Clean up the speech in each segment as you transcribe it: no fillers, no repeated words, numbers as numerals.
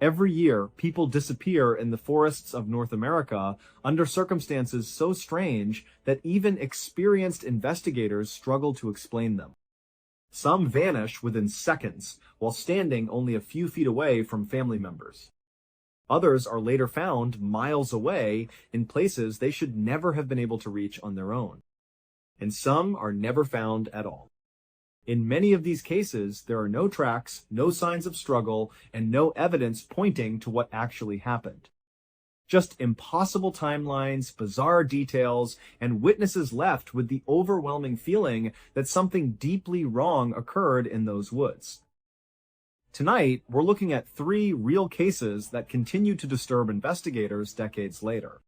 Every year, people disappear in the forests of North America under circumstances so strange that even experienced investigators struggle to explain them. Some vanish within seconds while standing only a few feet away from family members. Others are later found miles away in places they should never have been able to reach on their own. And some are never found at all. In many of these cases, there are no tracks, no signs of struggle, and no evidence pointing to what actually happened. Just impossible timelines, bizarre details, and witnesses left with the overwhelming feeling that something deeply wrong occurred in those woods. Tonight, we're looking at 3 real cases that continue to disturb investigators decades later.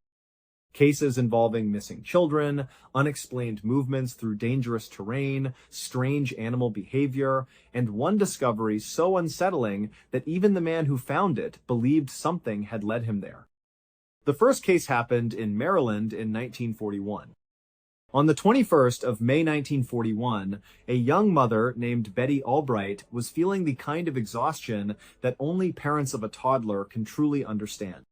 Cases involving missing children, unexplained movements through dangerous terrain, strange animal behavior, and one discovery so unsettling that even the man who found it believed something had led him there. The first case happened in Maryland in 1941. On the 21st of May 1941, a young mother named Betty Albright was feeling the kind of exhaustion that only parents of a toddler can truly understand.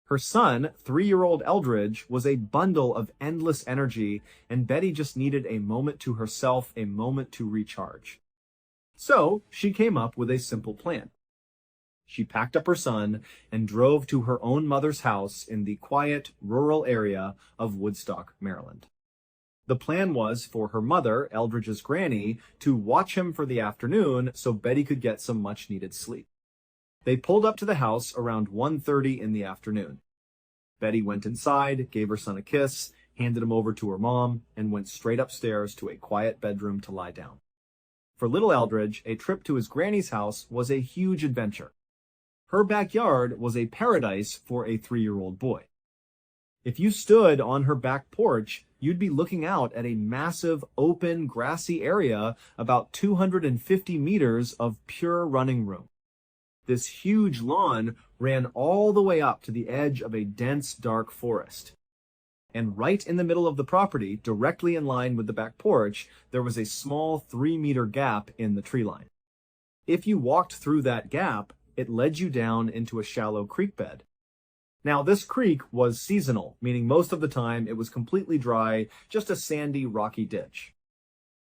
Her son, 3-year-old Eldridge, was a bundle of endless energy, and Betty just needed a moment to herself, a moment to recharge. So, she came up with a simple plan. She packed up her son and drove to her own mother's house in the quiet, rural area of Woodstock, Maryland. The plan was for her mother, Eldridge's granny, to watch him for the afternoon so Betty could get some much-needed sleep. They pulled up to the house around 1:30 in the afternoon. Betty went inside, gave her son a kiss, handed him over to her mom, and went straight upstairs to a quiet bedroom to lie down. For little Eldridge, a trip to his granny's house was a huge adventure. Her backyard was a paradise for a 3-year-old boy. If you stood on her back porch, you'd be looking out at a massive, open, grassy area about 250 meters of pure running room. This huge lawn ran all the way up to the edge of a dense, dark forest. And right in the middle of the property, directly in line with the back porch, there was a small 3-meter gap in the tree line. If you walked through that gap, it led you down into a shallow creek bed. Now, this creek was seasonal, meaning most of the time it was completely dry, just a sandy, rocky ditch.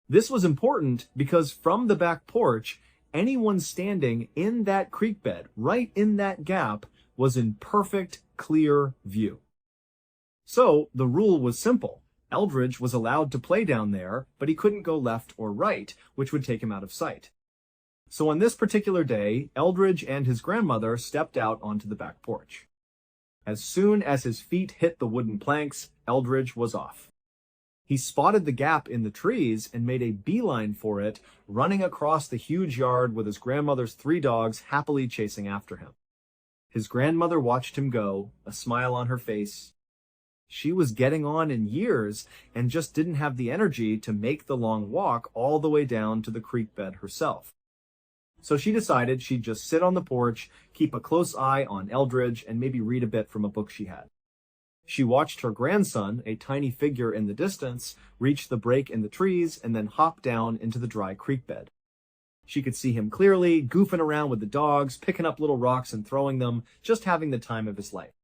This was important because from the back porch, anyone standing in that creek bed, right in that gap, was in perfect, clear view. So, the rule was simple. Eldridge was allowed to play down there, but he couldn't go left or right, which would take him out of sight. So on this particular day, Eldridge and his grandmother stepped out onto the back porch. As soon as his feet hit the wooden planks, Eldridge was off. He spotted the gap in the trees and made a beeline for it, running across the huge yard with his grandmother's 3 dogs happily chasing after him. His grandmother watched him go, a smile on her face. She was getting on in years and just didn't have the energy to make the long walk all the way down to the creek bed herself. So she decided she'd just sit on the porch, keep a close eye on Eldridge, and maybe read a bit from a book she had. She watched her grandson, a tiny figure in the distance, reach the break in the trees and then hop down into the dry creek bed. She could see him clearly, goofing around with the dogs, picking up little rocks and throwing them, just having the time of his life.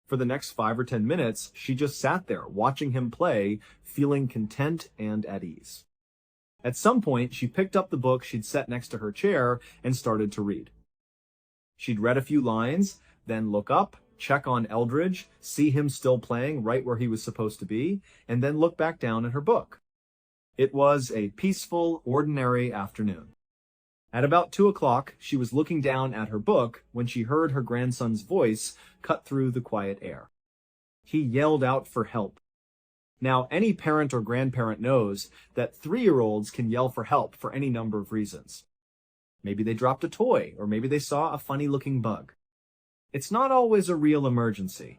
For the next 5 or 10 minutes, she just sat there, watching him play, feeling content and at ease. At some point, she picked up the book she'd set next to her chair and started to read. She'd read a few lines, then look up, check on Eldridge, see him still playing right where he was supposed to be, and then look back down at her book. It was a peaceful, ordinary afternoon. At about 2 o'clock, she was looking down at her book when she heard her grandson's voice cut through the quiet air. He yelled out for help. Now, any parent or grandparent knows that 3-year-olds can yell for help for any number of reasons. Maybe they dropped a toy, or maybe they saw a funny-looking bug. It's not always a real emergency,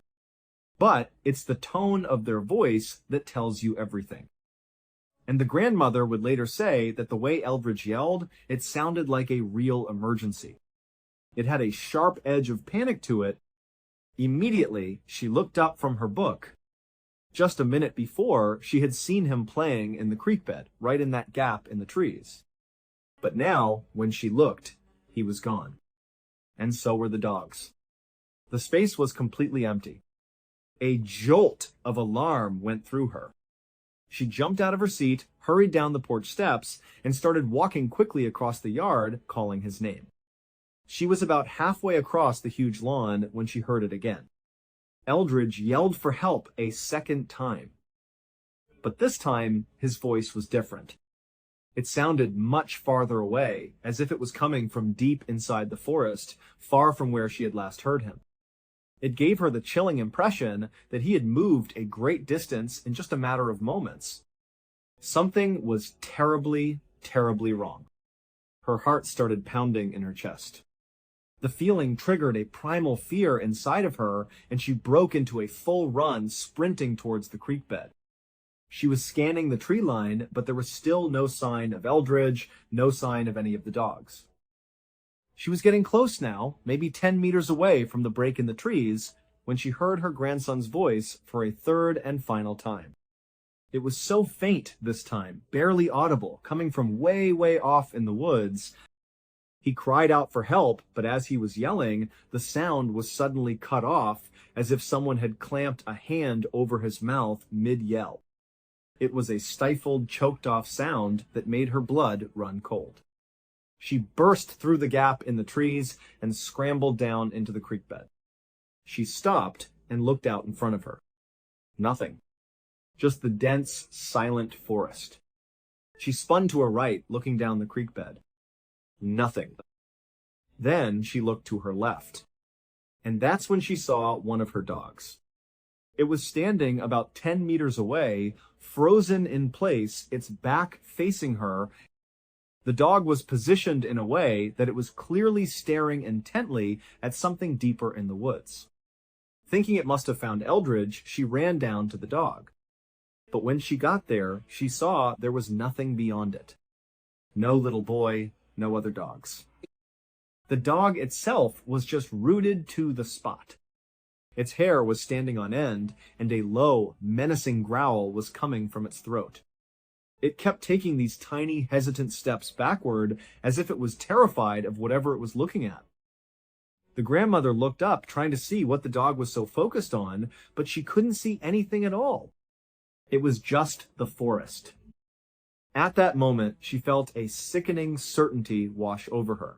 but it's the tone of their voice that tells you everything. And the grandmother would later say that the way Eldridge yelled, it sounded like a real emergency. It had a sharp edge of panic to it. Immediately, she looked up from her book. Just a minute before, she had seen him playing in the creek bed, right in that gap in the trees. But now, when she looked, he was gone. and so were the dogs. The space was completely empty. A jolt of alarm went through her. She jumped out of her seat, hurried down the porch steps, and started walking quickly across the yard, calling his name. She was about halfway across the huge lawn when she heard it again. Eldridge yelled for help a second time. But this time, his voice was different. It sounded much farther away, as if it was coming from deep inside the forest, far from where she had last heard him. It gave her the chilling impression that he had moved a great distance in just a matter of moments. Something was terribly, terribly wrong. Her heart started pounding in her chest. The feeling triggered a primal fear inside of her, and she broke into a full run, sprinting towards the creek bed. She was scanning the tree line, but there was still no sign of Eldridge, no sign of any of the dogs. She was getting close now, maybe 10 meters away from the break in the trees, when she heard her grandson's voice for a third and final time. It was so faint this time, barely audible, coming from way, way off in the woods. He cried out for help, but as he was yelling, the sound was suddenly cut off, as if someone had clamped a hand over his mouth mid-yell. It was a stifled, choked-off sound that made her blood run cold. She burst through the gap in the trees and scrambled down into the creek bed. She stopped and looked out in front of her. Nothing. Just the dense, silent forest. She spun to her right, looking down the creek bed. Nothing. Then she looked to her left. And that's when she saw one of her dogs. It was standing about 10 meters away, frozen in place, its back facing her. The dog was positioned in a way that it was clearly staring intently at something deeper in the woods. Thinking it must have found Eldridge, she ran down to the dog. But when she got there, she saw there was nothing beyond it. No little boy, no other dogs. The dog itself was just rooted to the spot. Its hair was standing on end, and a low, menacing growl was coming from its throat. It kept taking these tiny, hesitant steps backward, as if it was terrified of whatever it was looking at. The grandmother looked up, trying to see what the dog was so focused on, but she couldn't see anything at all. It was just the forest. At that moment, she felt a sickening certainty wash over her.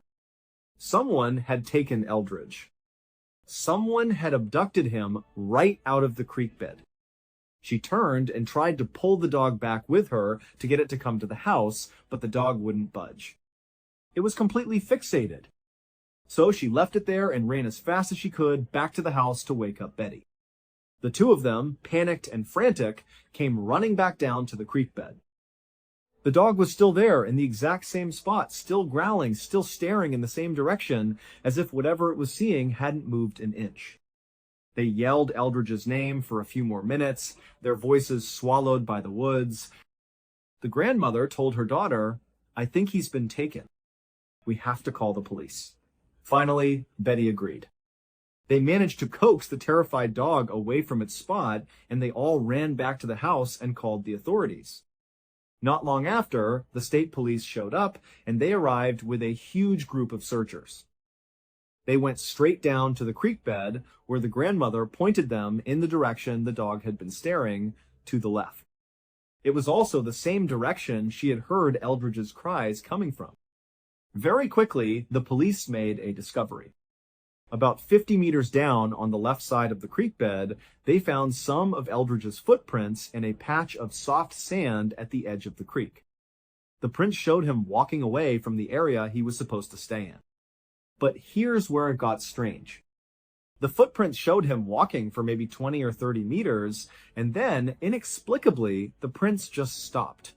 Someone had taken Eldridge. Someone had abducted him right out of the creek bed. She turned and tried to pull the dog back with her to get it to come to the house, but the dog wouldn't budge. It was completely fixated. So she left it there and ran as fast as she could back to the house to wake up Betty. The two of them, panicked and frantic, came running back down to the creek bed. The dog was still there in the exact same spot, still growling, still staring in the same direction, as if whatever it was seeing hadn't moved an inch. They yelled Eldridge's name for a few more minutes, their voices swallowed by the woods. The grandmother told her daughter, "I think he's been taken. We have to call the police." Finally, Betty agreed. They managed to coax the terrified dog away from its spot, and they all ran back to the house and called the authorities. Not long after, the state police showed up, and they arrived with a huge group of searchers. They went straight down to the creek bed, where the grandmother pointed them in the direction the dog had been staring, to the left. It was also the same direction she had heard Eldridge's cries coming from. Very quickly, the police made a discovery. About 50 meters down on the left side of the creek bed, they found some of Eldridge's footprints in a patch of soft sand at the edge of the creek. The prints showed him walking away from the area he was supposed to stay in. But here's where it got strange. The footprints showed him walking for maybe 20 or 30 meters, and then, inexplicably, the prints just stopped.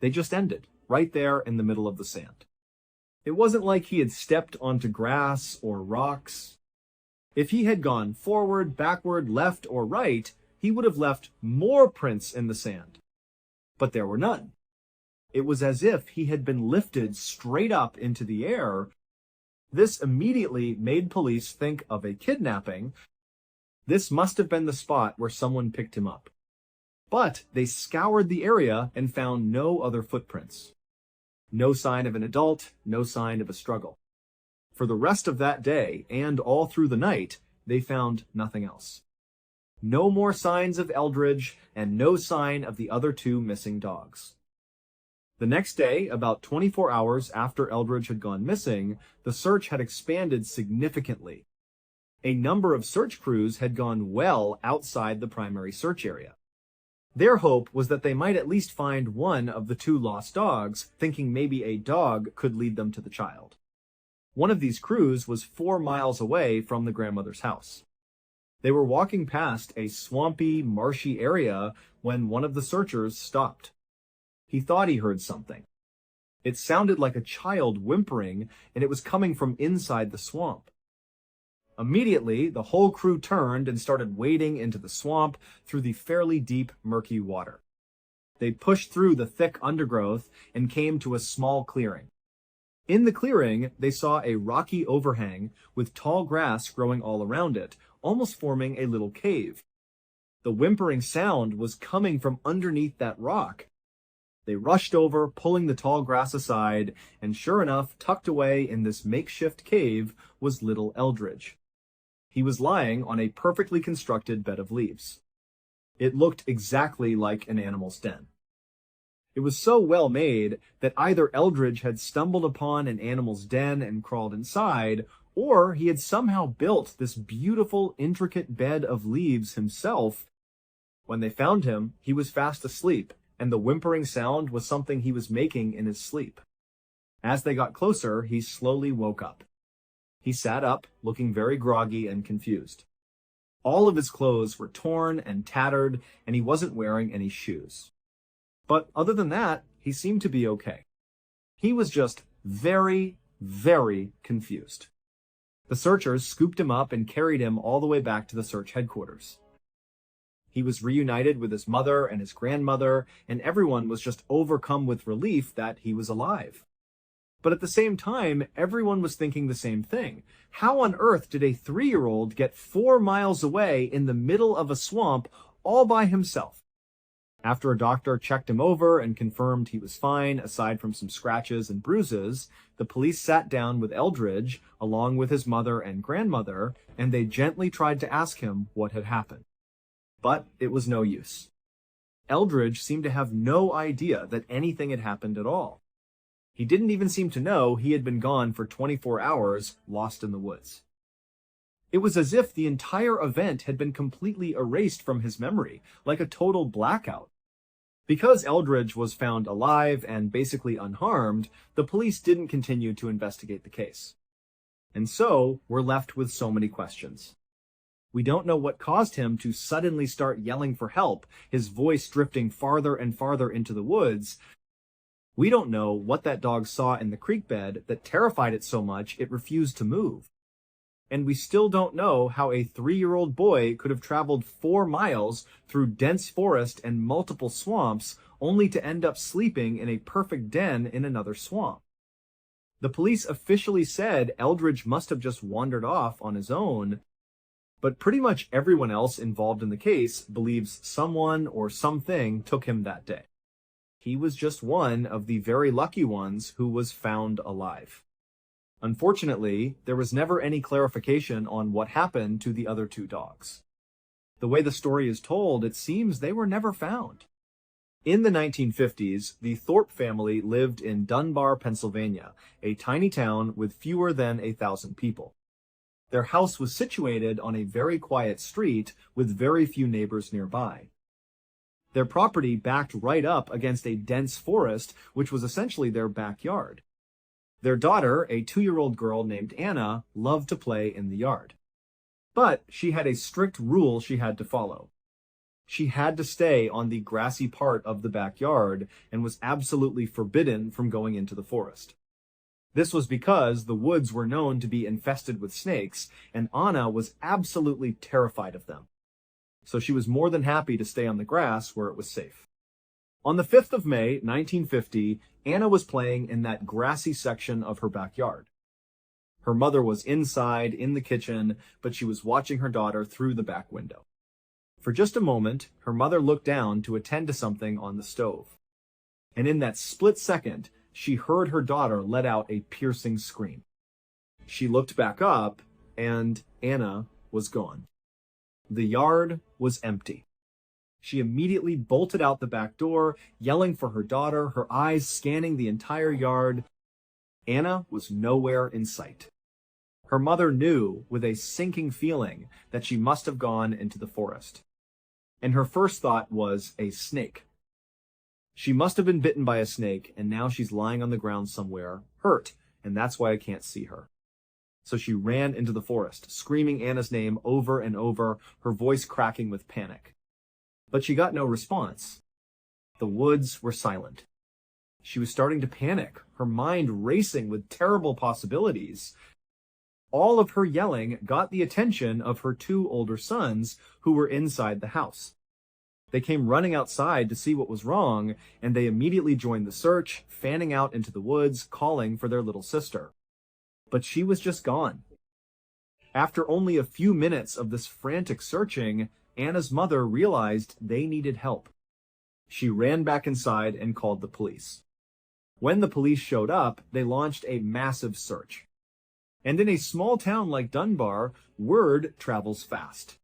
They just ended, right there in the middle of the sand. It wasn't like he had stepped onto grass or rocks. If he had gone forward, backward, left, or right, he would have left more prints in the sand. But there were none. It was as if he had been lifted straight up into the air. This immediately made police think of a kidnapping. This must have been the spot where someone picked him up. But they scoured the area and found no other footprints. No sign of an adult, no sign of a struggle. For the rest of that day and all through the night, they found nothing else. No more signs of Eldridge and no sign of the other two missing dogs. The next day, about 24 hours after Eldridge had gone missing, the search had expanded significantly. A number of search crews had gone well outside the primary search area. Their hope was that they might at least find one of the two lost dogs, thinking maybe a dog could lead them to the child. One of these crews was 4 miles away from the grandmother's house. They were walking past a swampy, marshy area when one of the searchers stopped. He thought he heard something. It sounded like a child whimpering, and it was coming from inside the swamp. Immediately, the whole crew turned and started wading into the swamp through the fairly deep, murky water. They pushed through the thick undergrowth and came to a small clearing. In the clearing, they saw a rocky overhang with tall grass growing all around it, almost forming a little cave. The whimpering sound was coming from underneath that rock. They rushed over, pulling the tall grass aside, and sure enough, tucked away in this makeshift cave was little Eldridge. He was lying on a perfectly constructed bed of leaves. It looked exactly like an animal's den. It was so well made that either Eldridge had stumbled upon an animal's den and crawled inside, or he had somehow built this beautiful, intricate bed of leaves himself. When they found him, he was fast asleep, and the whimpering sound was something he was making in his sleep. As they got closer, he slowly woke up. He sat up, looking very groggy and confused. All of his clothes were torn and tattered, and he wasn't wearing any shoes. But other than that, he seemed to be okay. He was just very, very confused. The searchers scooped him up and carried him all the way back to the search headquarters. He was reunited with his mother and his grandmother, and everyone was just overcome with relief that he was alive. But at the same time, everyone was thinking the same thing. How on earth did a 3-year-old get 4 miles away in the middle of a swamp all by himself? After a doctor checked him over and confirmed he was fine, aside from some scratches and bruises, the police sat down with Eldridge, along with his mother and grandmother, and they gently tried to ask him what had happened. But it was no use. Eldridge seemed to have no idea that anything had happened at all. He didn't even seem to know he had been gone for 24 hours, lost in the woods. It was as if the entire event had been completely erased from his memory, like a total blackout. Because Eldridge was found alive and basically unharmed, the police didn't continue to investigate the case. And so, we're left with so many questions. We don't know what caused him to suddenly start yelling for help, his voice drifting farther and farther into the woods. We don't know what that dog saw in the creek bed that terrified it so much it refused to move. And we still don't know how a 3-year-old boy could have traveled 4 miles through dense forest and multiple swamps only to end up sleeping in a perfect den in another swamp. The police officially said Eldridge must have just wandered off on his own, but pretty much everyone else involved in the case believes someone or something took him that day. He was just one of the very lucky ones who was found alive. Unfortunately, there was never any clarification on what happened to the other 2 dogs. The way the story is told, it seems they were never found. In the 1950s, the Thorpe family lived in Dunbar, Pennsylvania, a tiny town with fewer than 1,000 people. Their house was situated on a very quiet street with very few neighbors nearby. Their property backed right up against a dense forest, which was essentially their backyard. Their daughter, a 2-year-old girl named Anna, loved to play in the yard. But she had a strict rule she had to follow. She had to stay on the grassy part of the backyard and was absolutely forbidden from going into the forest. This was because the woods were known to be infested with snakes, and Anna was absolutely terrified of them. So she was more than happy to stay on the grass where it was safe. On the 5th of May, 1950, Anna was playing in that grassy section of her backyard. Her mother was inside, in the kitchen, but she was watching her daughter through the back window. For just a moment, her mother looked down to attend to something on the stove. And in that split second, she heard her daughter let out a piercing scream. She looked back up, and Anna was gone. The yard was empty. She immediately bolted out the back door, yelling for her daughter, her eyes scanning the entire yard. Anna was nowhere in sight. Her mother knew with a sinking feeling that she must have gone into the forest. And her first thought was a snake. She must have been bitten by a snake, and now she's lying on the ground somewhere, hurt, and that's why I can't see her. So she ran into the forest, screaming Anna's name over and over, her voice cracking with panic. But she got no response. The woods were silent. She was starting to panic, her mind racing with terrible possibilities. All of her yelling got the attention of her two older sons who were inside the house. They came running outside to see what was wrong, and they immediately joined the search, fanning out into the woods, calling for their little sister. But she was just gone. After only a few minutes of this frantic searching, Anna's mother realized they needed help. She ran back inside and called the police. When the police showed up, they launched a massive search. And in a small town like Dunbar, word travels fast.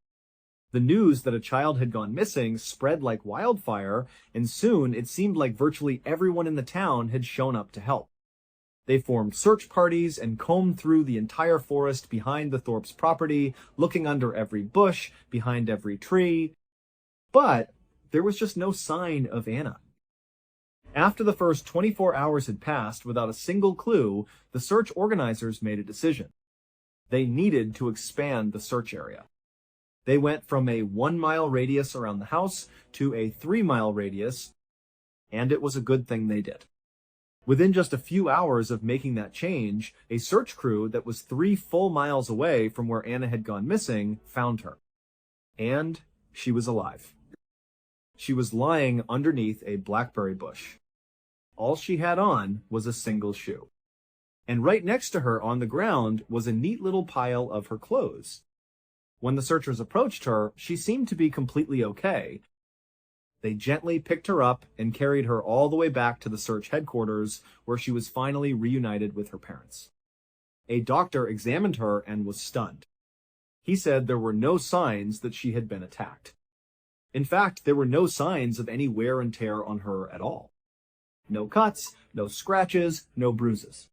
The news that a child had gone missing spread like wildfire, and soon it seemed like virtually everyone in the town had shown up to help. They formed search parties and combed through the entire forest behind the Thorpe's property, looking under every bush, behind every tree. But there was just no sign of Anna. After the first 24 hours had passed without a single clue, the search organizers made a decision. They needed to expand the search area. They went from a 1-mile radius around the house to a 3-mile radius, and it was a good thing they did. Within just a few hours of making that change, a search crew that was 3 full miles away from where Anna had gone missing found her. And she was alive. She was lying underneath a blackberry bush. All she had on was a single shoe. And right next to her on the ground was a neat little pile of her clothes. When the searchers approached her, she seemed to be completely okay. They gently picked her up and carried her all the way back to the search headquarters, where she was finally reunited with her parents. A doctor examined her and was stunned. He said there were no signs that she had been attacked. In fact, there were no signs of any wear and tear on her at all. No cuts, no scratches, no bruises.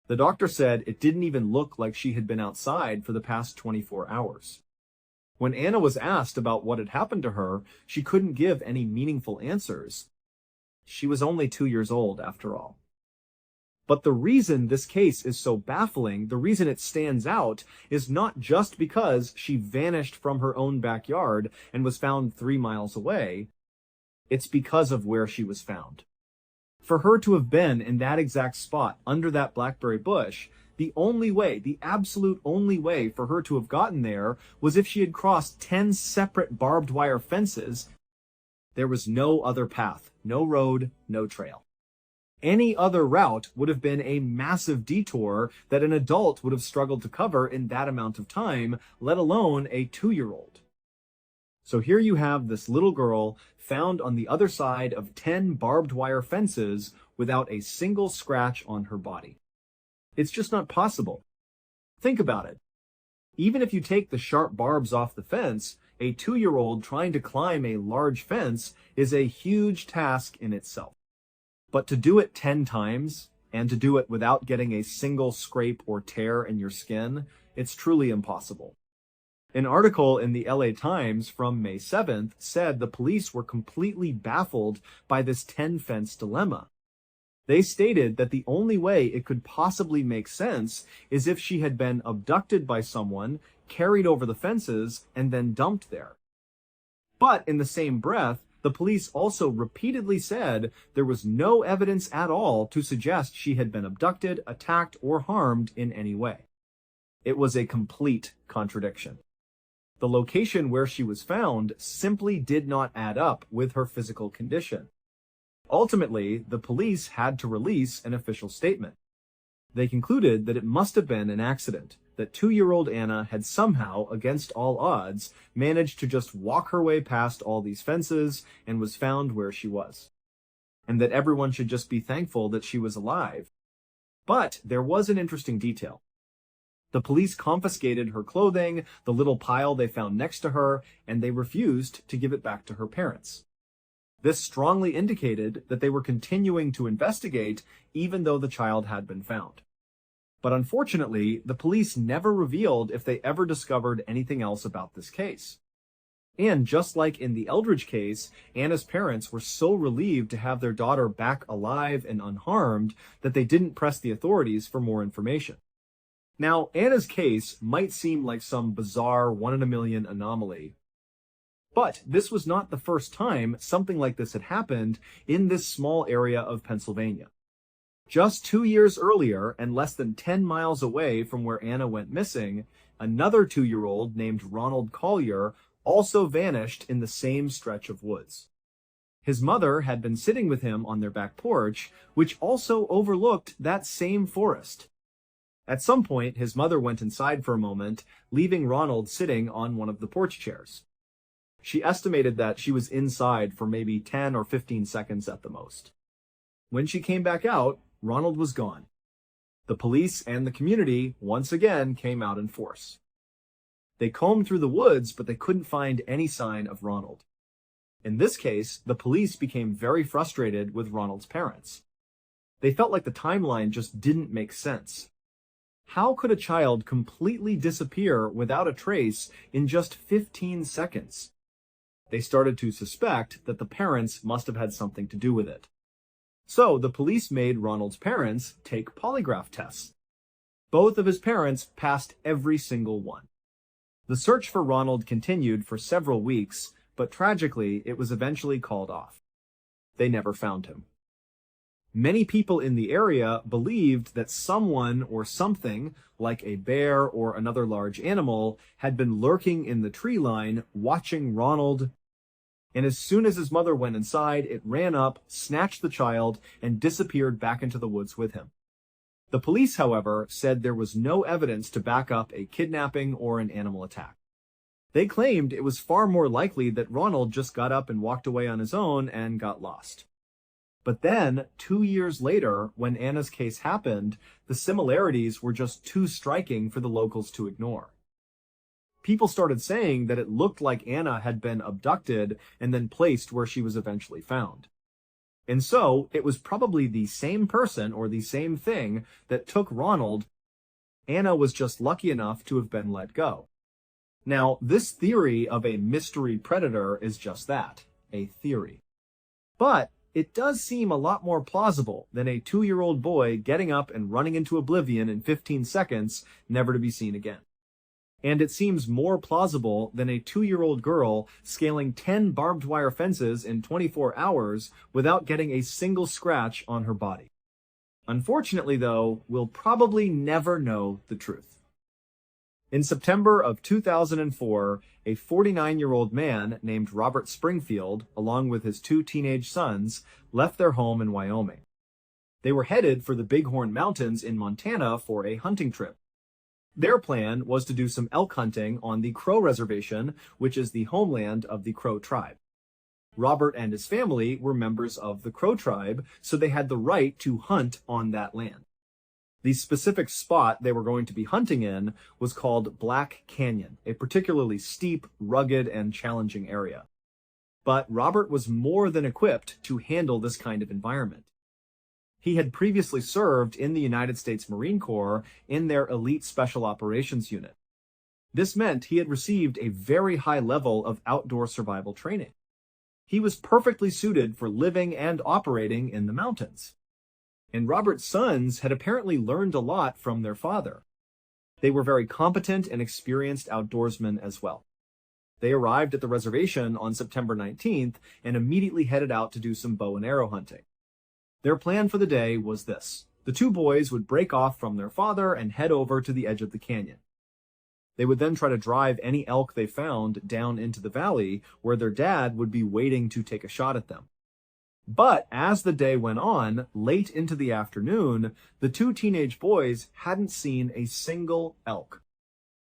The doctor said it didn't even look like she had been outside for the past 24 hours. When Anna was asked about what had happened to her, she couldn't give any meaningful answers. She was only 2 years old, after all. But the reason this case is so baffling, the reason it stands out, is not just because she vanished from her own backyard and was found 3 miles away. It's because of where she was found. For her to have been in that exact spot under that blackberry bush, the only way, the absolute only way for her to have gotten there was if she had crossed 10 separate barbed wire fences. There was no other path, no road, no trail. Any other route would have been a massive detour that an adult would have struggled to cover in that amount of time, let alone a 2-year-old. So here you have this little girl found on the other side of 10 barbed wire fences without a single scratch on her body. It's just not possible. Think about it. Even if you take the sharp barbs off the fence, a 2-year-old trying to climb a large fence is a huge task in itself. But to do it 10 times, and to do it without getting a single scrape or tear in your skin, it's truly impossible. An article in the LA Times from May 7th said the police were completely baffled by this 10-fence dilemma. They stated that the only way it could possibly make sense is if she had been abducted by someone, carried over the fences, and then dumped there. But in the same breath, the police also repeatedly said there was no evidence at all to suggest she had been abducted, attacked, or harmed in any way. It was a complete contradiction. The location where she was found simply did not add up with her physical condition. Ultimately, the police had to release an official statement. They concluded that it must have been an accident, that 2-year-old Anna had somehow, against all odds, managed to just walk her way past all these fences and was found where she was. And that everyone should just be thankful that she was alive. But there was an interesting detail. The police confiscated her clothing, the little pile they found next to her, and they refused to give it back to her parents. This strongly indicated that they were continuing to investigate even though the child had been found. But unfortunately, the police never revealed if they ever discovered anything else about this case. And just like in the Eldridge case, Anna's parents were so relieved to have their daughter back alive and unharmed that they didn't press the authorities for more information. Now, Anna's case might seem like some bizarre one-in-a-million anomaly, but this was not the first time something like this had happened in this small area of Pennsylvania. Just 2 years earlier, and less than 10 miles away from where Anna went missing, another 2-year-old named Ronald Collier also vanished in the same stretch of woods. His mother had been sitting with him on their back porch, which also overlooked that same forest. At some point, his mother went inside for a moment, leaving Ronald sitting on one of the porch chairs. She estimated that she was inside for maybe 10 or 15 seconds at the most. When she came back out, Ronald was gone. The police and the community once again came out in force. They combed through the woods, but they couldn't find any sign of Ronald. In this case, the police became very frustrated with Ronald's parents. They felt like the timeline just didn't make sense. How could a child completely disappear without a trace in just 15 seconds? They started to suspect that the parents must have had something to do with it. So the police made Ronald's parents take polygraph tests. Both of his parents passed every single one. The search for Ronald continued for several weeks, but tragically, it was eventually called off. They never found him. Many people in the area believed that someone or something, like a bear or another large animal, had been lurking in the tree line, watching Ronald. And as soon as his mother went inside, it ran up, snatched the child, and disappeared back into the woods with him. The police, however, said there was no evidence to back up a kidnapping or an animal attack. They claimed it was far more likely that Ronald just got up and walked away on his own and got lost. But then, 2 years later, when Anna's case happened, the similarities were just too striking for the locals to ignore. People started saying that it looked like Anna had been abducted and then placed where she was eventually found. And so, it was probably the same person or the same thing that took Ronald. Anna was just lucky enough to have been let go. Now, this theory of a mystery predator is just that, a theory. But it does seem a lot more plausible than a 2-year-old boy getting up and running into oblivion in 15 seconds, never to be seen again. And it seems more plausible than a 2-year-old girl scaling 10 barbed wire fences in 24 hours without getting a single scratch on her body. Unfortunately, though, we'll probably never know the truth. In September of 2004, a 49-year-old man named Robert Springfield, along with his 2 teenage sons, left their home in Wyoming. They were headed for the Bighorn Mountains in Montana for a hunting trip. Their plan was to do some elk hunting on the Crow Reservation, which is the homeland of the Crow tribe. Robert and his family were members of the Crow tribe, so they had the right to hunt on that land. The specific spot they were going to be hunting in was called Black Canyon, a particularly steep, rugged, and challenging area. But Robert was more than equipped to handle this kind of environment. He had previously served in the United States Marine Corps in their elite special operations unit. This meant he had received a very high level of outdoor survival training. He was perfectly suited for living and operating in the mountains. And Robert's sons had apparently learned a lot from their father. They were very competent and experienced outdoorsmen as well. They arrived at the reservation on September 19th and immediately headed out to do some bow and arrow hunting. Their plan for the day was this. The 2 boys would break off from their father and head over to the edge of the canyon. They would then try to drive any elk they found down into the valley, where their dad would be waiting to take a shot at them. But as the day went on, late into the afternoon, the 2 teenage boys hadn't seen a single elk.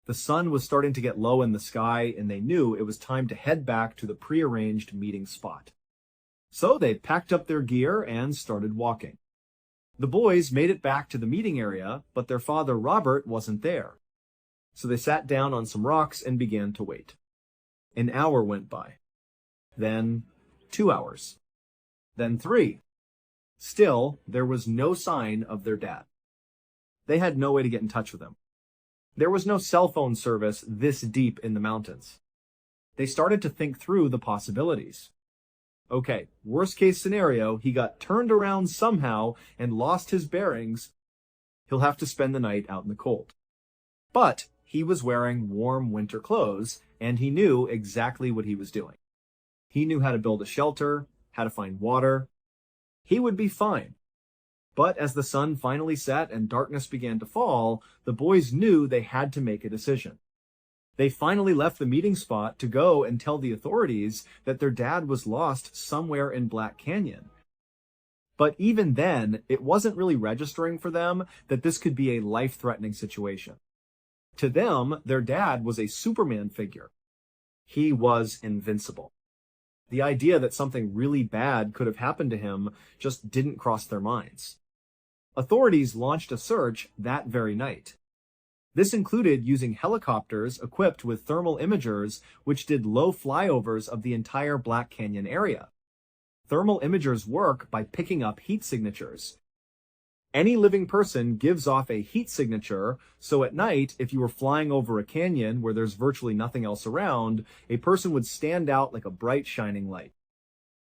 The sun was starting to get low in the sky, and they knew it was time to head back to the prearranged meeting spot. So they packed up their gear and started walking. The boys made it back to the meeting area, but their father Robert wasn't there. So they sat down on some rocks and began to wait. An hour went by. Then 2 hours. Then 3. Still, there was no sign of their dad. They had no way to get in touch with him. There was no cell phone service this deep in the mountains. They started to think through the possibilities. Okay, worst case scenario, he got turned around somehow and lost his bearings. He'll have to spend the night out in the cold. But he was wearing warm winter clothes, and he knew exactly what he was doing. He knew how to build a shelter, how to find water. He would be fine. But as the sun finally set and darkness began to fall, the boys knew they had to make a decision. They finally left the meeting spot to go and tell the authorities that their dad was lost somewhere in Black Canyon. But even then, it wasn't really registering for them that this could be a life-threatening situation. To them, their dad was a Superman figure. He was invincible. The idea that something really bad could have happened to him just didn't cross their minds. Authorities launched a search that very night. This included using helicopters equipped with thermal imagers, which did low flyovers of the entire Black Canyon area. Thermal imagers work by picking up heat signatures. Any living person gives off a heat signature, so at night, if you were flying over a canyon where there's virtually nothing else around, a person would stand out like a bright shining light.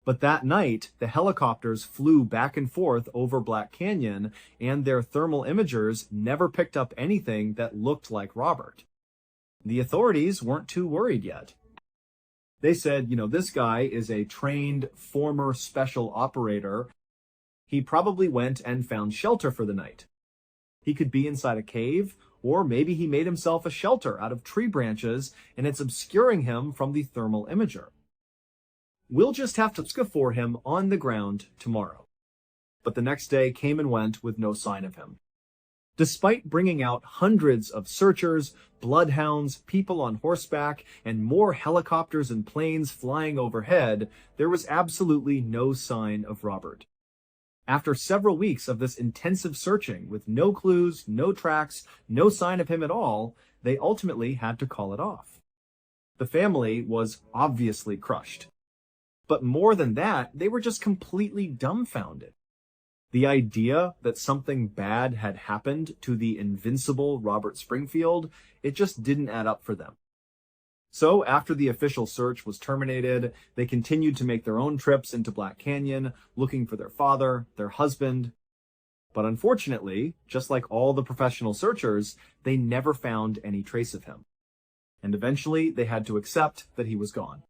But that night, the helicopters flew back and forth over Black Canyon, and their thermal imagers never picked up anything that looked like Robert. The authorities weren't too worried yet. They said, this guy is a trained former special operator. He probably went and found shelter for the night. He could be inside a cave, or maybe he made himself a shelter out of tree branches, and it's obscuring him from the thermal imager. We'll just have to look for him on the ground tomorrow. But the next day came and went with no sign of him. Despite bringing out hundreds of searchers, bloodhounds, people on horseback, and more helicopters and planes flying overhead, there was absolutely no sign of Robert. After several weeks of this intensive searching with no clues, no tracks, no sign of him at all, they ultimately had to call it off. The family was obviously crushed. But more than that, they were just completely dumbfounded. The idea that something bad had happened to the invincible Robert Springfield, it just didn't add up for them. So after the official search was terminated, they continued to make their own trips into Black Canyon, looking for their father, their husband. But unfortunately, just like all the professional searchers, they never found any trace of him. And eventually, they had to accept that he was gone.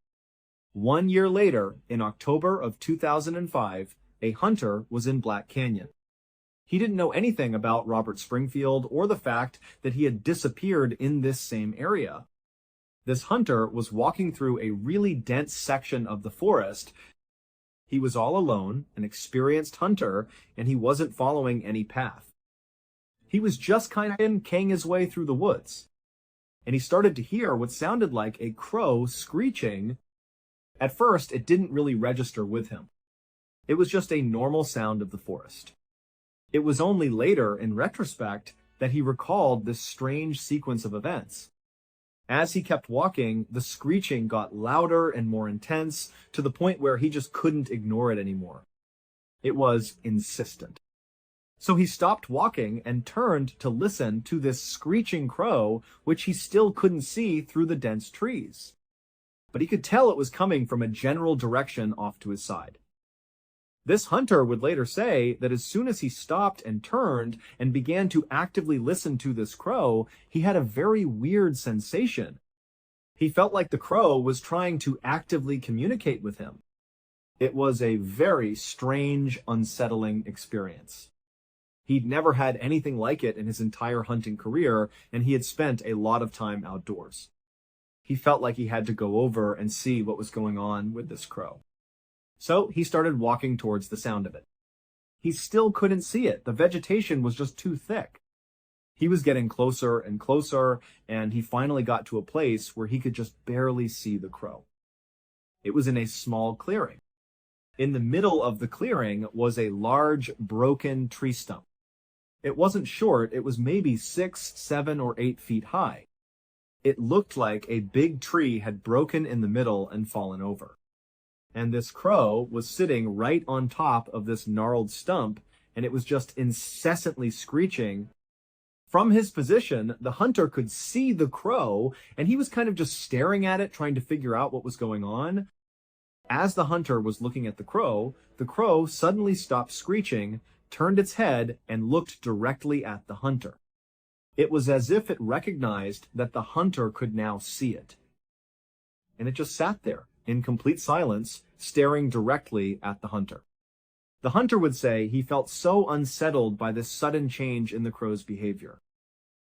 1 year later, in October of 2005, a hunter was in Black Canyon. He didn't know anything about Robert Springfield or the fact that he had disappeared in this same area. This hunter was walking through a really dense section of the forest. He was all alone, an experienced hunter, and he wasn't following any path. He was just kind of kaying his way through the woods. And he started to hear what sounded like a crow screeching. At first, it didn't really register with him. It was just a normal sound of the forest. It was only later, in retrospect, that he recalled this strange sequence of events. As he kept walking, the screeching got louder and more intense, to the point where he just couldn't ignore it anymore. It was insistent. So he stopped walking and turned to listen to this screeching crow, which he still couldn't see through the dense trees. But he could tell it was coming from a general direction off to his side. This hunter would later say that as soon as he stopped and turned and began to actively listen to this crow, he had a very weird sensation. He felt like the crow was trying to actively communicate with him. It was a very strange, unsettling experience. He'd never had anything like it in his entire hunting career, and he had spent a lot of time outdoors. He felt like he had to go over and see what was going on with this crow. So he started walking towards the sound of it. He still couldn't see it. The vegetation was just too thick. He was getting closer and closer, and he finally got to a place where he could just barely see the crow. It was in a small clearing. In the middle of the clearing was a large, broken tree stump. It wasn't short, it was maybe 6, 7, or 8 feet high. It looked like a big tree had broken in the middle and fallen over. And this crow was sitting right on top of this gnarled stump, and it was just incessantly screeching. From his position, the hunter could see the crow, and he was kind of just staring at it, trying to figure out what was going on. As the hunter was looking at the crow suddenly stopped screeching, turned its head, and looked directly at the hunter. It was as if it recognized that the hunter could now see it. And it just sat there, in complete silence, staring directly at the hunter. The hunter would say he felt so unsettled by this sudden change in the crow's behavior.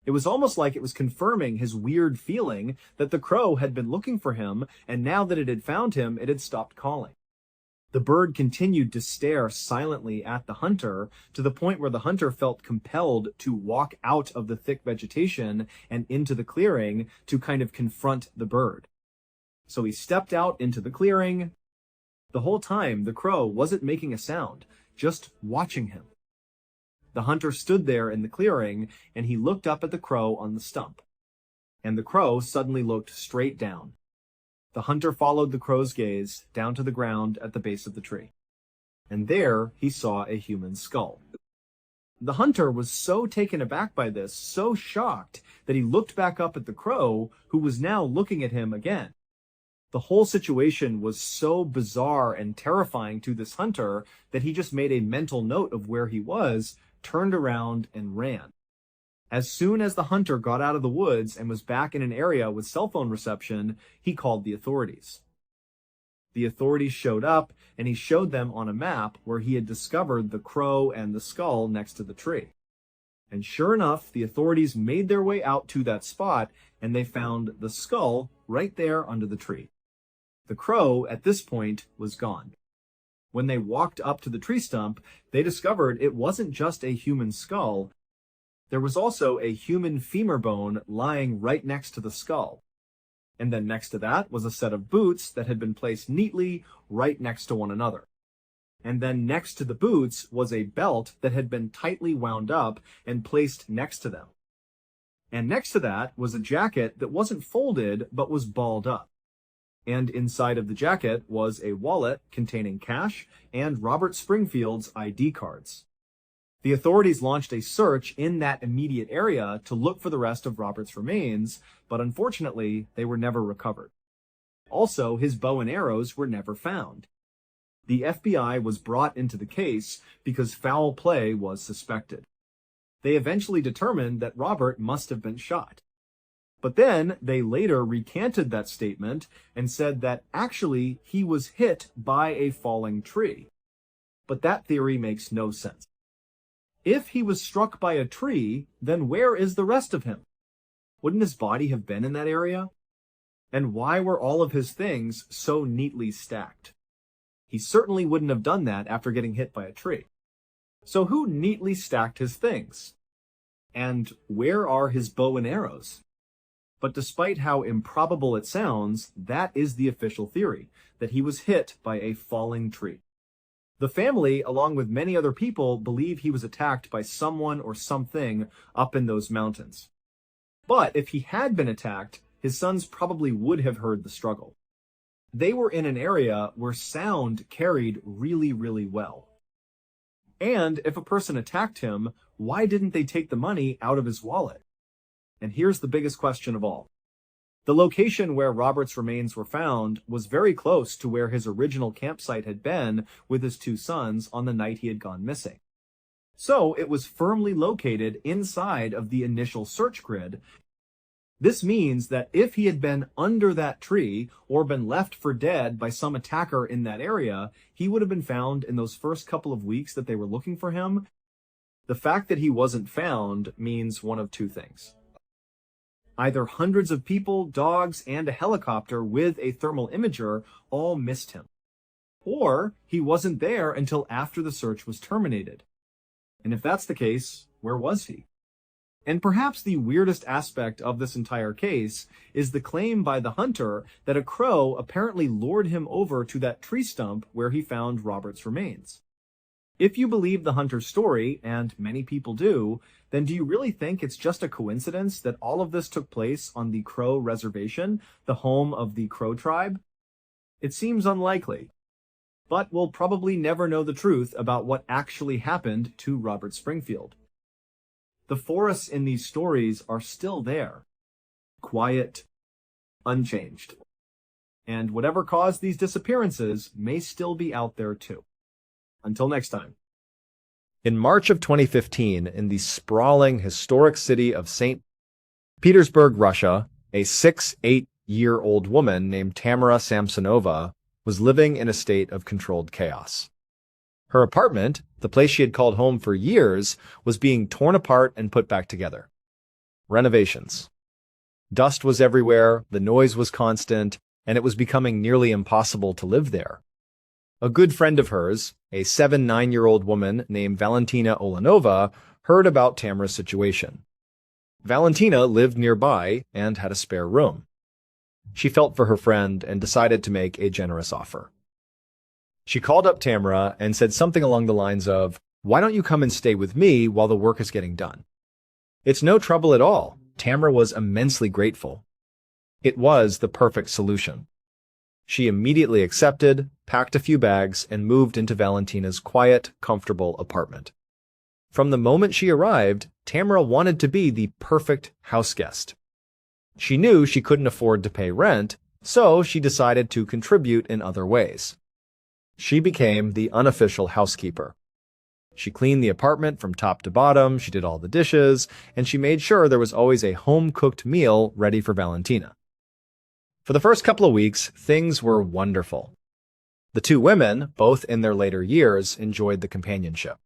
It was almost like it was confirming his weird feeling that the crow had been looking for him, and now that it had found him, it had stopped calling. The bird continued to stare silently at the hunter, to the point where the hunter felt compelled to walk out of the thick vegetation and into the clearing to kind of confront the bird. So he stepped out into the clearing. The whole time, the crow wasn't making a sound, just watching him. The hunter stood there in the clearing, and he looked up at the crow on the stump. And the crow suddenly looked straight down. The hunter followed the crow's gaze down to the ground at the base of the tree. And there he saw a human skull. The hunter was so taken aback by this, so shocked, that he looked back up at the crow, who was now looking at him again. The whole situation was so bizarre and terrifying to this hunter that he just made a mental note of where he was, turned around, and ran. As soon as the hunter got out of the woods and was back in an area with cell phone reception, he called the authorities. The authorities showed up, and he showed them on a map where he had discovered the crow and the skull next to the tree. And sure enough, the authorities made their way out to that spot, and they found the skull right there under the tree. The crow, at this point, was gone. When they walked up to the tree stump, they discovered it wasn't just a human skull. There was also a human femur bone lying right next to the skull. And then next to that was a set of boots that had been placed neatly right next to one another. And then next to the boots was a belt that had been tightly wound up and placed next to them. And next to that was a jacket that wasn't folded but was balled up. And inside of the jacket was a wallet containing cash and Robert Springfield's ID cards. The authorities launched a search in that immediate area to look for the rest of Robert's remains, but unfortunately, they were never recovered. Also, his bow and arrows were never found. The FBI was brought into the case because foul play was suspected. They eventually determined that Robert must have been shot. But then they later recanted that statement and said that actually he was hit by a falling tree. But that theory makes no sense. If he was struck by a tree, then where is the rest of him? Wouldn't his body have been in that area? And why were all of his things so neatly stacked? He certainly wouldn't have done that after getting hit by a tree. So who neatly stacked his things? And where are his bow and arrows? But despite how improbable it sounds, that is the official theory, that he was hit by a falling tree. The family, along with many other people, believe he was attacked by someone or something up in those mountains. But if he had been attacked, his sons probably would have heard the struggle. They were in an area where sound carried really, really well. And if a person attacked him, why didn't they take the money out of his wallet? And here's the biggest question of all. The location where Robert's remains were found was very close to where his original campsite had been with his two sons on the night he had gone missing. So it was firmly located inside of the initial search grid. This means that if he had been under that tree or been left for dead by some attacker in that area, he would have been found in those first couple of weeks that they were looking for him. The fact that he wasn't found means one of two things. Either hundreds of people, dogs, and a helicopter with a thermal imager all missed him. Or he wasn't there until after the search was terminated. And if that's the case, where was he? And perhaps the weirdest aspect of this entire case is the claim by the hunter that a crow apparently lured him over to that tree stump where he found Robert's remains. If you believe the hunter's story, and many people do, then do you really think it's just a coincidence that all of this took place on the Crow Reservation, the home of the Crow tribe? It seems unlikely. But we'll probably never know the truth about what actually happened to Robert Springfield. The forests in these stories are still there, quiet, unchanged. And whatever caused these disappearances may still be out there too. Until next time. In March of 2015, in the sprawling, historic city of St. Petersburg, Russia, a 8-year-old woman named Tamara Samsonova was living in a state of controlled chaos. Her apartment, the place she had called home for years, was being torn apart and put back together. Renovations. Dust was everywhere, the noise was constant, and it was becoming nearly impossible to live there. A good friend of hers, a 9-year-old woman named Valentina Olenova, heard about Tamara's situation. Valentina lived nearby and had a spare room. She felt for her friend and decided to make a generous offer. She called up Tamara and said something along the lines of, "Why don't you come and stay with me while the work is getting done?" "It's no trouble at all." Tamara was immensely grateful. It was the perfect solution. She immediately accepted, packed a few bags, and moved into Valentina's quiet, comfortable apartment. From the moment she arrived, Tamara wanted to be the perfect houseguest. She knew she couldn't afford to pay rent, so she decided to contribute in other ways. She became the unofficial housekeeper. She cleaned the apartment from top to bottom, she did all the dishes, and she made sure there was always a home-cooked meal ready for Valentina. For the first couple of weeks, things were wonderful. The two women, both in their later years, enjoyed the companionship.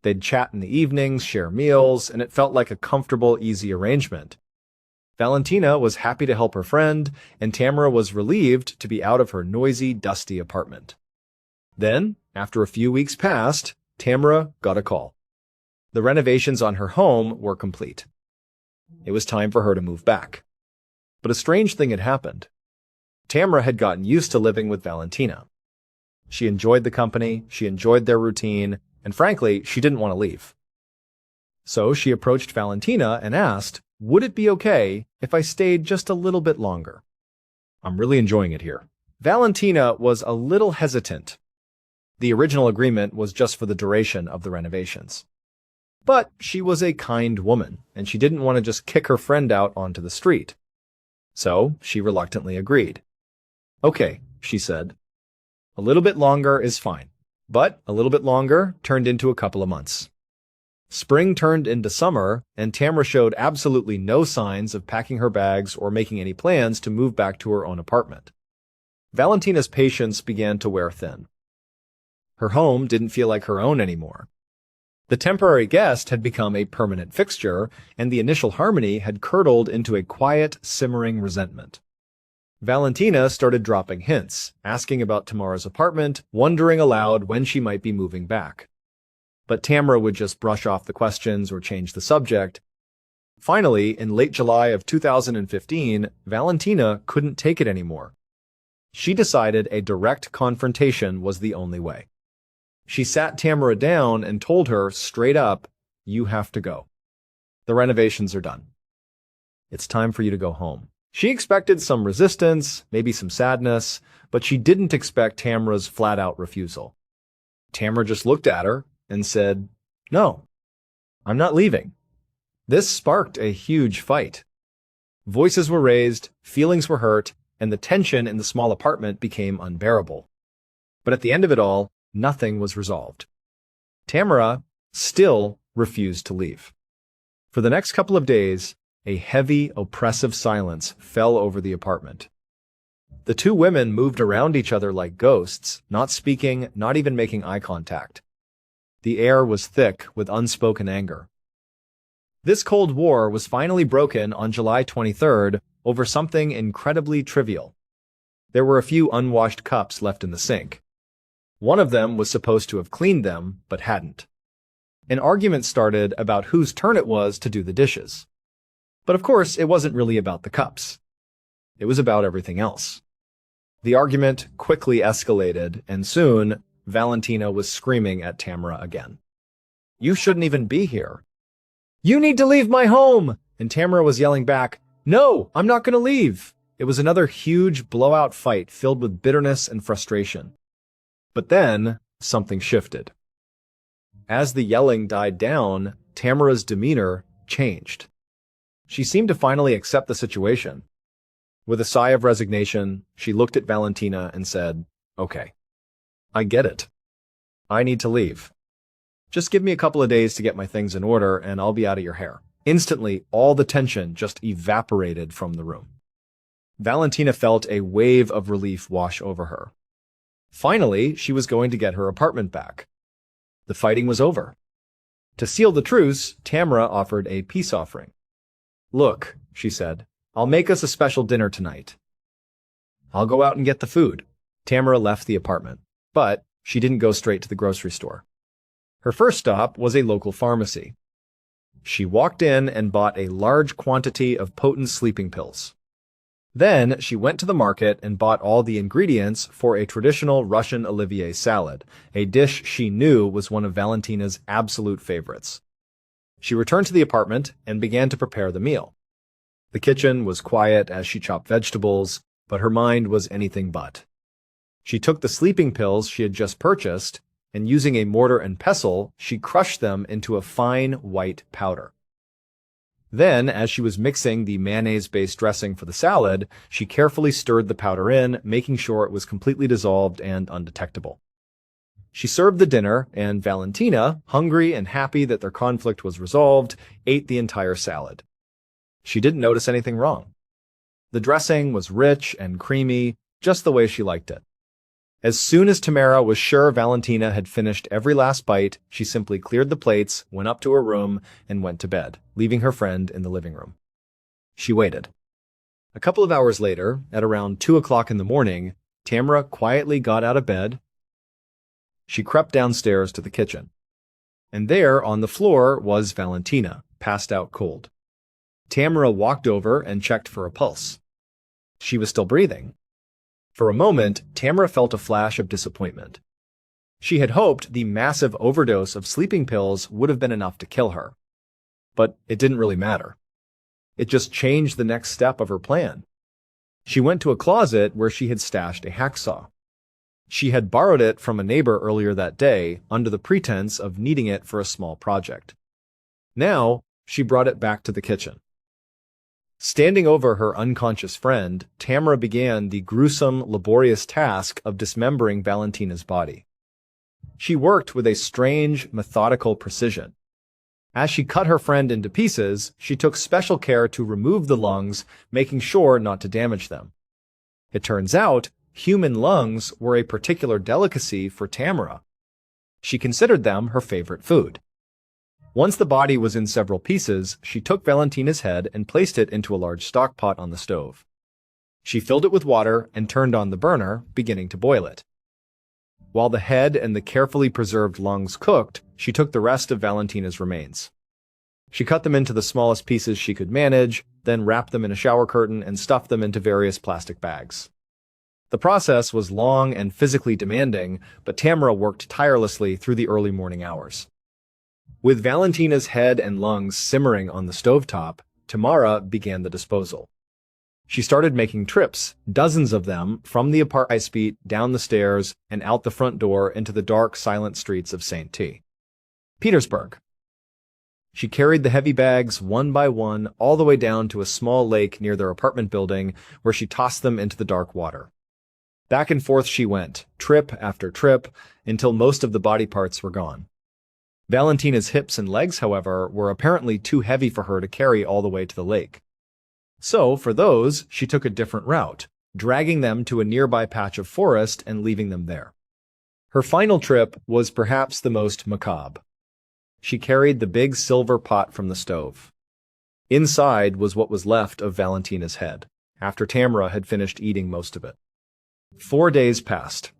They'd chat in the evenings, share meals, and it felt like a comfortable, easy arrangement. Valentina was happy to help her friend, and Tamara was relieved to be out of her noisy, dusty apartment. Then, after a few weeks passed, Tamara got a call. The renovations on her home were complete. It was time for her to move back. But a strange thing had happened. Tamara had gotten used to living with Valentina. She enjoyed the company, she enjoyed their routine, and frankly, she didn't want to leave. So she approached Valentina and asked, "Would it be okay if I stayed just a little bit longer? I'm really enjoying it here." Valentina was a little hesitant. The original agreement was just for the duration of the renovations. But she was a kind woman, and she didn't want to just kick her friend out onto the street. So she reluctantly agreed. "Okay," she said. "A little bit longer is fine." But a little bit longer turned into a couple of months. Spring turned into summer, and Tamara showed absolutely no signs of packing her bags or making any plans to move back to her own apartment. Valentina's patience began to wear thin. Her home didn't feel like her own anymore. The temporary guest had become a permanent fixture, and the initial harmony had curdled into a quiet, simmering resentment. Valentina started dropping hints, asking about Tamara's apartment, wondering aloud when she might be moving back. But Tamara would just brush off the questions or change the subject. Finally, in late July of 2015, Valentina couldn't take it anymore. She decided a direct confrontation was the only way. She sat Tamara down and told her straight up, "You have to go. The renovations are done. It's time for you to go home." She expected some resistance, maybe some sadness, but she didn't expect Tamara's flat-out refusal. Tamara just looked at her and said, "No, I'm not leaving." This sparked a huge fight. Voices were raised, feelings were hurt, and the tension in the small apartment became unbearable. But at the end of it all, nothing was resolved. Tamara still refused to leave. For the next couple of days, a heavy, oppressive silence fell over the apartment. The two women moved around each other like ghosts, not speaking, not even making eye contact. The air was thick with unspoken anger. This Cold War was finally broken on July 23rd over something incredibly trivial. There were a few unwashed cups left in the sink. One of them was supposed to have cleaned them, but hadn't. An argument started about whose turn it was to do the dishes. But of course, it wasn't really about the cups. It was about everything else. The argument quickly escalated, and soon, Valentina was screaming at Tamara again. "You shouldn't even be here. You need to leave my home!" And Tamara was yelling back, "No, I'm not going to leave." It was another huge blowout fight filled with bitterness and frustration. But then, something shifted. As the yelling died down, Tamara's demeanor changed. She seemed to finally accept the situation. With a sigh of resignation, she looked at Valentina and said, "Okay, I get it. I need to leave. Just give me a couple of days to get my things in order and I'll be out of your hair." Instantly, all the tension just evaporated from the room. Valentina felt a wave of relief wash over her. Finally, she was going to get her apartment back. The fighting was over. To seal the truce, Tamara offered a peace offering. "Look," she said, "I'll make us a special dinner tonight. I'll go out and get the food." Tamara left the apartment, but she didn't go straight to the grocery store. Her first stop was a local pharmacy. She walked in and bought a large quantity of potent sleeping pills. Then she went to the market and bought all the ingredients for a traditional Russian Olivier salad, a dish she knew was one of Valentina's absolute favorites. She returned to the apartment and began to prepare the meal. The kitchen was quiet as she chopped vegetables, but her mind was anything but. She took the sleeping pills she had just purchased, and using a mortar and pestle, she crushed them into a fine white powder. Then, as she was mixing the mayonnaise-based dressing for the salad, she carefully stirred the powder in, making sure it was completely dissolved and undetectable. She served the dinner, and Valentina, hungry and happy that their conflict was resolved, ate the entire salad. She didn't notice anything wrong. The dressing was rich and creamy, just the way she liked it. As soon as Tamara was sure Valentina had finished every last bite, she simply cleared the plates, went up to her room, and went to bed, leaving her friend in the living room. She waited. A couple of hours later, at around 2 o'clock in the morning, Tamara quietly got out of bed. She crept downstairs to the kitchen. And there, on the floor, was Valentina, passed out cold. Tamara walked over and checked for a pulse. She was still breathing. For a moment, Tamara felt a flash of disappointment. She had hoped the massive overdose of sleeping pills would have been enough to kill her. But it didn't really matter. It just changed the next step of her plan. She went to a closet where she had stashed a hacksaw. She had borrowed it from a neighbor earlier that day under the pretense of needing it for a small project. Now, she brought it back to the kitchen. Standing over her unconscious friend, Tamara began the gruesome, laborious task of dismembering Valentina's body. She worked with a strange, methodical precision. As she cut her friend into pieces, she took special care to remove the lungs, making sure not to damage them. It turns out, human lungs were a particular delicacy for Tamara. She considered them her favorite food. Once the body was in several pieces, she took Valentina's head and placed it into a large stock pot on the stove. She filled it with water and turned on the burner, beginning to boil it. While the head and the carefully preserved lungs cooked, she took the rest of Valentina's remains. She cut them into the smallest pieces she could manage, then wrapped them in a shower curtain and stuffed them into various plastic bags. The process was long and physically demanding, but Tamara worked tirelessly through the early morning hours. With Valentina's head and lungs simmering on the stovetop, Tamara began the disposal. She started making trips, dozens of them, from the apartment high speed, down the stairs, and out the front door into the dark, silent streets of St. Petersburg. She carried the heavy bags one by one all the way down to a small lake near their apartment building, where she tossed them into the dark water. Back and forth she went, trip after trip, until most of the body parts were gone. Valentina's hips and legs, however, were apparently too heavy for her to carry all the way to the lake. So, for those, she took a different route, dragging them to a nearby patch of forest and leaving them there. Her final trip was perhaps the most macabre. She carried the big silver pot from the stove. Inside was what was left of Valentina's head, after Tamara had finished eating most of it. 4 days passed.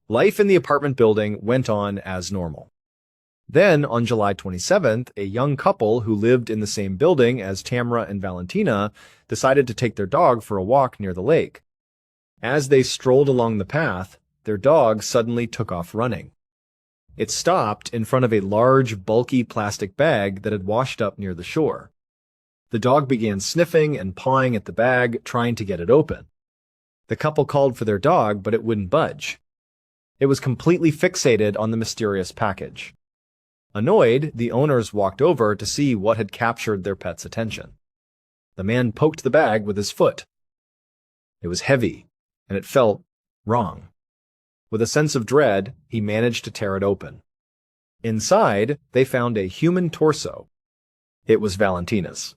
Life in the apartment building went on as normal. Then, on July 27th, a young couple who lived in the same building as Tamara and Valentina decided to take their dog for a walk near the lake. As they strolled along the path, their dog suddenly took off running. It stopped in front of a large, bulky plastic bag that had washed up near the shore. The dog began sniffing and pawing at the bag, trying to get it open. The couple called for their dog, but it wouldn't budge. It was completely fixated on the mysterious package. Annoyed, the owners walked over to see what had captured their pet's attention. The man poked the bag with his foot. It was heavy, and it felt wrong. With a sense of dread, he managed to tear it open. Inside, they found a human torso. It was Valentina's.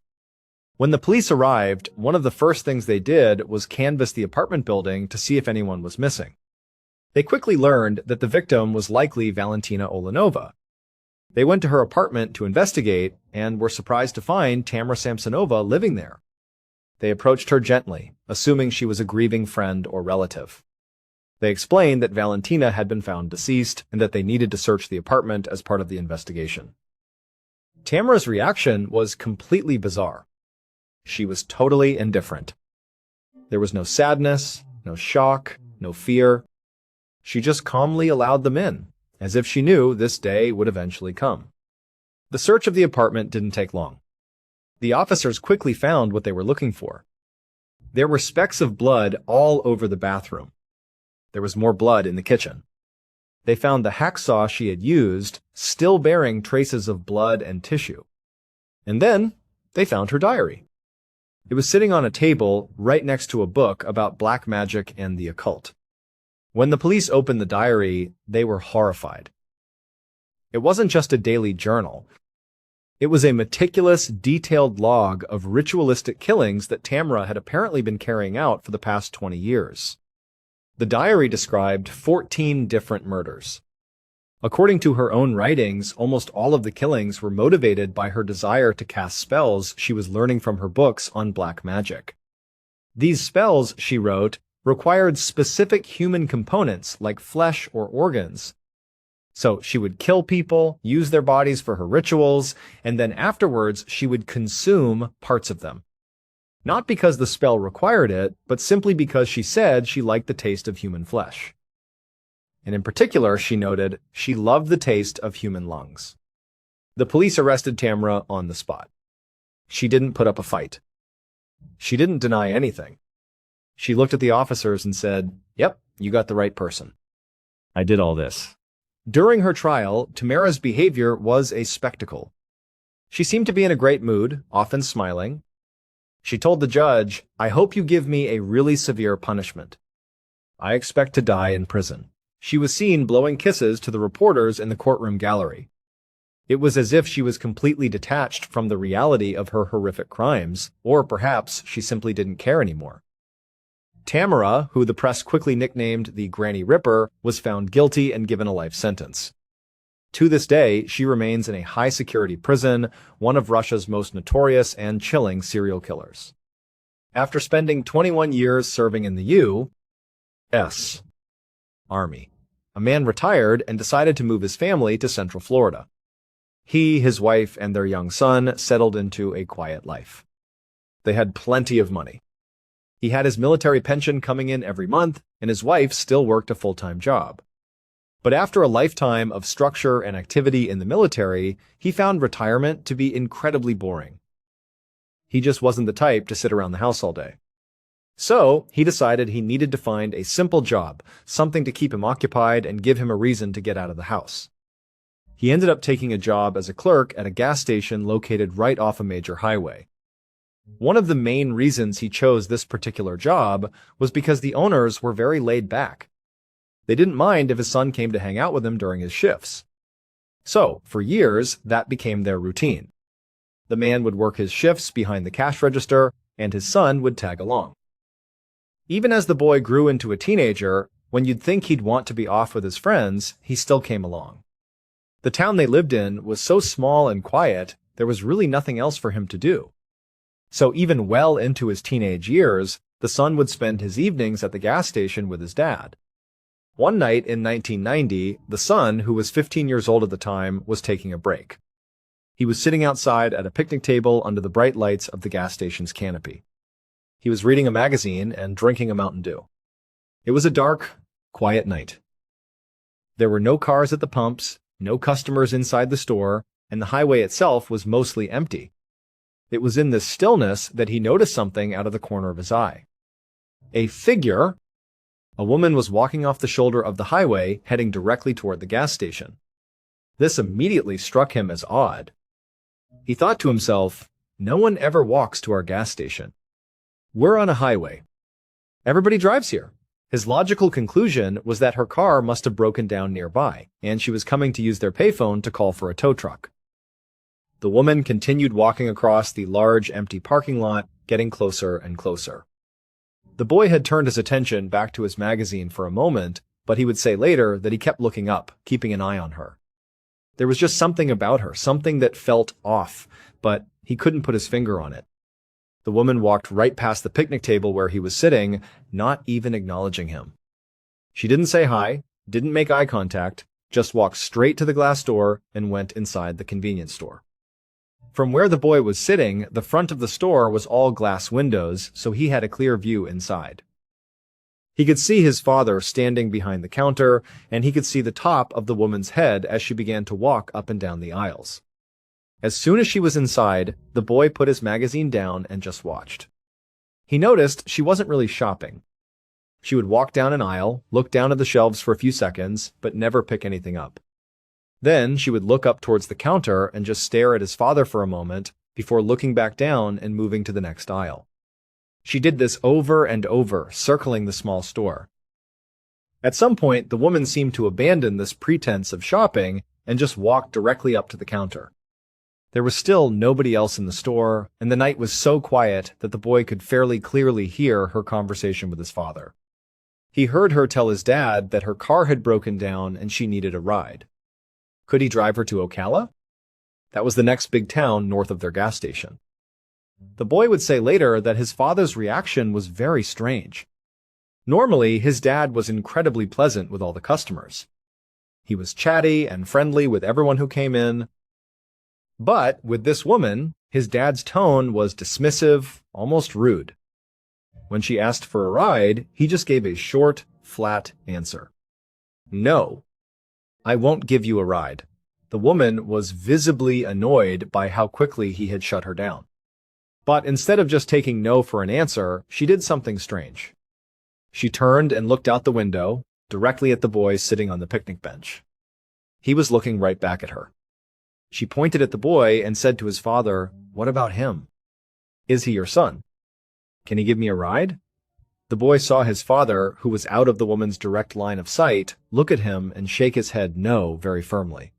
When the police arrived, one of the first things they did was canvass the apartment building to see if anyone was missing. They quickly learned that the victim was likely Valentina Olenova. They went to her apartment to investigate and were surprised to find Tamara Samsonova living there. They approached her gently, assuming she was a grieving friend or relative. They explained that Valentina had been found deceased and that they needed to search the apartment as part of the investigation. Tamara's reaction was completely bizarre. She was totally indifferent. There was no sadness, no shock, no fear. She just calmly allowed them in, as if she knew this day would eventually come. The search of the apartment didn't take long. The officers quickly found what they were looking for. There were specks of blood all over the bathroom. There was more blood in the kitchen. They found the hacksaw she had used, still bearing traces of blood and tissue. And then they found her diary. It was sitting on a table right next to a book about black magic and the occult. When the police opened the diary, they were horrified. It wasn't just a daily journal. It was a meticulous, detailed log of ritualistic killings that Tamara had apparently been carrying out for the past 20 years. The diary described 14 different murders. According to her own writings, almost all of the killings were motivated by her desire to cast spells she was learning from her books on black magic. These spells, she wrote, required specific human components like flesh or organs. So she would kill people, use their bodies for her rituals, and then afterwards she would consume parts of them. Not because the spell required it, but simply because she said she liked the taste of human flesh. And in particular, she noted, she loved the taste of human lungs. The police arrested Tamara on the spot. She didn't put up a fight. She didn't deny anything. She looked at the officers and said, "Yep, you got the right person. I did all this." During her trial, Tamara's behavior was a spectacle. She seemed to be in a great mood, often smiling. She told the judge, "I hope you give me a really severe punishment. I expect to die in prison." She was seen blowing kisses to the reporters in the courtroom gallery. It was as if she was completely detached from the reality of her horrific crimes, or perhaps she simply didn't care anymore. Tamara, who the press quickly nicknamed the Granny Ripper, was found guilty and given a life sentence. To this day, she remains in a high-security prison, one of Russia's most notorious and chilling serial killers. After spending 21 years serving in the U.S. Army, a man retired and decided to move his family to Central Florida. He, his wife, and their young son settled into a quiet life. They had plenty of money. He had his military pension coming in every month, and his wife still worked a full-time job. But after a lifetime of structure and activity in the military, he found retirement to be incredibly boring. He just wasn't the type to sit around the house all day. So, he decided he needed to find a simple job, something to keep him occupied and give him a reason to get out of the house. He ended up taking a job as a clerk at a gas station located right off a major highway. One of the main reasons he chose this particular job was because the owners were very laid back. They didn't mind if his son came to hang out with him during his shifts. So, for years, that became their routine. The man would work his shifts behind the cash register, and his son would tag along. Even as the boy grew into a teenager, when you'd think he'd want to be off with his friends, he still came along. The town they lived in was so small and quiet, there was really nothing else for him to do. So even well into his teenage years, the son would spend his evenings at the gas station with his dad. One night in 1990, the son, who was 15 years old at the time, was taking a break. He was sitting outside at a picnic table under the bright lights of the gas station's canopy. He was reading a magazine and drinking a Mountain Dew. It was a dark, Quiet night. There were no cars at the pumps, no customers inside the store, and the highway itself was mostly empty. It was in this stillness that he noticed something out of the corner of his eye. A figure, a woman, was walking off the shoulder of the highway, heading directly toward the gas station. This immediately struck him as odd. He thought to himself, no one ever walks to our gas station. We're on a highway. Everybody drives here. His logical conclusion was that her car must have broken down nearby, and she was coming to use their payphone to call for a tow truck. The woman continued walking across the large, empty parking lot, getting closer and closer. The boy had turned his attention back to his magazine for a moment, but he would say later that he kept looking up, keeping an eye on her. There was just something about her, something that felt off, but he couldn't put his finger on it. The woman walked right past the picnic table where he was sitting, not even acknowledging him. She didn't say hi, didn't make eye contact, just walked straight to the glass door and went inside the convenience store. From where the boy was sitting, the front of the store was all glass windows, so he had a clear view inside. He could see his father standing behind the counter, and he could see the top of the woman's head as she began to walk up and down the aisles. As soon as she was inside, the boy put his magazine down and just watched. He noticed she wasn't really shopping. She would walk down an aisle, look down at the shelves for a few seconds, but never pick anything up. Then she would look up towards the counter and just stare at his father for a moment before looking back down and moving to the next aisle. She did this over and over, circling the small store. At some point, the woman seemed to abandon this pretense of shopping and just walked directly up to the counter. There was still nobody else in the store, and the night was so quiet that the boy could fairly clearly hear her conversation with his father. He heard her tell his dad that her car had broken down and she needed a ride. Could he drive her to Ocala? That was the next big town north of their gas station. The boy would say later that his father's reaction was very strange. Normally, his dad was incredibly pleasant with all the customers. He was chatty and friendly with everyone who came in. But with this woman, his dad's tone was dismissive, almost rude. When she asked for a ride, he just gave a short, flat answer. No, I won't give you a ride. The woman was visibly annoyed by how quickly he had shut her down. But instead of just taking no for an answer, she did something strange. She turned and looked out the window, directly at the boy sitting on the picnic bench. He was looking right back at her. She pointed at the boy and said to his father, "What about him? Is he your son? Can he give me a ride?" The boy saw his father, who was out of the woman's direct line of sight, look at him and shake his head no very firmly.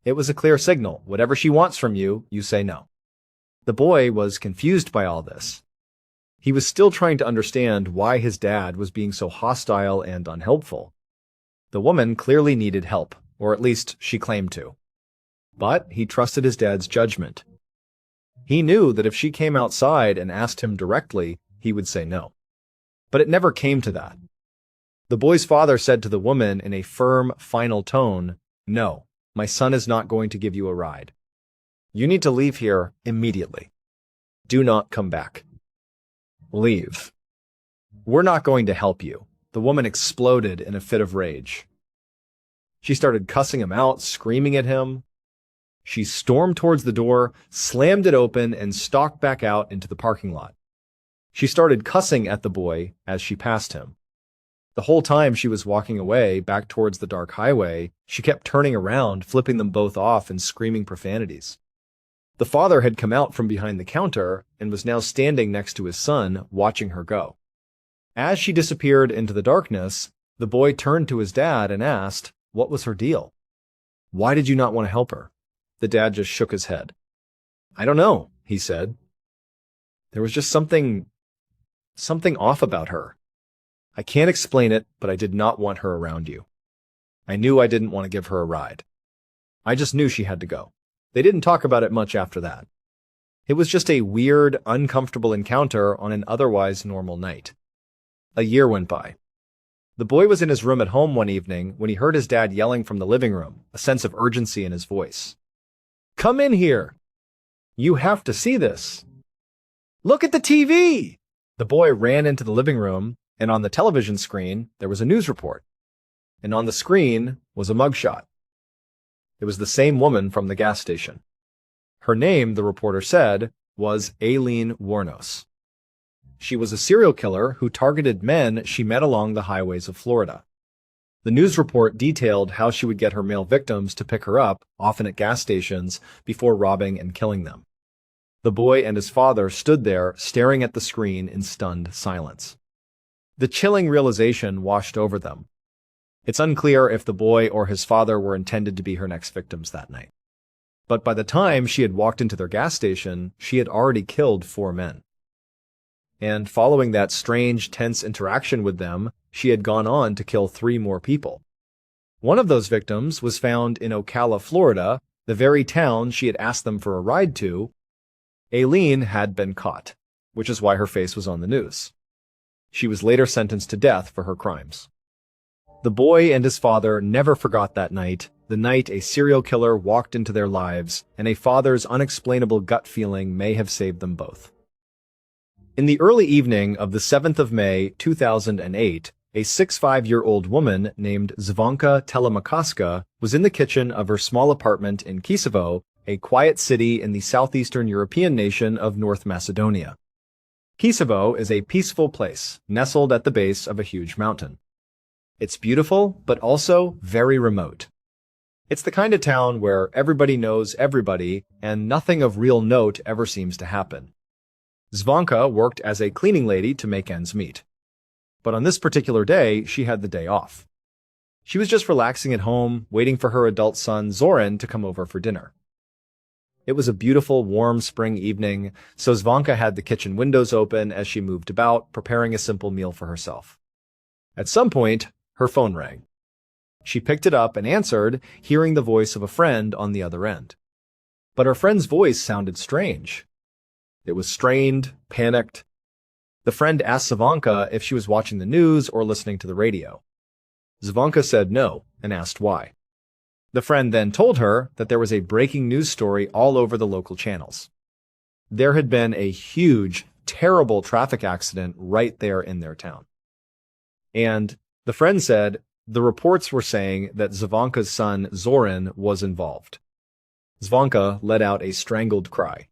It was a clear signal. Whatever she wants from you, you say no. The boy was confused by all this. He was still trying to understand why his dad was being so hostile and unhelpful. The woman clearly needed help, or at least she claimed to. But he trusted his dad's judgment. He knew that if she came outside and asked him directly, he would say no. But it never came to that. The boy's father said to the woman in a firm, final tone, "No, my son is not going to give you a ride. You need to leave here immediately. Do not come back. Leave. We're not going to help you." The woman exploded in a fit of rage. She started cussing him out, screaming at him. She stormed towards the door, slammed it open, and stalked back out into the parking lot. She started cussing at the boy as she passed him. The whole time she was walking away, back towards the dark highway, she kept turning around, flipping them both off and screaming profanities. The father had come out from behind the counter and was now standing next to his son, watching her go. As she disappeared into the darkness, the boy turned to his dad and asked, what was her deal? Why did you not want to help her? The dad just shook his head. "I don't know," he said. "There was just something off about her. I can't explain it, but I did not want her around you. I knew I didn't want to give her a ride. I just knew she had to go." They didn't talk about it much after that. It was just a weird, uncomfortable encounter on an otherwise normal night. A year went by. The boy was in his room at home one evening when he heard his dad yelling from the living room, a sense of urgency in his voice. "Come in here. You have to see this. Look at the TV!" The boy ran into the living room, And on the television screen, there was a news report. And on the screen was a mugshot. It was the same woman from the gas station. Her name, the reporter said, was Aileen Wuornos. She was a serial killer who targeted men she met along the highways of Florida. The news report detailed how she would get her male victims to pick her up, often at gas stations, before robbing and killing them. The boy and his father stood there, staring at the screen in stunned silence. The chilling realization washed over them. It's unclear if the boy or his father were intended to be her next victims that night. But by the time she had walked into their gas station, she had already killed 4 men. And following that strange, tense interaction with them, she had gone on to kill 3 more people. One of those victims was found in Ocala, Florida, the very town she had asked them for a ride to. Aileen had been caught, which is why her face was on the news. She was later sentenced to death for her crimes. The boy and his father never forgot that night, the night a serial killer walked into their lives, and a father's unexplainable gut feeling may have saved them both. In the early evening of the 7th of May, 2008, a 65-year-old woman named Zvonka Telemakaska was in the kitchen of her small apartment in Kisevo, a quiet city in the southeastern European nation of North Macedonia. Kisevo is a peaceful place, nestled at the base of a huge mountain. It's beautiful, but also very remote. It's the kind of town where everybody knows everybody, and nothing of real note ever seems to happen. Zvonka worked as a cleaning lady to make ends meet. But on this particular day, she had the day off. She was just relaxing at home, waiting for her adult son, Zoran, to come over for dinner. It was a beautiful, warm spring evening, so Zvonka had the kitchen windows open as she moved about, preparing a simple meal for herself. At some point, her phone rang. She picked it up and answered, hearing the voice of a friend on the other end. But her friend's voice sounded strange. It was strained, panicked. The friend asked Zvonka if she was watching the news or listening to the radio. Zvonka said no and asked why. The friend then told her that there was a breaking news story all over the local channels. There had been a huge, terrible traffic accident right there in their town. And the friend said the reports were saying that Zvonka's son, Zoran, was involved. Zvonka let out a strangled cry.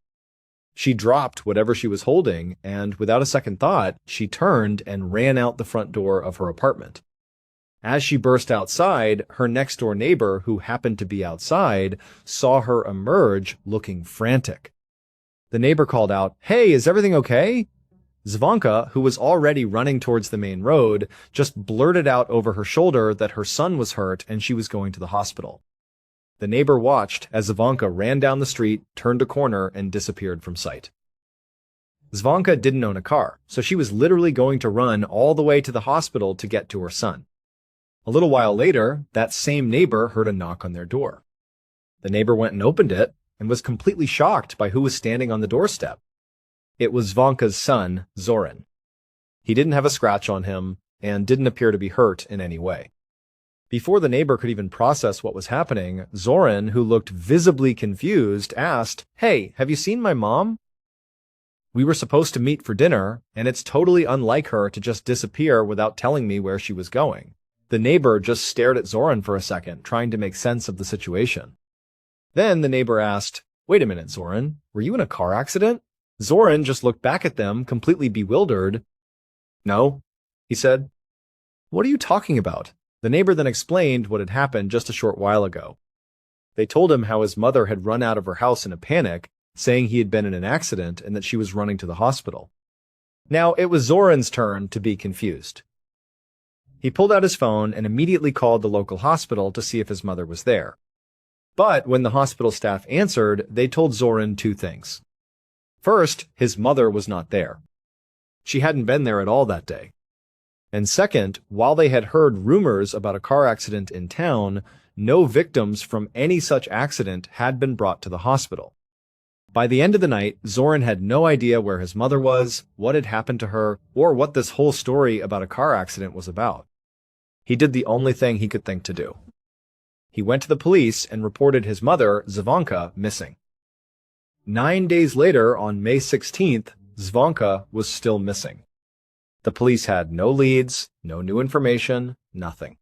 She dropped whatever she was holding, and without a second thought, she turned and ran out the front door of her apartment. As she burst outside, her next-door neighbor, who happened to be outside, saw her emerge looking frantic. The neighbor called out, "Hey, is everything okay?" Zvonka, who was already running towards the main road, just blurted out over her shoulder that her son was hurt and she was going to the hospital. The neighbor watched as Zvonka ran down the street, turned a corner, and disappeared from sight. Zvonka didn't own a car, so she was literally going to run all the way to the hospital to get to her son. A little while later, that same neighbor heard a knock on their door. The neighbor went and opened it and was completely shocked by who was standing on the doorstep. It was Zvonka's son, Zoran. He didn't have a scratch on him and didn't appear to be hurt in any way. Before the neighbor could even process what was happening, Zoran, who looked visibly confused, asked, "Hey, have you seen my mom? We were supposed to meet for dinner, and it's totally unlike her to just disappear without telling me where she was going." The neighbor just stared at Zoran for a second, trying to make sense of the situation. Then the neighbor asked, "Wait a minute, Zoran, were you in a car accident?" Zoran just looked back at them, completely bewildered. "No," he said. "What are you talking about?" The neighbor then explained what had happened just a short while ago. They told him how his mother had run out of her house in a panic, saying he had been in an accident and that she was running to the hospital. Now it was Zoran's turn to be confused. He pulled out his phone and immediately called the local hospital to see if his mother was there. But when the hospital staff answered, they told Zoran 2 things. First, his mother was not there. She hadn't been there at all that day. And second, while they had heard rumors about a car accident in town, no victims from any such accident had been brought to the hospital. By the end of the night, Zoran had no idea where his mother was, what had happened to her, or what this whole story about a car accident was about. He did the only thing he could think to do. He went to the police and reported his mother, Zvonka, missing. 9 days later, on May 16th, Zvonka was still missing. The police had no leads, no new information, nothing.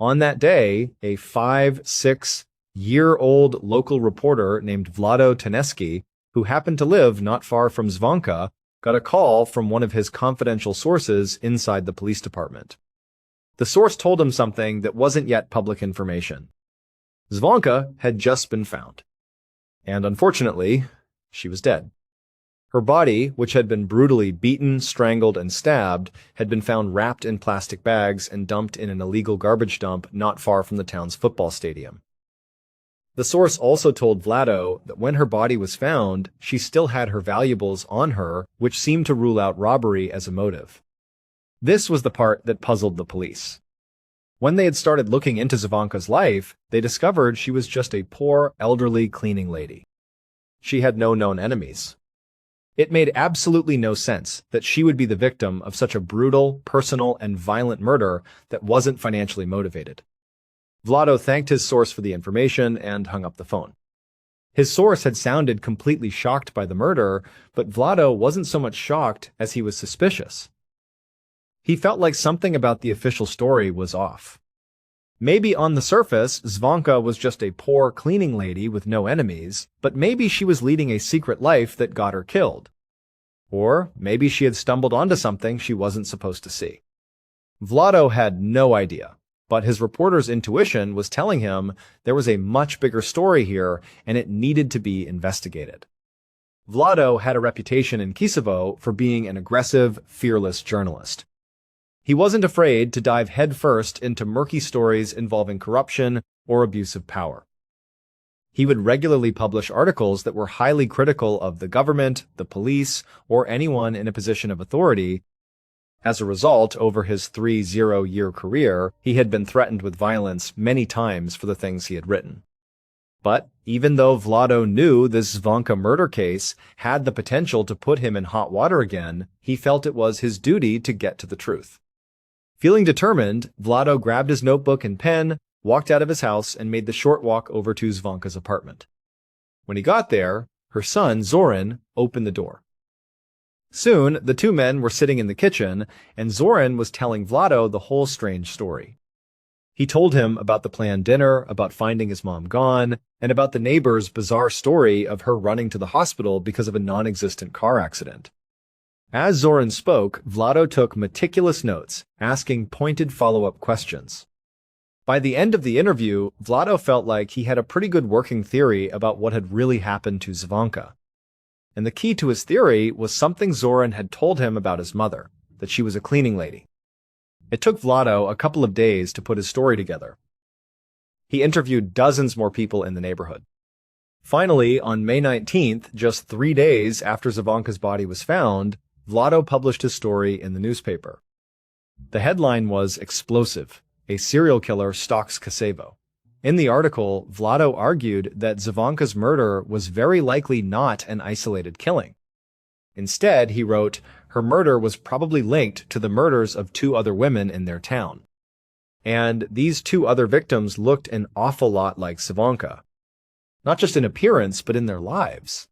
On that day, a 5-6-year-old local reporter named Vlado Teneski, who happened to live not far from Zvonka, got a call from one of his confidential sources inside the police department. The source told him something that wasn't yet public information. Zvonka had just been found. And unfortunately, she was dead. Her body, which had been brutally beaten, strangled, and stabbed, had been found wrapped in plastic bags and dumped in an illegal garbage dump not far from the town's football stadium. The source also told Vlado that when her body was found, she still had her valuables on her, which seemed to rule out robbery as a motive. This was the part that puzzled the police. When they had started looking into Zvonka's life, they discovered she was just a poor, elderly cleaning lady. She had no known enemies. It made absolutely no sense that she would be the victim of such a brutal, personal, and violent murder that wasn't financially motivated. Vlado thanked his source for the information and hung up the phone. His source had sounded completely shocked by the murder, but Vlado wasn't so much shocked as he was suspicious. He felt like something about the official story was off. Maybe on the surface, Zvonka was just a poor cleaning lady with no enemies, but maybe she was leading a secret life that got her killed. Or maybe she had stumbled onto something she wasn't supposed to see. Vlado had no idea, but his reporter's intuition was telling him there was a much bigger story here and it needed to be investigated. Vlado had a reputation in Kisevo for being an aggressive, fearless journalist. He wasn't afraid to dive headfirst into murky stories involving corruption or abuse of power. He would regularly publish articles that were highly critical of the government, the police, or anyone in a position of authority. As a result, over his 30-year career, he had been threatened with violence many times for the things he had written. But even though Vlado knew this Zvonka murder case had the potential to put him in hot water again, he felt it was his duty to get to the truth. Feeling determined, Vlado grabbed his notebook and pen, walked out of his house, and made the short walk over to Zvonka's apartment. When he got there, her son, Zoran, opened the door. Soon, the two men were sitting in the kitchen, and Zoran was telling Vlado the whole strange story. He told him about the planned dinner, about finding his mom gone, and about the neighbor's bizarre story of her running to the hospital because of a non-existent car accident. As Zoran spoke, Vlado took meticulous notes, asking pointed follow-up questions. By the end of the interview, Vlado felt like he had a pretty good working theory about what had really happened to Zvonka. And the key to his theory was something Zoran had told him about his mother, that she was a cleaning lady. It took Vlado a couple of days to put his story together. He interviewed dozens more people in the neighborhood. Finally, on May 19th, just 3 days after Zvonka's body was found, Vlado published his story in the newspaper. The headline was "Explosive: A Serial Killer Stalks Kisevo." In the article, Vlado argued that Zvonka's murder was very likely not an isolated killing. Instead, he wrote, her murder was probably linked to the murders of 2 other women in their town. And these 2 other victims looked an awful lot like Zvonka. Not just in appearance, but in their lives.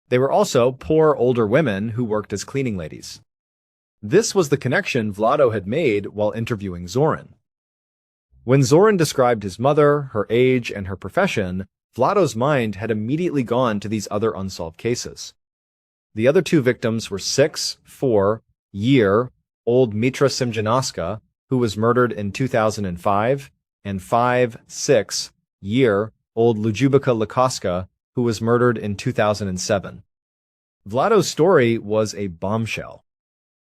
They were also poor older women who worked as cleaning ladies. This was the connection Vlado had made while interviewing Zoran. When Zoran described his mother, her age, and her profession, Vlado's mind had immediately gone to these other unsolved cases. The other 2 victims were 6-4-year-old Mitra Simjanoska, who was murdered in 2005, and 5-6-year-old Lujubika Lakoska, who was murdered in 2007. Vlado's story was a bombshell.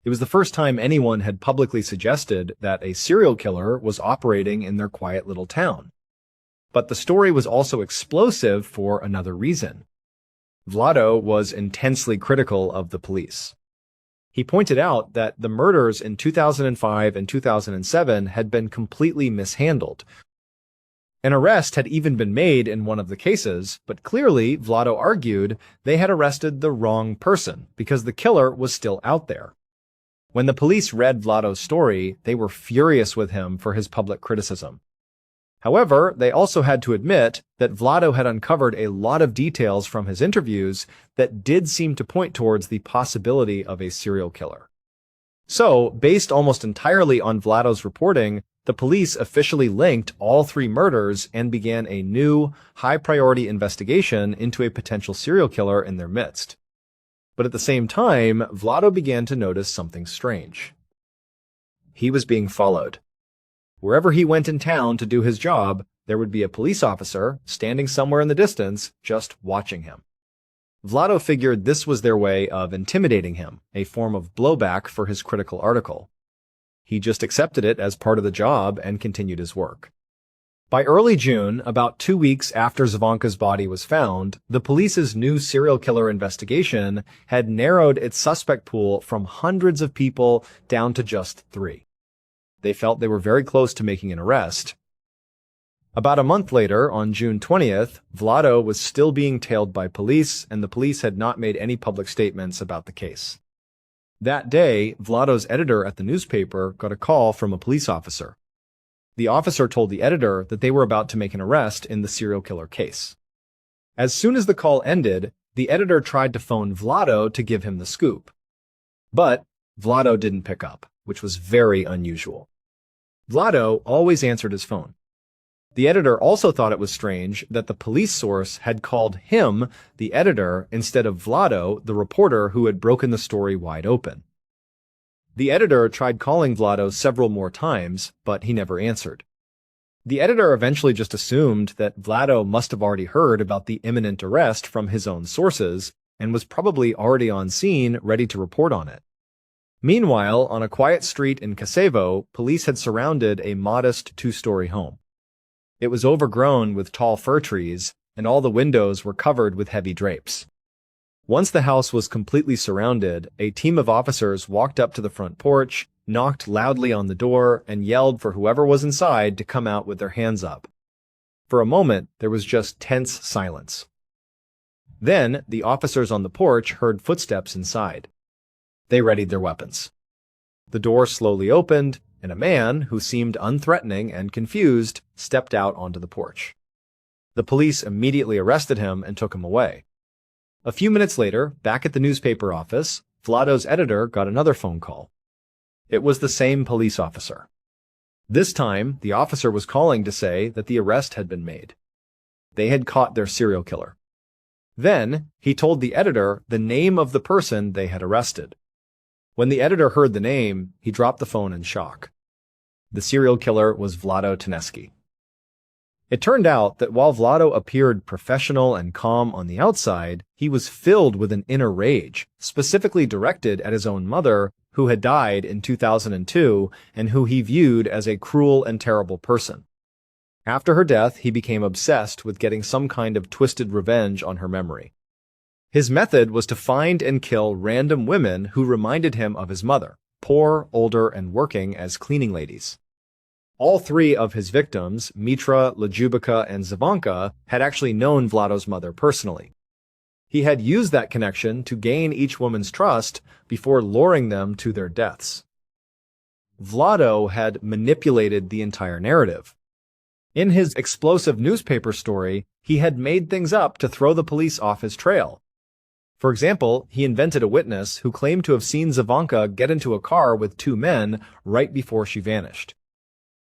It was the first time anyone had publicly suggested that a serial killer was operating in their quiet little town. But the story was also explosive for another reason. Vlado was intensely critical of the police. He pointed out that the murders in 2005 and 2007 had been completely mishandled. An arrest had even been made in one of the cases, but clearly, Vlado argued, they had arrested the wrong person because the killer was still out there. When the police read Vlado's story, they were furious with him for his public criticism. However, they also had to admit that Vlado had uncovered a lot of details from his interviews that did seem to point towards the possibility of a serial killer. So, based almost entirely on Vlado's reporting, the police officially linked all three murders and began a new, high-priority investigation into a potential serial killer in their midst. But at the same time, Vlado began to notice something strange. He was being followed. Wherever he went in town to do his job, there would be a police officer standing somewhere in the distance, just watching him. Vlado figured this was their way of intimidating him, a form of blowback for his critical article. He just accepted it as part of the job and continued his work. By early June, about 2 weeks after Zvonka's body was found, the police's new serial killer investigation had narrowed its suspect pool from hundreds of people down to just 3. They felt they were very close to making an arrest. About a month later, on June 20th, Vlado was still being tailed by police, and the police had not made any public statements about the case. That day, Vlado's editor at the newspaper got a call from a police officer. The officer told the editor that they were about to make an arrest in the serial killer case. As soon as the call ended, the editor tried to phone Vlado to give him the scoop. But Vlado didn't pick up, which was very unusual. Vlado always answered his phone. The editor also thought it was strange that the police source had called him, the editor, instead of Vlado, the reporter who had broken the story wide open. The editor tried calling Vlado several more times, but he never answered. The editor eventually just assumed that Vlado must have already heard about the imminent arrest from his own sources and was probably already on scene, ready to report on it. Meanwhile, on a quiet street in Kasevo, police had surrounded a modest 2-story home. It was overgrown with tall fir trees, and all the windows were covered with heavy drapes. Once the house was completely surrounded, a team of officers walked up to the front porch, knocked loudly on the door, and yelled for whoever was inside to come out with their hands up. For a moment, there was just tense silence. Then, the officers on the porch heard footsteps inside. They readied their weapons. The door slowly opened, and a man, who seemed unthreatening and confused, stepped out onto the porch. The police immediately arrested him and took him away. A few minutes later, back at the newspaper office, Vlado's editor got another phone call. It was the same police officer. This time, the officer was calling to say that the arrest had been made. They had caught their serial killer. Then, he told the editor the name of the person they had arrested. When the editor heard the name, he dropped the phone in shock. The serial killer was Vlado Tedeschi. It turned out that while Vlado appeared professional and calm on the outside, he was filled with an inner rage, specifically directed at his own mother, who had died in 2002 and who he viewed as a cruel and terrible person. After her death, he became obsessed with getting some kind of twisted revenge on her memory. His method was to find and kill random women who reminded him of his mother, poor, older, and working as cleaning ladies. All 3 of his victims, Mitra, Ljubika, and Zvonka, had actually known Vlado's mother personally. He had used that connection to gain each woman's trust before luring them to their deaths. Vlado had manipulated the entire narrative. In his explosive newspaper story, he had made things up to throw the police off his trail. For example, he invented a witness who claimed to have seen Zvonka get into a car with 2 men right before she vanished.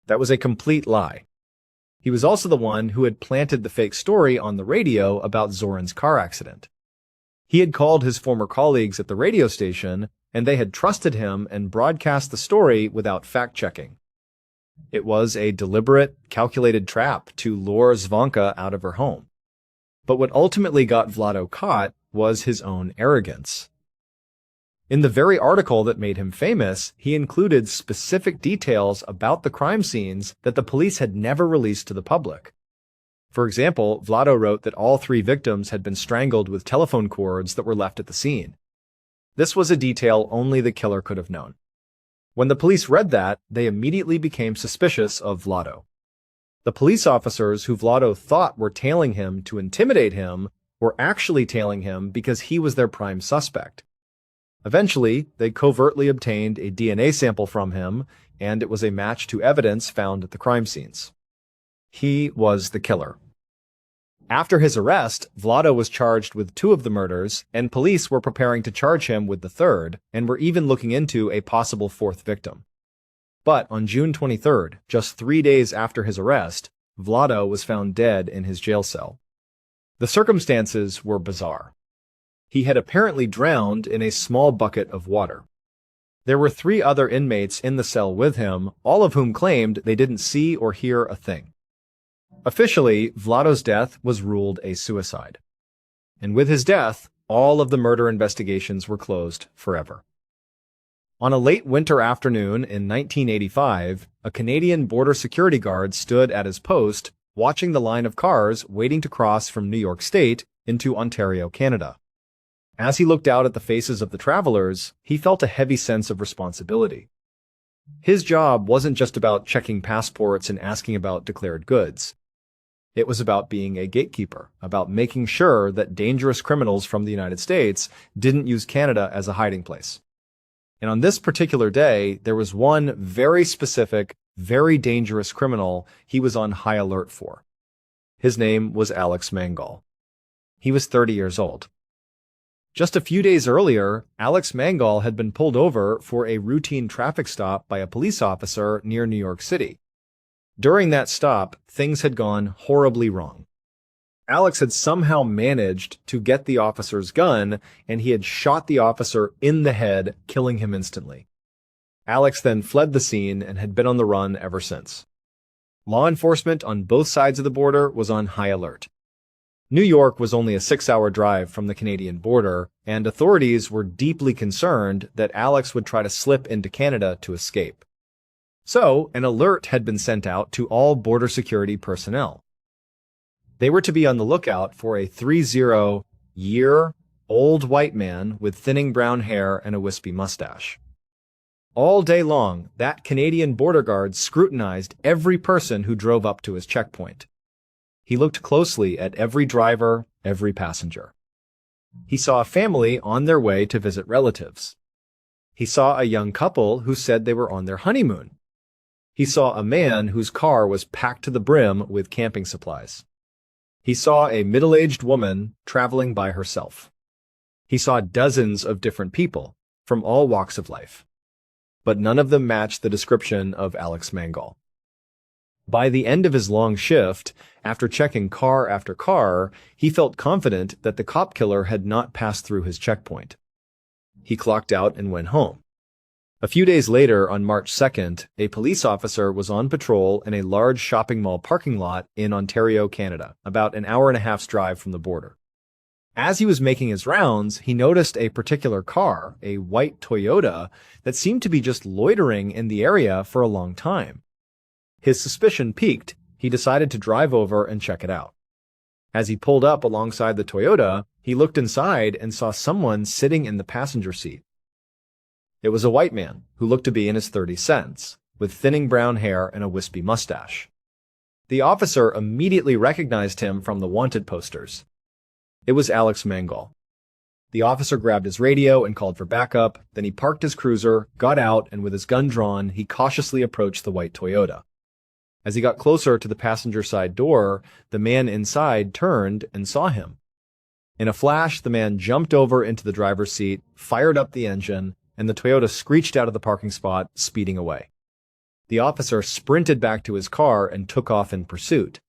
That was a complete lie. He was also the one who had planted the fake story on the radio about Zoran's car accident. He had called his former colleagues at the radio station, and they had trusted him and broadcast the story without fact-checking. It was a deliberate, calculated trap to lure Zvonka out of her home. But what ultimately got Vlado caught was his own arrogance. In the very article that made him famous, he included specific details about the crime scenes that the police had never released to the public. For example, Vlado wrote that all 3 victims had been strangled with telephone cords that were left at the scene. This was a detail only the killer could have known. When the police read that, they immediately became suspicious of Vlado. The police officers who Vlado thought were tailing him to intimidate him were actually tailing him because he was their prime suspect. Eventually, they covertly obtained a DNA sample from him, and it was a match to evidence found at the crime scenes. He was the killer. After his arrest, Vlado was charged with 2 of the murders, and police were preparing to charge him with the 3rd, and were even looking into a possible 4th victim. But on June 23rd, just 3 days after his arrest, Vlado was found dead in his jail cell. The circumstances were bizarre. He had apparently drowned in a small bucket of water. There were 3 other inmates in the cell with him, all of whom claimed they didn't see or hear a thing. Officially, Vlado's death was ruled a suicide. And with his death, all of the murder investigations were closed forever. On a late winter afternoon in 1985, a Canadian border security guard stood at his post, watching the line of cars waiting to cross from New York State into Ontario, Canada. As he looked out at the faces of the travelers, he felt a heavy sense of responsibility. His job wasn't just about checking passports and asking about declared goods. It was about being a gatekeeper, about making sure that dangerous criminals from the United States didn't use Canada as a hiding place. And on this particular day, there was one very specific, very dangerous criminal he was on high alert for. His name was Alex Mangal. He was 30 years old. Just a few days earlier, Alex Mangal had been pulled over for a routine traffic stop by a police officer near New York City. During that stop, things had gone horribly wrong. Alex had somehow managed to get the officer's gun, and he had shot the officer in the head, killing him instantly. Alex then fled the scene and had been on the run ever since. Law enforcement on both sides of the border was on high alert. New York was only a 6-hour drive from the Canadian border, and authorities were deeply concerned that Alex would try to slip into Canada to escape. So, an alert had been sent out to all border security personnel. They were to be on the lookout for a 30-year-old white man with thinning brown hair and a wispy mustache. All day long, that Canadian border guard scrutinized every person who drove up to his checkpoint. He looked closely at every driver, every passenger. He saw a family on their way to visit relatives. He saw a young couple who said they were on their honeymoon. He saw a man whose car was packed to the brim with camping supplies. He saw a middle-aged woman traveling by herself. He saw dozens of different people from all walks of life. But none of them matched the description of Alex Mangal. By the end of his long shift, after checking car after car, he felt confident that the cop killer had not passed through his checkpoint. He clocked out and went home. A few days later, on March 2nd, a police officer was on patrol in a large shopping mall parking lot in Ontario, Canada, about an hour-and-a-half's drive from the border. As he was making his rounds, he noticed a particular car, a white Toyota, that seemed to be just loitering in the area for a long time. His suspicion piqued. He decided to drive over and check it out. As he pulled up alongside the Toyota, he looked inside and saw someone sitting in the passenger seat. It was a white man who looked to be in his 30s, with thinning brown hair and a wispy mustache. The officer immediately recognized him from the wanted posters. It was Alex Mangal. The officer grabbed his radio and called for backup, then he parked his cruiser, got out, and with his gun drawn, he cautiously approached the white Toyota. As he got closer to the passenger side door, the man inside turned and saw him. In a flash, the man jumped over into the driver's seat, fired up the engine, and the Toyota screeched out of the parking spot, speeding away. The officer sprinted back to his car and took off in pursuit.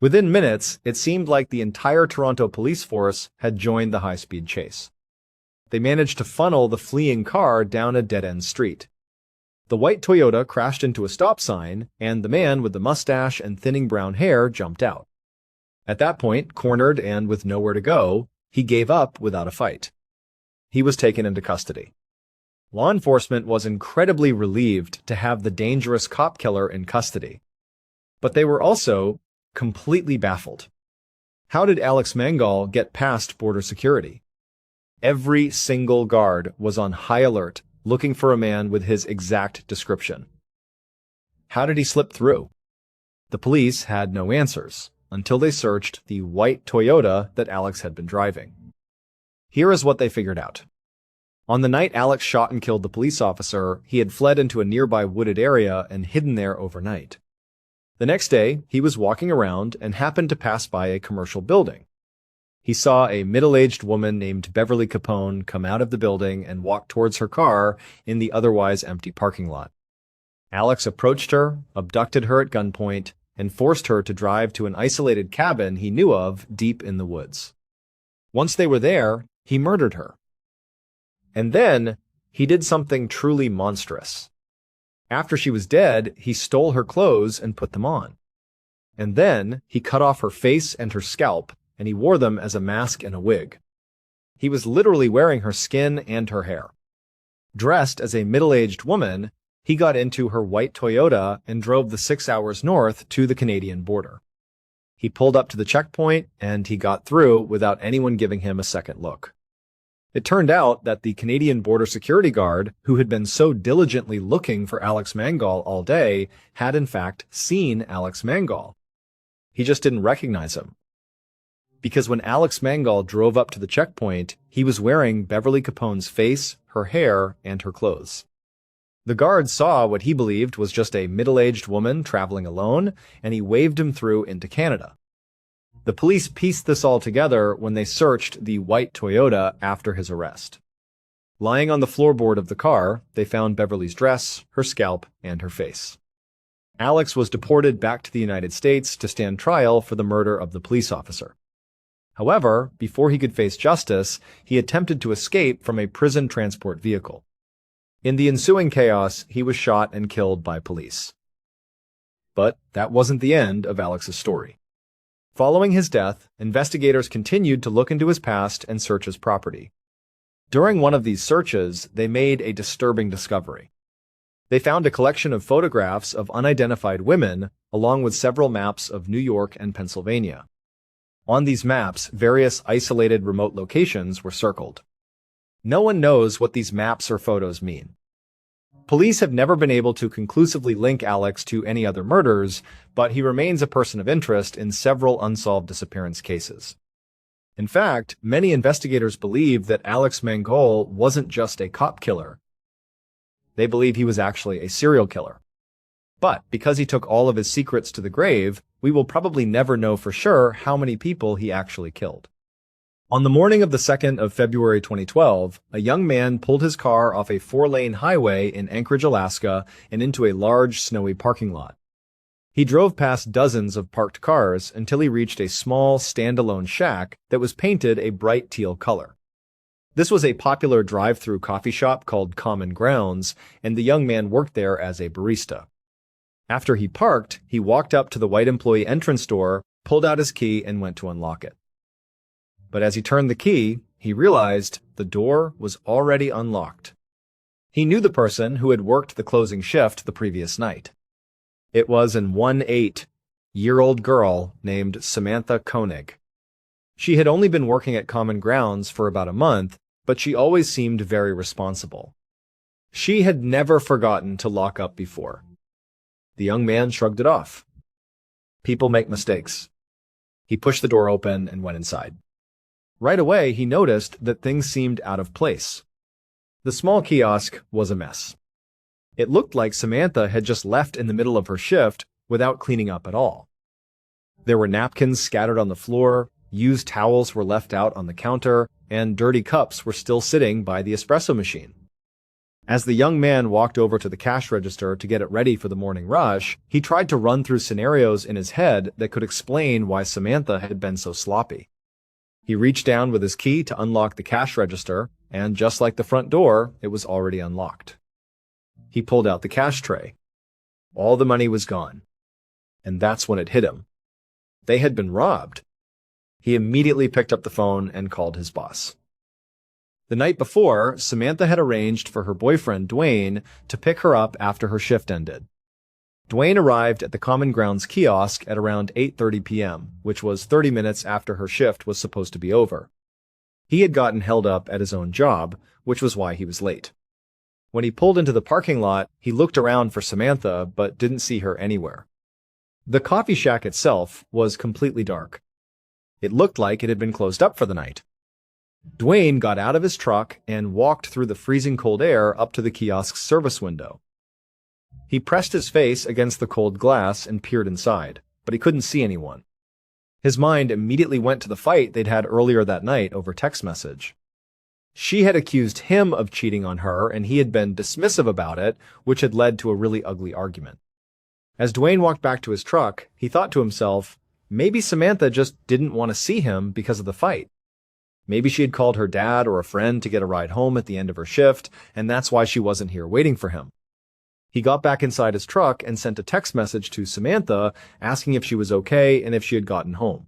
Within minutes, it seemed like the entire Toronto police force had joined the high-speed chase. They managed to funnel the fleeing car down a dead-end street. The white Toyota crashed into a stop sign, and the man with the mustache and thinning brown hair jumped out. At that point, cornered and with nowhere to go, he gave up without a fight. He was taken into custody. Law enforcement was incredibly relieved to have the dangerous cop killer in custody. But they were also completely baffled. How did Alex Mangal get past border security? Every single guard was on high alert, looking for a man with his exact description. How did he slip through? The police had no answers until they searched the white Toyota that Alex had been driving. Here is what they figured out. On the night Alex shot and killed the police officer, he had fled into a nearby wooded area and hidden there overnight. The next day, he was walking around and happened to pass by a commercial building. He saw a middle-aged woman named Beverly Capone come out of the building and walk towards her car in the otherwise empty parking lot. Alex approached her, abducted her at gunpoint, and forced her to drive to an isolated cabin he knew of deep in the woods. Once they were there, he murdered her. And then, he did something truly monstrous. After she was dead, he stole her clothes and put them on. And then, he cut off her face and her scalp, and he wore them as a mask and a wig. He was literally wearing her skin and her hair. Dressed as a middle-aged woman, he got into her white Toyota and drove the 6 hours north to the Canadian border. He pulled up to the checkpoint, and he got through without anyone giving him a second look. It turned out that the Canadian border security guard, who had been so diligently looking for Alex Mangal all day, had in fact seen Alex Mangal. He just didn't recognize him. Because when Alex Mangal drove up to the checkpoint, he was wearing Beverly Capone's face, her hair, and her clothes. The guard saw what he believed was just a middle-aged woman traveling alone, and he waved him through into Canada. The police pieced this all together when they searched the white Toyota after his arrest. Lying on the floorboard of the car, they found Beverly's dress, her scalp, and her face. Alex was deported back to the United States to stand trial for the murder of the police officer. However, before he could face justice, he attempted to escape from a prison transport vehicle. In the ensuing chaos, he was shot and killed by police. But that wasn't the end of Alex's story. Following his death, investigators continued to look into his past and search his property. During one of these searches, they made a disturbing discovery. They found a collection of photographs of unidentified women, along with several maps of New York and Pennsylvania. On these maps, various isolated remote locations were circled. No one knows what these maps or photos mean. Police have never been able to conclusively link Alex to any other murders, but he remains a person of interest in several unsolved disappearance cases. In fact, many investigators believe that Alex Mangal wasn't just a cop killer. They believe he was actually a serial killer. But because he took all of his secrets to the grave, we will probably never know for sure how many people he actually killed. On the morning of the 2nd of February 2012, a young man pulled his car off a 4-lane highway in Anchorage, Alaska, and into a large, snowy parking lot. He drove past dozens of parked cars until he reached a small, standalone shack that was painted a bright teal color. This was a popular drive-through coffee shop called Common Grounds, and the young man worked there as a barista. After he parked, he walked up to the white employee entrance door, pulled out his key, and went to unlock it. But as he turned the key, he realized the door was already unlocked. He knew the person who had worked the closing shift the previous night. It was an 18-year-old girl named Samantha Koenig. She had only been working at Common Grounds for about a month, but she always seemed very responsible. She had never forgotten to lock up before. The young man shrugged it off. People make mistakes. He pushed the door open and went inside. Right away, he noticed that things seemed out of place. The small kiosk was a mess. It looked like Samantha had just left in the middle of her shift without cleaning up at all. There were napkins scattered on the floor, used towels were left out on the counter, and dirty cups were still sitting by the espresso machine. As the young man walked over to the cash register to get it ready for the morning rush, he tried to run through scenarios in his head that could explain why Samantha had been so sloppy. He reached down with his key to unlock the cash register, and just like the front door, it was already unlocked. He pulled out the cash tray. All the money was gone. And that's when it hit him. They had been robbed. He immediately picked up the phone and called his boss. The night before, Samantha had arranged for her boyfriend, Dwayne, to pick her up after her shift ended. Dwayne arrived at the Common Grounds kiosk at around 8:30 p.m., which was 30 minutes after her shift was supposed to be over. He had gotten held up at his own job, which was why he was late. When he pulled into the parking lot, he looked around for Samantha but didn't see her anywhere. The coffee shack itself was completely dark. It looked like it had been closed up for the night. Dwayne got out of his truck and walked through the freezing cold air up to the kiosk's service window. He pressed his face against the cold glass and peered inside, but he couldn't see anyone. His mind immediately went to the fight they'd had earlier that night over text message. She had accused him of cheating on her, and he had been dismissive about it, which had led to a really ugly argument. As Dwayne walked back to his truck, he thought to himself, maybe Samantha just didn't want to see him because of the fight. Maybe she had called her dad or a friend to get a ride home at the end of her shift, and that's why she wasn't here waiting for him. He got back inside his truck and sent a text message to Samantha asking if she was okay and if she had gotten home.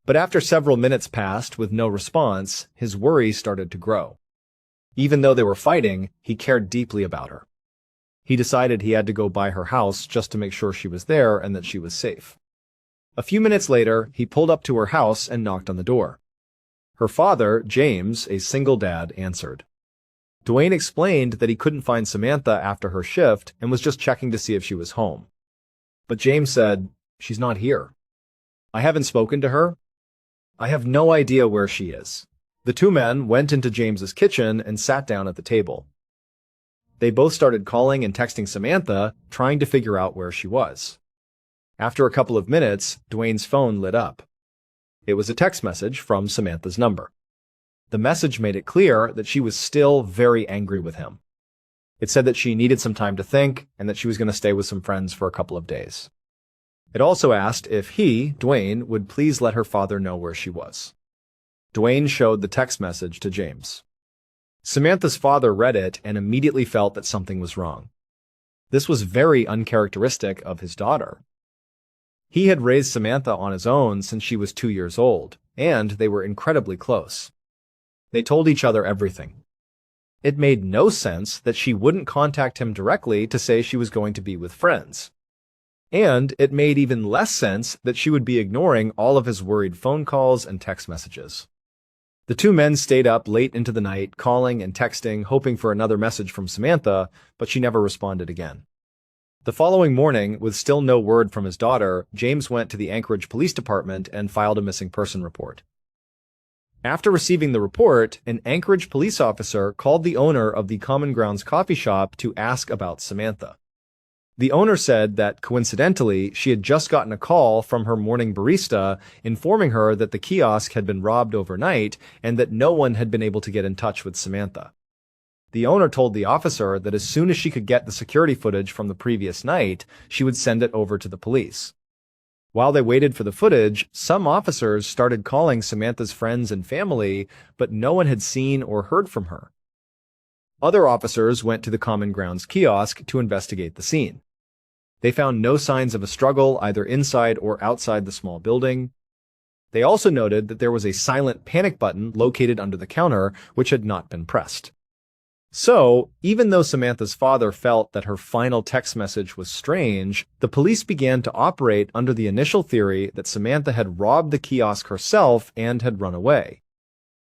But after several minutes passed with no response, his worry started to grow. Even though they were fighting, he cared deeply about her. He decided he had to go by her house just to make sure she was there and that she was safe. A few minutes later, he pulled up to her house and knocked on the door. Her father, James, a single dad, answered. Dwayne explained that he couldn't find Samantha after her shift and was just checking to see if she was home. But James said, "She's not here. I haven't spoken to her. I have no idea where she is." The two men went into James's kitchen and sat down at the table. They both started calling and texting Samantha, trying to figure out where she was. After a couple of minutes, Dwayne's phone lit up. It was a text message from Samantha's number. The message made it clear that she was still very angry with him. It said that she needed some time to think and that she was going to stay with some friends for a couple of days. It also asked if he, Dwayne, would please let her father know where she was. Dwayne showed the text message to James. Samantha's father read it and immediately felt that something was wrong. This was very uncharacteristic of his daughter. He had raised Samantha on his own since she was 2 years old, and they were incredibly close. They told each other everything. It made no sense that she wouldn't contact him directly to say she was going to be with friends. And it made even less sense that she would be ignoring all of his worried phone calls and text messages. The two men stayed up late into the night, calling and texting, hoping for another message from Samantha, but she never responded again. The following morning, with still no word from his daughter, James went to the Anchorage Police Department and filed a missing person report. After receiving the report, an Anchorage police officer called the owner of the Common Grounds coffee shop to ask about Samantha. The owner said that, coincidentally, she had just gotten a call from her morning barista informing her that the kiosk had been robbed overnight and that no one had been able to get in touch with Samantha. The owner told the officer that as soon as she could get the security footage from the previous night, she would send it over to the police. While they waited for the footage, some officers started calling Samantha's friends and family, but no one had seen or heard from her. Other officers went to the Common Grounds kiosk to investigate the scene. They found no signs of a struggle either inside or outside the small building. They also noted that there was a silent panic button located under the counter, which had not been pressed. So, even though Samantha's father felt that her final text message was strange, the police began to operate under the initial theory that Samantha had robbed the kiosk herself and had run away.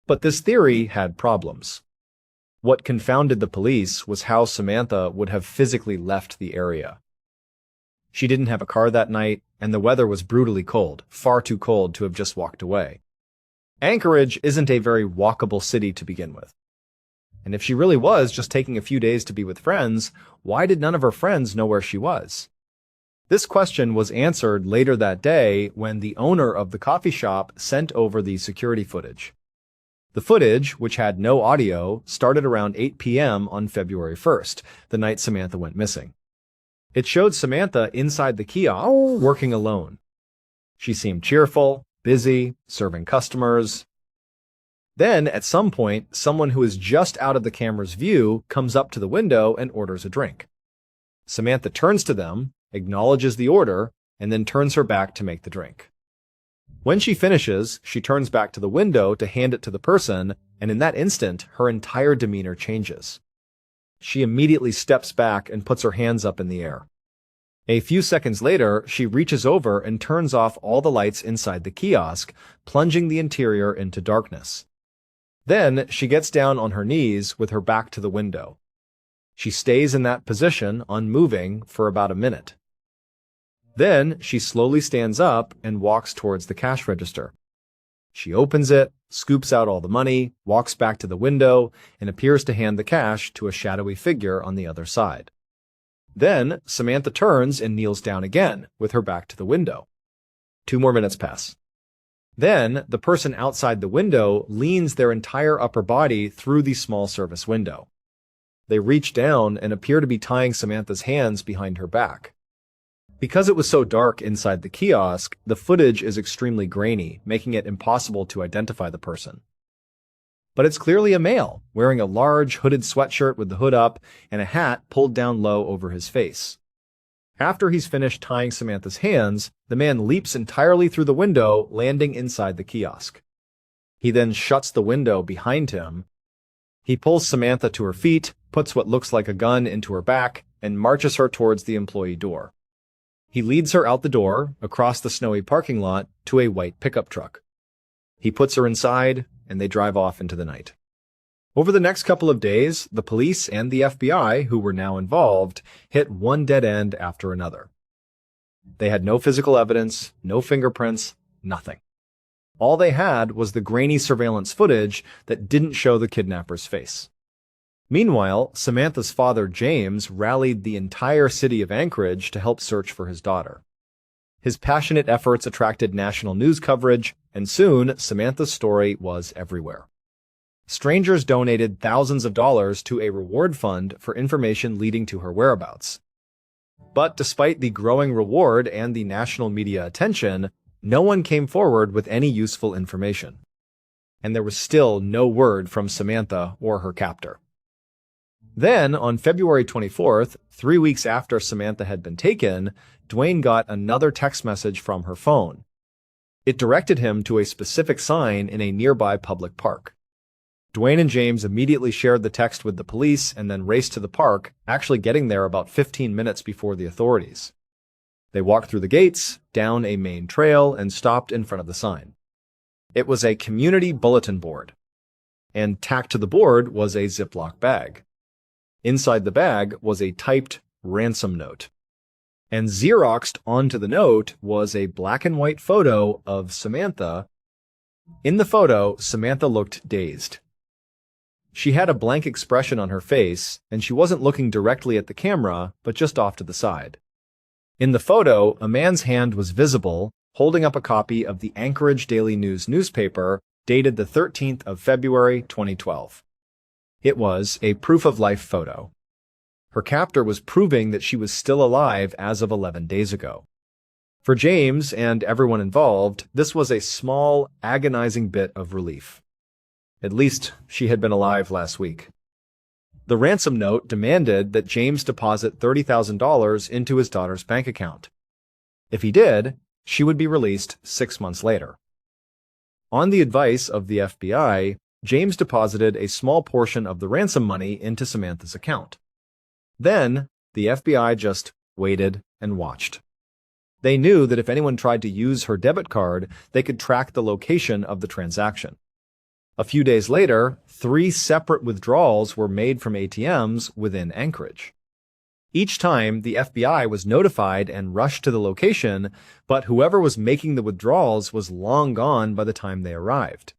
But this theory had problems. What confounded the police was how Samantha would have physically left the area. She didn't have a car that night, and the weather was brutally cold, far too cold to have just walked away. Anchorage isn't a very walkable city to begin with. And if she really was just taking a few days to be with friends, why did none of her friends know where she was? This question was answered later that day when the owner of the coffee shop sent over the security footage. The footage, which had no audio, started around 8 p.m. on February 1st, the night Samantha went missing. It showed Samantha inside the kiosk, working alone. She seemed cheerful, busy, serving customers. Then, at some point, someone who is just out of the camera's view comes up to the window and orders a drink. Samantha turns to them, acknowledges the order, and then turns her back to make the drink. When she finishes, she turns back to the window to hand it to the person, and in that instant, her entire demeanor changes. She immediately steps back and puts her hands up in the air. A few seconds later, she reaches over and turns off all the lights inside the kiosk, plunging the interior into darkness. Then, she gets down on her knees with her back to the window. She stays in that position, unmoving, for about a minute. Then, she slowly stands up and walks towards the cash register. She opens it, scoops out all the money, walks back to the window, and appears to hand the cash to a shadowy figure on the other side. Then, Samantha turns and kneels down again, with her back to the window. 2 more minutes pass. Then, the person outside the window leans their entire upper body through the small service window. They reach down and appear to be tying Samantha's hands behind her back. Because it was so dark inside the kiosk, the footage is extremely grainy, making it impossible to identify the person. But it's clearly a male, wearing a large hooded sweatshirt with the hood up and a hat pulled down low over his face. After he's finished tying Samantha's hands, the man leaps entirely through the window, landing inside the kiosk. He then shuts the window behind him. He pulls Samantha to her feet, puts what looks like a gun into her back, and marches her towards the employee door. He leads her out the door, across the snowy parking lot, to a white pickup truck. He puts her inside, and they drive off into the night. Over the next couple of days, the police and the FBI, who were now involved, hit one dead end after another. They had no physical evidence, no fingerprints, nothing. All they had was the grainy surveillance footage that didn't show the kidnapper's face. Meanwhile, Samantha's father, James, rallied the entire city of Anchorage to help search for his daughter. His passionate efforts attracted national news coverage, and soon Samantha's story was everywhere. Strangers donated thousands of dollars to a reward fund for information leading to her whereabouts. But despite the growing reward and the national media attention, no one came forward with any useful information. And there was still no word from Samantha or her captor. Then, on February 24th, 3 weeks after Samantha had been taken, Dwayne got another text message from her phone. It directed him to a specific sign in a nearby public park. Dwayne and James immediately shared the text with the police and then raced to the park, actually getting there about 15 minutes before the authorities. They walked through the gates, down a main trail, and stopped in front of the sign. It was a community bulletin board, and tacked to the board was a Ziploc bag. Inside the bag was a typed ransom note. And Xeroxed onto the note was a black and white photo of Samantha. In the photo, Samantha looked dazed. She had a blank expression on her face, and she wasn't looking directly at the camera, but just off to the side. In the photo, a man's hand was visible, holding up a copy of the Anchorage Daily News newspaper, dated the 13th of February, 2012. It was a proof-of-life photo. Her captor was proving that she was still alive as of 11 days ago. For James and everyone involved, this was a small, agonizing bit of relief. At least, she had been alive last week. The ransom note demanded that James deposit $30,000 into his daughter's bank account. If he did, she would be released 6 months later. On the advice of the FBI, James deposited a small portion of the ransom money into Samantha's account. Then, the FBI just waited and watched. They knew that if anyone tried to use her debit card, they could track the location of the transaction. A few days later, 3 separate withdrawals were made from ATMs within Anchorage. Each time, the FBI was notified and rushed to the location, but whoever was making the withdrawals was long gone by the time they arrived.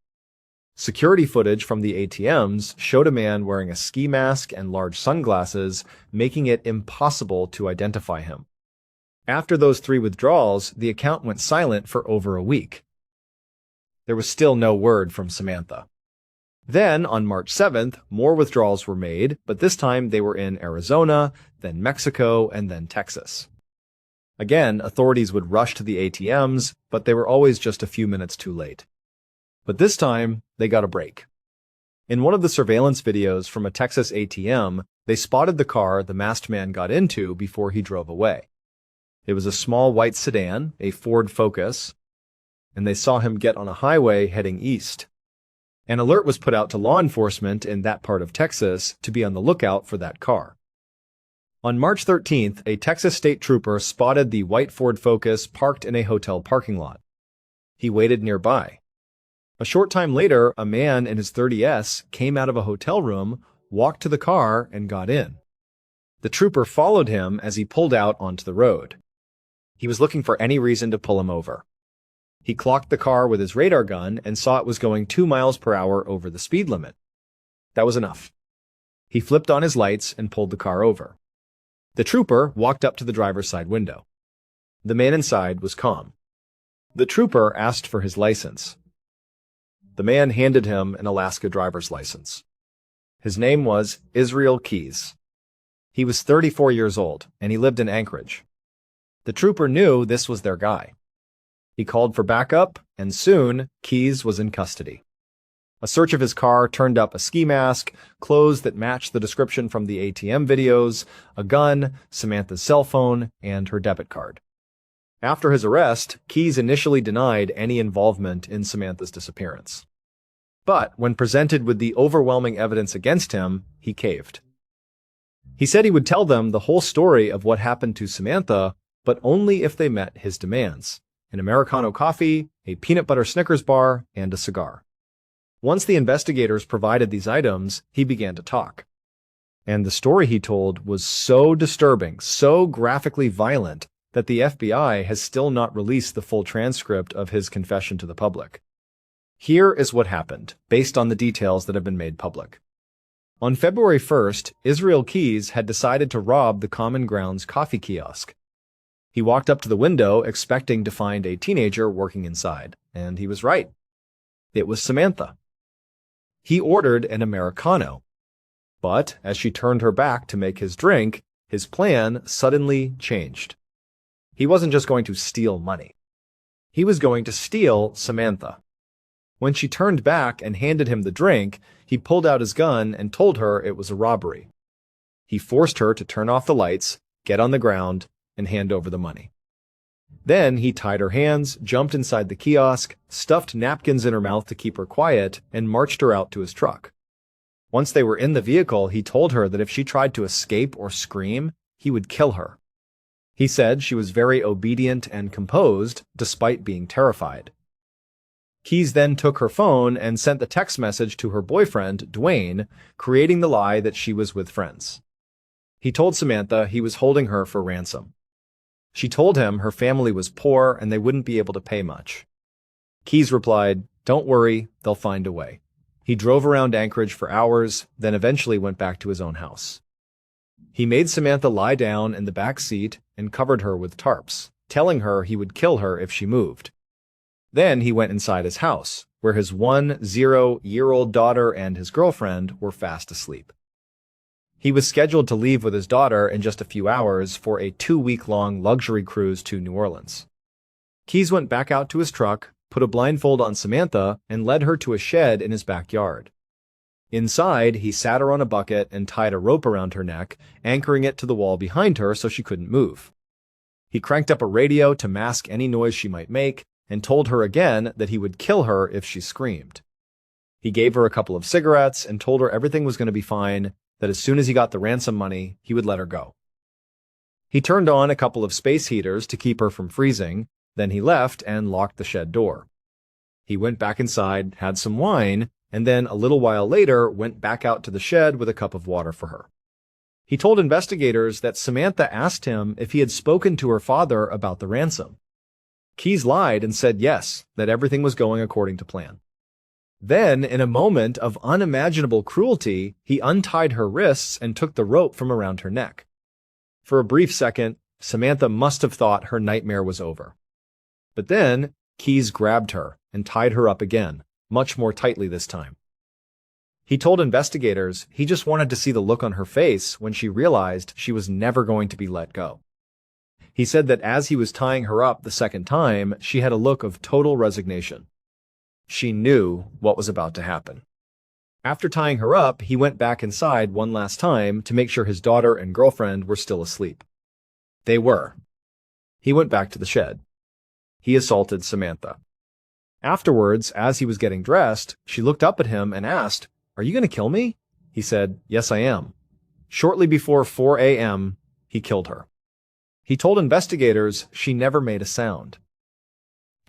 Security footage from the ATMs showed a man wearing a ski mask and large sunglasses, making it impossible to identify him. After those 3 withdrawals, the account went silent for over a week. There was still no word from Samantha. Then, on March 7th, more withdrawals were made, but this time they were in Arizona, then Mexico, and then Texas. Again, authorities would rush to the ATMs, but they were always just a few minutes too late. But this time, they got a break. In one of the surveillance videos from a Texas ATM, they spotted the car the masked man got into before he drove away. It was a small white sedan, a Ford Focus, and they saw him get on a highway heading east. An alert was put out to law enforcement in that part of Texas to be on the lookout for that car. On March 13th, a Texas state trooper spotted the white Ford Focus parked in a hotel parking lot. He waited nearby. A short time later, a man in his 30S came out of a hotel room, walked to the car, and got in. The trooper followed him as he pulled out onto the road. He was looking for any reason to pull him over. He clocked the car with his radar gun and saw it was going 2 miles per hour over the speed limit. That was enough. He flipped on his lights and pulled the car over. The trooper walked up to the driver's side window. The man inside was calm. The trooper asked for his license. The man handed him an Alaska driver's license. His name was Israel Keys. He was 34 years old, and he lived in Anchorage. The trooper knew this was their guy. He called for backup, and soon Keys was in custody. A search of his car turned up a ski mask, clothes that matched the description from the ATM videos, a gun, Samantha's cell phone, and her debit card. After his arrest, Keys initially denied any involvement in Samantha's disappearance. But when presented with the overwhelming evidence against him, he caved. He said he would tell them the whole story of what happened to Samantha, but only if they met his demands: an Americano coffee, a peanut butter Snickers bar, and a cigar. Once the investigators provided these items, he began to talk. And the story he told was so disturbing, so graphically violent, that the FBI has still not released the full transcript of his confession to the public. Here is what happened, based on the details that have been made public. On February 1st, Israel Keys had decided to rob the Common Grounds coffee kiosk. He walked up to the window expecting to find a teenager working inside, and he was right. It was Samantha. He ordered an Americano. But as she turned her back to make his drink, his plan suddenly changed. He wasn't just going to steal money. He was going to steal Samantha. When she turned back and handed him the drink, he pulled out his gun and told her it was a robbery. He forced her to turn off the lights, get on the ground, and hand over the money. Then he tied her hands, jumped inside the kiosk, stuffed napkins in her mouth to keep her quiet, and marched her out to his truck. Once they were in the vehicle, he told her that if she tried to escape or scream, he would kill her. He said she was very obedient and composed, despite being terrified. Keys then took her phone and sent the text message to her boyfriend, Dwayne, creating the lie that she was with friends. He told Samantha he was holding her for ransom. She told him her family was poor and they wouldn't be able to pay much. Keys replied, "Don't worry, they'll find a way." He drove around Anchorage for hours, then eventually went back to his own house. He made Samantha lie down in the back seat and covered her with tarps, telling her he would kill her if she moved. Then he went inside his house, where his 10-year-old daughter and his girlfriend were fast asleep. He was scheduled to leave with his daughter in just a few hours for a 2-week-long luxury cruise to New Orleans. Keys went back out to his truck, put a blindfold on Samantha, and led her to a shed in his backyard. Inside, he sat her on a bucket and tied a rope around her neck, anchoring it to the wall behind her so she couldn't move. He cranked up a radio to mask any noise she might make, and told her again that he would kill her if she screamed. He gave her a couple of cigarettes and told her everything was going to be fine, that as soon as he got the ransom money, he would let her go. He turned on a couple of space heaters to keep her from freezing, then he left and locked the shed door. He went back inside, had some wine, and then a little while later went back out to the shed with a cup of water for her. He told investigators that Samantha asked him if he had spoken to her father about the ransom. Keys lied and said yes, that everything was going according to plan. Then, in a moment of unimaginable cruelty, he untied her wrists and took the rope from around her neck. For a brief second, Samantha must have thought her nightmare was over. But then, Keys grabbed her and tied her up again, much more tightly this time. He told investigators he just wanted to see the look on her face when she realized she was never going to be let go. He said that as he was tying her up the second time, she had a look of total resignation. She knew what was about to happen. After tying her up, he went back inside one last time to make sure his daughter and girlfriend were still asleep. They were. He went back to the shed. He assaulted Samantha. Afterwards, as he was getting dressed, she looked up at him and asked, "Are you going to kill me?" He said, "Yes, I am." Shortly before 4 a.m., he killed her. He told investigators she never made a sound.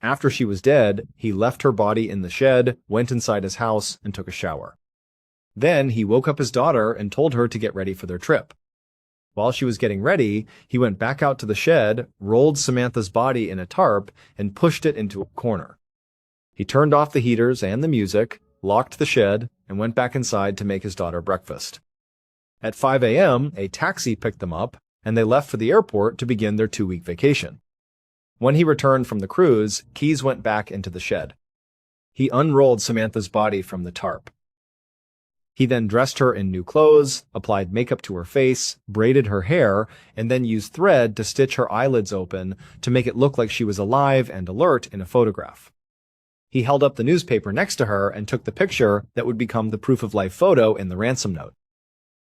After she was dead, he left her body in the shed, went inside his house, and took a shower. Then he woke up his daughter and told her to get ready for their trip. While she was getting ready, he went back out to the shed, rolled Samantha's body in a tarp, and pushed it into a corner. He turned off the heaters and the music, locked the shed, and went back inside to make his daughter breakfast. At 5 a.m., a taxi picked them up, and they left for the airport to begin their 2-week vacation. When he returned from the cruise, Keyes went back into the shed. He unrolled Samantha's body from the tarp. He then dressed her in new clothes, applied makeup to her face, braided her hair, and then used thread to stitch her eyelids open to make it look like she was alive and alert in a photograph. He held up the newspaper next to her and took the picture that would become the proof-of-life photo in the ransom note.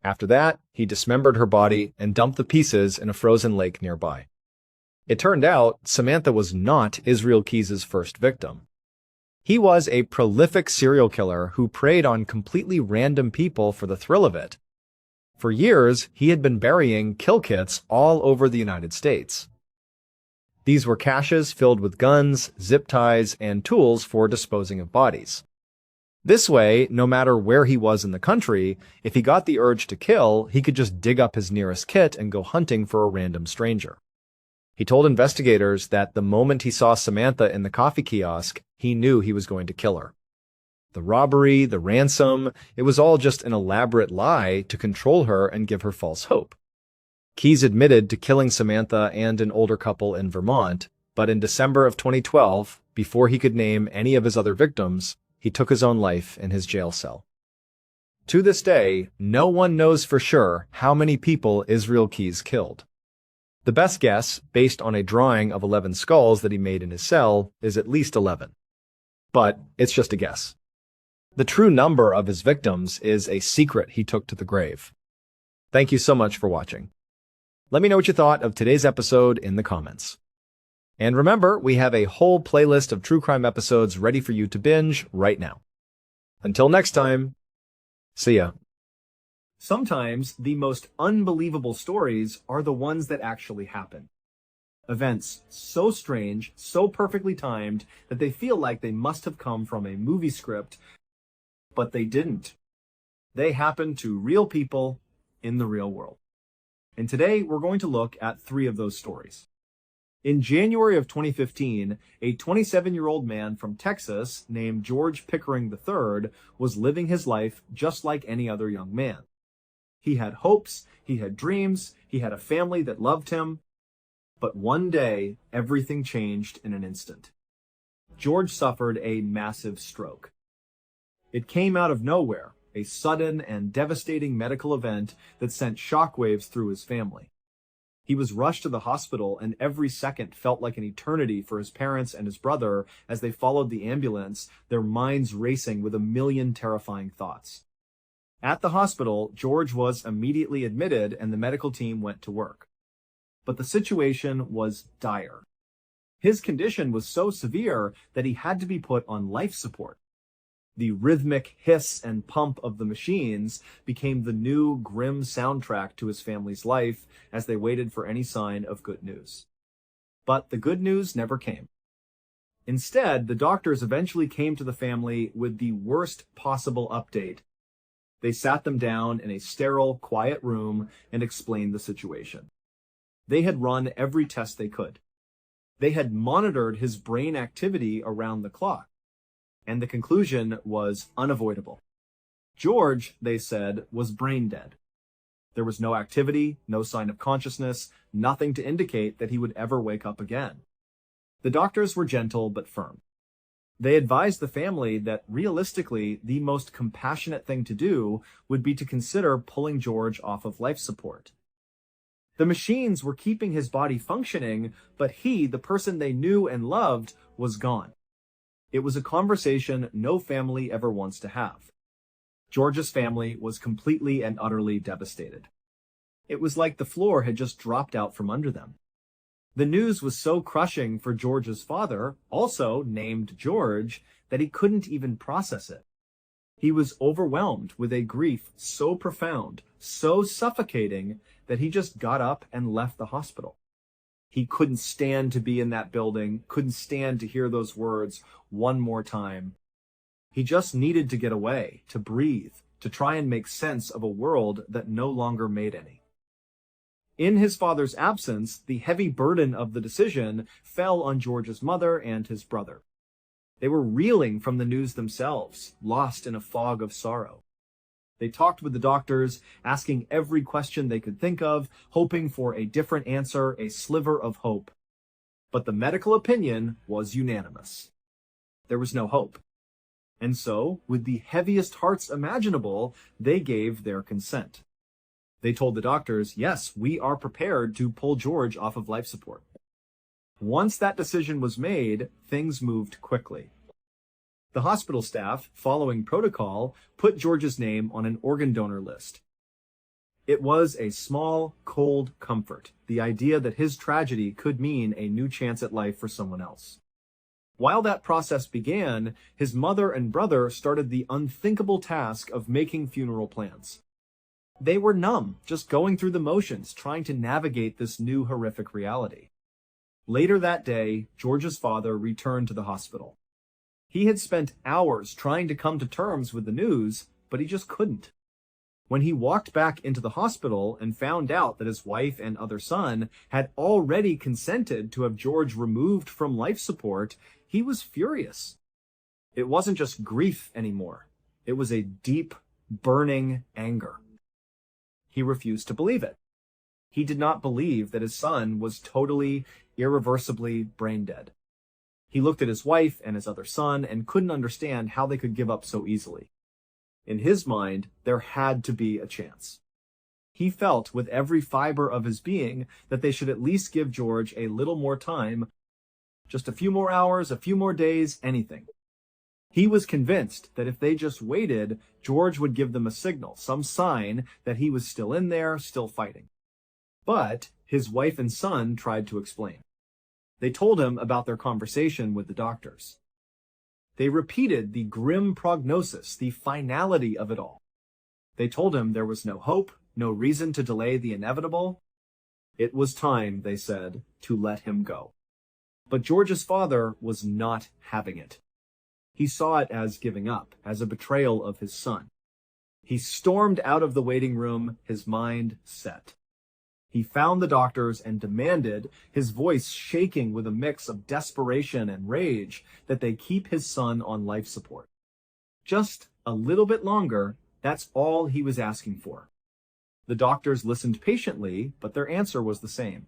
After that, he dismembered her body and dumped the pieces in a frozen lake nearby. It turned out Samantha was not Israel Keyes' first victim. He was a prolific serial killer who preyed on completely random people for the thrill of it. For years, he had been burying kill kits all over the United States. These were caches filled with guns, zip ties, and tools for disposing of bodies. This way, no matter where he was in the country, if he got the urge to kill, he could just dig up his nearest kit and go hunting for a random stranger. He told investigators that the moment he saw Samantha in the coffee kiosk, he knew he was going to kill her. The robbery, the ransom, it was all just an elaborate lie to control her and give her false hope. Keyes admitted to killing Samantha and an older couple in Vermont, but in December of 2012, before he could name any of his other victims, he took his own life in his jail cell. To this day, no one knows for sure how many people Israel Keyes killed. The best guess, based on a drawing of 11 skulls that he made in his cell, is at least 11. But it's just a guess. The true number of his victims is a secret he took to the grave. Thank you so much for watching. Let me know what you thought of today's episode in the comments. And remember, we have a whole playlist of true crime episodes ready for you to binge right now. Until next time, see ya. Sometimes the most unbelievable stories are the ones that actually happen. Events so strange, so perfectly timed, that they feel like they must have come from a movie script, but they didn't. They happened to real people in the real world. And today we're going to look at 3 of those stories. In January of 2015, a 27-year-old man from Texas named George Pickering III was living his life just like any other young man. He had hopes, he had dreams, he had a family that loved him. But one day, everything changed in an instant. George suffered a massive stroke. It came out of nowhere, a sudden and devastating medical event that sent shockwaves through his family. He was rushed to the hospital, and every second felt like an eternity for his parents and his brother as they followed the ambulance, their minds racing with a million terrifying thoughts. At the hospital, George was immediately admitted and the medical team went to work. But the situation was dire. His condition was so severe that he had to be put on life support. The rhythmic hiss and pump of the machines became the new grim soundtrack to his family's life as they waited for any sign of good news. But the good news never came. Instead, the doctors eventually came to the family with the worst possible update. They sat them down in a sterile, quiet room and explained the situation. They had run every test they could. They had monitored his brain activity around the clock. And the conclusion was unavoidable. George, they said, was brain dead. There was no activity, no sign of consciousness, nothing to indicate that he would ever wake up again. The doctors were gentle but firm. They advised the family that realistically, the most compassionate thing to do would be to consider pulling George off of life support. The machines were keeping his body functioning, but he, the person they knew and loved, was gone. It was a conversation no family ever wants to have. George's family was completely and utterly devastated. It was like the floor had just dropped out from under them. The news was so crushing for George's father, also named George, that he couldn't even process it. He was overwhelmed with a grief so profound, so suffocating, that he just got up and left the hospital. He couldn't stand to be in that building, couldn't stand to hear those words one more time. He just needed to get away, to breathe, to try and make sense of a world that no longer made any. In his father's absence, the heavy burden of the decision fell on George's mother and his brother. They were reeling from the news themselves, lost in a fog of sorrow. They talked with the doctors, asking every question they could think of, hoping for a different answer, a sliver of hope. But the medical opinion was unanimous. There was no hope. And so, with the heaviest hearts imaginable, they gave their consent. They told the doctors, yes, we are prepared to pull George off of life support. Once that decision was made, things moved quickly. The hospital staff, following protocol, put George's name on an organ donor list. It was a small, cold comfort, the idea that his tragedy could mean a new chance at life for someone else. While that process began, his mother and brother started the unthinkable task of making funeral plans. They were numb, just going through the motions, trying to navigate this new horrific reality. Later that day, George's father returned to the hospital. He had spent hours trying to come to terms with the news, but he just couldn't. When he walked back into the hospital and found out that his wife and other son had already consented to have George removed from life support, he was furious. It wasn't just grief anymore. It was a deep, burning anger. He refused to believe it. He did not believe that his son was totally, irreversibly brain dead. He looked at his wife and his other son and couldn't understand how they could give up so easily. In his mind, there had to be a chance. He felt with every fiber of his being that they should at least give George a little more time, just a few more hours, a few more days, anything. He was convinced that if they just waited, George would give them a signal, some sign that he was still in there, still fighting. But his wife and son tried to explain. They told him about their conversation with the doctors. They repeated the grim prognosis, the finality of it all. They told him there was no hope, no reason to delay the inevitable. It was time, they said, to let him go. But George's father was not having it. He saw it as giving up, as a betrayal of his son. He stormed out of the waiting room, his mind set. He found the doctors and demanded, his voice shaking with a mix of desperation and rage, that they keep his son on life support. Just a little bit longer, that's all he was asking for. The doctors listened patiently, but their answer was the same.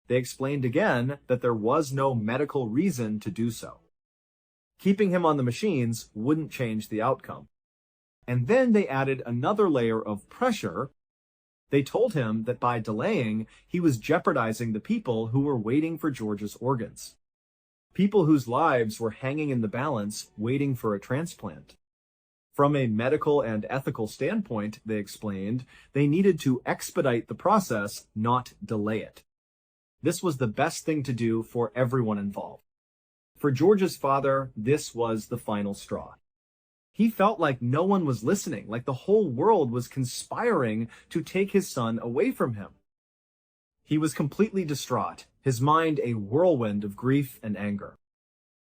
They explained again that there was no medical reason to do so. Keeping him on the machines wouldn't change the outcome. And then they added another layer of pressure. They told him that by delaying, he was jeopardizing the people who were waiting for George's organs. People whose lives were hanging in the balance, waiting for a transplant. From a medical and ethical standpoint, they explained, they needed to expedite the process, not delay it. This was the best thing to do for everyone involved. For George's father, this was the final straw. He felt like no one was listening, like the whole world was conspiring to take his son away from him. He was completely distraught, his mind a whirlwind of grief and anger.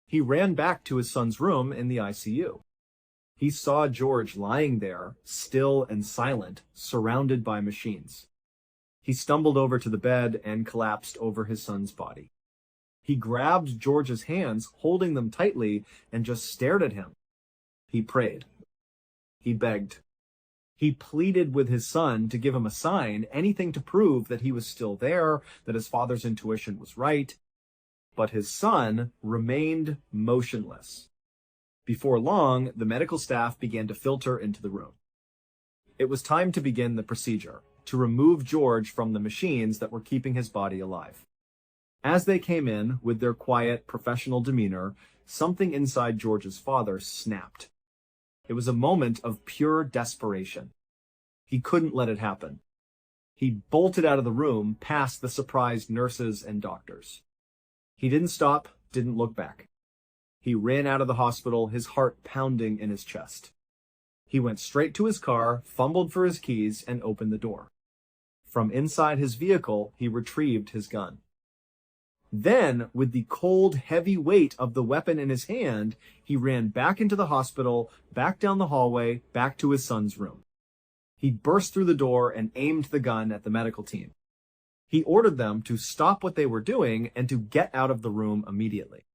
He ran back to his son's room in the ICU. He saw George lying there, still and silent, surrounded by machines. He stumbled over to the bed and collapsed over his son's body. He grabbed George's hands, holding them tightly, and just stared at him. He prayed. He begged. He pleaded with his son to give him a sign, anything to prove that he was still there, that his father's intuition was right. But his son remained motionless. Before long, the medical staff began to filter into the room. It was time to begin the procedure, to remove George from the machines that were keeping his body alive. As they came in, with their quiet, professional demeanor, something inside George's father snapped. It was a moment of pure desperation. He couldn't let it happen. He bolted out of the room, past the surprised nurses and doctors. He didn't stop, didn't look back. He ran out of the hospital, his heart pounding in his chest. He went straight to his car, fumbled for his keys, and opened the door. From inside his vehicle, he retrieved his gun. Then, with the cold, heavy weight of the weapon in his hand, he ran back into the hospital, back down the hallway, back to his son's room. He burst through the door and aimed the gun at the medical team. He ordered them to stop what they were doing and to get out of the room immediately.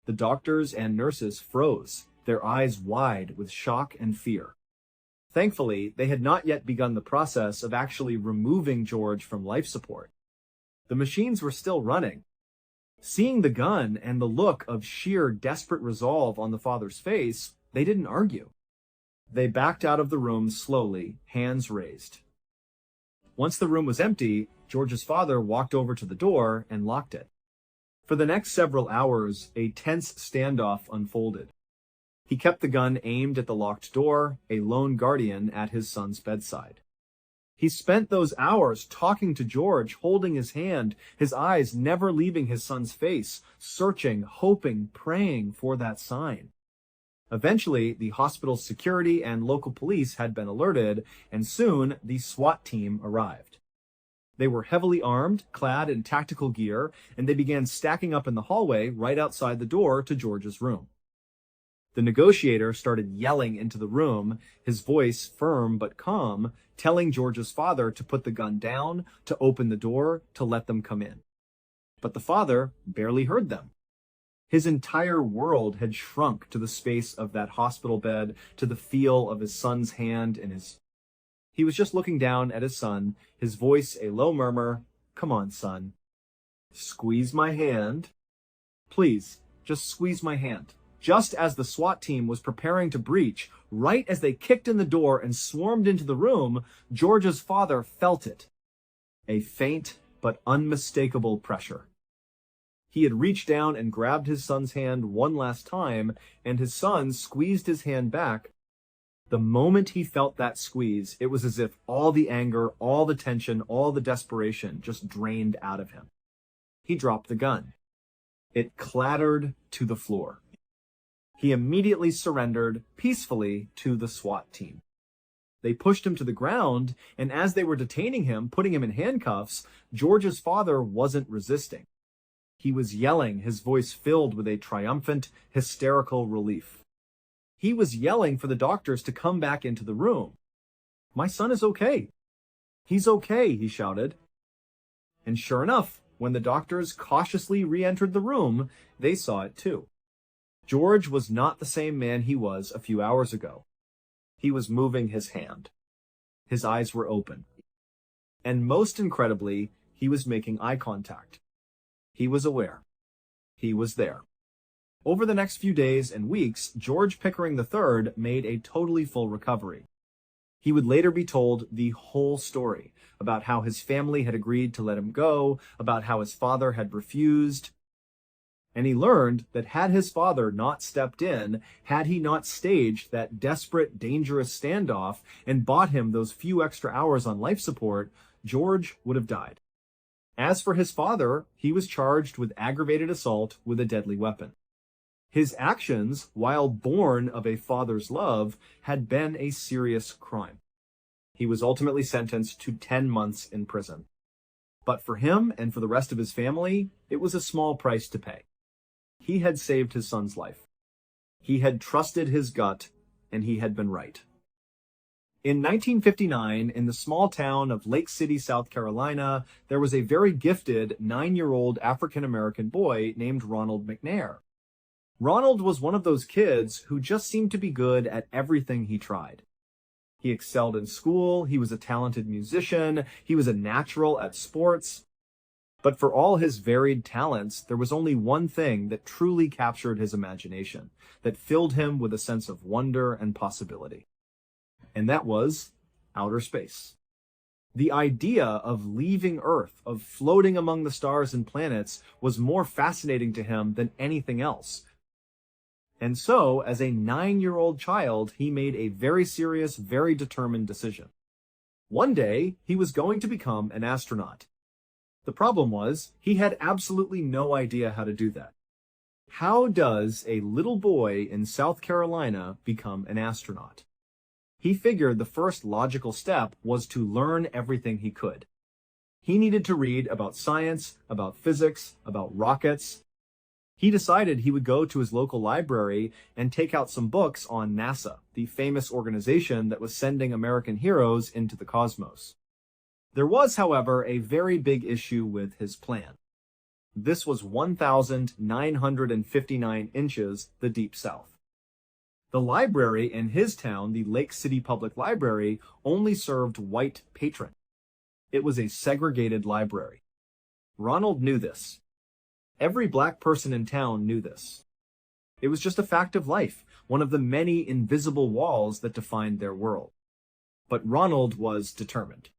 The doctors and nurses froze, their eyes wide with shock and fear. Thankfully, they had not yet begun the process of actually removing George from life support. The machines were still running. Seeing the gun and the look of sheer desperate resolve on the father's face, they didn't argue. They backed out of the room slowly, hands raised. Once the room was empty, George's father walked over to the door and locked it. For the next several hours, a tense standoff unfolded. He kept the gun aimed at the locked door, a lone guardian at his son's bedside. He spent those hours talking to George, holding his hand, his eyes never leaving his son's face, searching, hoping, praying for that sign. Eventually, the hospital's security and local police had been alerted, and soon the SWAT team arrived. They were heavily armed, clad in tactical gear, and they began stacking up in the hallway right outside the door to George's room. The negotiator started yelling into the room, his voice firm but calm, telling George's father to put the gun down, to open the door, to let them come in. But the father barely heard them. His entire world had shrunk to the space of that hospital bed, to the feel of his son's hand in his... He was just looking down at his son, his voice a low murmur, "Come on, son. Squeeze my hand. Please, just squeeze my hand." Just as the SWAT team was preparing to breach, right as they kicked in the door and swarmed into the room, George's father felt it. A faint but unmistakable pressure. He had reached down and grabbed his son's hand one last time, and his son squeezed his hand back. The moment he felt that squeeze, it was as if all the anger, all the tension, all the desperation just drained out of him. He dropped the gun. It clattered to the floor. He immediately surrendered peacefully to the SWAT team. They pushed him to the ground, and as they were detaining him, putting him in handcuffs, George's father wasn't resisting. He was yelling, his voice filled with a triumphant, hysterical relief. He was yelling for the doctors to come back into the room. "My son is okay. He's okay," he shouted. And sure enough, when the doctors cautiously re-entered the room, they saw it too. George was not the same man he was a few hours ago. He was moving his hand. His eyes were open. And most incredibly, he was making eye contact. He was aware. He was there. Over the next few days and weeks, George Pickering III made a totally full recovery. He would later be told the whole story about how his family had agreed to let him go, about how his father had refused. And he learned that had his father not stepped in, had he not staged that desperate, dangerous standoff and bought him those few extra hours on life support, George would have died. As for his father, he was charged with aggravated assault with a deadly weapon. His actions, while born of a father's love, had been a serious crime. He was ultimately sentenced to 10 months in prison. But for him and for the rest of his family, it was a small price to pay. He had saved his son's life. He had trusted his gut, and he had been right. In 1959, in the small town of Lake City, South Carolina, there was a very gifted 9-year-old African-American boy named Ronald McNair. Ronald was one of those kids who just seemed to be good at everything he tried. He excelled in school, he was a talented musician, he was a natural at sports. But for all his varied talents, there was only one thing that truly captured his imagination, that filled him with a sense of wonder and possibility. And that was outer space. The idea of leaving Earth, of floating among the stars and planets, was more fascinating to him than anything else. And so, as a 9-year-old child, he made a very serious, very determined decision. One day, he was going to become an astronaut. The problem was, he had absolutely no idea how to do that. How does a little boy in South Carolina become an astronaut? He figured the first logical step was to learn everything he could. He needed to read about science, about physics, about rockets. He decided he would go to his local library and take out some books on NASA, the famous organization that was sending American heroes into the cosmos. There was, however, a very big issue with his plan. This was 1,959 inches, the deep south. The library in his town, the Lake City Public Library, only served white patrons. It was a segregated library. Ronald knew this. Every black person in town knew this. It was just a fact of life, one of the many invisible walls that defined their world. But Ronald was determined.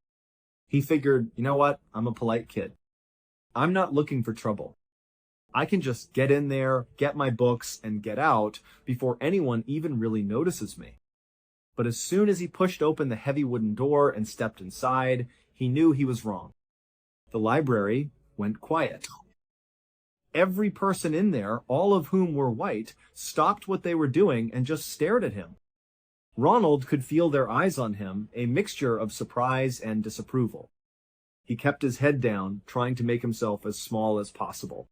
He figured, you know what? I'm a polite kid. I'm not looking for trouble. I can just get in there, get my books, and get out before anyone even really notices me. But as soon as he pushed open the heavy wooden door and stepped inside, he knew he was wrong. The library went quiet. Every person in there, all of whom were white, stopped what they were doing and just stared at him. Ronald could feel their eyes on him, a mixture of surprise and disapproval. He kept his head down, trying to make himself as small as possible.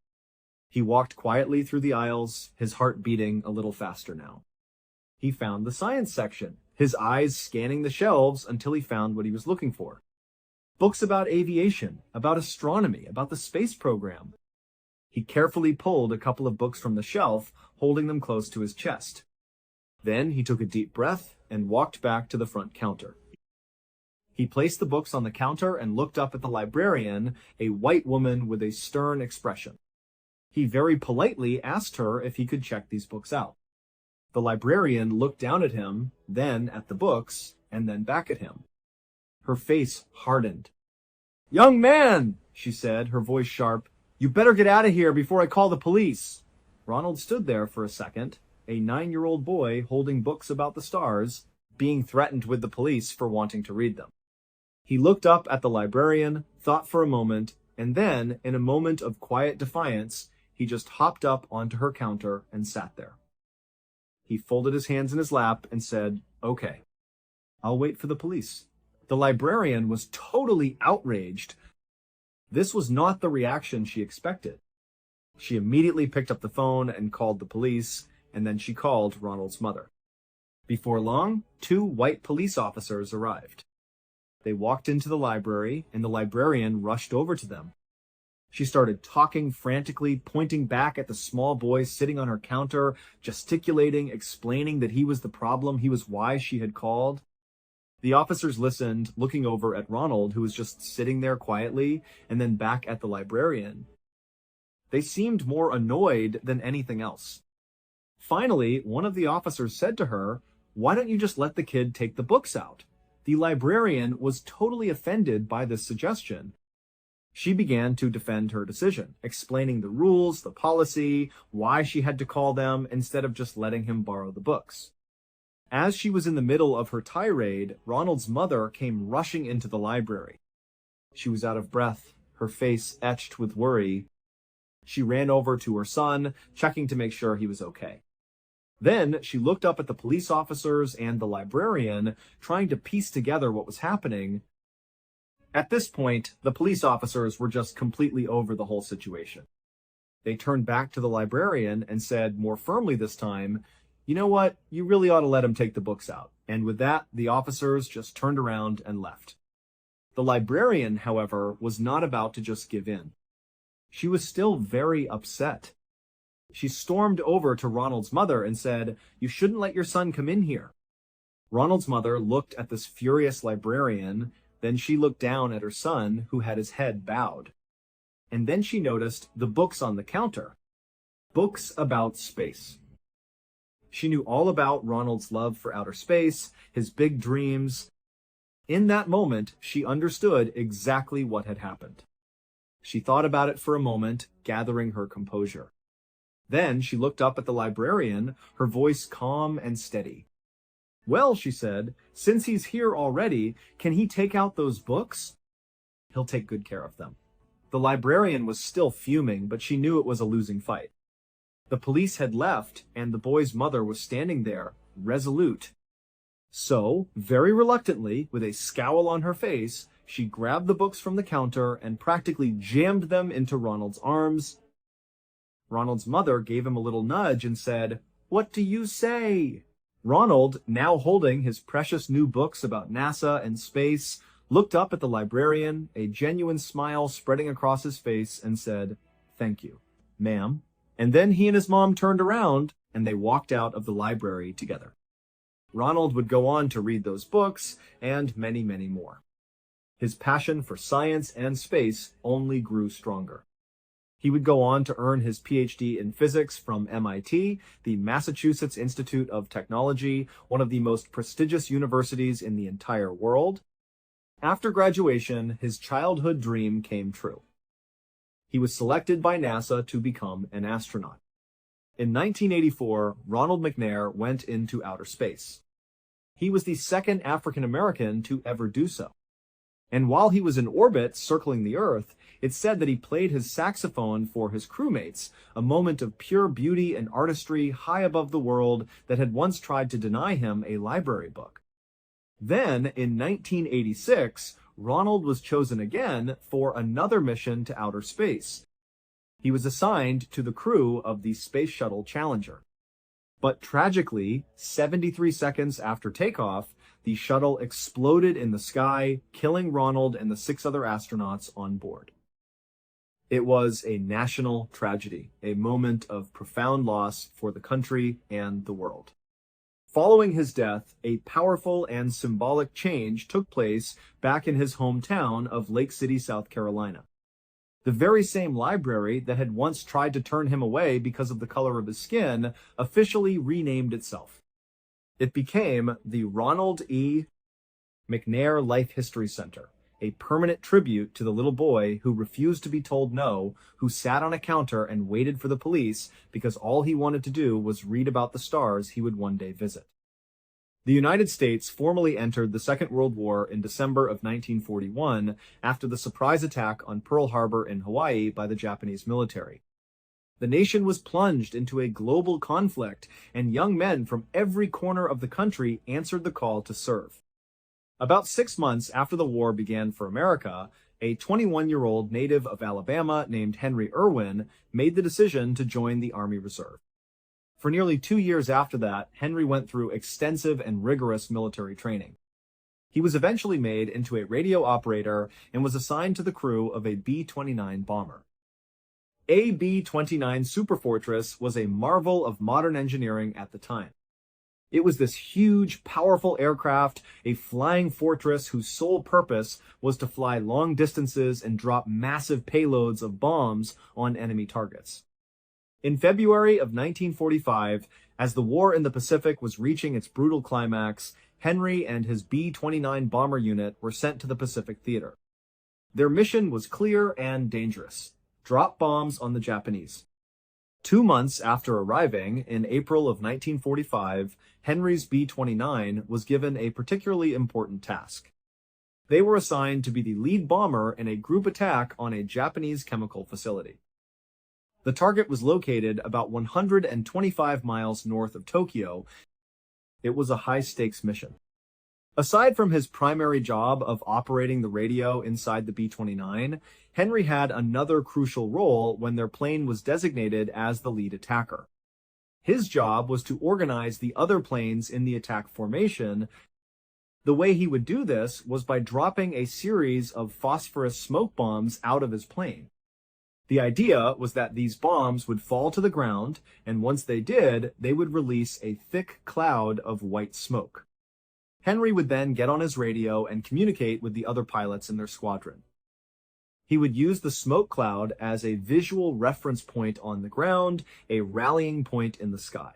He walked quietly through the aisles, his heart beating a little faster now. He found the science section, his eyes scanning the shelves until he found what he was looking for. Books about aviation, about astronomy, about the space program. He carefully pulled a couple of books from the shelf, holding them close to his chest. Then he took a deep breath and walked back to the front counter. He placed the books on the counter and looked up at the librarian, a white woman with a stern expression. He very politely asked her if he could check these books out. The librarian looked down at him, then at the books, and then back at him. Her face hardened. "Young man," she said, her voice sharp, "you better get out of here before I call the police." Ronald stood there for a second, a 9-year-old boy holding books about the stars, being threatened with the police for wanting to read them. He looked up at the librarian, thought for a moment, and then, in a moment of quiet defiance, he just hopped up onto her counter and sat there. He folded his hands in his lap and said, "Okay, I'll wait for the police." The librarian was totally outraged. This was not the reaction she expected. She immediately picked up the phone and called the police, and then she called Ronald's mother. Before long, 2 white police officers arrived. They walked into the library, and the librarian rushed over to them. She started talking frantically, pointing back at the small boy sitting on her counter, gesticulating, explaining that he was the problem, he was why she had called. The officers listened, looking over at Ronald, who was just sitting there quietly, and then back at the librarian. They seemed more annoyed than anything else. Finally, one of the officers said to her, "Why don't you just let the kid take the books out?" The librarian was totally offended by this suggestion. She began to defend her decision, explaining the rules, the policy, why she had to call them instead of just letting him borrow the books. As she was in the middle of her tirade, Ronald's mother came rushing into the library. She was out of breath, her face etched with worry. She ran over to her son, checking to make sure he was okay. Then she looked up at the police officers and the librarian, trying to piece together what was happening. At this point, the police officers were just completely over the whole situation. They turned back to the librarian and said, more firmly this time, "You know what? You really ought to let him take the books out." And with that, the officers just turned around and left. The librarian, however, was not about to just give in. She was still very upset. She stormed over to Ronald's mother and said, "You shouldn't let your son come in here." Ronald's mother looked at this furious librarian, then she looked down at her son, who had his head bowed. And then she noticed the books on the counter. Books about space. She knew all about Ronald's love for outer space, his big dreams. In that moment, she understood exactly what had happened. She thought about it for a moment, gathering her composure. Then she looked up at the librarian, her voice calm and steady. "Well," she said, "since he's here already, can he take out those books?" "He'll take good care of them." The librarian was still fuming, but she knew it was a losing fight. The police had left, and the boy's mother was standing there, resolute. So, very reluctantly, with a scowl on her face, she grabbed the books from the counter and practically jammed them into Ronald's arms. Ronald's mother gave him a little nudge and said, "What do you say?" Ronald, now holding his precious new books about NASA and space, looked up at the librarian, a genuine smile spreading across his face, and said, "Thank you, ma'am." And then he and his mom turned around and they walked out of the library together. Ronald would go on to read those books and many, many more. His passion for science and space only grew stronger. He would go on to earn his PhD in physics from MIT, the Massachusetts Institute of Technology, one of the most prestigious universities in the entire world. After graduation, his childhood dream came true. He was selected by NASA to become an astronaut. In 1984, Ronald McNair went into outer space. He was the second African American to ever do so. And while he was in orbit circling the Earth, it's said that he played his saxophone for his crewmates, a moment of pure beauty and artistry high above the world that had once tried to deny him a library book. Then, in 1986, Ronald was chosen again for another mission to outer space. He was assigned to the crew of the Space Shuttle Challenger. But tragically, 73 seconds after takeoff, the shuttle exploded in the sky, killing Ronald and the 6 other astronauts on board. It was a national tragedy, a moment of profound loss for the country and the world. Following his death, a powerful and symbolic change took place back in his hometown of Lake City, South Carolina. The very same library that had once tried to turn him away because of the color of his skin officially renamed itself. It became the Ronald E. McNair Life History Center, a permanent tribute to the little boy who refused to be told no, who sat on a counter and waited for the police because all he wanted to do was read about the stars he would one day visit. The United States formally entered the Second World War in December of 1941 after the surprise attack on Pearl Harbor in Hawaii by the Japanese military. The nation was plunged into a global conflict, and young men from every corner of the country answered the call to serve. About 6 months after the war began for America, a 21-year-old native of Alabama named Henry Irwin made the decision to join the Army Reserve. For nearly 2 years after that, Henry went through extensive and rigorous military training. He was eventually made into a radio operator and was assigned to the crew of a B-29 bomber. A B-29 Superfortress was a marvel of modern engineering at the time. It was this huge, powerful aircraft, a flying fortress whose sole purpose was to fly long distances and drop massive payloads of bombs on enemy targets. In February of 1945, as the war in the Pacific was reaching its brutal climax, Henry and his B-29 bomber unit were sent to the Pacific Theater. Their mission was clear and dangerous: drop bombs on the Japanese. 2 months after arriving, in April of 1945, Henry's B-29 was given a particularly important task. They were assigned to be the lead bomber in a group attack on a Japanese chemical facility. The target was located about 125 miles north of Tokyo. It was a high-stakes mission. Aside from his primary job of operating the radio inside the B-29, Henry had another crucial role when their plane was designated as the lead attacker. His job was to organize the other planes in the attack formation. The way he would do this was by dropping a series of phosphorus smoke bombs out of his plane. The idea was that these bombs would fall to the ground, and once they did, they would release a thick cloud of white smoke. Henry would then get on his radio and communicate with the other pilots in their squadron. He would use the smoke cloud as a visual reference point on the ground, a rallying point in the sky.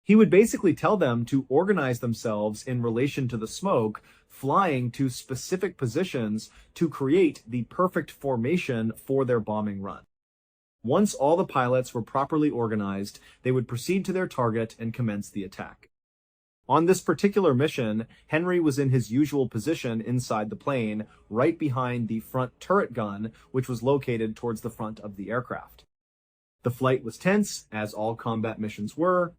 He would basically tell them to organize themselves in relation to the smoke, flying to specific positions to create the perfect formation for their bombing run. Once all the pilots were properly organized, they would proceed to their target and commence the attack. On this particular mission, Henry was in his usual position inside the plane, right behind the front turret gun, which was located towards the front of the aircraft. The flight was tense, as all combat missions were.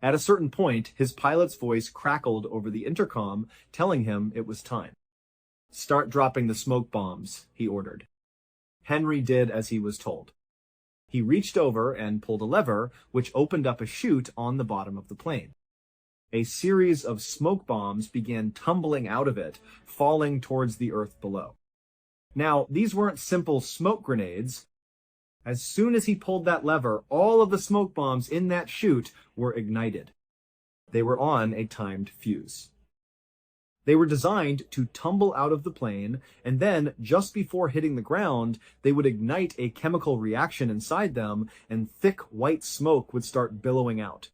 At a certain point, his pilot's voice crackled over the intercom, telling him it was time. "Start dropping the smoke bombs," he ordered. Henry did as he was told. He reached over and pulled a lever, which opened up a chute on the bottom of the plane. A series of smoke bombs began tumbling out of it, falling towards the earth below. Now, these weren't simple smoke grenades. As soon as he pulled that lever, all of the smoke bombs in that chute were ignited. They were on a timed fuse. They were designed to tumble out of the plane, and then, just before hitting the ground, they would ignite a chemical reaction inside them, and thick white smoke would start billowing out.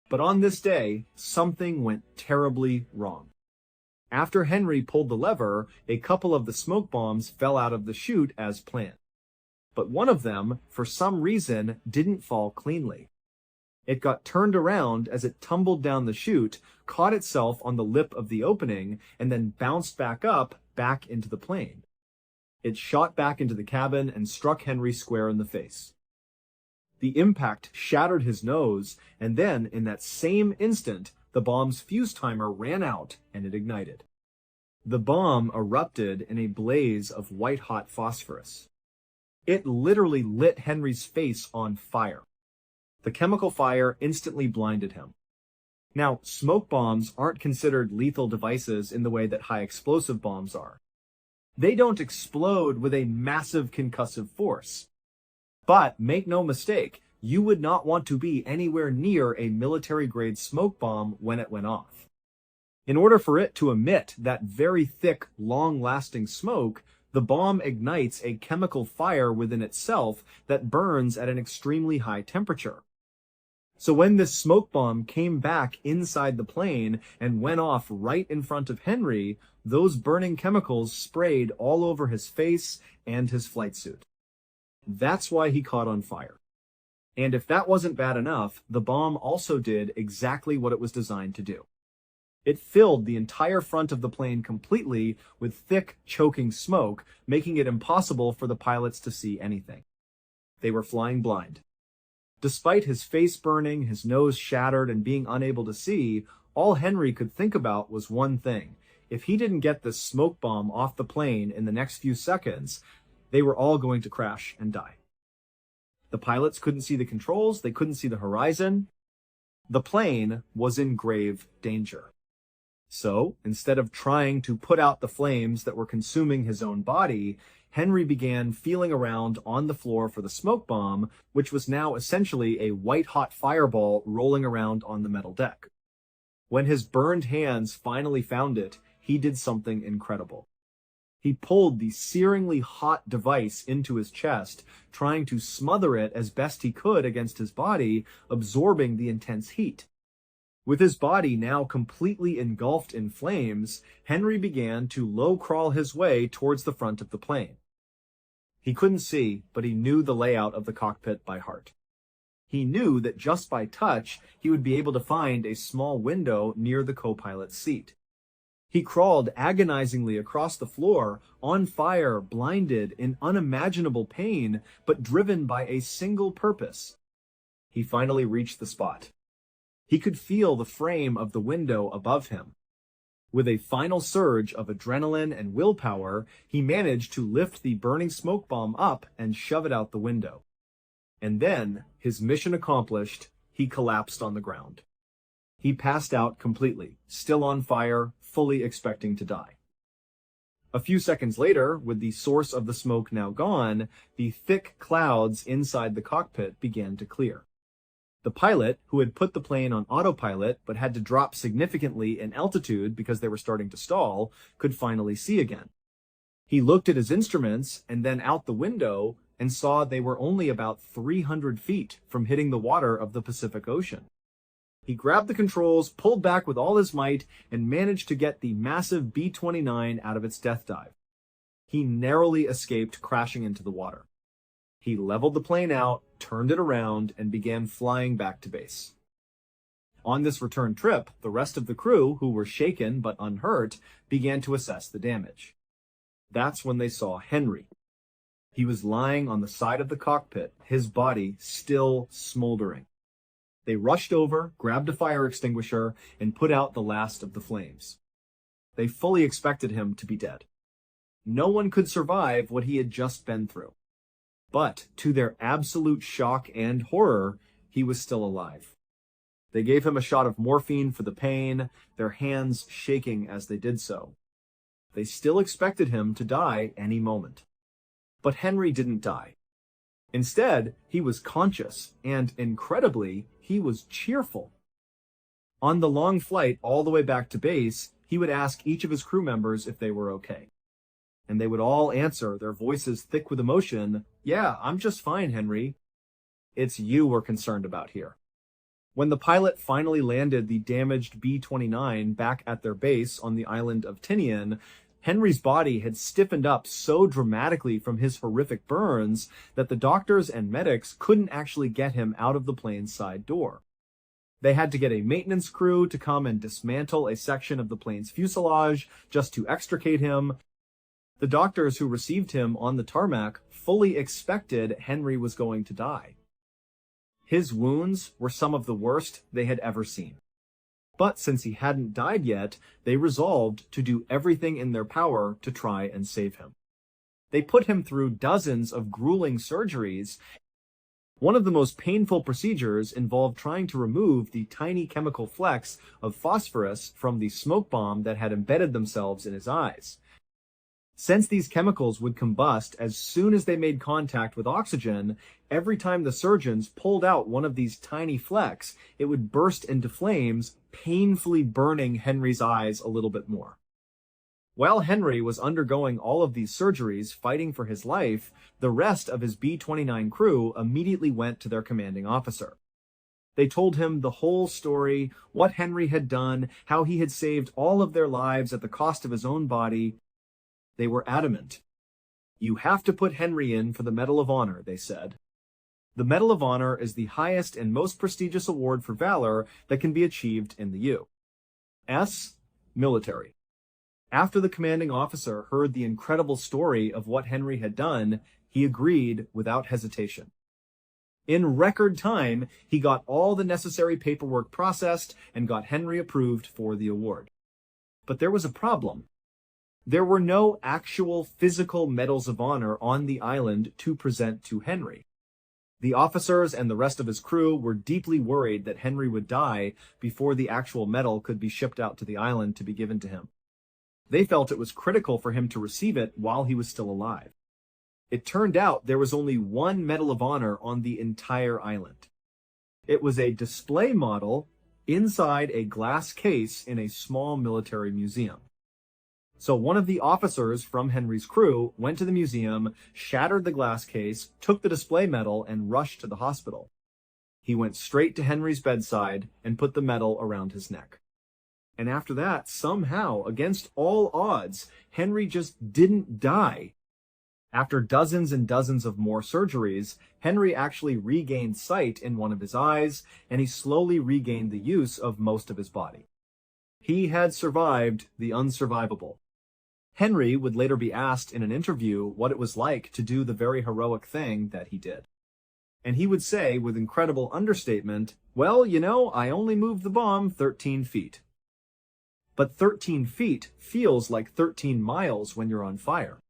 But on this day, something went terribly wrong. After Henry pulled the lever, a couple of the smoke bombs fell out of the chute as planned. But one of them, for some reason, didn't fall cleanly. It got turned around as it tumbled down the chute, caught itself on the lip of the opening, and then bounced back up, back into the plane. It shot back into the cabin and struck Henry square in the face. The impact shattered his nose, and then, in that same instant, the bomb's fuse timer ran out and it ignited. The bomb erupted in a blaze of white-hot phosphorus. It literally lit Henry's face on fire. The chemical fire instantly blinded him. Now, smoke bombs aren't considered lethal devices in the way that high explosive bombs are. They don't explode with a massive concussive force. But make no mistake, you would not want to be anywhere near a military-grade smoke bomb when it went off. In order for it to emit that very thick, long-lasting smoke, the bomb ignites a chemical fire within itself that burns at an extremely high temperature. So when this smoke bomb came back inside the plane and went off right in front of Henry, those burning chemicals sprayed all over his face and his flight suit. That's why he caught on fire. And if that wasn't bad enough, the bomb also did exactly what it was designed to do. It filled the entire front of the plane completely with thick, choking smoke, making it impossible for the pilots to see anything. They were flying blind. Despite his face burning, his nose shattered, and being unable to see, all Henry could think about was one thing. If he didn't get this smoke bomb off the plane in the next few seconds, they were all going to crash and die. The pilots couldn't see the controls, they couldn't see the horizon. The plane was in grave danger. So, instead of trying to put out the flames that were consuming his own body, Henry began feeling around on the floor for the smoke bomb, which was now essentially a white-hot fireball rolling around on the metal deck. When his burned hands finally found it, he did something incredible. He pulled the searingly hot device into his chest, trying to smother it as best he could against his body, absorbing the intense heat. With his body now completely engulfed in flames, Henry began to low-crawl his way towards the front of the plane. He couldn't see, but he knew the layout of the cockpit by heart. He knew that just by touch, he would be able to find a small window near the co-pilot's seat. He crawled agonizingly across the floor, on fire, blinded, in unimaginable pain, but driven by a single purpose. He finally reached the spot. He could feel the frame of the window above him. With a final surge of adrenaline and willpower, he managed to lift the burning smoke bomb up and shove it out the window. And then, his mission accomplished, he collapsed on the ground. He passed out completely, still on fire, fully expecting to die. A few seconds later, with the source of the smoke now gone, the thick clouds inside the cockpit began to clear. The pilot, who had put the plane on autopilot but had to drop significantly in altitude because they were starting to stall, could finally see again. He looked at his instruments and then out the window and saw they were only about 300 feet from hitting the water of the Pacific Ocean. He grabbed the controls, pulled back with all his might, and managed to get the massive B-29 out of its death dive. He narrowly escaped crashing into the water. He leveled the plane out, turned it around, and began flying back to base. On this return trip, the rest of the crew, who were shaken but unhurt, began to assess the damage. That's when they saw Henry. He was lying on the side of the cockpit, his body still smoldering. They rushed over, grabbed a fire extinguisher, and put out the last of the flames. They fully expected him to be dead. No one could survive what he had just been through. But, to their absolute shock and horror, he was still alive. They gave him a shot of morphine for the pain, their hands shaking as they did so. They still expected him to die any moment. But Henry didn't die. Instead, he was conscious, and incredibly, he was cheerful. On the long flight all the way back to base, he would ask each of his crew members if they were okay. And they would all answer, their voices thick with emotion, "Yeah, I'm just fine, Henry. It's you we're concerned about here." When the pilot finally landed the damaged B-29 back at their base on the island of Tinian, Henry's body had stiffened up so dramatically from his horrific burns that the doctors and medics couldn't actually get him out of the plane's side door. They had to get a maintenance crew to come and dismantle a section of the plane's fuselage just to extricate him. The doctors who received him on the tarmac fully expected Henry was going to die. His wounds were some of the worst they had ever seen. But since he hadn't died yet, they resolved to do everything in their power to try and save him. They put him through dozens of grueling surgeries. One of the most painful procedures involved trying to remove the tiny chemical flecks of phosphorus from the smoke bomb that had embedded themselves in his eyes. Since these chemicals would combust as soon as they made contact with oxygen, every time the surgeons pulled out one of these tiny flecks, it would burst into flames, painfully burning Henry's eyes a little bit more. While Henry was undergoing all of these surgeries, fighting for his life, the rest of his B-29 crew immediately went to their commanding officer. They told him the whole story, what Henry had done, how he had saved all of their lives at the cost of his own body. They were adamant. "You have to put Henry in for the Medal of Honor," they said. The Medal of Honor is the highest and most prestigious award for valor that can be achieved in the U.S. military. After the commanding officer heard the incredible story of what Henry had done, he agreed without hesitation. In record time, he got all the necessary paperwork processed and got Henry approved for the award. But there was a problem. There were no actual physical medals of honor on the island to present to Henry. The officers and the rest of his crew were deeply worried that Henry would die before the actual medal could be shipped out to the island to be given to him. They felt it was critical for him to receive it while he was still alive. It turned out there was only one Medal of Honor on the entire island. It was a display model inside a glass case in a small military museum. So one of the officers from Henry's crew went to the museum, shattered the glass case, took the display medal, and rushed to the hospital. He went straight to Henry's bedside and put the medal around his neck. And after that, somehow, against all odds, Henry just didn't die. After dozens and dozens of more surgeries, Henry actually regained sight in one of his eyes, and he slowly regained the use of most of his body. He had survived the unsurvivable. Henry would later be asked in an interview what it was like to do the very heroic thing that he did. And he would say, with incredible understatement, "Well, I only moved the bomb 13 feet. But 13 feet feels like 13 miles when you're on fire."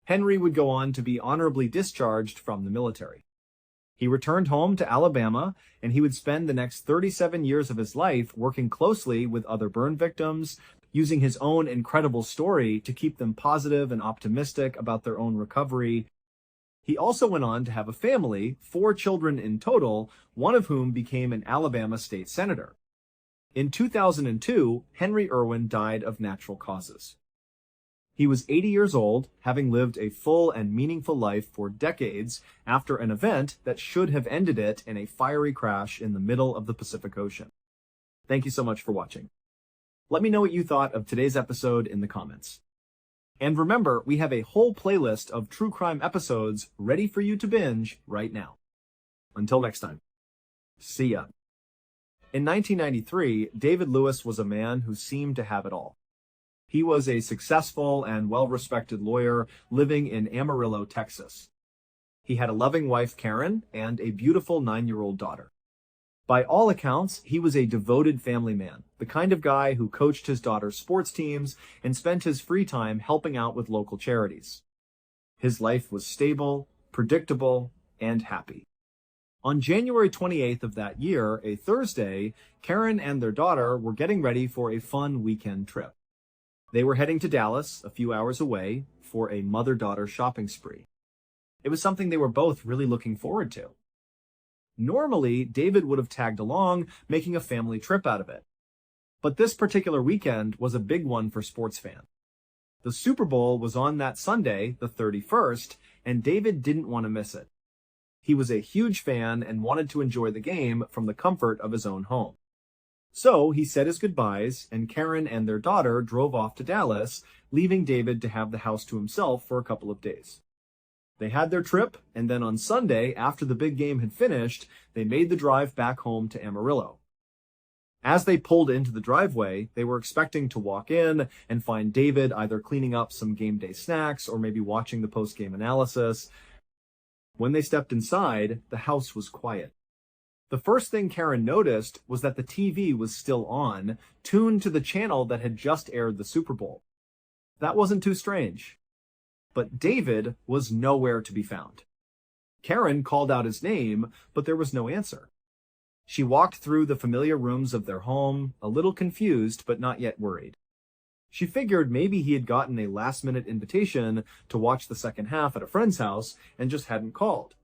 Henry would go on to be honorably discharged from the military. He returned home to Alabama, and he would spend the next 37 years of his life working closely with other burn victims, using his own incredible story to keep them positive and optimistic about their own recovery. He also went on to have a family, 4 children in total, one of whom became an Alabama state senator. In 2002, Henry Irwin died of natural causes. He was 80 years old, having lived a full and meaningful life for decades after an event that should have ended it in a fiery crash in the middle of the Pacific Ocean. Thank you so much for watching. Let me know what you thought of today's episode in the comments. And remember, we have a whole playlist of true crime episodes ready for you to binge right now. Until next time, see ya. In 1993, David Lewis was a man who seemed to have it all. He was a successful and well-respected lawyer living in Amarillo, Texas. He had a loving wife, Karen, and a beautiful 9-year-old daughter. By all accounts, he was a devoted family man, the kind of guy who coached his daughter's sports teams and spent his free time helping out with local charities. His life was stable, predictable, and happy. On January 28th of that year, a Thursday, Karen and their daughter were getting ready for a fun weekend trip. They were heading to Dallas, a few hours away, for a mother-daughter shopping spree. It was something they were both really looking forward to. Normally, David would have tagged along, making a family trip out of it. But this particular weekend was a big one for sports fans. The Super Bowl was on that Sunday, the 31st, and David didn't want to miss it. He was a huge fan and wanted to enjoy the game from the comfort of his own home. So he said his goodbyes, and Karen and their daughter drove off to Dallas, leaving David to have the house to himself for a couple of days. They had their trip, and then on Sunday, after the big game had finished, they made the drive back home to Amarillo. As they pulled into the driveway, they were expecting to walk in and find David either cleaning up some game day snacks or maybe watching the post-game analysis. When they stepped inside, the house was quiet. The first thing Karen noticed was that the TV was still on, tuned to the channel that had just aired the Super Bowl. That wasn't too strange. But David was nowhere to be found. Karen called out his name, but there was no answer. She walked through the familiar rooms of their home, a little confused but not yet worried. She figured maybe he had gotten a last-minute invitation to watch the second half at a friend's house and just hadn't called.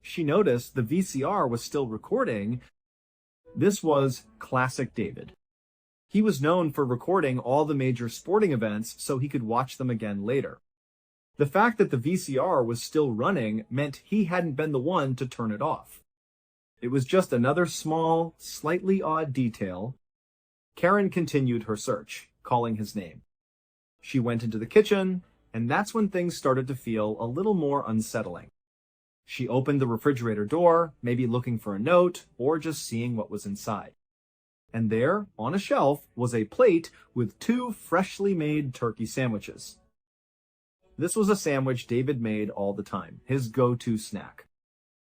She noticed the VCR was still recording. This was classic David. He was known for recording all the major sporting events so he could watch them again later. The fact that the VCR was still running meant he hadn't been the one to turn it off. It was just another small, slightly odd detail. Karen continued her search, calling his name. She went into the kitchen, and that's when things started to feel a little more unsettling. She opened the refrigerator door, maybe looking for a note, or just seeing what was inside. And there, on a shelf, was a plate with 2 freshly made turkey sandwiches. This was a sandwich David made all the time, his go-to snack.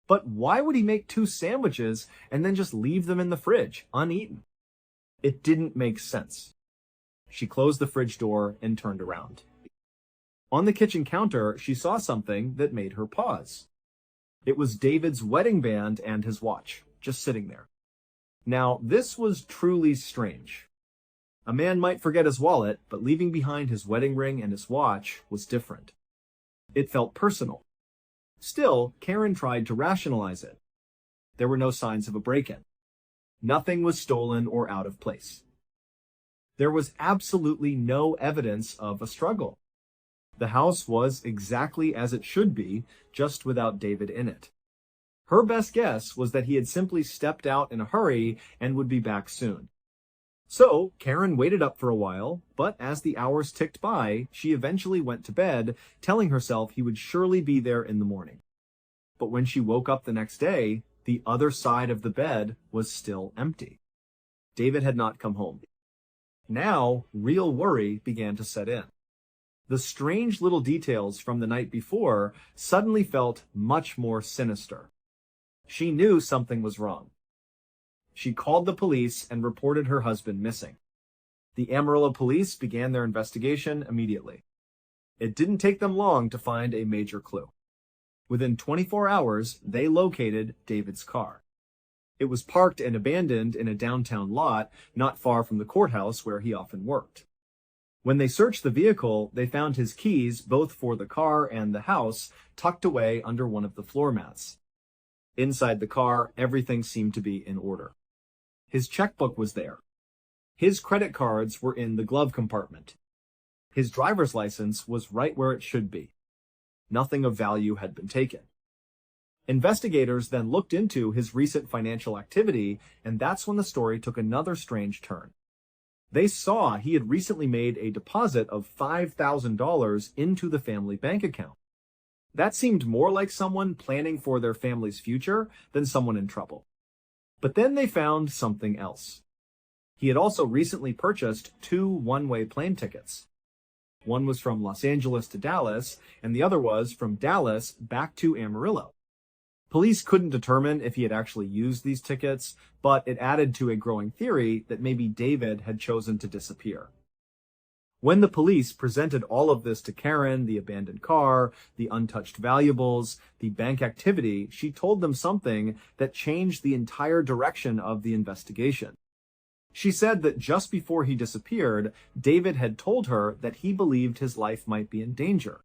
But why would he make 2 sandwiches and then just leave them in the fridge, uneaten? It didn't make sense. She closed the fridge door and turned around. On the kitchen counter, she saw something that made her pause. It was David's wedding band and his watch, just sitting there. Now, this was truly strange. A man might forget his wallet, but leaving behind his wedding ring and his watch was different. It felt personal. Still, Karen tried to rationalize it. There were no signs of a break-in. Nothing was stolen or out of place. There was absolutely no evidence of a struggle. The house was exactly as it should be, just without David in it. Her best guess was that he had simply stepped out in a hurry and would be back soon. So, Karen waited up for a while, but as the hours ticked by, she eventually went to bed, telling herself he would surely be there in the morning. But when she woke up the next day, the other side of the bed was still empty. David had not come home. Now, real worry began to set in. The strange little details from the night before suddenly felt much more sinister. She knew something was wrong. She called the police and reported her husband missing. The Amarillo police began their investigation immediately. It didn't take them long to find a major clue. Within 24 hours, they located David's car. It was parked and abandoned in a downtown lot not far from the courthouse where he often worked. When they searched the vehicle, they found his keys, both for the car and the house, tucked away under one of the floor mats. Inside the car, everything seemed to be in order. His checkbook was there. His credit cards were in the glove compartment. His driver's license was right where it should be. Nothing of value had been taken. Investigators then looked into his recent financial activity, and that's when the story took another strange turn. They saw he had recently made a deposit of $5,000 into the family bank account. That seemed more like someone planning for their family's future than someone in trouble. But then they found something else. He had also recently purchased 2 one-way plane tickets. One was from Los Angeles to Dallas, and the other was from Dallas back to Amarillo. Police couldn't determine if he had actually used these tickets, but it added to a growing theory that maybe David had chosen to disappear. When the police presented all of this to Karen, the abandoned car, the untouched valuables, the bank activity, she told them something that changed the entire direction of the investigation. She said that just before he disappeared, David had told her that he believed his life might be in danger.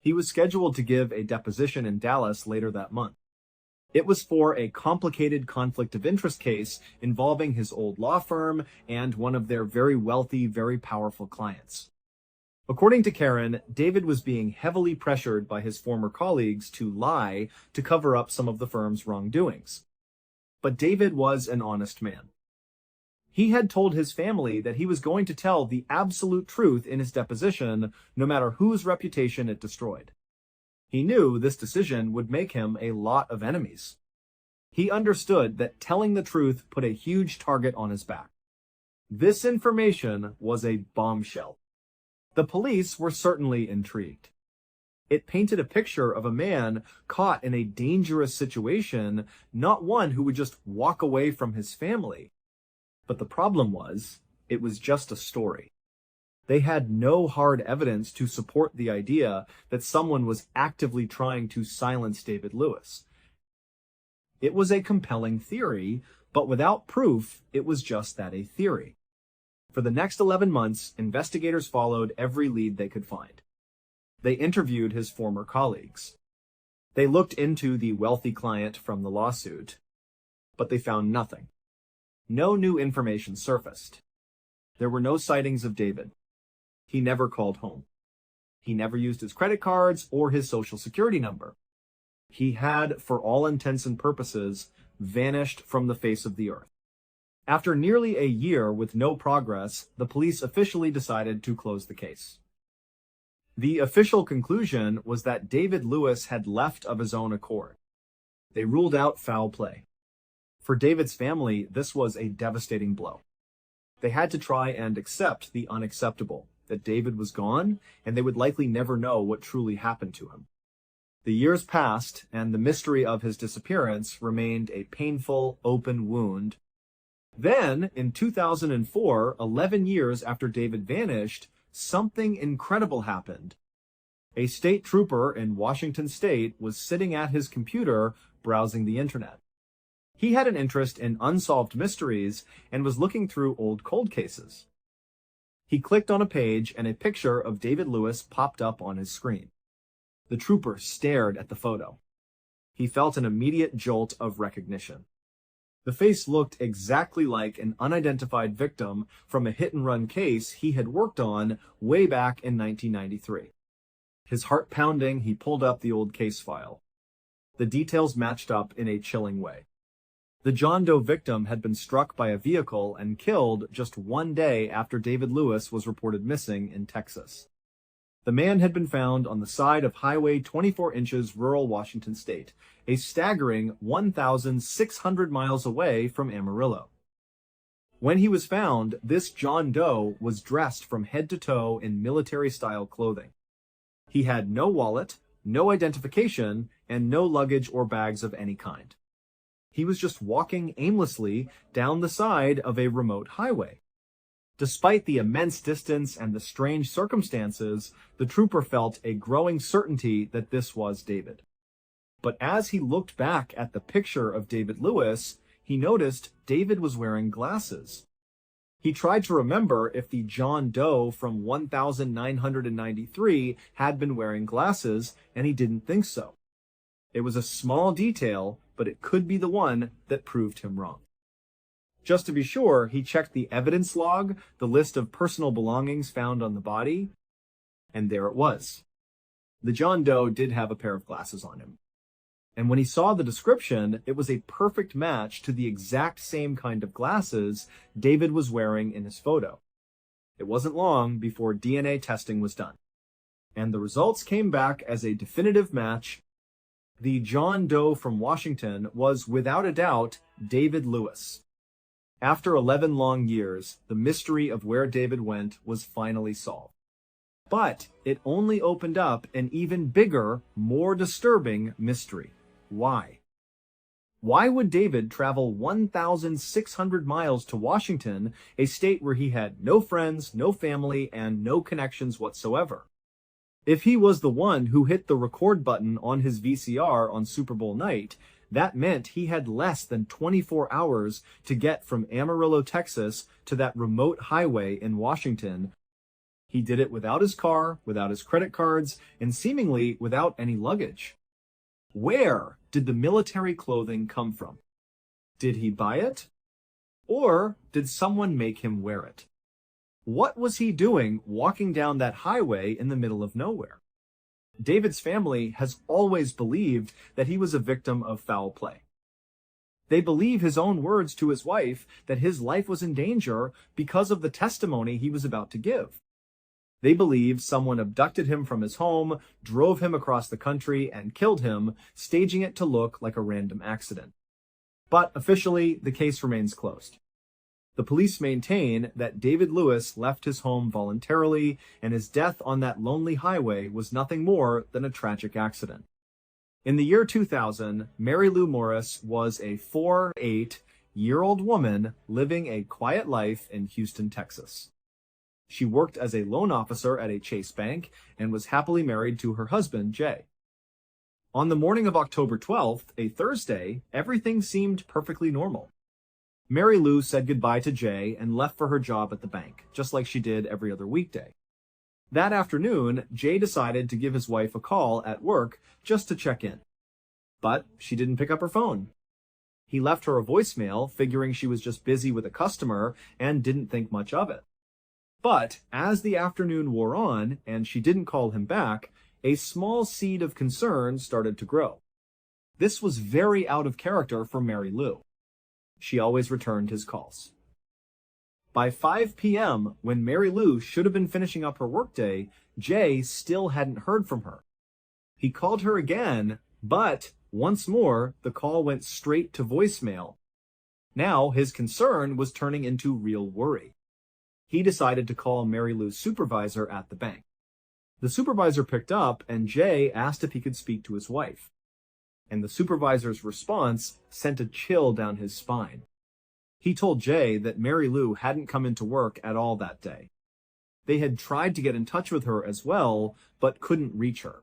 He was scheduled to give a deposition in Dallas later that month. It was for a complicated conflict of interest case involving his old law firm and one of their very wealthy, very powerful clients. According to Karen, David was being heavily pressured by his former colleagues to lie to cover up some of the firm's wrongdoings. But David was an honest man. He had told his family that he was going to tell the absolute truth in his deposition, no matter whose reputation it destroyed. He knew this decision would make him a lot of enemies. He understood that telling the truth put a huge target on his back. This information was a bombshell. The police were certainly intrigued. It painted a picture of a man caught in a dangerous situation, not one who would just walk away from his family. But the problem was, it was just a story. They had no hard evidence to support the idea that someone was actively trying to silence David Lewis. It was a compelling theory, but without proof, it was just that, a theory. For the next 11 months, investigators followed every lead they could find. They interviewed his former colleagues. They looked into the wealthy client from the lawsuit, but they found nothing. No new information surfaced. There were no sightings of David. He never called home. He never used his credit cards or his social security number. He had, for all intents and purposes, vanished from the face of the earth. After nearly a year with no progress, the police officially decided to close the case. The official conclusion was that David Lewis had left of his own accord. They ruled out foul play. For David's family, this was a devastating blow. They had to try and accept the unacceptable, that David was gone, and they would likely never know what truly happened to him. The years passed, and the mystery of his disappearance remained a painful, open wound. Then, in 2004, 11 years after David vanished, something incredible happened. A state trooper in Washington state was sitting at his computer browsing the internet. He had an interest in unsolved mysteries and was looking through old cold cases. He clicked on a page and a picture of David Lewis popped up on his screen. The trooper stared at the photo. He felt an immediate jolt of recognition. The face looked exactly like an unidentified victim from a hit-and-run case he had worked on way back in 1993. His heart pounding, he pulled up the old case file. The details matched up in a chilling way. The John Doe victim had been struck by a vehicle and killed just one day after David Lewis was reported missing in Texas. The man had been found on the side of Highway 24 inches, rural Washington state, a staggering 1,600 miles away from Amarillo. When he was found, this John Doe was dressed from head to toe in military-style clothing. He had no wallet, no identification, and no luggage or bags of any kind. He was just walking aimlessly down the side of a remote highway. Despite the immense distance and the strange circumstances, the trooper felt a growing certainty that this was David. But as he looked back at the picture of David Lewis, he noticed David was wearing glasses. He tried to remember if the John Doe from 1993 had been wearing glasses, and he didn't think so. It was a small detail, but it could be the one that proved him wrong. Just to be sure, he checked the evidence log, the list of personal belongings found on the body, and there it was. The John Doe did have a pair of glasses on him. And when he saw the description, it was a perfect match to the exact same kind of glasses David was wearing in his photo. It wasn't long before DNA testing was done, and the results came back as a definitive match. The John Doe from Washington was without a doubt David Lewis. After 11 long years, the mystery of where David went was finally solved. But it only opened up an even bigger, more disturbing mystery. Why? Why would David travel 1,600 miles to Washington, a state where he had no friends, no family, and no connections whatsoever? If he was the one who hit the record button on his VCR on Super Bowl night, that meant he had less than 24 hours to get from Amarillo, Texas to that remote highway in Washington. He did it without his car, without his credit cards, and seemingly without any luggage. Where did the military clothing come from? Did he buy it? Or did someone make him wear it? What was he doing walking down that highway in the middle of nowhere? David's family has always believed that he was a victim of foul play. They believe his own words to his wife that his life was in danger because of the testimony he was about to give. They believe someone abducted him from his home, drove him across the country, and killed him, staging it to look like a random accident. But officially, the case remains closed. The police maintain that David Lewis left his home voluntarily, and his death on that lonely highway was nothing more than a tragic accident. In the year 2000, Mary Lou Morris was a 48-year-old woman living a quiet life in Houston, Texas. She worked as a loan officer at a Chase bank and was happily married to her husband, Jay. On the morning of October 12th, a Thursday, everything seemed perfectly normal. Mary Lou said goodbye to Jay and left for her job at the bank, just like she did every other weekday. That afternoon, Jay decided to give his wife a call at work just to check in. But she didn't pick up her phone. He left her a voicemail, figuring she was just busy with a customer and didn't think much of it. But as the afternoon wore on and she didn't call him back, a small seed of concern started to grow. This was very out of character for Mary Lou. She always returned his calls. By 5 p.m., when Mary Lou should have been finishing up her workday, Jay still hadn't heard from her. He called her again, but once more, the call went straight to voicemail. Now, his concern was turning into real worry. He decided to call Mary Lou's supervisor at the bank. The supervisor picked up, and Jay asked if he could speak to his wife. And the supervisor's response sent a chill down his spine. He told Jay that Mary Lou hadn't come into work at all that day. They had tried to get in touch with her as well, but couldn't reach her.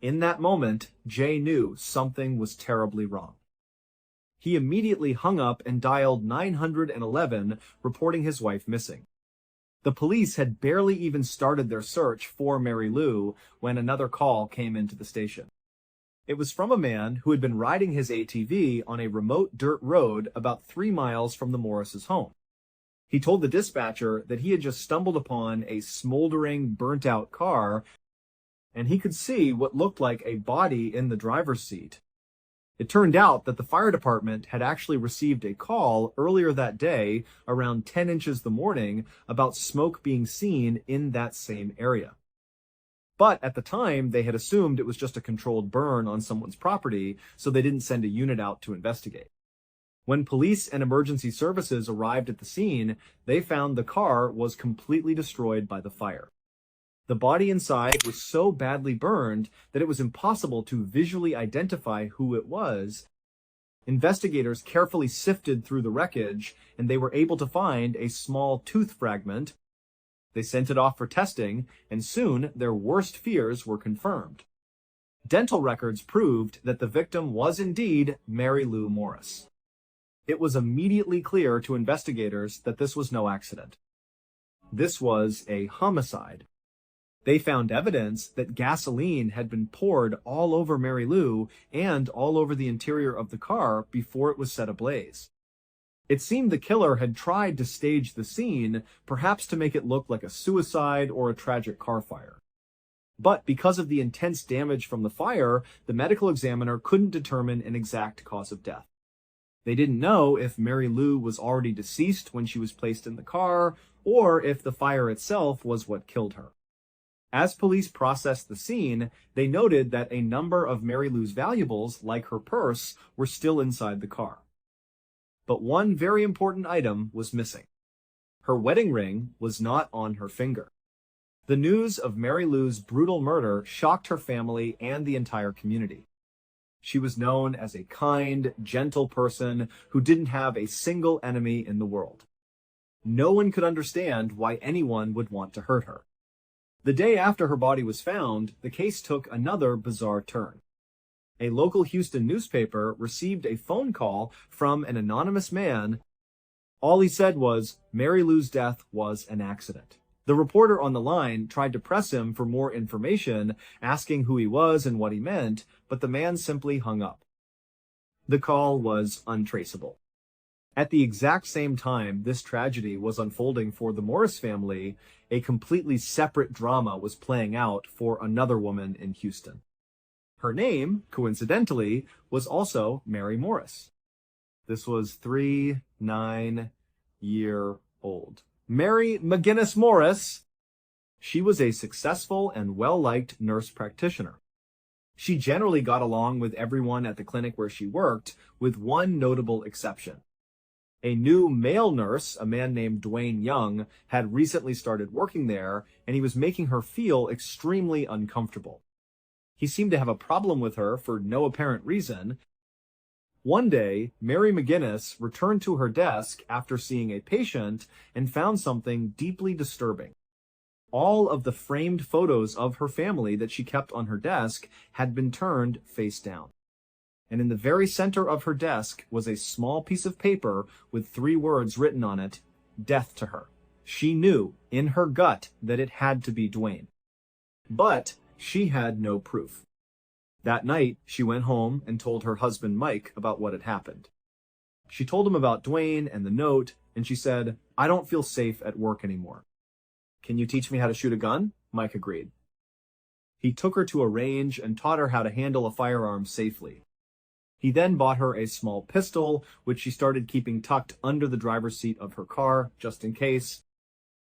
In that moment, Jay knew something was terribly wrong. He immediately hung up and dialed 911, reporting his wife missing. The police had barely even started their search for Mary Lou when another call came into the station. It was from a man who had been riding his ATV on a remote dirt road about 3 miles from the Morris' home. He told the dispatcher that he had just stumbled upon a smoldering, burnt-out car, and he could see what looked like a body in the driver's seat. It turned out that the fire department had actually received a call earlier that day, around 10 inches the morning, about smoke being seen in that same area. But at the time, they had assumed it was just a controlled burn on someone's property, so they didn't send a unit out to investigate. When police and emergency services arrived at the scene, they found the car was completely destroyed by the fire. The body inside was so badly burned that it was impossible to visually identify who it was. Investigators carefully sifted through the wreckage, and they were able to find a small tooth fragment. They sent it off for testing, and soon their worst fears were confirmed. Dental records proved that the victim was indeed Mary Lou Morris. It was immediately clear to investigators that this was no accident. This was a homicide. They found evidence that gasoline had been poured all over Mary Lou and all over the interior of the car before it was set ablaze. It seemed the killer had tried to stage the scene, perhaps to make it look like a suicide or a tragic car fire. But because of the intense damage from the fire, the medical examiner couldn't determine an exact cause of death. They didn't know if Mary Lou was already deceased when she was placed in the car, or if the fire itself was what killed her. As police processed the scene, they noted that a number of Mary Lou's valuables, like her purse, were still inside the car. But one very important item was missing. Her wedding ring was not on her finger. The news of Mary Lou's brutal murder shocked her family and the entire community. She was known as a kind, gentle person who didn't have a single enemy in the world. No one could understand why anyone would want to hurt her. The day after her body was found, the case took another bizarre turn. A local Houston newspaper received a phone call from an anonymous man. All he said was, Mary Lou's death was an accident. The reporter on the line tried to press him for more information, asking who he was and what he meant, but the man simply hung up. The call was untraceable. At the exact same time this tragedy was unfolding for the Morris family, a completely separate drama was playing out for another woman in Houston. Her name, coincidentally, was also Mary Morris. This was 9-year-old. Mary McGinnis Morris. She was a successful and well-liked nurse practitioner. She generally got along with everyone at the clinic where she worked, with one notable exception. A new male nurse, a man named Dwayne Young, had recently started working there, and he was making her feel extremely uncomfortable. He seemed to have a problem with her for no apparent reason. One day, Mary McGinnis returned to her desk after seeing a patient and found something deeply disturbing. All of the framed photos of her family that she kept on her desk had been turned face down. And in the very center of her desk was a small piece of paper with 3 words written on it, "Death to her." She knew in her gut that it had to be Dwayne. But she had no proof. That night, she went home and told her husband Mike about what had happened. She told him about Dwayne and the note, and she said, "I don't feel safe at work anymore." "Can you teach me how to shoot a gun?" Mike agreed. He took her to a range and taught her how to handle a firearm safely. He then bought her a small pistol, which she started keeping tucked under the driver's seat of her car, just in case.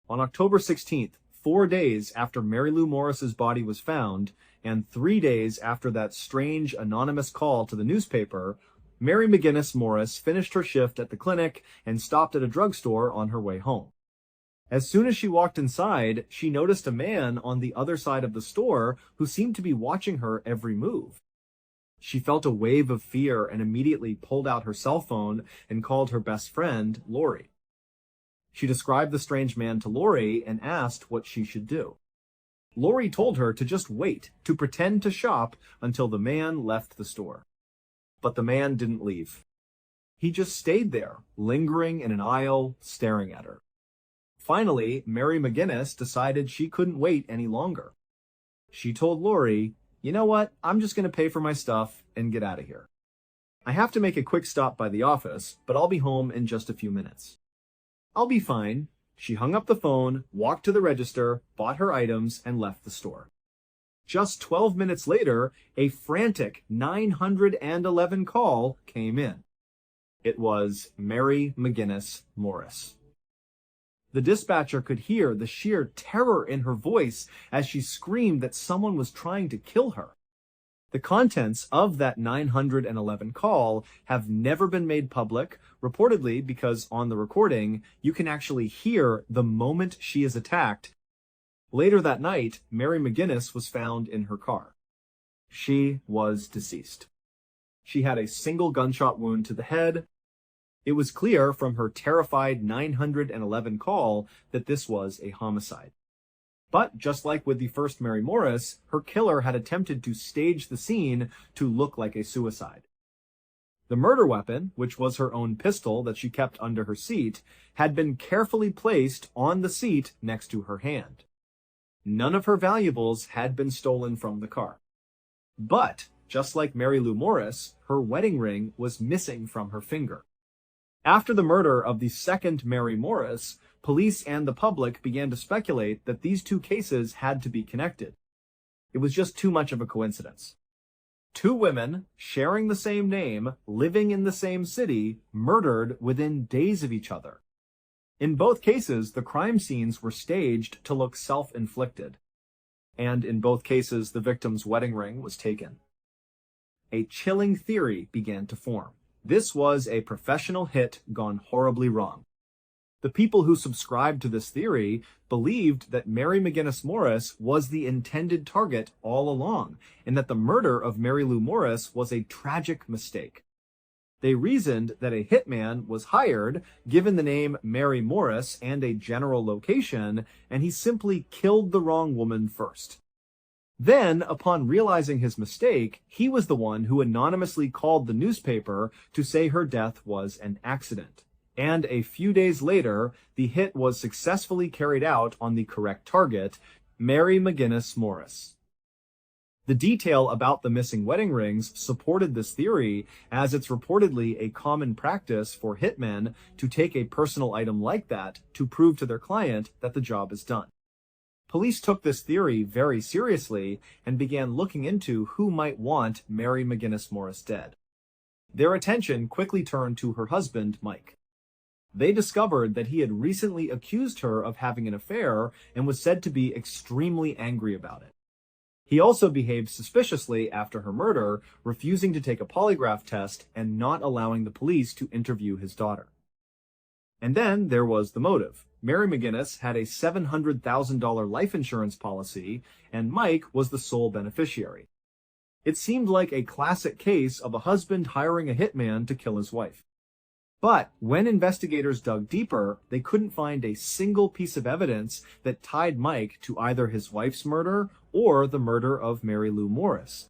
On October 16th, 4 days after Mary Lou Morris's body was found, and 3 days after that strange anonymous call to the newspaper, Mary McGinnis Morris finished her shift at the clinic and stopped at a drugstore on her way home. As soon as she walked inside, she noticed a man on the other side of the store who seemed to be watching her every move. She felt a wave of fear and immediately pulled out her cell phone and called her best friend, Lori. She described the strange man to Lori and asked what she should do. Lori told her to just wait, to pretend to shop until the man left the store. But the man didn't leave. He just stayed there, lingering in an aisle, staring at her. Finally, Mary McGinnis decided she couldn't wait any longer. She told Lori, "You know what? I'm just going to pay for my stuff and get out of here. I have to make a quick stop by the office, but I'll be home in just a few minutes." "I'll be fine." She hung up the phone, walked to the register, bought her items, and left the store. Just 12 minutes later, a frantic 911 call came in. It was Mary McGinnis Morris. The dispatcher could hear the sheer terror in her voice as she screamed that someone was trying to kill her. The contents of that 911 call have never been made public, reportedly because on the recording, you can actually hear the moment she is attacked. Later that night, Mary McGinnis was found in her car. She was deceased. She had a single gunshot wound to the head. It was clear from her terrified 911 call that this was a homicide. But just like with the first Mary Morris, her killer had attempted to stage the scene to look like a suicide. The murder weapon, which was her own pistol that she kept under her seat, had been carefully placed on the seat next to her hand. None of her valuables had been stolen from the car. But, just like Mary Lou Morris, her wedding ring was missing from her finger. After the murder of the second Mary Morris, police and the public began to speculate that these 2 cases had to be connected. It was just too much of a coincidence. 2 women, sharing the same name, living in the same city, murdered within days of each other. In both cases, the crime scenes were staged to look self-inflicted. And in both cases, the victim's wedding ring was taken. A chilling theory began to form. This was a professional hit gone horribly wrong. The people who subscribed to this theory believed that Mary McGinnis Morris was the intended target all along, and that the murder of Mary Lou Morris was a tragic mistake. They reasoned that a hitman was hired, given the name Mary Morris and a general location, and he simply killed the wrong woman first. Then, upon realizing his mistake, he was the one who anonymously called the newspaper to say her death was an accident. And a few days later, the hit was successfully carried out on the correct target, Mary McGinnis Morris. The detail about the missing wedding rings supported this theory, as it's reportedly a common practice for hitmen to take a personal item like that to prove to their client that the job is done. Police took this theory very seriously and began looking into who might want Mary McGinnis Morris dead. Their attention quickly turned to her husband, Mike. They discovered that he had recently accused her of having an affair and was said to be extremely angry about it. He also behaved suspiciously after her murder, refusing to take a polygraph test and not allowing the police to interview his daughter. And then there was the motive. Mary McGinnis had a $700,000 life insurance policy, and Mike was the sole beneficiary. It seemed like a classic case of a husband hiring a hitman to kill his wife. But when investigators dug deeper, they couldn't find a single piece of evidence that tied Mike to either his wife's murder or the murder of Mary Lou Morris.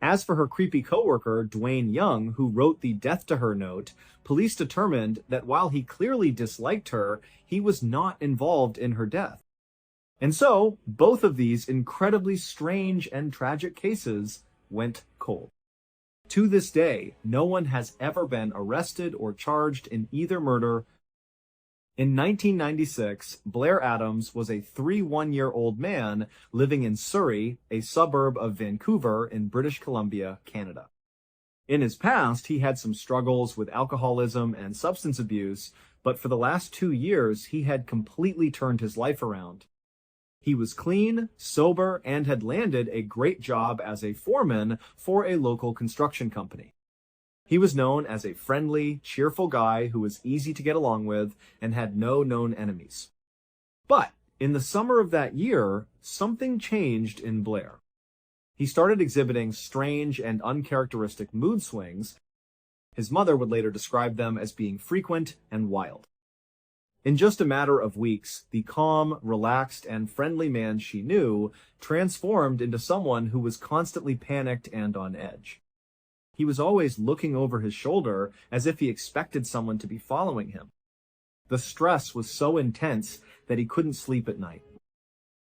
As for her creepy coworker, Dwayne Young, who wrote the death to her note, police determined that while he clearly disliked her, he was not involved in her death. And so, both of these incredibly strange and tragic cases went cold. To this day, no one has ever been arrested or charged in either murder. In 1996, Blair Adams was a 31-year-old man living in Surrey, a suburb of Vancouver in British Columbia, Canada. In his past, he had some struggles with alcoholism and substance abuse, but for the last 2 years, he had completely turned his life around. He was clean, sober, and had landed a great job as a foreman for a local construction company. He was known as a friendly, cheerful guy who was easy to get along with and had no known enemies. But in the summer of that year, something changed in Blair. He started exhibiting strange and uncharacteristic mood swings. His mother would later describe them as being frequent and wild. In just a matter of weeks, the calm, relaxed, and friendly man she knew transformed into someone who was constantly panicked and on edge. He was always looking over his shoulder as if he expected someone to be following him. The stress was so intense that he couldn't sleep at night.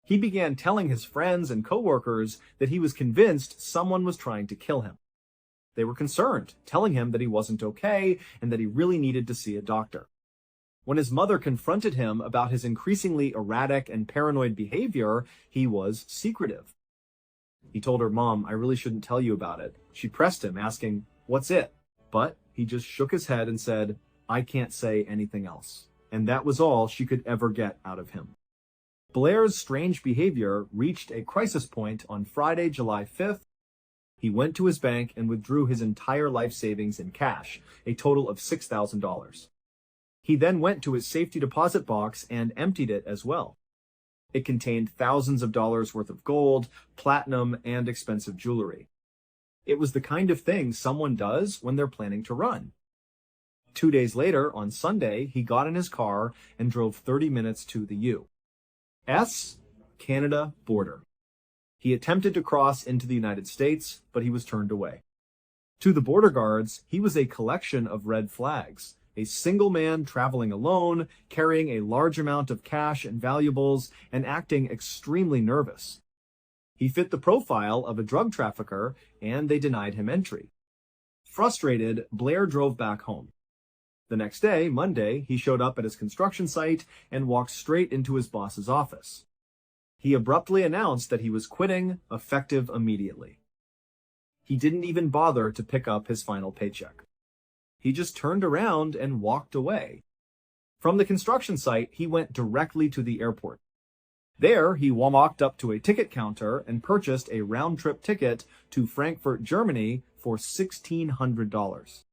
He began telling his friends and coworkers that he was convinced someone was trying to kill him. They were concerned, telling him that he wasn't okay and that he really needed to see a doctor. When his mother confronted him about his increasingly erratic and paranoid behavior, he was secretive. He told her, "Mom, I really shouldn't tell you about it." She pressed him, asking, "What's it?" But he just shook his head and said, "I can't say anything else." And that was all she could ever get out of him. Blair's strange behavior reached a crisis point on Friday, July 5th. He went to his bank and withdrew his entire life savings in cash, a total of $6,000. He then went to his safety deposit box and emptied it as well. It contained thousands of dollars worth of gold, platinum, and expensive jewelry. It was the kind of thing someone does when they're planning to run. 2 days later, on Sunday, he got in his car and drove 30 minutes to the U.S. Canada border. He attempted to cross into the United States, but he was turned away. To the border guards, he was a collection of red flags. A single man traveling alone, carrying a large amount of cash and valuables, and acting extremely nervous. He fit the profile of a drug trafficker, and they denied him entry. Frustrated, Blair drove back home. The next day, Monday, he showed up at his construction site and walked straight into his boss's office. He abruptly announced that he was quitting, effective immediately. He didn't even bother to pick up his final paycheck. He just turned around and walked away. From the construction site, he went directly to the airport. There, he walked up to a ticket counter and purchased a round-trip ticket to Frankfurt, Germany for $1,600.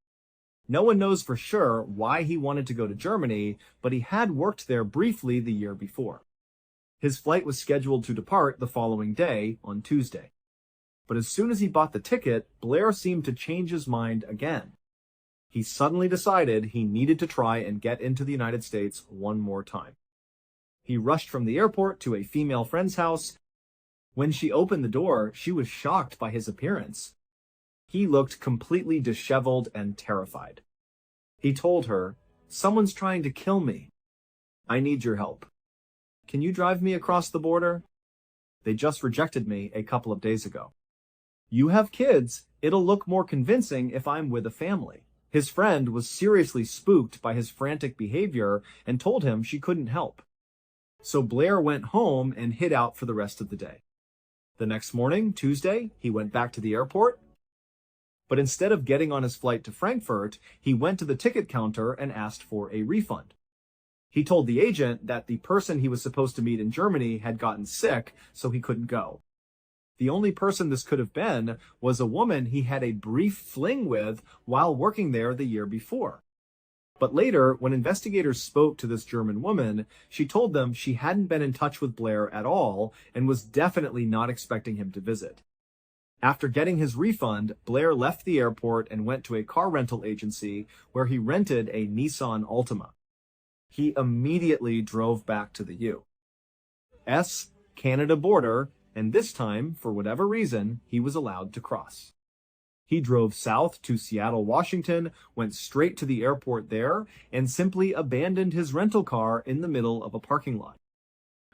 No one knows for sure why he wanted to go to Germany, but he had worked there briefly the year before. His flight was scheduled to depart the following day, on Tuesday. But as soon as he bought the ticket, Blair seemed to change his mind again. He suddenly decided he needed to try and get into the United States one more time. He rushed from the airport to a female friend's house. When she opened the door, she was shocked by his appearance. He looked completely disheveled and terrified. He told her, Someone's trying to kill me. I need your help. Can you drive me across the border? They just rejected me a couple of days ago. You have kids. It'll look more convincing if I'm with a family. His friend was seriously spooked by his frantic behavior and told him she couldn't help. So Blair went home and hid out for the rest of the day. The next morning, Tuesday, he went back to the airport. But instead of getting on his flight to Frankfurt, he went to the ticket counter and asked for a refund. He told the agent that the person he was supposed to meet in Germany had gotten sick, so he couldn't go. The only person this could have been was a woman he had a brief fling with while working there the year before. But later, when investigators spoke to this German woman, she told them she hadn't been in touch with Blair at all and was definitely not expecting him to visit. After getting his refund, Blair left the airport and went to a car rental agency where he rented a Nissan Altima. He immediately drove back to the U.S. Canada border, and this time, for whatever reason, he was allowed to cross. He drove south to Seattle, Washington, went straight to the airport there, and simply abandoned his rental car in the middle of a parking lot.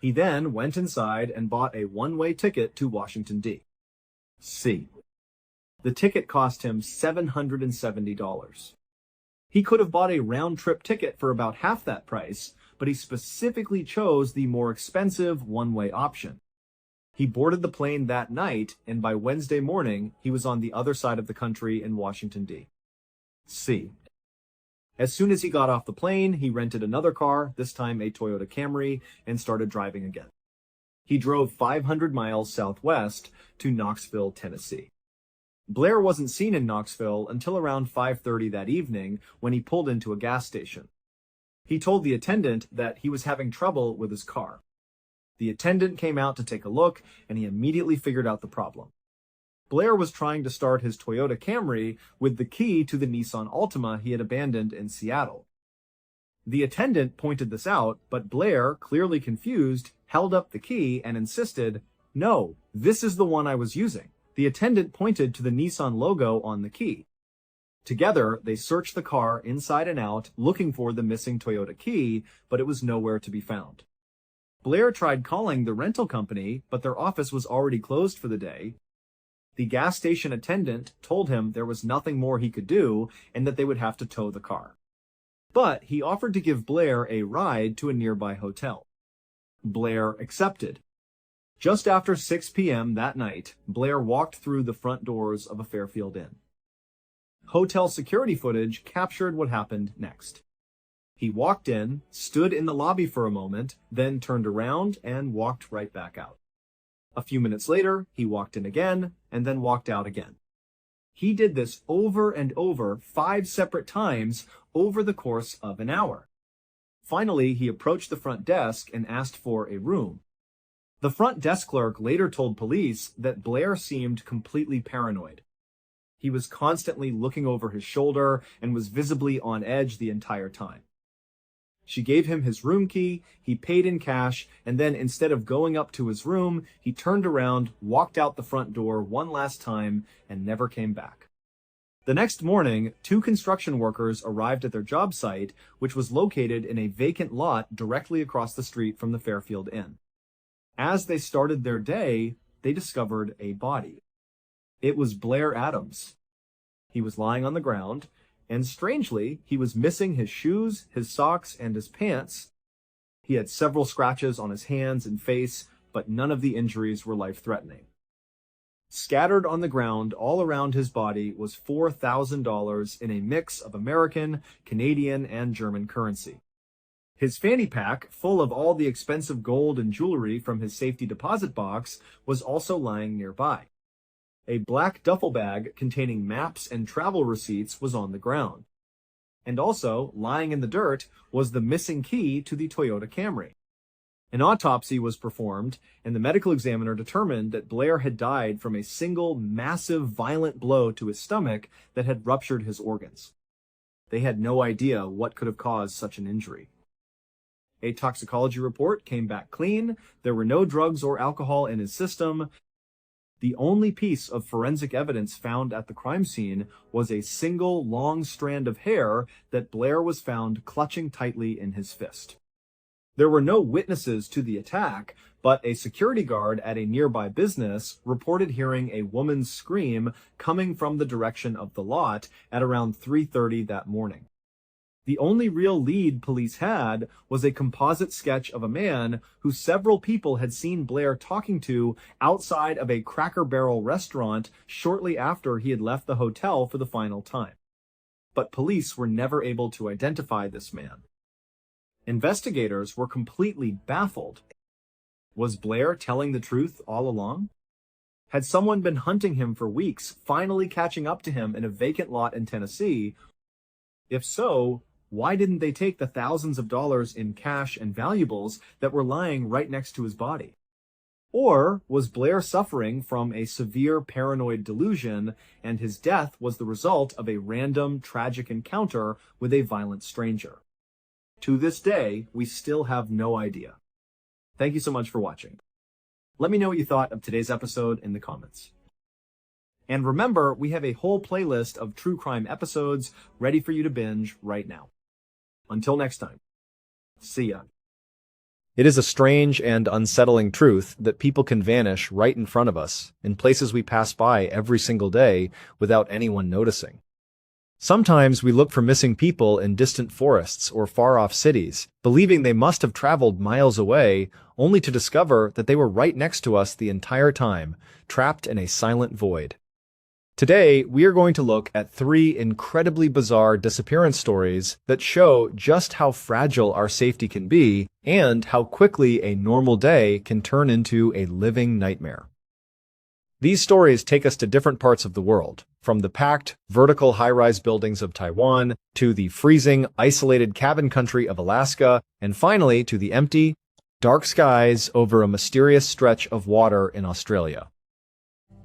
He then went inside and bought a one-way ticket to Washington, D.C. The ticket cost him $770. He could have bought a round-trip ticket for about half that price, but he specifically chose the more expensive one-way option. He boarded the plane that night, and by Wednesday morning, he was on the other side of the country in Washington, D.C. As soon as he got off the plane, he rented another car, this time a Toyota Camry, and started driving again. He drove 500 miles southwest to Knoxville, Tennessee. Blair wasn't seen in Knoxville until around 5:30 that evening when he pulled into a gas station. He told the attendant that he was having trouble with his car. The attendant came out to take a look, and he immediately figured out the problem. Blair was trying to start his Toyota Camry with the key to the Nissan Altima he had abandoned in Seattle. The attendant pointed this out, but Blair, clearly confused, held up the key and insisted, "No, this is the one I was using." The attendant pointed to the Nissan logo on the key. Together, they searched the car inside and out, looking for the missing Toyota key, but it was nowhere to be found. Blair tried calling the rental company, but their office was already closed for the day. The gas station attendant told him there was nothing more he could do and that they would have to tow the car. But he offered to give Blair a ride to a nearby hotel. Blair accepted. Just after 6 p.m. that night, Blair walked through the front doors of a Fairfield Inn. Hotel security footage captured what happened next. He walked in, stood in the lobby for a moment, then turned around and walked right back out. A few minutes later, he walked in again, and then walked out again. He did this over and over 5 separate times over the course of an hour. Finally, he approached the front desk and asked for a room. The front desk clerk later told police that Blair seemed completely paranoid. He was constantly looking over his shoulder and was visibly on edge the entire time. She gave him his room key, he paid in cash, and then instead of going up to his room, he turned around, walked out the front door one last time, and never came back. The next morning, 2 construction workers arrived at their job site, which was located in a vacant lot directly across the street from the Fairfield Inn. As they started their day, they discovered a body. It was Blair Adams. He was lying on the ground, and strangely, he was missing his shoes, his socks, and his pants. He had several scratches on his hands and face, but none of the injuries were life-threatening. Scattered on the ground all around his body was $4,000 in a mix of American, Canadian, and German currency. His fanny pack, full of all the expensive gold and jewelry from his safety deposit box, was also lying nearby. A black duffel bag containing maps and travel receipts was on the ground. And also, lying in the dirt, was the missing key to the Toyota Camry. An autopsy was performed, and the medical examiner determined that Blair had died from a single massive violent blow to his stomach that had ruptured his organs. They had no idea what could have caused such an injury. A toxicology report came back clean. There were no drugs or alcohol in his system. the only piece of forensic evidence found at the crime scene was a single long strand of hair that Blair was found clutching tightly in his fist. There were no witnesses to the attack, but a security guard at a nearby business reported hearing a woman's scream coming from the direction of the lot at around 3:30 that morning. The only real lead police had was a composite sketch of a man who several people had seen Blair talking to outside of a Cracker Barrel restaurant shortly after he had left the hotel for the final time. But police were never able to identify this man. Investigators were completely baffled. Was Blair telling the truth all along? Had someone been hunting him for weeks, finally catching up to him in a vacant lot in Tennessee? If so, why didn't they take the thousands of dollars in cash and valuables that were lying right next to his body? Or was Blair suffering from a severe paranoid delusion, and his death was the result of a random, tragic encounter with a violent stranger? To this day, we still have no idea. Thank you so much for watching. Let me know what you thought of today's episode in the comments. And remember, we have a whole playlist of true crime episodes ready for you to binge right now. Until next time, see ya. It is a strange and unsettling truth that people can vanish right in front of us, in places we pass by every single day without anyone noticing. Sometimes we look for missing people in distant forests or far-off cities, believing they must have traveled miles away, only to discover that they were right next to us the entire time, trapped in a silent void. Today, we are going to look at 3 incredibly bizarre disappearance stories that show just how fragile our safety can be and how quickly a normal day can turn into a living nightmare. These stories take us to different parts of the world, from the packed, vertical high-rise buildings of Taiwan to the freezing, isolated cabin country of Alaska, and finally to the empty, dark skies over a mysterious stretch of water in Australia.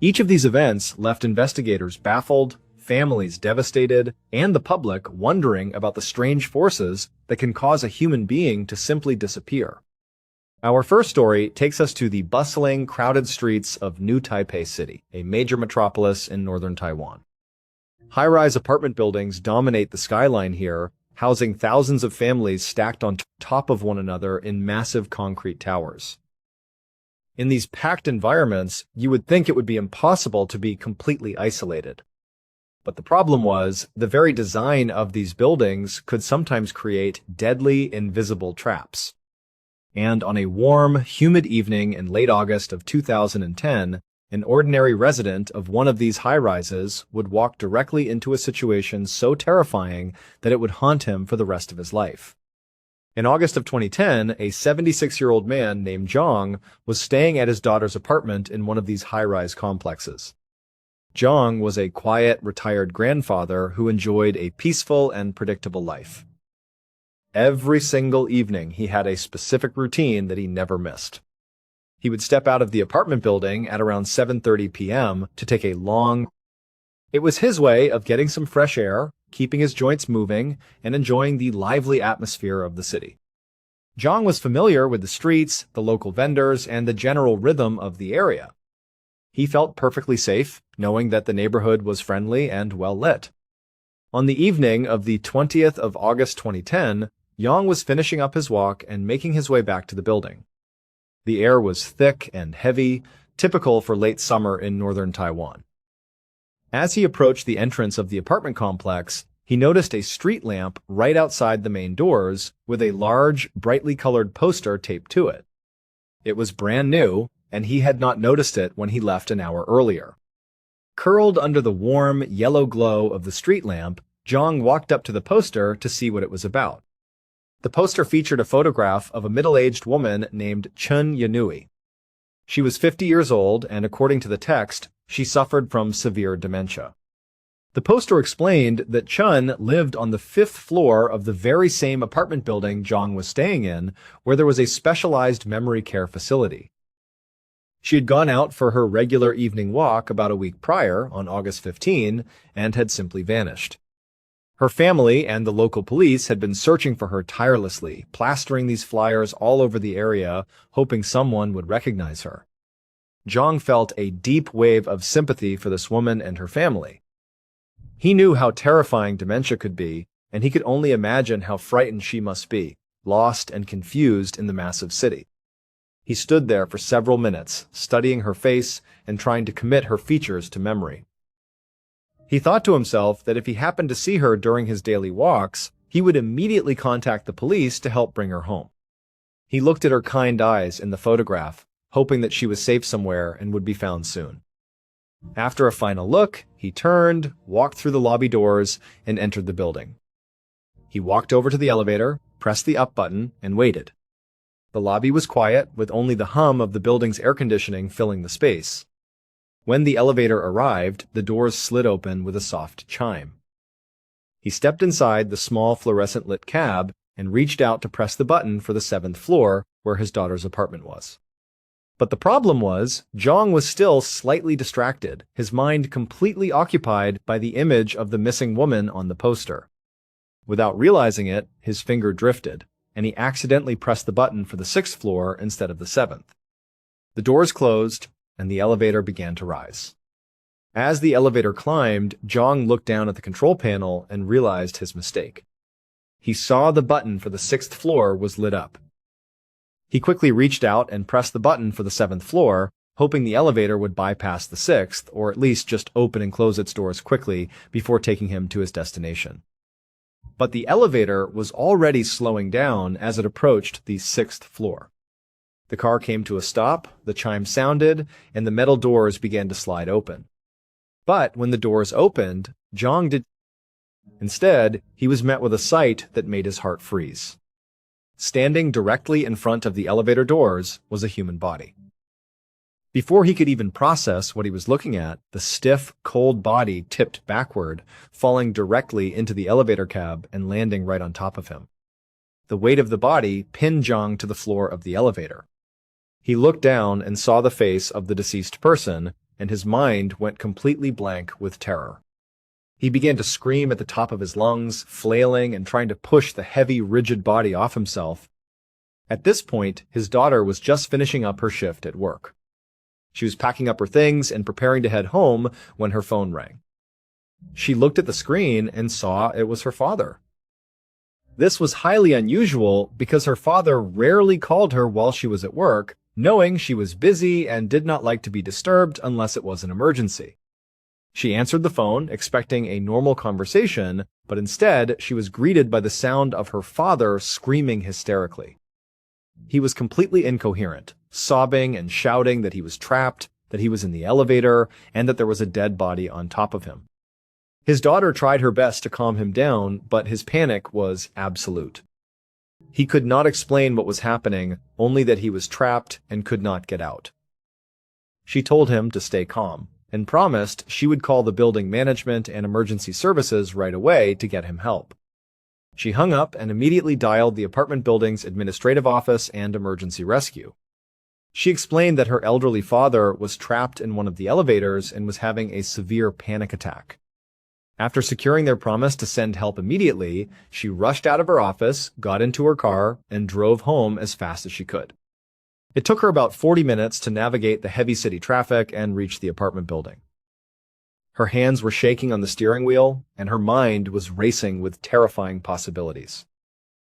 Each of these events left investigators baffled, families devastated, and the public wondering about the strange forces that can cause a human being to simply disappear. Our first story takes us to the bustling, crowded streets of New Taipei City, a major metropolis in northern Taiwan. High-rise apartment buildings dominate the skyline here, housing thousands of families stacked on top of one another in massive concrete towers. In these packed environments, you would think it would be impossible to be completely isolated. But the problem was, the very design of these buildings could sometimes create deadly, invisible traps. And on a warm, humid evening in late August of 2010, an ordinary resident of one of these high-rises would walk directly into a situation so terrifying that it would haunt him for the rest of his life. In August of 2010, a 76-year-old man named Zhang was staying at his daughter's apartment in one of these high-rise complexes. Zhang was a quiet, retired grandfather who enjoyed a peaceful and predictable life. Every single evening, he had a specific routine that he never missed. He would step out of the apartment building at around 7:30 p.m. to take a long. It was his way of getting some fresh air, keeping his joints moving, and enjoying the lively atmosphere of the city. Zhang was familiar with the streets, the local vendors, and the general rhythm of the area. He felt perfectly safe, knowing that the neighborhood was friendly and well lit. On the evening of the 20th of August 2010, Yang was finishing up his walk and making his way back to the building. The air was thick and heavy, typical for late summer in northern Taiwan. As he approached the entrance of the apartment complex, he noticed a street lamp right outside the main doors with a large, brightly colored poster taped to it. It was brand new, and he had not noticed it when he left an hour earlier. Curled under the warm, yellow glow of the street lamp, Zhang walked up to the poster to see what it was about. The poster featured a photograph of a middle-aged woman named Chen Yanui. She was 50 years old, and according to the text, she suffered from severe dementia. The poster explained that Chen lived on the 5th floor of the very same apartment building Zhang was staying in, where there was a specialized memory care facility. She had gone out for her regular evening walk about a week prior, on August 15, and had simply vanished. Her family and the local police had been searching for her tirelessly, plastering these flyers all over the area, hoping someone would recognize her. Zhang felt a deep wave of sympathy for this woman and her family. He knew how terrifying dementia could be, and he could only imagine how frightened she must be, lost and confused in the massive city. He stood there for several minutes, studying her face and trying to commit her features to memory. He thought to himself that if he happened to see her during his daily walks, he would immediately contact the police to help bring her home. He looked at her kind eyes in the photograph, hoping that she was safe somewhere and would be found soon. After a final look, he turned, walked through the lobby doors, and entered the building. He walked over to the elevator, pressed the up button, and waited. The lobby was quiet, with only the hum of the building's air conditioning filling the space. When the elevator arrived, the doors slid open with a soft chime. He stepped inside the small fluorescent-lit cab and reached out to press the button for the 7th floor, where his daughter's apartment was. But the problem was, Zhang was still slightly distracted, his mind completely occupied by the image of the missing woman on the poster. Without realizing it, his finger drifted, and he accidentally pressed the button for the 6th floor instead of the 7th. The doors closed, and the elevator began to rise. As the elevator climbed, Zhang looked down at the control panel and realized his mistake. He saw the button for the 6th floor was lit up. He quickly reached out and pressed the button for the 7th floor, hoping the elevator would bypass the 6th, or at least just open and close its doors quickly before taking him to his destination. But the elevator was already slowing down as it approached the 6th floor. The car came to a stop, the chime sounded, and the metal doors began to slide open. But when the doors opened, Zhang did. Instead, he was met with a sight that made his heart freeze. Standing directly in front of the elevator doors was a human body. Before he could even process what he was looking at, the stiff, cold body tipped backward, falling directly into the elevator cab and landing right on top of him. The weight of the body pinned Zhang to the floor of the elevator. He looked down and saw the face of the deceased person, and his mind went completely blank with terror. He began to scream at the top of his lungs, flailing and trying to push the heavy, rigid body off himself. At this point, his daughter was just finishing up her shift at work. She was packing up her things and preparing to head home when her phone rang. She looked at the screen and saw it was her father. This was highly unusual because her father rarely called her while she was at work, knowing she was busy and did not like to be disturbed unless it was an emergency. She answered the phone, expecting a normal conversation, but instead she was greeted by the sound of her father screaming hysterically. He was completely incoherent, sobbing and shouting that he was trapped, that he was in the elevator, and that there was a dead body on top of him. His daughter tried her best to calm him down, but his panic was absolute. He could not explain what was happening, only that he was trapped and could not get out. She told him to stay calm, and promised she would call the building management and emergency services right away to get him help. She hung up and immediately dialed the apartment building's administrative office and emergency rescue. She explained that her elderly father was trapped in one of the elevators and was having a severe panic attack. After securing their promise to send help immediately, she rushed out of her office, got into her car, and drove home as fast as she could. It took her about 40 minutes to navigate the heavy city traffic and reach the apartment building. Her hands were shaking on the steering wheel, and her mind was racing with terrifying possibilities.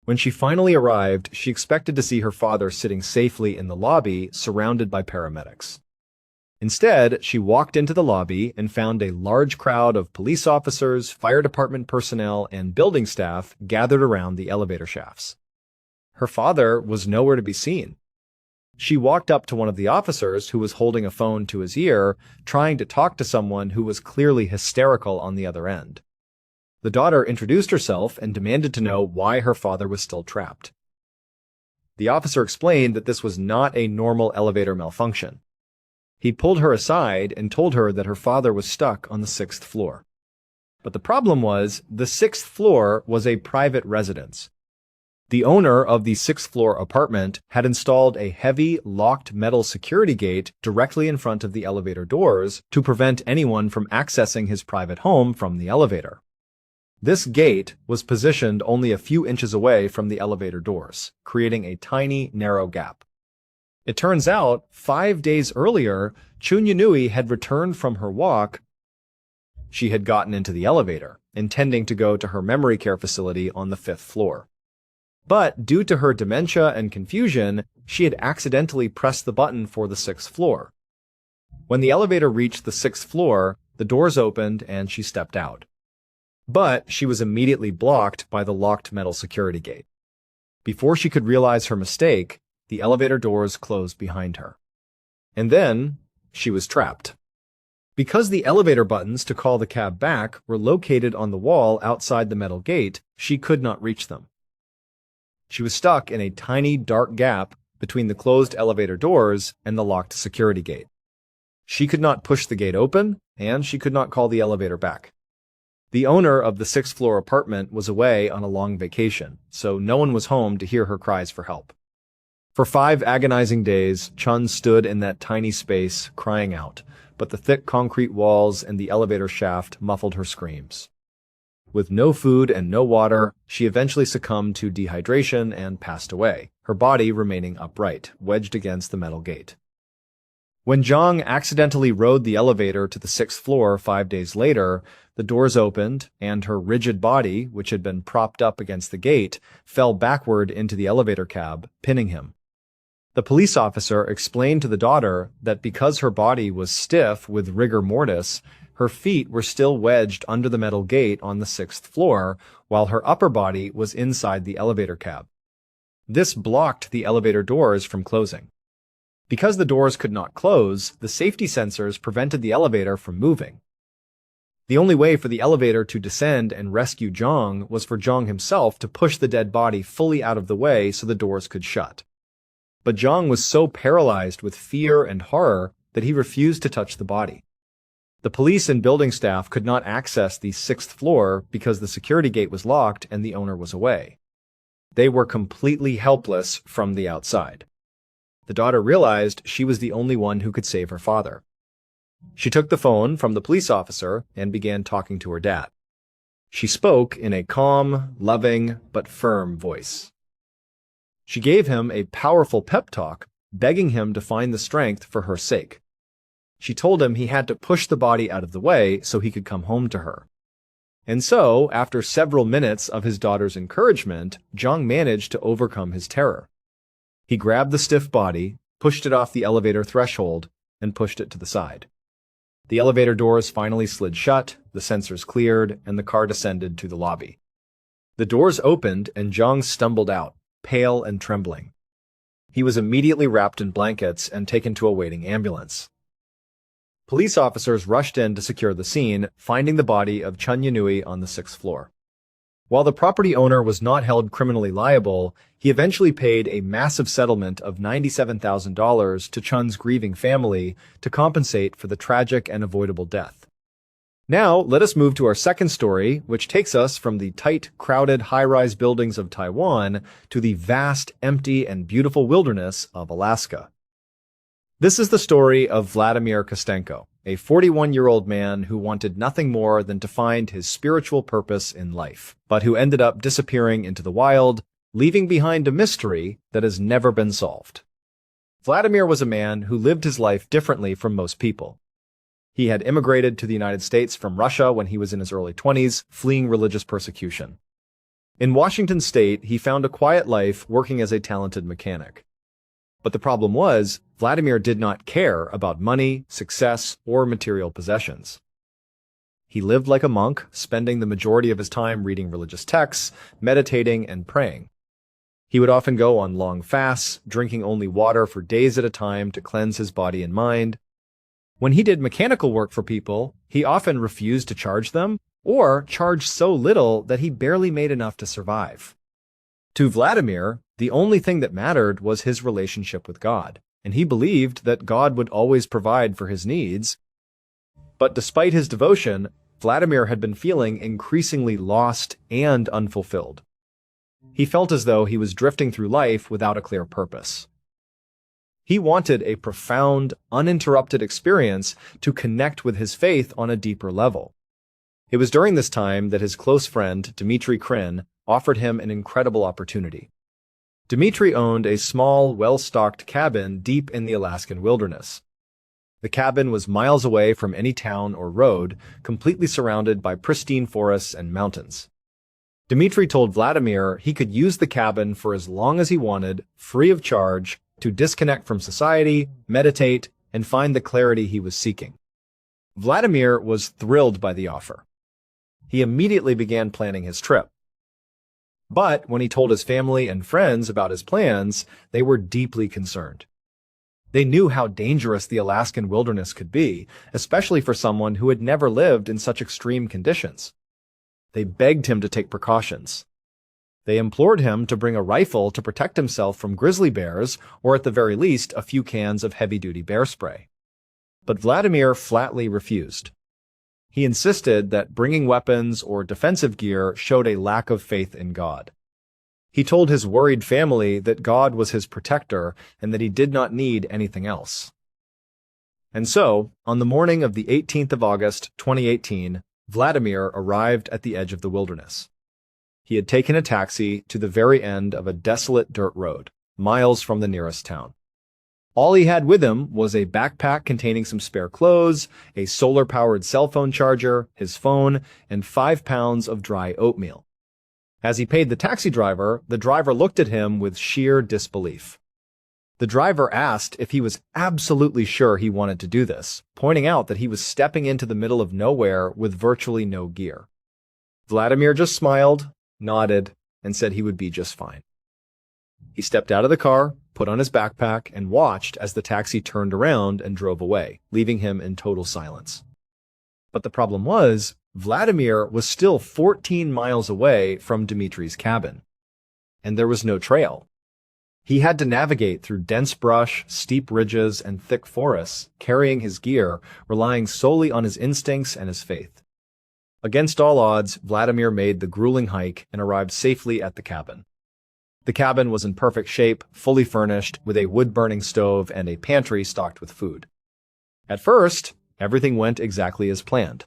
When she finally arrived, she expected to see her father sitting safely in the lobby, surrounded by paramedics. Instead, she walked into the lobby and found a large crowd of police officers, fire department personnel, and building staff gathered around the elevator shafts. Her father was nowhere to be seen. She walked up to one of the officers who was holding a phone to his ear, trying to talk to someone who was clearly hysterical on the other end. The daughter introduced herself and demanded to know why her father was still trapped. The officer explained that this was not a normal elevator malfunction. He pulled her aside and told her that her father was stuck on the 6th floor. But the problem was, the 6th floor was a private residence. The owner of the 6th floor apartment had installed a heavy, locked metal security gate directly in front of the elevator doors to prevent anyone from accessing his private home from the elevator. This gate was positioned only a few inches away from the elevator doors, creating a tiny, narrow gap. It turns out, 5 days earlier, Chunyanui had returned from her walk. She had gotten into the elevator, intending to go to her memory care facility on the 5th floor. But due to her dementia and confusion, she had accidentally pressed the button for the 6th floor. When the elevator reached the 6th floor, the doors opened and she stepped out. But she was immediately blocked by the locked metal security gate. Before she could realize her mistake, the elevator doors closed behind her. And then, she was trapped. Because the elevator buttons to call the cab back were located on the wall outside the metal gate, she could not reach them. She was stuck in a tiny, dark gap between the closed elevator doors and the locked security gate. She could not push the gate open, and she could not call the elevator back. The owner of the 6th floor apartment was away on a long vacation, so no one was home to hear her cries for help. For 5 agonizing days, Chun stood in that tiny space, crying out, but the thick concrete walls and the elevator shaft muffled her screams. With no food and no water, she eventually succumbed to dehydration and passed away, her body remaining upright, wedged against the metal gate. When Zhang accidentally rode the elevator to the 6th floor 5 days later, the doors opened, and her rigid body, which had been propped up against the gate, fell backward into the elevator cab, pinning him. The police officer explained to the daughter that because her body was stiff with rigor mortis, her feet were still wedged under the metal gate on the 6th floor, while her upper body was inside the elevator cab. This blocked the elevator doors from closing. Because the doors could not close, the safety sensors prevented the elevator from moving. The only way for the elevator to descend and rescue Zhang was for Zhang himself to push the dead body fully out of the way so the doors could shut. But Zhang was so paralyzed with fear and horror that he refused to touch the body. The police and building staff could not access the 6th floor because the security gate was locked and the owner was away. They were completely helpless from the outside. The daughter realized she was the only one who could save her father. She took the phone from the police officer and began talking to her dad. She spoke in a calm, loving, but firm voice. She gave him a powerful pep talk, begging him to find the strength for her sake. She told him he had to push the body out of the way so he could come home to her. And so, after several minutes of his daughter's encouragement, Zhang managed to overcome his terror. He grabbed the stiff body, pushed it off the elevator threshold, and pushed it to the side. The elevator doors finally slid shut, the sensors cleared, and the car descended to the lobby. The doors opened and Zhang stumbled out, pale and trembling. He was immediately wrapped in blankets and taken to a waiting ambulance. Police officers rushed in to secure the scene, finding the body of Chunyanui on the 6th floor. While the property owner was not held criminally liable, he eventually paid a massive settlement of $97,000 to Chun's grieving family to compensate for the tragic and avoidable death. Now, let us move to our second story, which takes us from the tight, crowded, high-rise buildings of Taiwan to the vast, empty, and beautiful wilderness of Alaska. This is the story of Vladimir Kostenko, a 41-year-old man who wanted nothing more than to find his spiritual purpose in life, but who ended up disappearing into the wild, leaving behind a mystery that has never been solved. Vladimir was a man who lived his life differently from most people. He had immigrated to the United States from Russia when he was in his early 20s, fleeing religious persecution. In Washington state, he found a quiet life working as a talented mechanic. But the problem was, Vladimir did not care about money, success, or material possessions. He lived like a monk, spending the majority of his time reading religious texts, meditating, and praying. He would often go on long fasts, drinking only water for days at a time to cleanse his body and mind. When he did mechanical work for people, he often refused to charge them, or charged so little that he barely made enough to survive. To Vladimir, the only thing that mattered was his relationship with God, and he believed that God would always provide for his needs. But despite his devotion, Vladimir had been feeling increasingly lost and unfulfilled. He felt as though he was drifting through life without a clear purpose. He wanted a profound, uninterrupted experience to connect with his faith on a deeper level. It was during this time that his close friend, Dmitry Krin, offered him an incredible opportunity. Dmitry owned a small, well-stocked cabin deep in the Alaskan wilderness. The cabin was miles away from any town or road, completely surrounded by pristine forests and mountains. Dmitry told Vladimir he could use the cabin for as long as he wanted, free of charge, to disconnect from society, meditate, and find the clarity he was seeking. Vladimir was thrilled by the offer. He immediately began planning his trip. But when he told his family and friends about his plans, they were deeply concerned. They knew how dangerous the Alaskan wilderness could be, especially for someone who had never lived in such extreme conditions. They begged him to take precautions. They implored him to bring a rifle to protect himself from grizzly bears, or at the very least, a few cans of heavy-duty bear spray. But Vladimir flatly refused. He insisted that bringing weapons or defensive gear showed a lack of faith in God. He told his worried family that God was his protector and that he did not need anything else. And so, on the morning of the 18th of August, 2018, Vladimir arrived at the edge of the wilderness. He had taken a taxi to the very end of a desolate dirt road, miles from the nearest town. All he had with him was a backpack containing some spare clothes, a solar-powered cell phone charger, his phone, and 5 pounds of dry oatmeal. As he paid the taxi driver, the driver looked at him with sheer disbelief. The driver asked if he was absolutely sure he wanted to do this, pointing out that he was stepping into the middle of nowhere with virtually no gear. Vladimir just smiled, nodded, and said he would be just fine. He stepped out of the car, put on his backpack, and watched as the taxi turned around and drove away, leaving him in total silence. But the problem was, Vladimir was still 14 miles away from Dmitry's cabin, and there was no trail. He had to navigate through dense brush, steep ridges, and thick forests, carrying his gear, relying solely on his instincts and his faith. Against all odds, Vladimir made the grueling hike and arrived safely at the cabin. The cabin was in perfect shape, fully furnished, with a wood-burning stove and a pantry stocked with food. At first, everything went exactly as planned.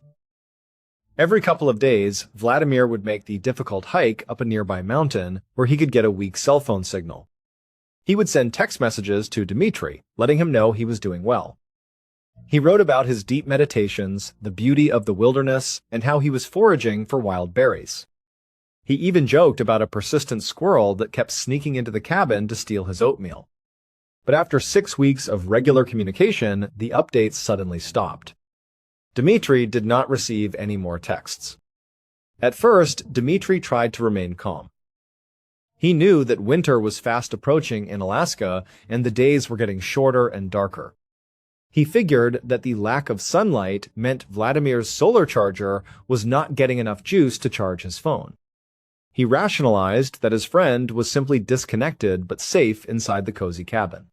Every couple of days, Vladimir would make the difficult hike up a nearby mountain where he could get a weak cell phone signal. He would send text messages to Dmitry, letting him know he was doing well. He wrote about his deep meditations, the beauty of the wilderness, and how he was foraging for wild berries. He even joked about a persistent squirrel that kept sneaking into the cabin to steal his oatmeal. But after 6 weeks of regular communication, the updates suddenly stopped. Dmitry did not receive any more texts. At first, Dmitry tried to remain calm. He knew that winter was fast approaching in Alaska and the days were getting shorter and darker. He figured that the lack of sunlight meant Vladimir's solar charger was not getting enough juice to charge his phone. He rationalized that his friend was simply disconnected but safe inside the cozy cabin.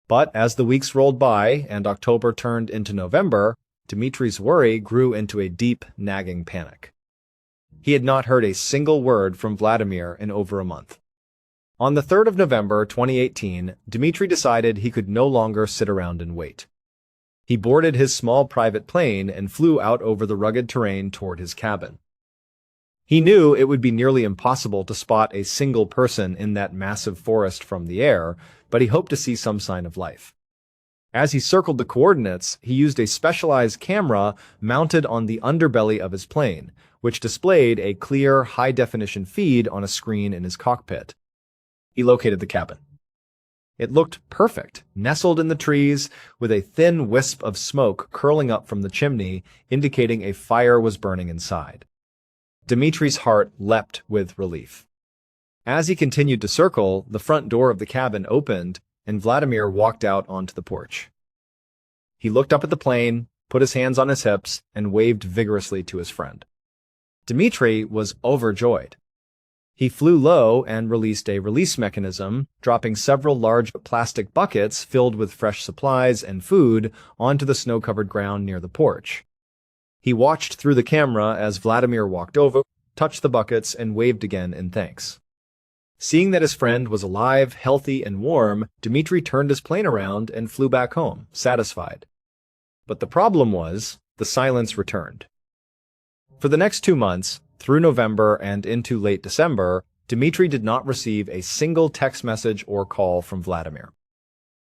But as the weeks rolled by and October turned into November, Dmitry's worry grew into a deep, nagging panic. He had not heard a single word from Vladimir in over a month. On the 3rd of November 2018, Dmitry decided he could no longer sit around and wait. He boarded his small private plane and flew out over the rugged terrain toward his cabin. He knew it would be nearly impossible to spot a single person in that massive forest from the air, but he hoped to see some sign of life. As he circled the coordinates, he used a specialized camera mounted on the underbelly of his plane, which displayed a clear, high-definition feed on a screen in his cockpit. He located the cabin. It looked perfect, nestled in the trees, with a thin wisp of smoke curling up from the chimney, indicating a fire was burning inside. Dmitry's heart leapt with relief. As he continued to circle, the front door of the cabin opened, and Vladimir walked out onto the porch. He looked up at the plane, put his hands on his hips, and waved vigorously to his friend. Dmitry was overjoyed. He flew low and released a release mechanism, dropping several large plastic buckets filled with fresh supplies and food onto the snow-covered ground near the porch. He watched through the camera as Vladimir walked over, touched the buckets, and waved again in thanks. Seeing that his friend was alive, healthy, and warm, Dmitry turned his plane around and flew back home, satisfied. But the problem was, the silence returned. For the next 2 months, through November and into late December, Dmitry did not receive a single text message or call from Vladimir.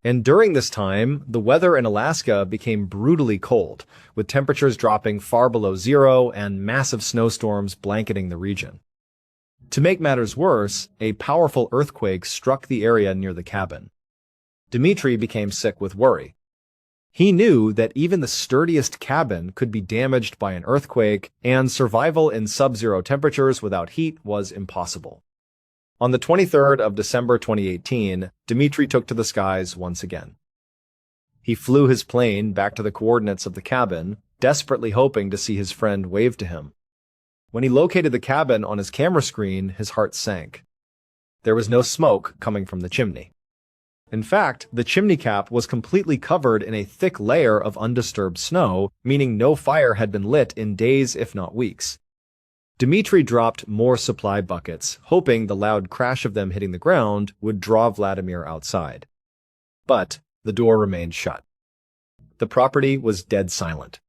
And during this time, the weather in Alaska became brutally cold, with temperatures dropping far below zero and massive snowstorms blanketing the region. To make matters worse, a powerful earthquake struck the area near the cabin. Dmitry became sick with worry. He knew that even the sturdiest cabin could be damaged by an earthquake, and survival in sub-zero temperatures without heat was impossible. On the 23rd of December 2018, Dmitry took to the skies once again. He flew his plane back to the coordinates of the cabin, desperately hoping to see his friend wave to him. When he located the cabin on his camera screen, his heart sank. There was no smoke coming from the chimney. In fact, the chimney cap was completely covered in a thick layer of undisturbed snow, meaning no fire had been lit in days if not weeks. Dmitry dropped more supply buckets, hoping the loud crash of them hitting the ground would draw Vladimir outside. But the door remained shut. The property was dead silent.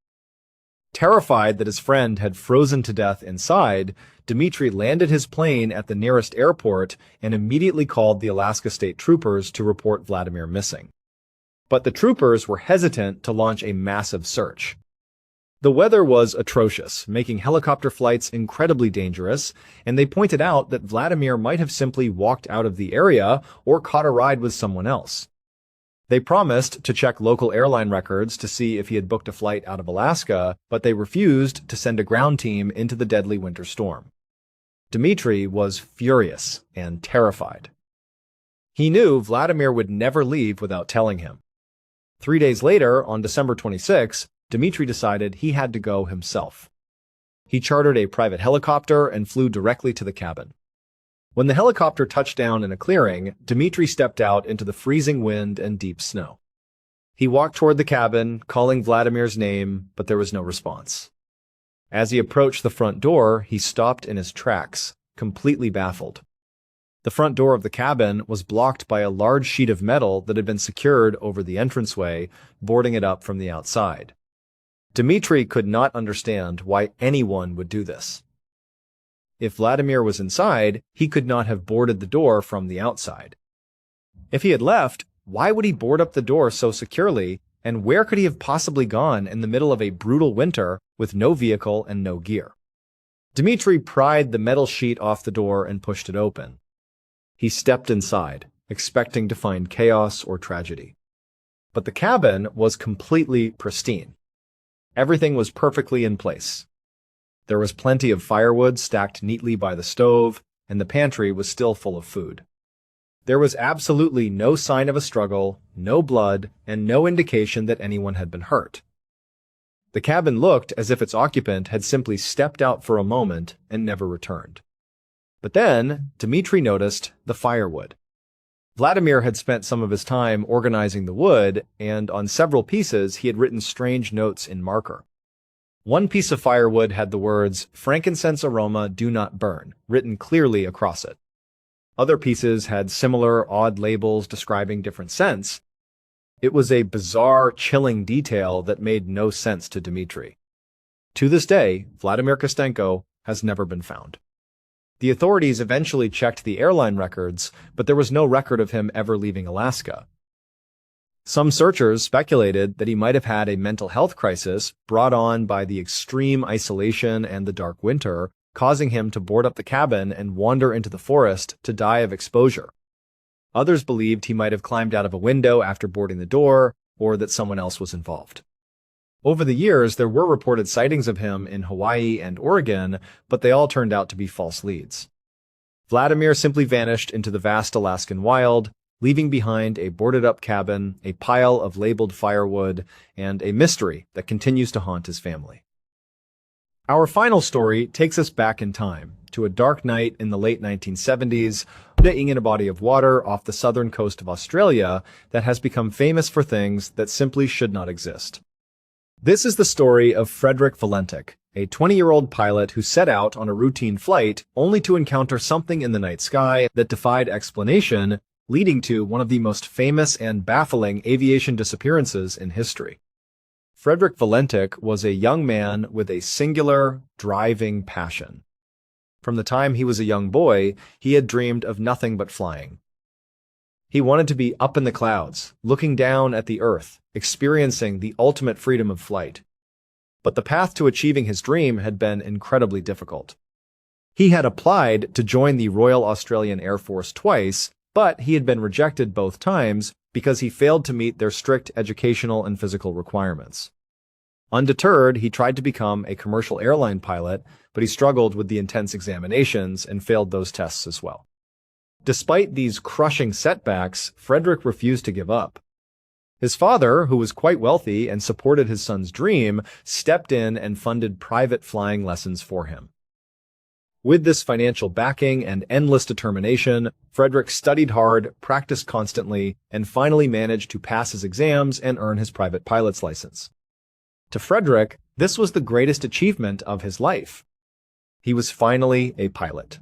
Terrified that his friend had frozen to death inside, Dmitry landed his plane at the nearest airport and immediately called the Alaska State Troopers to report Vladimir missing. But the troopers were hesitant to launch a massive search. The weather was atrocious, making helicopter flights incredibly dangerous, and they pointed out that Vladimir might have simply walked out of the area or caught a ride with someone else. They promised to check local airline records to see if he had booked a flight out of Alaska, but they refused to send a ground team into the deadly winter storm. Dmitry was furious and terrified. He knew Vladimir would never leave without telling him. 3 days later, on December 26, Dmitry decided he had to go himself. He chartered a private helicopter and flew directly to the cabin. When the helicopter touched down in a clearing, Dmitry stepped out into the freezing wind and deep snow. He walked toward the cabin, calling Vladimir's name, but there was no response. As he approached the front door, he stopped in his tracks, completely baffled. The front door of the cabin was blocked by a large sheet of metal that had been secured over the entranceway, boarding it up from the outside. Dmitry could not understand why anyone would do this. If Vladimir was inside, he could not have boarded the door from the outside. If he had left, why would he board up the door so securely, and where could he have possibly gone in the middle of a brutal winter with no vehicle and no gear? Dmitry pried the metal sheet off the door and pushed it open. He stepped inside, expecting to find chaos or tragedy. But the cabin was completely pristine. Everything was perfectly in place. There was plenty of firewood stacked neatly by the stove, and the pantry was still full of food. There was absolutely no sign of a struggle, no blood, and no indication that anyone had been hurt. The cabin looked as if its occupant had simply stepped out for a moment and never returned. But then, Dmitry noticed the firewood. Vladimir had spent some of his time organizing the wood, and on several pieces he had written strange notes in marker. One piece of firewood had the words, "Frankincense aroma, do not burn," written clearly across it. Other pieces had similar odd labels describing different scents. It was a bizarre, chilling detail that made no sense to Dmitry. To this day, Vladimir Kostenko has never been found. The authorities eventually checked the airline records, but there was no record of him ever leaving Alaska. Some searchers speculated that he might have had a mental health crisis brought on by the extreme isolation and the dark winter, causing him to board up the cabin and wander into the forest to die of exposure. Others believed he might have climbed out of a window after boarding the door, or that someone else was involved. Over the years, there were reported sightings of him in Hawaii and Oregon, but they all turned out to be false leads. Vladimir simply vanished into the vast Alaskan wild, leaving behind a boarded-up cabin, a pile of labeled firewood, and a mystery that continues to haunt his family. Our final story takes us back in time, to a dark night in the late 1970s, in a body of water off the southern coast of Australia that has become famous for things that simply should not exist. This is the story of Frederick Valentik, a 20-year-old pilot who set out on a routine flight only to encounter something in the night sky that defied explanation, leading to one of the most famous and baffling aviation disappearances in history. Frederick Valentik was a young man with a singular, driving passion. From the time he was a young boy, he had dreamed of nothing but flying. He wanted to be up in the clouds, looking down at the earth, experiencing the ultimate freedom of flight. But the path to achieving his dream had been incredibly difficult. He had applied to join the Royal Australian Air Force twice, but he had been rejected both times because he failed to meet their strict educational and physical requirements. Undeterred, he tried to become a commercial airline pilot, but he struggled with the intense examinations and failed those tests as well. Despite these crushing setbacks, Frederick refused to give up. His father, who was quite wealthy and supported his son's dream, stepped in and funded private flying lessons for him. With this financial backing and endless determination, Frederick studied hard, practiced constantly, and finally managed to pass his exams and earn his private pilot's license. To Frederick, this was the greatest achievement of his life. He was finally a pilot.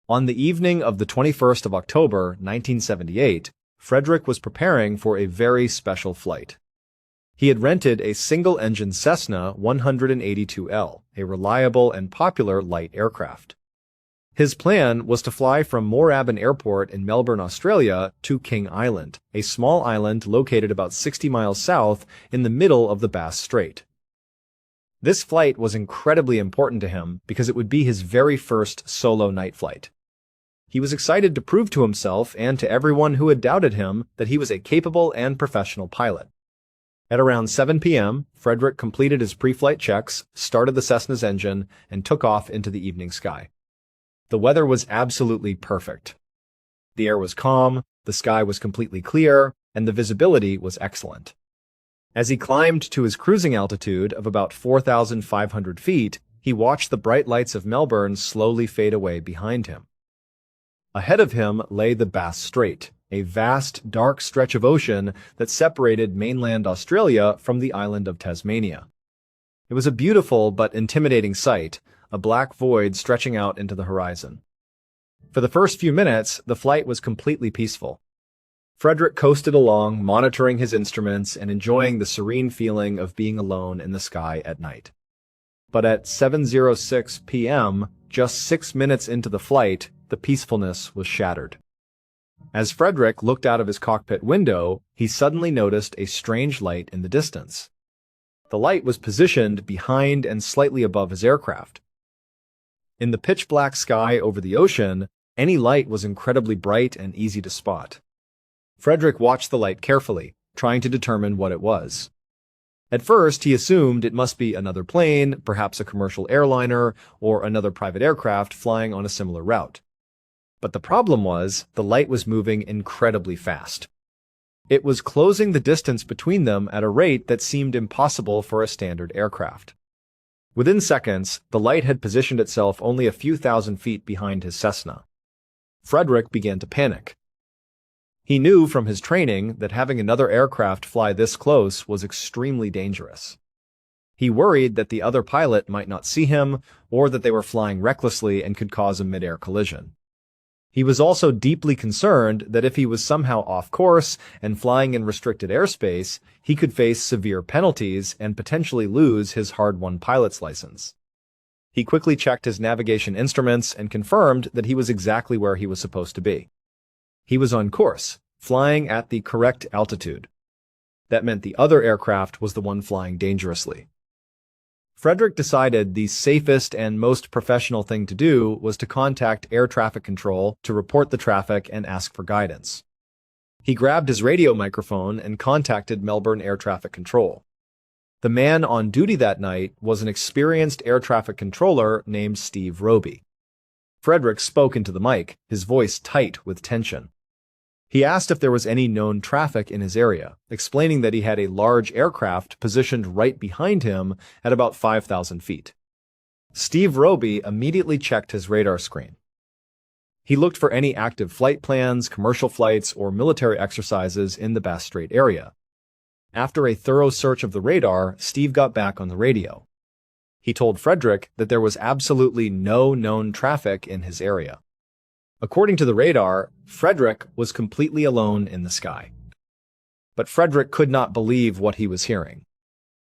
On the evening of the 21st of October, 1978, Frederick was preparing for a very special flight. He had rented a single-engine Cessna 182L, a reliable and popular light aircraft. His plan was to fly from Moorabbin Airport in Melbourne, Australia, to King Island, a small island located about 60 miles south in the middle of the Bass Strait. This flight was incredibly important to him because it would be his very first solo night flight. He was excited to prove to himself and to everyone who had doubted him that he was a capable and professional pilot. At around 7 p.m., Frederick completed his pre-flight checks, started the Cessna's engine, and took off into the evening sky. The weather was absolutely perfect. The air was calm, the sky was completely clear, and the visibility was excellent. As he climbed to his cruising altitude of about 4,500 feet, he watched the bright lights of Melbourne slowly fade away behind him. Ahead of him lay the Bass Strait, a vast, dark stretch of ocean that separated mainland Australia from the island of Tasmania. It was a beautiful but intimidating sight, a black void stretching out into the horizon. For the first few minutes, the flight was completely peaceful. Frederick coasted along, monitoring his instruments and enjoying the serene feeling of being alone in the sky at night. But at 7:06 p.m., just 6 minutes into the flight, the peacefulness was shattered. As Frederick looked out of his cockpit window, he suddenly noticed a strange light in the distance. The light was positioned behind and slightly above his aircraft. In the pitch-black sky over the ocean, any light was incredibly bright and easy to spot. Frederick watched the light carefully, trying to determine what it was. At first, he assumed it must be another plane, perhaps a commercial airliner, or another private aircraft flying on a similar route. But the problem was, the light was moving incredibly fast. It was closing the distance between them at a rate that seemed impossible for a standard aircraft. Within seconds, the light had positioned itself only a few thousand feet behind his Cessna. Frederick began to panic. He knew from his training that having another aircraft fly this close was extremely dangerous. He worried that the other pilot might not see him, or that they were flying recklessly and could cause a mid-air collision. He was also deeply concerned that if he was somehow off course and flying in restricted airspace, he could face severe penalties and potentially lose his hard-won pilot's license. He quickly checked his navigation instruments and confirmed that he was exactly where he was supposed to be. He was on course, flying at the correct altitude. That meant the other aircraft was the one flying dangerously. Frederick decided the safest and most professional thing to do was to contact air traffic control to report the traffic and ask for guidance. He grabbed his radio microphone and contacted Melbourne Air Traffic Control. The man on duty that night was an experienced air traffic controller named Steve Roby. Frederick spoke into the mic, his voice tight with tension. He asked if there was any known traffic in his area, explaining that he had a large aircraft positioned right behind him at about 5,000 feet. Steve Roby immediately checked his radar screen. He looked for any active flight plans, commercial flights, or military exercises in the Bass Strait area. After a thorough search of the radar, Steve got back on the radio. He told Frederick that there was absolutely no known traffic in his area. According to the radar, Frederick was completely alone in the sky. But Frederick could not believe what he was hearing.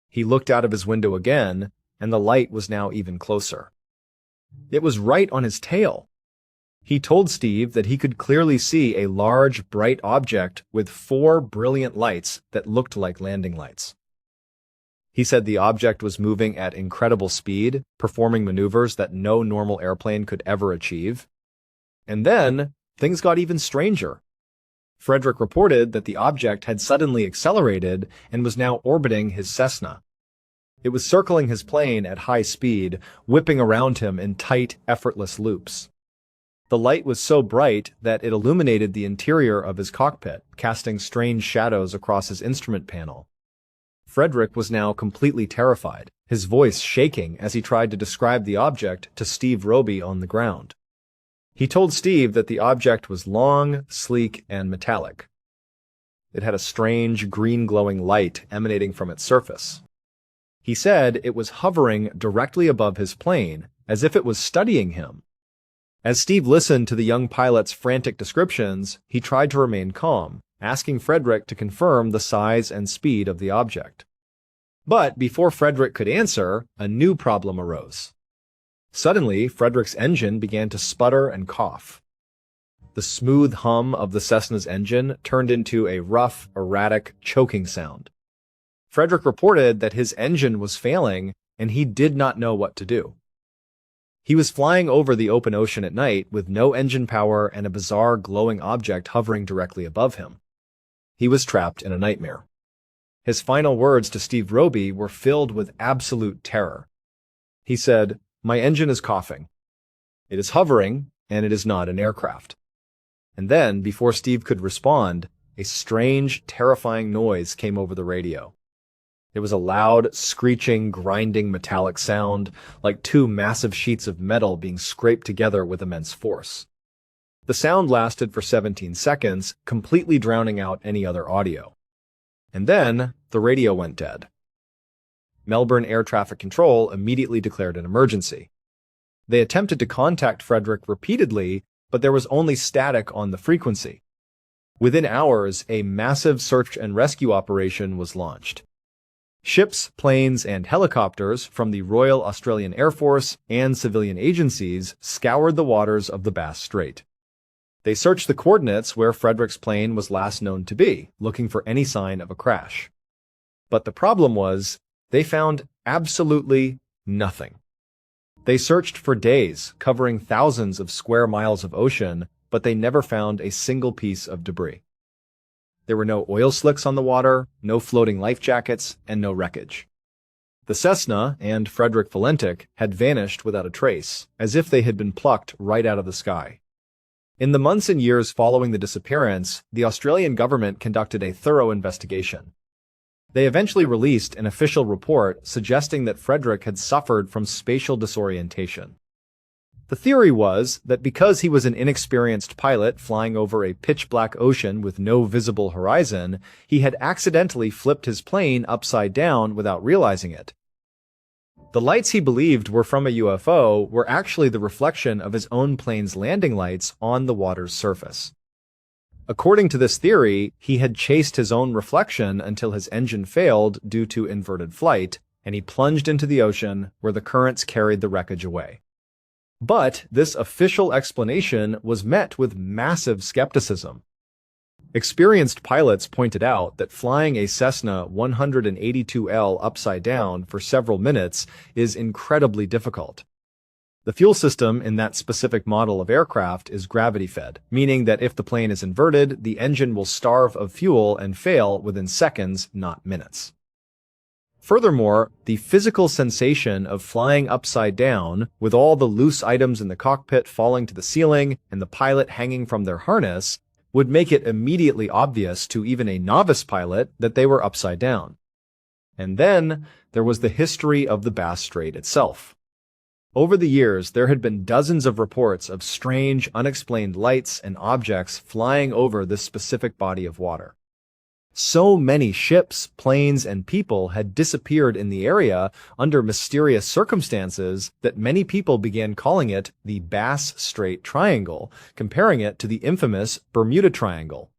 He looked out of his window again, and the light was now even closer. It was right on his tail. He told Steve that he could clearly see a large, bright object with 4 brilliant lights that looked like landing lights. He said the object was moving at incredible speed, performing maneuvers that no normal airplane could ever achieve. And then, things got even stranger. Frederick reported that the object had suddenly accelerated and was now orbiting his Cessna. It was circling his plane at high speed, whipping around him in tight, effortless loops. The light was so bright that it illuminated the interior of his cockpit, casting strange shadows across his instrument panel. Frederick was now completely terrified, his voice shaking as he tried to describe the object to Steve Roby on the ground. He told Steve that the object was long, sleek, and metallic. It had a strange, green-glowing light emanating from its surface. He said it was hovering directly above his plane, as if it was studying him. As Steve listened to the young pilot's frantic descriptions, he tried to remain calm, asking Frederick to confirm the size and speed of the object. But before Frederick could answer, a new problem arose. Suddenly, Frederick's engine began to sputter and cough. The smooth hum of the Cessna's engine turned into a rough, erratic, choking sound. Frederick reported that his engine was failing, and he did not know what to do. He was flying over the open ocean at night with no engine power and a bizarre glowing object hovering directly above him. He was trapped in a nightmare. His final words to Steve Roby were filled with absolute terror. He said, "My engine is coughing. It is hovering, and it is not an aircraft." And then, before Steve could respond, a strange, terrifying noise came over the radio. It was a loud, screeching, grinding metallic sound, like 2 massive sheets of metal being scraped together with immense force. The sound lasted for 17 seconds, completely drowning out any other audio. And then, the radio went dead. Melbourne Air Traffic Control immediately declared an emergency. They attempted to contact Frederick repeatedly, but there was only static on the frequency. Within hours, a massive search and rescue operation was launched. Ships, planes, and helicopters from the Royal Australian Air Force and civilian agencies scoured the waters of the Bass Strait. They searched the coordinates where Frederick's plane was last known to be, looking for any sign of a crash. But the problem was, they found absolutely nothing. They searched for days, covering thousands of square miles of ocean, but they never found a single piece of debris. There were no oil slicks on the water, no floating life jackets, and no wreckage. The Cessna and Frederick Valentic had vanished without a trace, as if they had been plucked right out of the sky. In the months and years following the disappearance, the Australian government conducted a thorough investigation. They eventually released an official report suggesting that Frederick had suffered from spatial disorientation. The theory was that because he was an inexperienced pilot flying over a pitch-black ocean with no visible horizon, he had accidentally flipped his plane upside down without realizing it. The lights he believed were from a UFO were actually the reflection of his own plane's landing lights on the water's surface. According to this theory, he had chased his own reflection until his engine failed due to inverted flight, and he plunged into the ocean where the currents carried the wreckage away. But this official explanation was met with massive skepticism. Experienced pilots pointed out that flying a Cessna 182L upside down for several minutes is incredibly difficult. The fuel system in that specific model of aircraft is gravity-fed, meaning that if the plane is inverted, the engine will starve of fuel and fail within seconds, not minutes. Furthermore, the physical sensation of flying upside down, with all the loose items in the cockpit falling to the ceiling and the pilot hanging from their harness, would make it immediately obvious to even a novice pilot that they were upside down. And then, there was the history of the Bass Strait itself. Over the years, there had been dozens of reports of strange, unexplained lights and objects flying over this specific body of water. So many ships, planes, and people had disappeared in the area under mysterious circumstances that many people began calling it the Bass Strait Triangle, comparing it to the infamous Bermuda Triangle.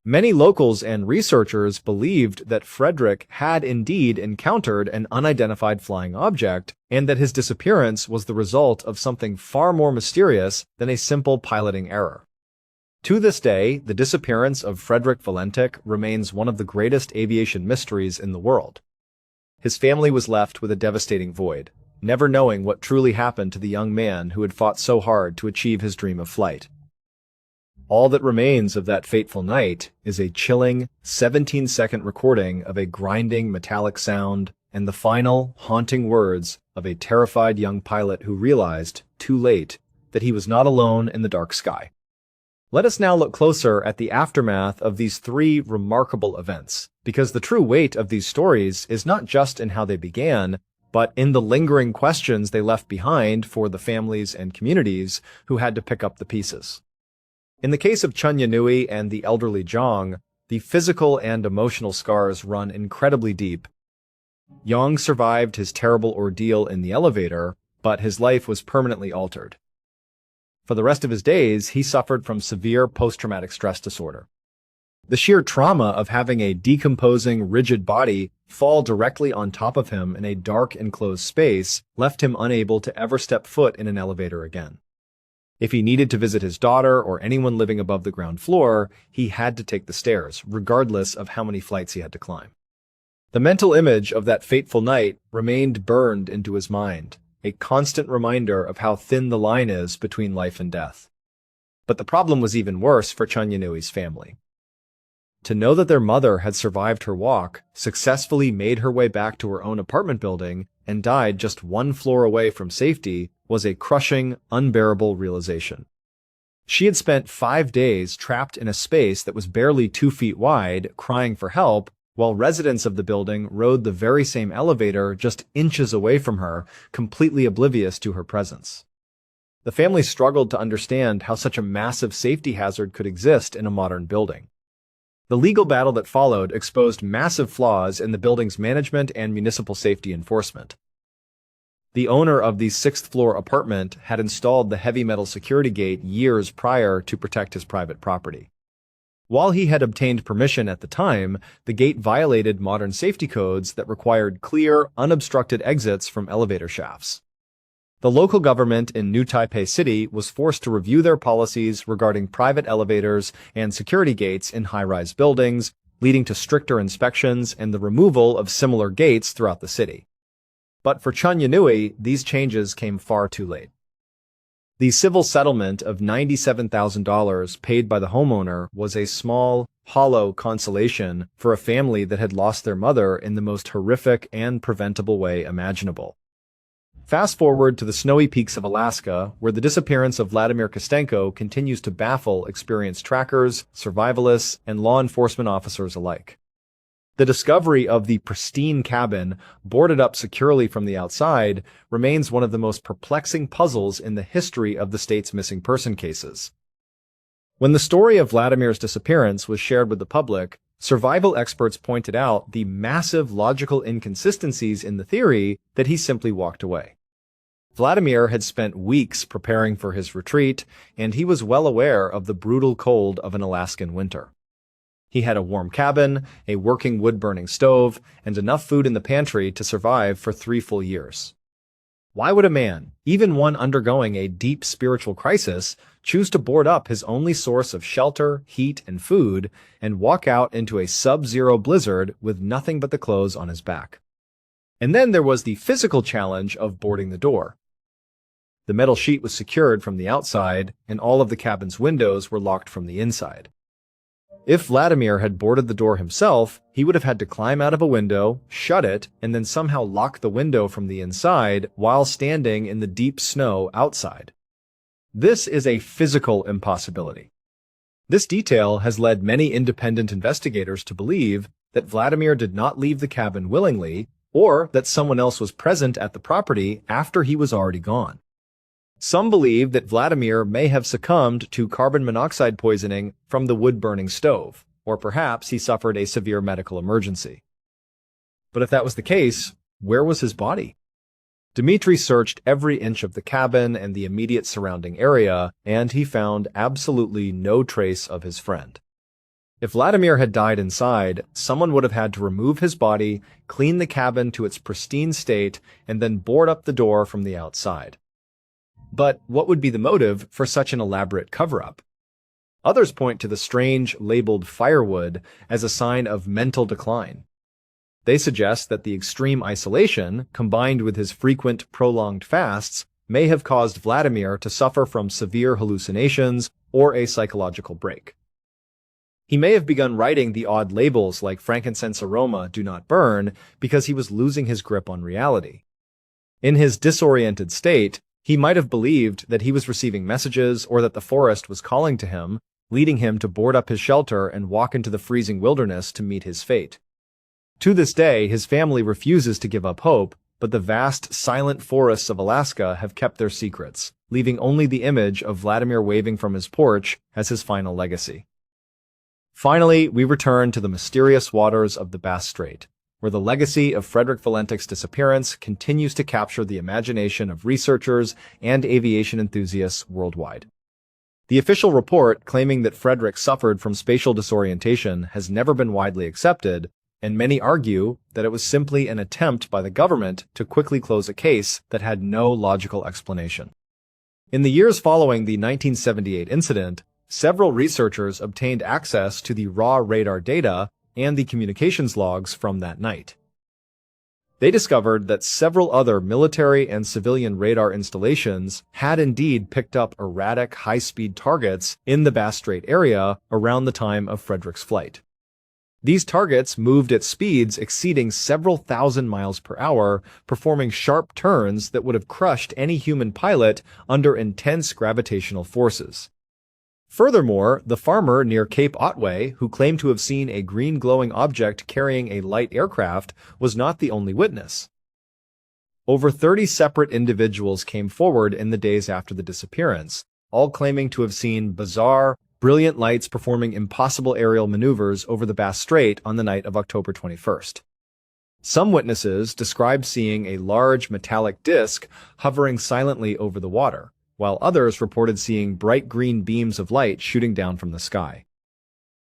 Many locals and researchers believed that Frederick had indeed encountered an unidentified flying object and that his disappearance was the result of something far more mysterious than a simple piloting error. To this day, the disappearance of Frederick Valentik remains one of the greatest aviation mysteries in the world. His family was left with a devastating void, never knowing what truly happened to the young man who had fought so hard to achieve his dream of flight. All that remains of that fateful night is a chilling 17-second recording of a grinding metallic sound and the final, haunting words of a terrified young pilot who realized, too late, that he was not alone in the dark sky. Let us now look closer at the aftermath of these three remarkable events, because the true weight of these stories is not just in how they began, but in the lingering questions they left behind for the families and communities who had to pick up the pieces. In the case of Chun Yanui and the elderly Zhang, the physical and emotional scars run incredibly deep. Yang survived his terrible ordeal in the elevator, but his life was permanently altered. For the rest of his days, he suffered from severe post-traumatic stress disorder. The sheer trauma of having a decomposing, rigid body fall directly on top of him in a dark, enclosed space left him unable to ever step foot in an elevator again. If he needed to visit his daughter or anyone living above the ground floor, he had to take the stairs, regardless of how many flights he had to climb. The mental image of that fateful night remained burned into his mind, a constant reminder of how thin the line is between life and death. But the problem was even worse for Chun Yanui's family. To know that their mother had survived her walk, successfully made her way back to her own apartment building, and died just one floor away from safety was a crushing, unbearable realization. She had spent 5 days trapped in a space that was barely 2 feet wide, crying for help, while residents of the building rode the very same elevator just inches away from her, completely oblivious to her presence. The family struggled to understand how such a massive safety hazard could exist in a modern building. The legal battle that followed exposed massive flaws in the building's management and municipal safety enforcement. The owner of the 6th-floor apartment had installed the heavy metal security gate years prior to protect his private property. While he had obtained permission at the time, the gate violated modern safety codes that required clear, unobstructed exits from elevator shafts. The local government in New Taipei City was forced to review their policies regarding private elevators and security gates in high-rise buildings, leading to stricter inspections and the removal of similar gates throughout the city. But for Chun Yanui, these changes came far too late. The civil settlement of $97,000 paid by the homeowner was a small, hollow consolation for a family that had lost their mother in the most horrific and preventable way imaginable. Fast forward to the snowy peaks of Alaska, where the disappearance of Vladimir Kostenko continues to baffle experienced trackers, survivalists, and law enforcement officers alike. The discovery of the pristine cabin, boarded up securely from the outside, remains one of the most perplexing puzzles in the history of the state's missing person cases. When the story of Vladimir's disappearance was shared with the public, survival experts pointed out the massive logical inconsistencies in the theory that he simply walked away. Vladimir had spent weeks preparing for his retreat, and he was well aware of the brutal cold of an Alaskan winter. He had a warm cabin, a working wood-burning stove, and enough food in the pantry to survive for 3 full years. Why would a man, even one undergoing a deep spiritual crisis, choose to board up his only source of shelter, heat, and food, and walk out into a sub-zero blizzard with nothing but the clothes on his back? And then there was the physical challenge of boarding the door. The metal sheet was secured from the outside, and all of the cabin's windows were locked from the inside. If Vladimir had boarded the door himself, he would have had to climb out of a window, shut it, and then somehow lock the window from the inside while standing in the deep snow outside. This is a physical impossibility. This detail has led many independent investigators to believe that Vladimir did not leave the cabin willingly, or that someone else was present at the property after he was already gone. Some believe that Vladimir may have succumbed to carbon monoxide poisoning from the wood-burning stove, or perhaps he suffered a severe medical emergency. But if that was the case, where was his body? Dmitri searched every inch of the cabin and the immediate surrounding area, and he found absolutely no trace of his friend. If Vladimir had died inside, someone would have had to remove his body, clean the cabin to its pristine state, and then board up the door from the outside. But what would be the motive for such an elaborate cover-up? Others point to the strange labeled firewood as a sign of mental decline. They suggest that the extreme isolation, combined with his frequent, prolonged fasts, may have caused Vladimir to suffer from severe hallucinations or a psychological break. He may have begun writing the odd labels like frankincense aroma, do not burn, because he was losing his grip on reality. In his disoriented state, he might have believed that he was receiving messages or that the forest was calling to him, leading him to board up his shelter and walk into the freezing wilderness to meet his fate. To this day, his family refuses to give up hope, but the vast, silent forests of Alaska have kept their secrets, leaving only the image of Vladimir waving from his porch as his final legacy. Finally, we return to the mysterious waters of the Bass Strait, where the legacy of Frederick Valentik's disappearance continues to capture the imagination of researchers and aviation enthusiasts worldwide. The official report claiming that Frederick suffered from spatial disorientation has never been widely accepted, and many argue that it was simply an attempt by the government to quickly close a case that had no logical explanation. In the years following the 1978 incident, several researchers obtained access to the raw radar data and the communications logs from that night. They discovered that several other military and civilian radar installations had indeed picked up erratic high-speed targets in the Bass Strait area around the time of Frederick's flight. These targets moved at speeds exceeding several thousand miles per hour, performing sharp turns that would have crushed any human pilot under intense gravitational forces. Furthermore, the farmer near Cape Otway, who claimed to have seen a green glowing object carrying a light aircraft, was not the only witness. Over 30 separate individuals came forward in the days after the disappearance, all claiming to have seen bizarre, brilliant lights performing impossible aerial maneuvers over the Bass Strait on the night of October 21st. Some witnesses described seeing a large metallic disc hovering silently over the water, while others reported seeing bright green beams of light shooting down from the sky.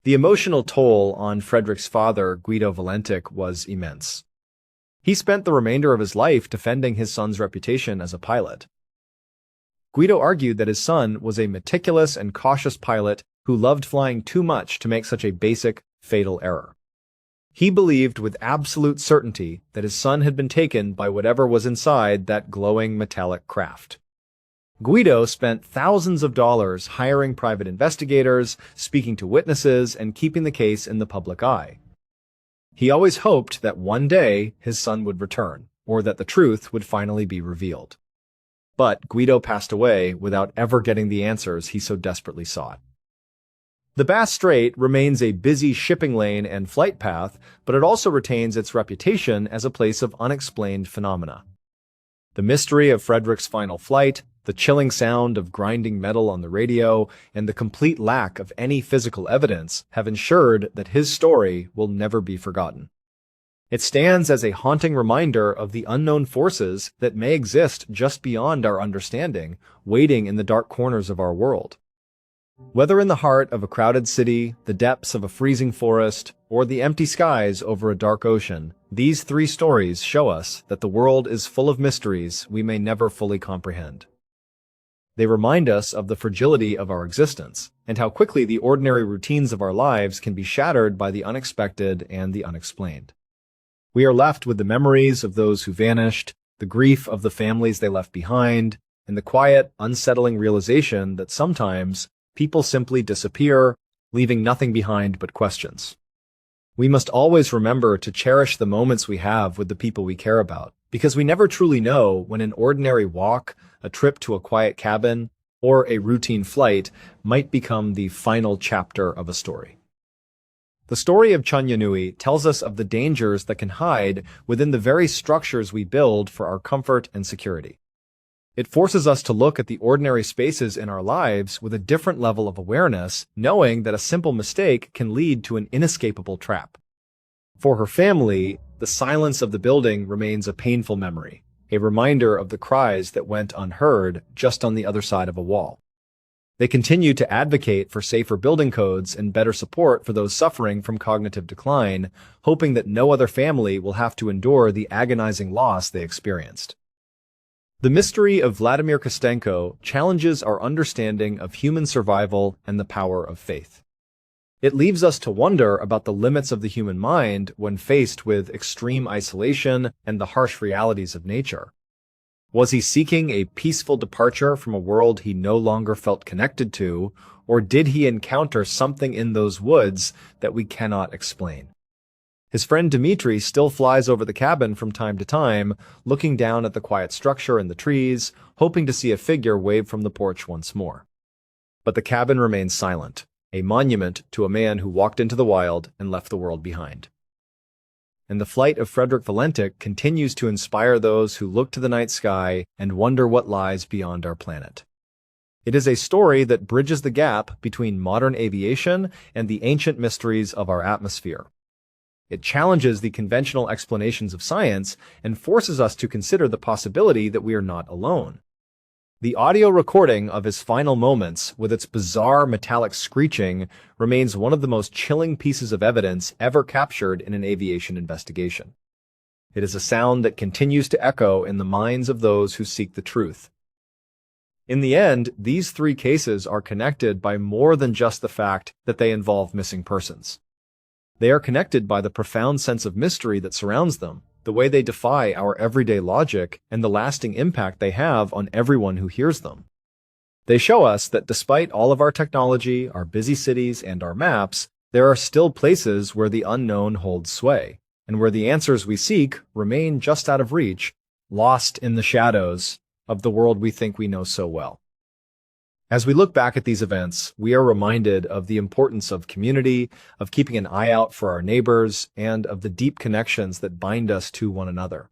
The emotional toll on Frederick's father, Guido Valentik, was immense. He spent the remainder of his life defending his son's reputation as a pilot. Guido argued that his son was a meticulous and cautious pilot who loved flying too much to make such a basic, fatal error. He believed with absolute certainty that his son had been taken by whatever was inside that glowing metallic craft. Guido spent thousands of dollars hiring private investigators, speaking to witnesses, and keeping the case in the public eye. He always hoped that one day his son would return, or that the truth would finally be revealed. But Guido passed away without ever getting the answers he so desperately sought. The Bass Strait remains a busy shipping lane and flight path, but it also retains its reputation as a place of unexplained phenomena. The mystery of Frederick's final flight, the chilling sound of grinding metal on the radio, and the complete lack of any physical evidence have ensured that his story will never be forgotten. It stands as a haunting reminder of the unknown forces that may exist just beyond our understanding, waiting in the dark corners of our world. Whether in the heart of a crowded city, the depths of a freezing forest, or the empty skies over a dark ocean, these three stories show us that the world is full of mysteries we may never fully comprehend. They remind us of the fragility of our existence, and how quickly the ordinary routines of our lives can be shattered by the unexpected and the unexplained. We are left with the memories of those who vanished, the grief of the families they left behind, and the quiet, unsettling realization that sometimes people simply disappear, leaving nothing behind but questions. We must always remember to cherish the moments we have with the people we care about, because we never truly know when an ordinary walk, a trip to a quiet cabin, or a routine flight might become the final chapter of a story. The story of Chunyanui tells us of the dangers that can hide within the very structures we build for our comfort and security. It forces us to look at the ordinary spaces in our lives with a different level of awareness, knowing that a simple mistake can lead to an inescapable trap. For her family, the silence of the building remains a painful memory, a reminder of the cries that went unheard just on the other side of a wall. They continue to advocate for safer building codes and better support for those suffering from cognitive decline, hoping that no other family will have to endure the agonizing loss they experienced. The mystery of Vladimir Kostenko challenges our understanding of human survival and the power of faith. It leaves us to wonder about the limits of the human mind when faced with extreme isolation and the harsh realities of nature. Was he seeking a peaceful departure from a world he no longer felt connected to, or did he encounter something in those woods that we cannot explain? His friend Dmitri still flies over the cabin from time to time, looking down at the quiet structure in the trees, hoping to see a figure wave from the porch once more. But the cabin remains silent, a monument to a man who walked into the wild and left the world behind. And the flight of Frederick Valentik continues to inspire those who look to the night sky and wonder what lies beyond our planet. It is a story that bridges the gap between modern aviation and the ancient mysteries of our atmosphere. It challenges the conventional explanations of science and forces us to consider the possibility that we are not alone. The audio recording of his final moments, with its bizarre metallic screeching, remains one of the most chilling pieces of evidence ever captured in an aviation investigation. It is a sound that continues to echo in the minds of those who seek the truth. In the end, these three cases are connected by more than just the fact that they involve missing persons. They are connected by the profound sense of mystery that surrounds them, the way they defy our everyday logic, and the lasting impact they have on everyone who hears them. They show us that despite all of our technology, our busy cities, and our maps, there are still places where the unknown holds sway, and where the answers we seek remain just out of reach, lost in the shadows of the world we think we know so well. As we look back at these events, we are reminded of the importance of community, of keeping an eye out for our neighbors, and of the deep connections that bind us to one another.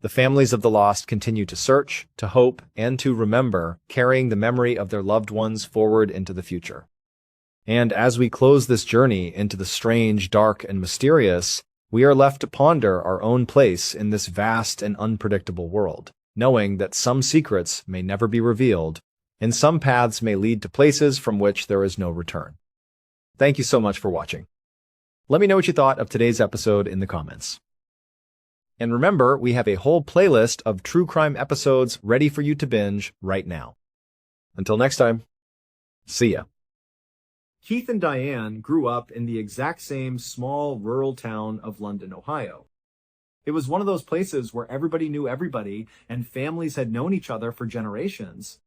The families of the lost continue to search, to hope, and to remember, carrying the memory of their loved ones forward into the future. And as we close this journey into the strange, dark, and mysterious, we are left to ponder our own place in this vast and unpredictable world, knowing that some secrets may never be revealed, and some paths may lead to places from which there is no return. Thank you so much for watching. Let me know what you thought of today's episode in the comments. And remember, we have a whole playlist of true crime episodes ready for you to binge right now. Until next time, see ya. Keith and Diane grew up in the exact same small rural town of London, Ohio. It was one of those places where everybody knew everybody and families had known each other for generations.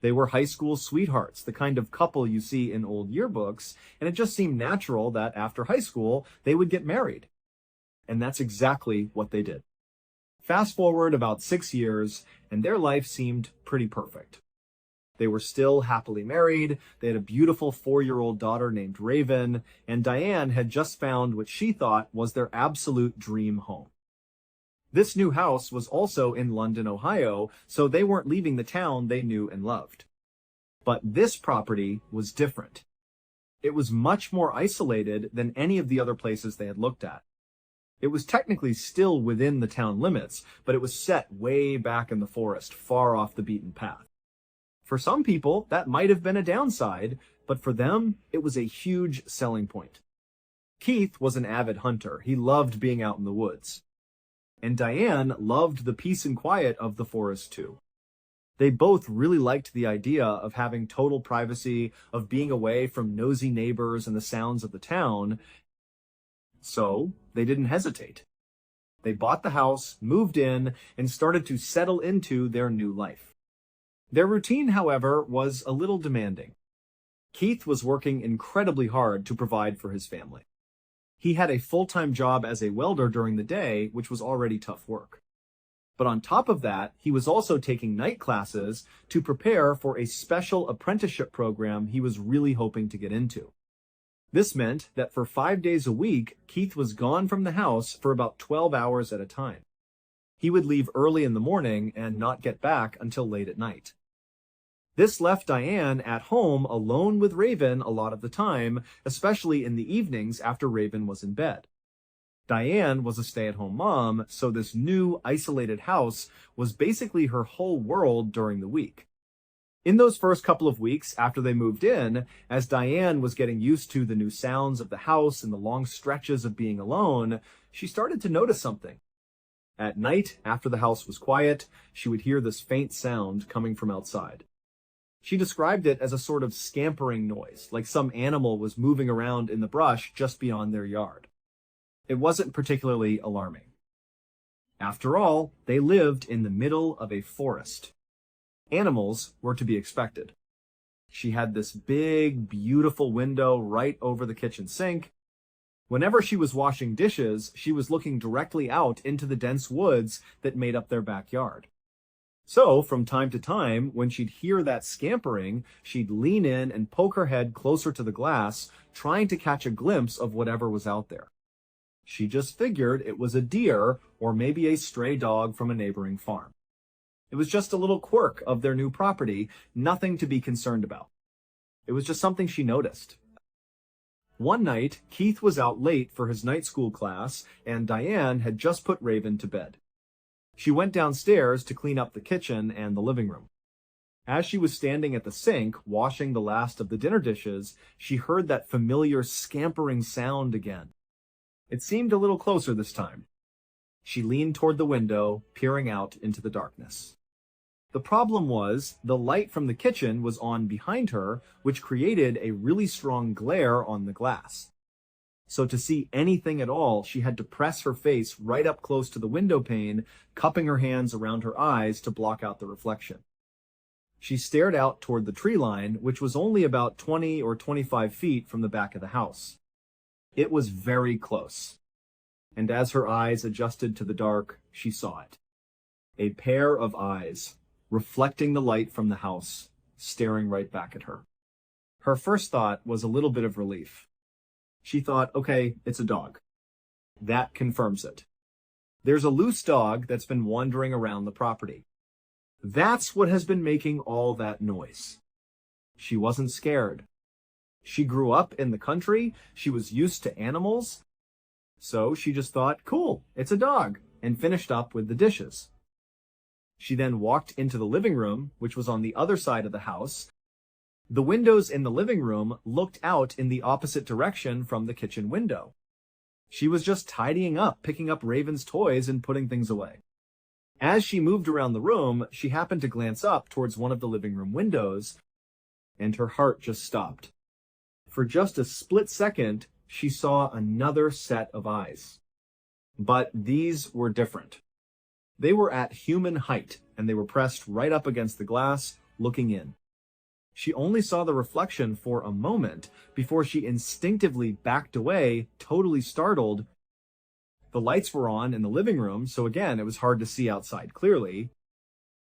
They were high school sweethearts, the kind of couple you see in old yearbooks, and it just seemed natural that after high school, they would get married. And that's exactly what they did. Fast forward about 6 years, and their life seemed pretty perfect. They were still happily married, they had a beautiful 4-year-old daughter named Raven, and Diane had just found what she thought was their absolute dream home. This new house was also in London, Ohio, so they weren't leaving the town they knew and loved. But this property was different. It was much more isolated than any of the other places they had looked at. It was technically still within the town limits, but it was set way back in the forest, far off the beaten path. For some people, that might have been a downside, but for them, it was a huge selling point. Keith was an avid hunter. He loved being out in the woods. And Diane loved the peace and quiet of the forest too. They both really liked the idea of having total privacy, of being away from nosy neighbors and the sounds of the town. So they didn't hesitate. They bought the house, moved in, and started to settle into their new life. Their routine, however, was a little demanding. Keith was working incredibly hard to provide for his family. He had a full-time job as a welder during the day, which was already tough work. But on top of that, he was also taking night classes to prepare for a special apprenticeship program he was really hoping to get into. This meant that for 5 days a week, Keith was gone from the house for about 12 hours at a time. He would leave early in the morning and not get back until late at night. This left Diane at home alone with Raven a lot of the time, especially in the evenings after Raven was in bed. Diane was a stay-at-home mom, so this new, isolated house was basically her whole world during the week. In those first couple of weeks after they moved in, as Diane was getting used to the new sounds of the house and the long stretches of being alone, she started to notice something. At night, after the house was quiet, she would hear this faint sound coming from outside. She described it as a sort of scampering noise, like some animal was moving around in the brush just beyond their yard. It wasn't particularly alarming. After all, they lived in the middle of a forest. Animals were to be expected. She had this big, beautiful window right over the kitchen sink. Whenever she was washing dishes, she was looking directly out into the dense woods that made up their backyard. So, from time to time, when she'd hear that scampering, she'd lean in and poke her head closer to the glass, trying to catch a glimpse of whatever was out there. She just figured it was a deer or maybe a stray dog from a neighboring farm. It was just a little quirk of their new property, nothing to be concerned about. It was just something she noticed. One night, Keith was out late for his night school class, and Diane had just put Raven to bed. She went downstairs to clean up the kitchen and the living room. As she was standing at the sink, washing the last of the dinner dishes, she heard that familiar scampering sound again. It seemed a little closer this time. She leaned toward the window, peering out into the darkness. The problem was, the light from the kitchen was on behind her, which created a really strong glare on the glass. So to see anything at all, she had to press her face right up close to the window pane, cupping her hands around her eyes to block out the reflection. She stared out toward the tree line, which was only about 20 or 25 feet from the back of the house. It was very close. And as her eyes adjusted to the dark, she saw it. A pair of eyes, reflecting the light from the house, staring right back at her. Her first thought was a little bit of relief. She thought, okay, it's a dog. That confirms it. There's a loose dog that's been wandering around the property. That's what has been making all that noise. She wasn't scared. She grew up in the country, she was used to animals, so she just thought, cool, it's a dog, and finished up with the dishes. She then walked into the living room, which was on the other side of the house. The windows in the living room looked out in the opposite direction from the kitchen window. She was just tidying up, picking up Raven's toys and putting things away. As she moved around the room, she happened to glance up towards one of the living room windows, and her heart just stopped. For just a split second, she saw another set of eyes. But these were different. They were at human height, and they were pressed right up against the glass, looking in. She only saw the reflection for a moment before she instinctively backed away, totally startled. The lights were on in the living room, so again, it was hard to see outside clearly.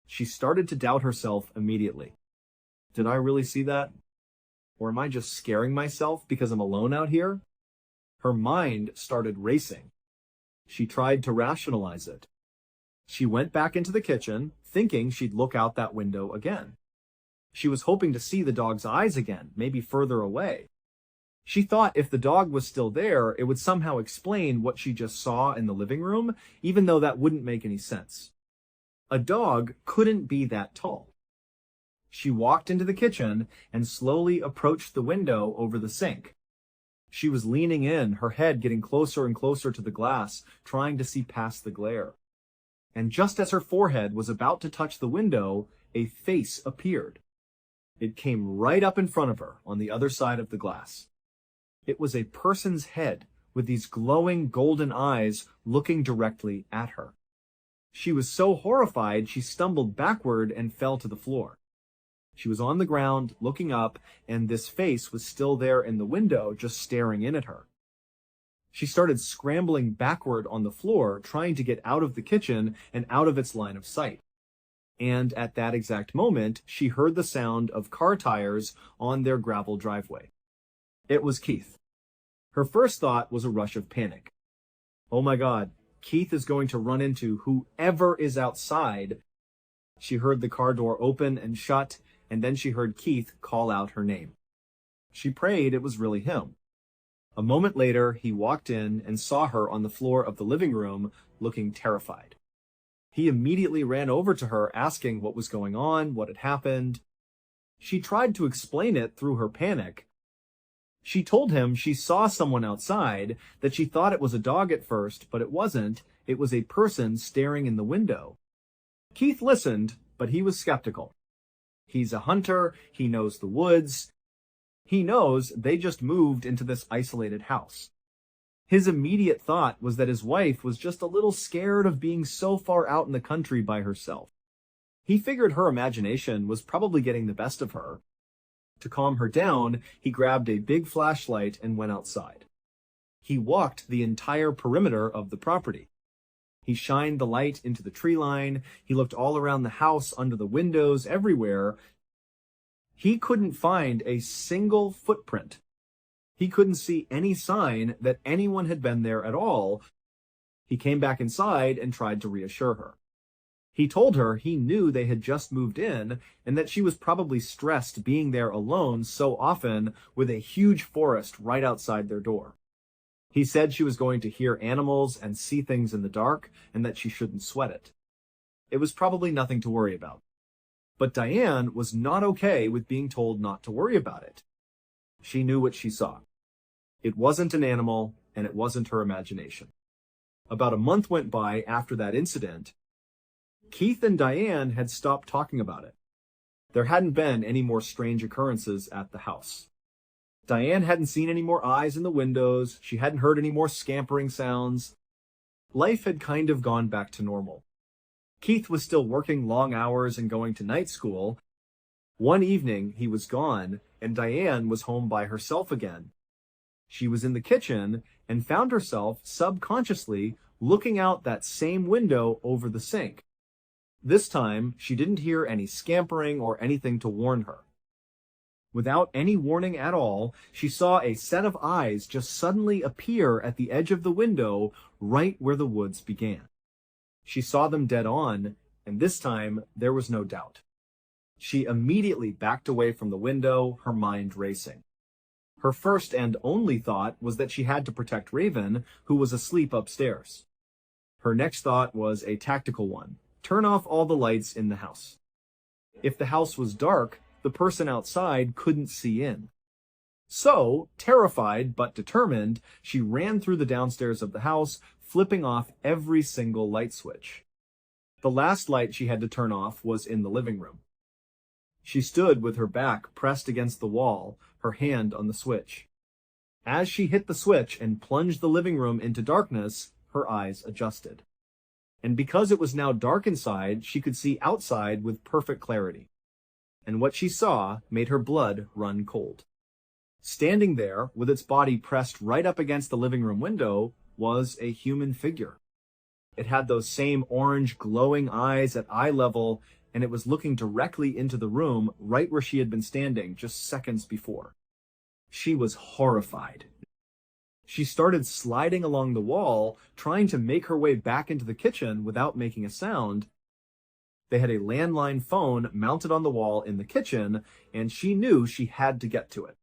She started to doubt herself immediately. Did I really see that? Or am I just scaring myself because I'm alone out here? Her mind started racing. She tried to rationalize it. She went back into the kitchen, thinking she'd look out that window again. She was hoping to see the dog's eyes again, maybe further away. She thought if the dog was still there, it would somehow explain what she just saw in the living room, even though that wouldn't make any sense. A dog couldn't be that tall. She walked into the kitchen and slowly approached the window over the sink. She was leaning in, her head getting closer and closer to the glass, trying to see past the glare. And just as her forehead was about to touch the window, a face appeared. It came right up in front of her on the other side of the glass. It was a person's head with these glowing golden eyes looking directly at her. She was so horrified she stumbled backward and fell to the floor. She was on the ground, looking up, and this face was still there in the window, just staring in at her. She started scrambling backward on the floor, trying to get out of the kitchen and out of its line of sight. And at that exact moment, she heard the sound of car tires on their gravel driveway. It was Keith. Her first thought was a rush of panic. Oh my God, Keith is going to run into whoever is outside. She heard the car door open and shut, and then she heard Keith call out her name. She prayed it was really him. A moment later, he walked in and saw her on the floor of the living room, looking terrified. He immediately ran over to her, asking what was going on, what had happened. She tried to explain it through her panic. She told him she saw someone outside, that she thought it was a dog at first, but it wasn't. It was a person staring in the window. Keith listened, but he was skeptical. He's a hunter, he knows the woods. He knows they just moved into this isolated house. His immediate thought was that his wife was just a little scared of being so far out in the country by herself. He figured her imagination was probably getting the best of her. To calm her down, he grabbed a big flashlight and went outside. He walked the entire perimeter of the property. He shined the light into the tree line. He looked all around the house, under the windows, everywhere. He couldn't find a single footprint. He couldn't see any sign that anyone had been there at all. He came back inside and tried to reassure her. He told her he knew they had just moved in and that she was probably stressed being there alone so often with a huge forest right outside their door. He said she was going to hear animals and see things in the dark and that she shouldn't sweat it. It was probably nothing to worry about. But Diane was not okay with being told not to worry about it. She knew what she saw. It wasn't an animal, and it wasn't her imagination. About a month went by after that incident. Keith and Diane had stopped talking about it. There hadn't been any more strange occurrences at the house. Diane hadn't seen any more eyes in the windows. She hadn't heard any more scampering sounds. Life had kind of gone back to normal. Keith was still working long hours and going to night school. One evening, he was gone, and Diane was home by herself again. She was in the kitchen and found herself subconsciously looking out that same window over the sink. This time, she didn't hear any scampering or anything to warn her. Without any warning at all, she saw a set of eyes just suddenly appear at the edge of the window right where the woods began. She saw them dead on, and this time there was no doubt. She immediately backed away from the window, her mind racing. Her first and only thought was that she had to protect Raven, who was asleep upstairs. Her next thought was a tactical one: turn off all the lights in the house. If the house was dark, the person outside couldn't see in. So, terrified but determined, she ran through the downstairs of the house, flipping off every single light switch. The last light she had to turn off was in the living room. She stood with her back pressed against the wall, her hand on the switch. As she hit the switch and plunged the living room into darkness, her eyes adjusted. And because it was now dark inside, she could see outside with perfect clarity. And what she saw made her blood run cold. Standing there, with its body pressed right up against the living room window, was a human figure. It had those same orange glowing eyes at eye level, and it was looking directly into the room right where she had been standing just seconds before. She was horrified. She started sliding along the wall, trying to make her way back into the kitchen without making a sound. They had a landline phone mounted on the wall in the kitchen, and she knew she had to get to it.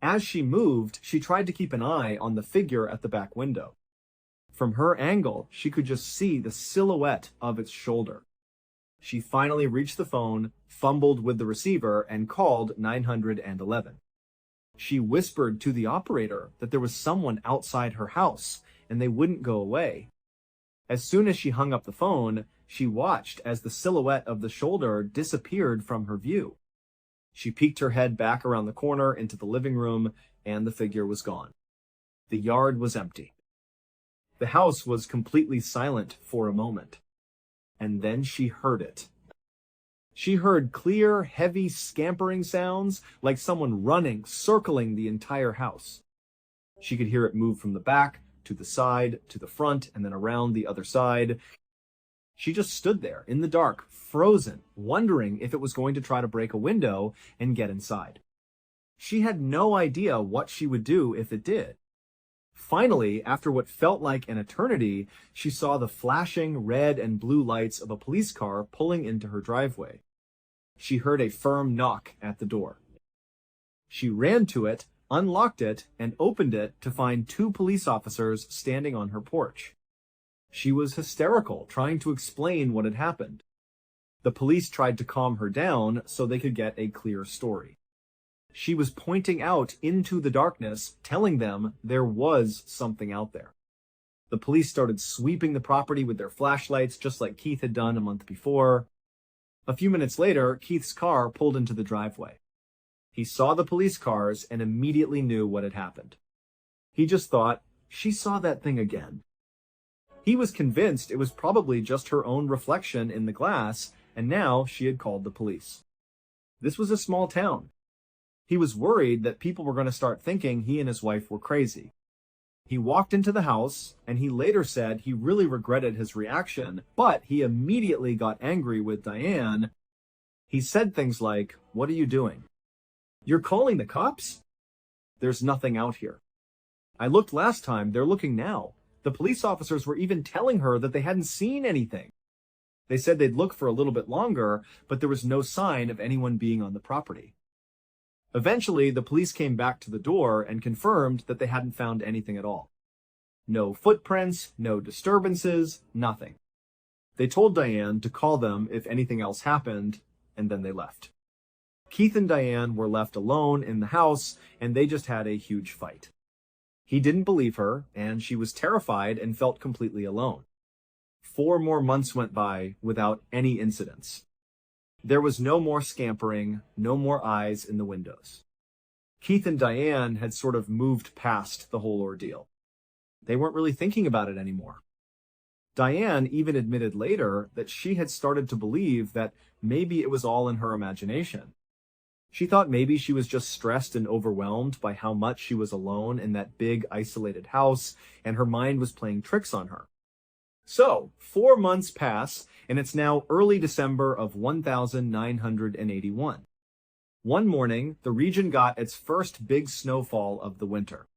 As she moved, she tried to keep an eye on the figure at the back window. From her angle, she could just see the silhouette of its shoulder. She finally reached the phone, fumbled with the receiver, and called 911. She whispered to the operator that there was someone outside her house, and they wouldn't go away. As soon as she hung up the phone, she watched as the silhouette of the shoulder disappeared from her view. She peeked her head back around the corner into the living room, and the figure was gone. The yard was empty. The house was completely silent for a moment. And then she heard it. She heard clear, heavy scampering sounds, like someone running, circling the entire house. She could hear it move from the back, to the side, to the front, and then around the other side. She just stood there, in the dark, frozen, wondering if it was going to try to break a window and get inside. She had no idea what she would do if it did. Finally, after what felt like an eternity, she saw the flashing red and blue lights of a police car pulling into her driveway. She heard a firm knock at the door. She ran to it, unlocked it, and opened it to find 2 police officers standing on her porch. She was hysterical, trying to explain what had happened. The police tried to calm her down so they could get a clear story. She was pointing out into the darkness, telling them there was something out there. The police started sweeping the property with their flashlights, just like Keith had done a month before. A few minutes later, Keith's car pulled into the driveway. He saw the police cars and immediately knew what had happened. He just thought, she saw that thing again. He was convinced it was probably just her own reflection in the glass, and now she had called the police. This was a small town. He was worried that people were going to start thinking he and his wife were crazy. He walked into the house, and he later said he really regretted his reaction, but he immediately got angry with Diane. He said things like, "What are you doing? You're calling the cops? There's nothing out here. I looked last time, they're looking now. The police officers were even telling her that they hadn't seen anything. They said they'd look for a little bit longer, but there was no sign of anyone being on the property." Eventually, the police came back to the door and confirmed that they hadn't found anything at all. No footprints, no disturbances, nothing. They told Diane to call them if anything else happened, and then they left. Keith and Diane were left alone in the house, and they just had a huge fight. He didn't believe her, and she was terrified and felt completely alone. 4 more months went by without any incidents. There was no more scampering, no more eyes in the windows. Keith and Diane had sort of moved past the whole ordeal. They weren't really thinking about it anymore. Diane even admitted later that she had started to believe that maybe it was all in her imagination. She thought maybe she was just stressed and overwhelmed by how much she was alone in that big, isolated house, and her mind was playing tricks on her. So, 4 months pass, and it's now early December of 1981. One morning, the region got its first big snowfall of the winter.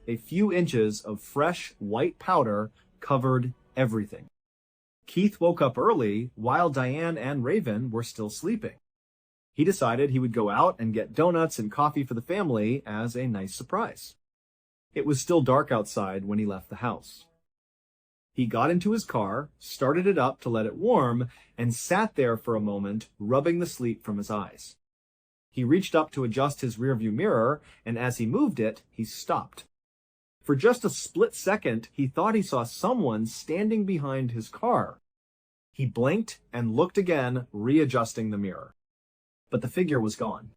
A few inches of fresh, white powder covered everything. Keith woke up early while Diane and Raven were still sleeping. He decided he would go out and get donuts and coffee for the family as a nice surprise. It was still dark outside when he left the house. He got into his car, started it up to let it warm, and sat there for a moment, rubbing the sleep from his eyes. He reached up to adjust his rearview mirror, and as he moved it, he stopped. For just a split second, he thought he saw someone standing behind his car. He blinked and looked again, readjusting the mirror. But the figure was gone.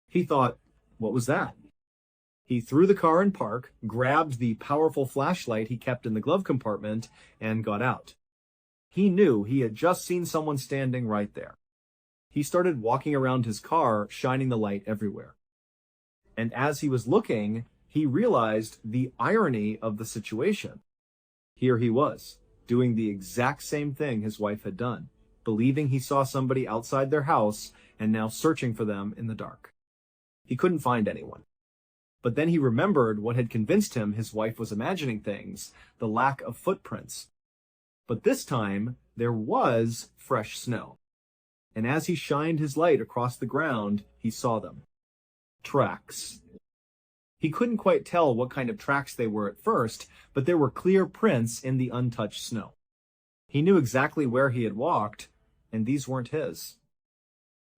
He thought, what was that? He threw the car in park, grabbed the powerful flashlight he kept in the glove compartment, and got out. He knew he had just seen someone standing right there. He started walking around his car, shining the light everywhere. And as he was looking, he realized the irony of the situation. Here he was, doing the exact same thing his wife had done, believing he saw somebody outside their house and now searching for them in the dark. He couldn't find anyone. But then he remembered what had convinced him his wife was imagining things, the lack of footprints. But this time, there was fresh snow. And as he shined his light across the ground, he saw them. Tracks. He couldn't quite tell what kind of tracks they were at first, but there were clear prints in the untouched snow. He knew exactly where he had walked, and these weren't his.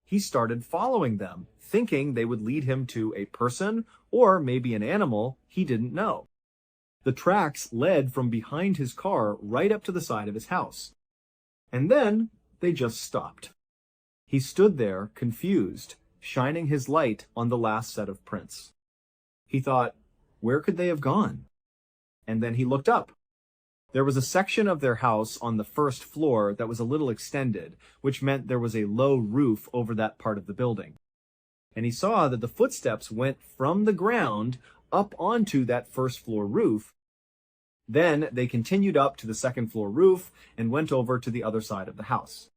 He started following them, thinking they would lead him to a person or maybe an animal he didn't know. The tracks led from behind his car right up to the side of his house. And then they just stopped. He stood there, confused, shining his light on the last set of prints. He thought, where could they have gone? And then he looked up. There was a section of their house on the first floor that was a little extended, which meant there was a low roof over that part of the building. And he saw that the footsteps went from the ground up onto that first floor roof. Then they continued up to the second floor roof and went over to the other side of the house.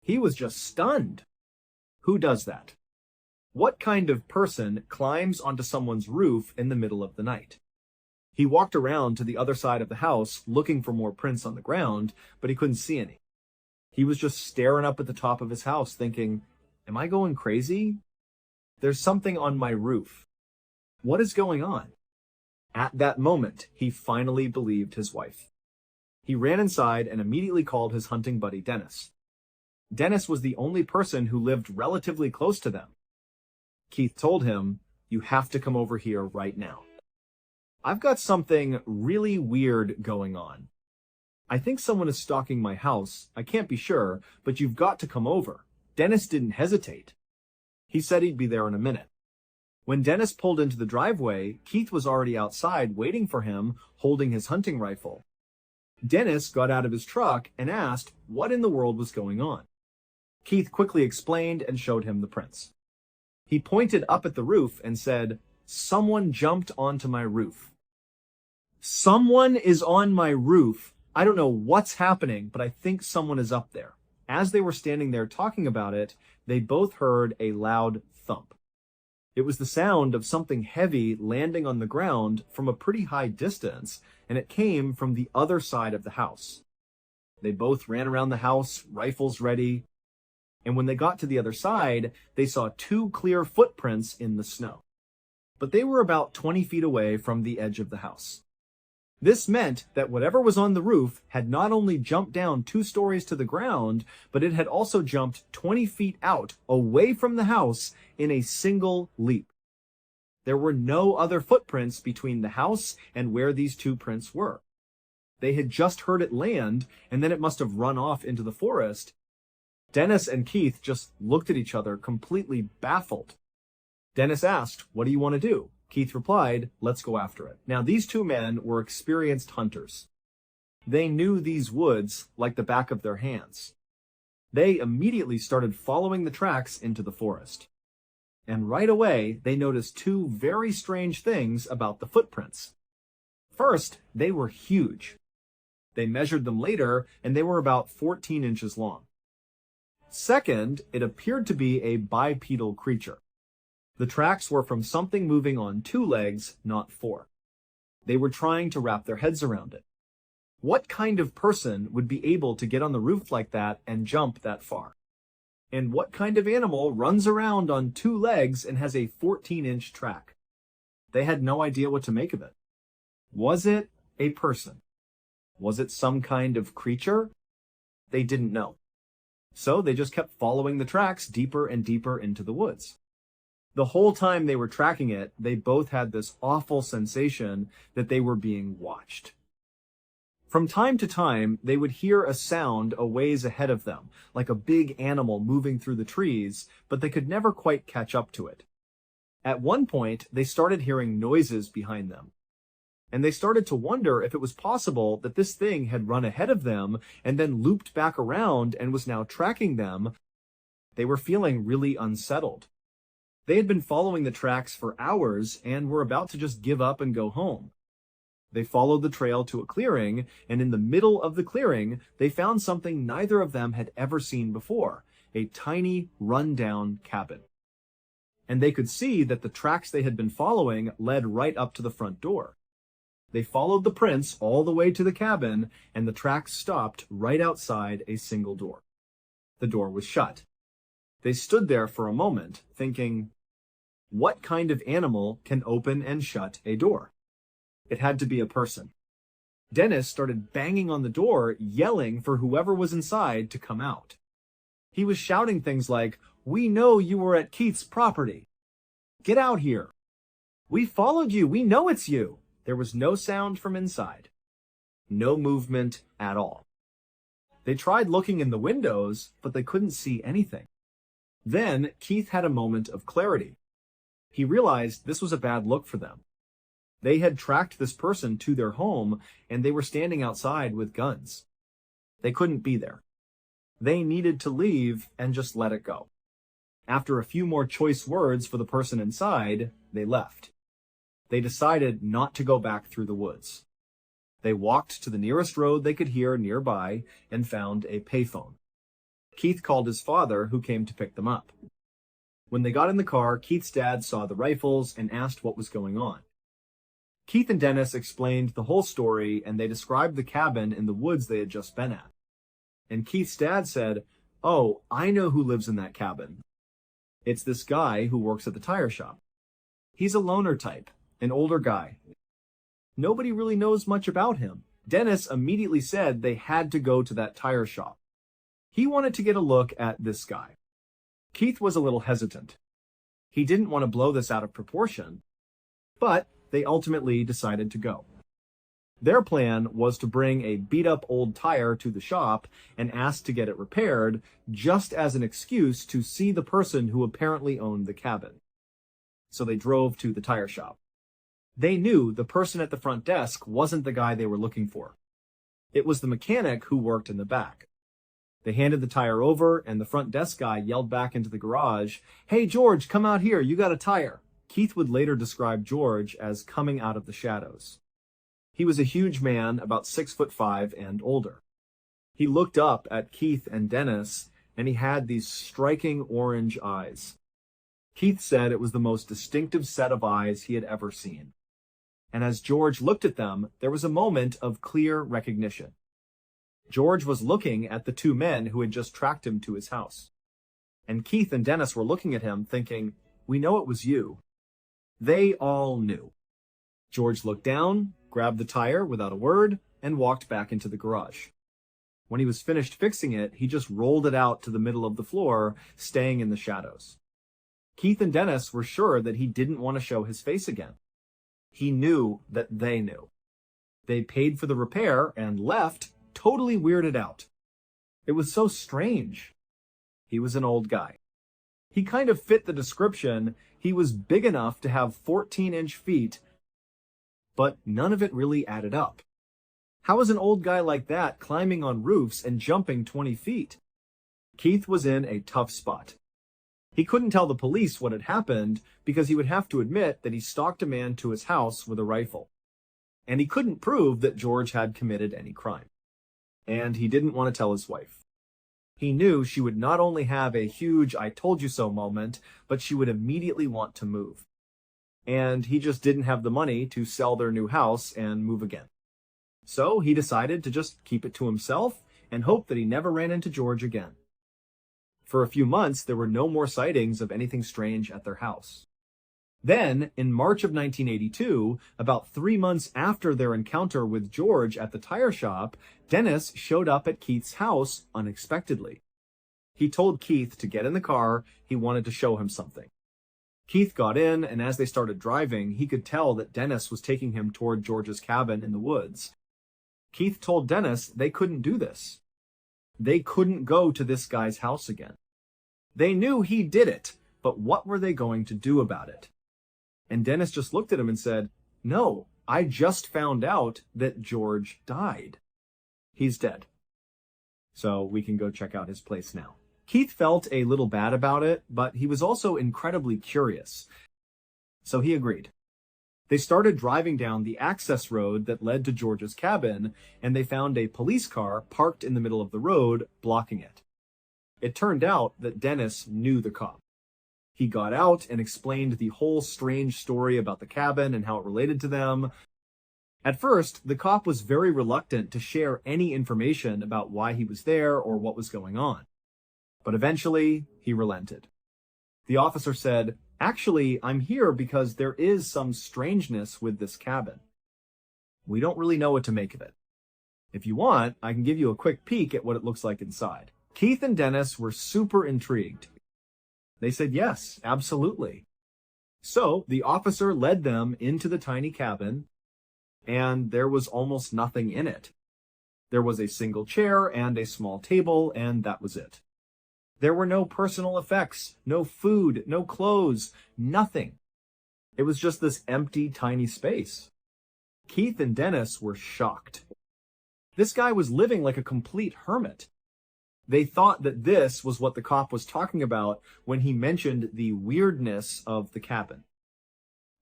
He was just stunned. Who does that? What kind of person climbs onto someone's roof in the middle of the night? He walked around to the other side of the house looking for more prints on the ground, but he couldn't see any. He was just staring up at the top of his house thinking, am I going crazy? There's something on my roof. What is going on? At that moment, he finally believed his wife. He ran inside and immediately called his hunting buddy Dennis. Dennis was the only person who lived relatively close to them. Keith told him, "You have to come over here right now. I've got something really weird going on. I think someone is stalking my house. I can't be sure, but you've got to come over." Dennis didn't hesitate. He said he'd be there in a minute. When Dennis pulled into the driveway, Keith was already outside waiting for him, holding his hunting rifle. Dennis got out of his truck and asked what in the world was going on. Keith quickly explained and showed him the prints. He pointed up at the roof and said, "Someone jumped onto my roof." "Someone is on my roof. I don't know what's happening, but I think someone is up there." As they were standing there talking about it, they both heard a loud thump. It was the sound of something heavy landing on the ground from a pretty high distance, and it came from the other side of the house. They both ran around the house, rifles ready, and when they got to the other side, they saw two clear footprints in the snow. But they were about 20 feet away from the edge of the house. This meant that whatever was on the roof had not only jumped down 2 stories to the ground, but it had also jumped 20 feet out, away from the house, in a single leap. There were no other footprints between the house and where these 2 prints were. They had just heard it land, and then it must have run off into the forest. Dennis and Keith just looked at each other, completely baffled. Dennis asked, "What do you want to do?" Keith replied, "Let's go after it." Now, these 2 men were experienced hunters. They knew these woods like the back of their hands. They immediately started following the tracks into the forest. And right away, they noticed 2 very strange things about the footprints. First, they were huge. They measured them later, and they were about 14 inches long. Second, it appeared to be a bipedal creature. The tracks were from something moving on 2 legs, not 4. They were trying to wrap their heads around it. What kind of person would be able to get on the roof like that and jump that far? And what kind of animal runs around on 2 legs and has a 14-inch track? They had no idea what to make of it. Was it a person? Was it some kind of creature? They didn't know. So they just kept following the tracks deeper and deeper into the woods. The whole time they were tracking it, they both had this awful sensation that they were being watched. From time to time, they would hear a sound a ways ahead of them, like a big animal moving through the trees, but they could never quite catch up to it. At one point, they started hearing noises behind them. And they started to wonder if it was possible that this thing had run ahead of them and then looped back around and was now tracking them. They were feeling really unsettled. They had been following the tracks for hours and were about to just give up and go home. They followed the trail to a clearing, and in the middle of the clearing, they found something neither of them had ever seen before, a tiny, run-down cabin. And they could see that the tracks they had been following led right up to the front door. They followed the prints all the way to the cabin, and the tracks stopped right outside a single door. The door was shut. They stood there for a moment, thinking, what kind of animal can open and shut a door? It had to be a person. Dennis started banging on the door, yelling for whoever was inside to come out. He was shouting things like, "We know you were at Keith's property. Get out here. We followed you. We know it's you." There was no sound from inside. No movement at all. They tried looking in the windows, but they couldn't see anything. Then Keith had a moment of clarity. He realized this was a bad look for them. They had tracked this person to their home, and they were standing outside with guns. They couldn't be there. They needed to leave and just let it go. After a few more choice words for the person inside, they left. They decided not to go back through the woods. They walked to the nearest road they could hear nearby and found a payphone. Keith called his father, who came to pick them up. When they got in the car, Keith's dad saw the rifles and asked what was going on. Keith and Dennis explained the whole story, and they described the cabin in the woods they had just been at. And Keith's dad said, "Oh, I know who lives in that cabin. It's this guy who works at the tire shop. He's a loner type, an older guy. Nobody really knows much about him." Dennis immediately said they had to go to that tire shop. He wanted to get a look at this guy. Keith was a little hesitant. He didn't want to blow this out of proportion, but they ultimately decided to go. Their plan was to bring a beat-up old tire to the shop and ask to get it repaired, just as an excuse to see the person who apparently owned the cabin. So they drove to the tire shop. They knew the person at the front desk wasn't the guy they were looking for. It was the mechanic who worked in the back. They handed the tire over, and the front desk guy yelled back into the garage, "Hey, George, come out here, you got a tire." Keith would later describe George as coming out of the shadows. He was a huge man, about 6'5" and older. He looked up at Keith and Dennis, and he had these striking orange eyes. Keith said it was the most distinctive set of eyes he had ever seen. And as George looked at them, there was a moment of clear recognition. George was looking at the two men who had just tracked him to his house. And Keith and Dennis were looking at him, thinking, "We know it was you." They all knew. George looked down, grabbed the tire without a word, and walked back into the garage. When he was finished fixing it, he just rolled it out to the middle of the floor, staying in the shadows. Keith and Dennis were sure that he didn't want to show his face again. He knew that they knew. They paid for the repair and left, totally weirded out. It was so strange. He was an old guy. He kind of fit the description. He was big enough to have 14-inch feet, but none of it really added up. How is an old guy like that climbing on roofs and jumping 20 feet? Keith was in a tough spot. He couldn't tell the police what had happened because he would have to admit that he stalked a man to his house with a rifle. And he couldn't prove that George had committed any crime. And he didn't want to tell his wife. He knew she would not only have a huge "I told you so" moment, but she would immediately want to move. And he just didn't have the money to sell their new house and move again. So he decided to just keep it to himself and hope that he never ran into George again. For a few months, there were no more sightings of anything strange at their house. Then, in March of 1982, about 3 months after their encounter with George at the tire shop, Dennis showed up at Keith's house unexpectedly. He told Keith to get in the car. He wanted to show him something. Keith got in, and as they started driving, he could tell that Dennis was taking him toward George's cabin in the woods. Keith told Dennis they couldn't do this. They couldn't go to this guy's house again. They knew he did it, but what were they going to do about it? And Dennis just looked at him and said, "No, I just found out that George died. He's dead. So we can go check out his place now." Keith felt a little bad about it, but he was also incredibly curious. So he agreed. They started driving down the access road that led to George's cabin, and they found a police car parked in the middle of the road, blocking it. It turned out that Dennis knew the cop. He got out and explained the whole strange story about the cabin and how it related to them. At first, the cop was very reluctant to share any information about why he was there or what was going on. But eventually, he relented. The officer said, "Actually, I'm here because there is some strangeness with this cabin. We don't really know what to make of it. If you want, I can give you a quick peek at what it looks like inside." Keith and Dennis were super intrigued. They said yes, absolutely. So the officer led them into the tiny cabin, and there was almost nothing in it. There was a single chair and a small table, and that was it. There were no personal effects, no food, no clothes, nothing. It was just this empty, tiny space. Keith and Dennis were shocked. This guy was living like a complete hermit. They thought that this was what the cop was talking about when he mentioned the weirdness of the cabin.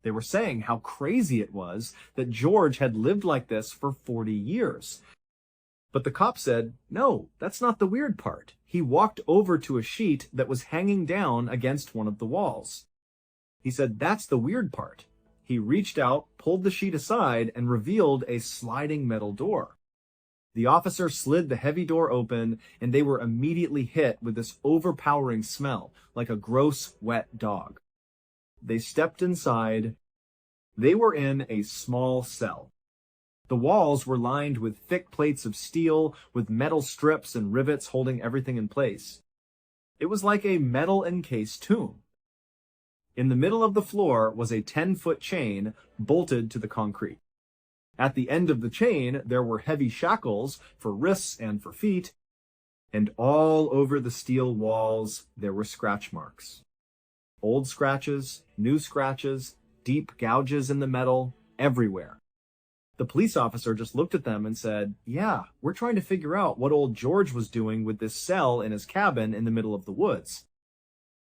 They were saying how crazy it was that George had lived like this for 40 years. But the cop said, "No, that's not the weird part." He walked over to a sheet that was hanging down against one of the walls. He said, "That's the weird part." He reached out, pulled the sheet aside, and revealed a sliding metal door. The officer slid the heavy door open, and they were immediately hit with this overpowering smell, like a gross, wet dog. They stepped inside. They were in a small cell. The walls were lined with thick plates of steel, with metal strips and rivets holding everything in place. It was like a metal-encased tomb. In the middle of the floor was a 10-foot chain bolted to the concrete. At the end of the chain, there were heavy shackles for wrists and for feet, and all over the steel walls there were scratch marks. Old scratches, new scratches, deep gouges in the metal, everywhere. The police officer just looked at them and said, "Yeah, we're trying to figure out what old George was doing with this cell in his cabin in the middle of the woods."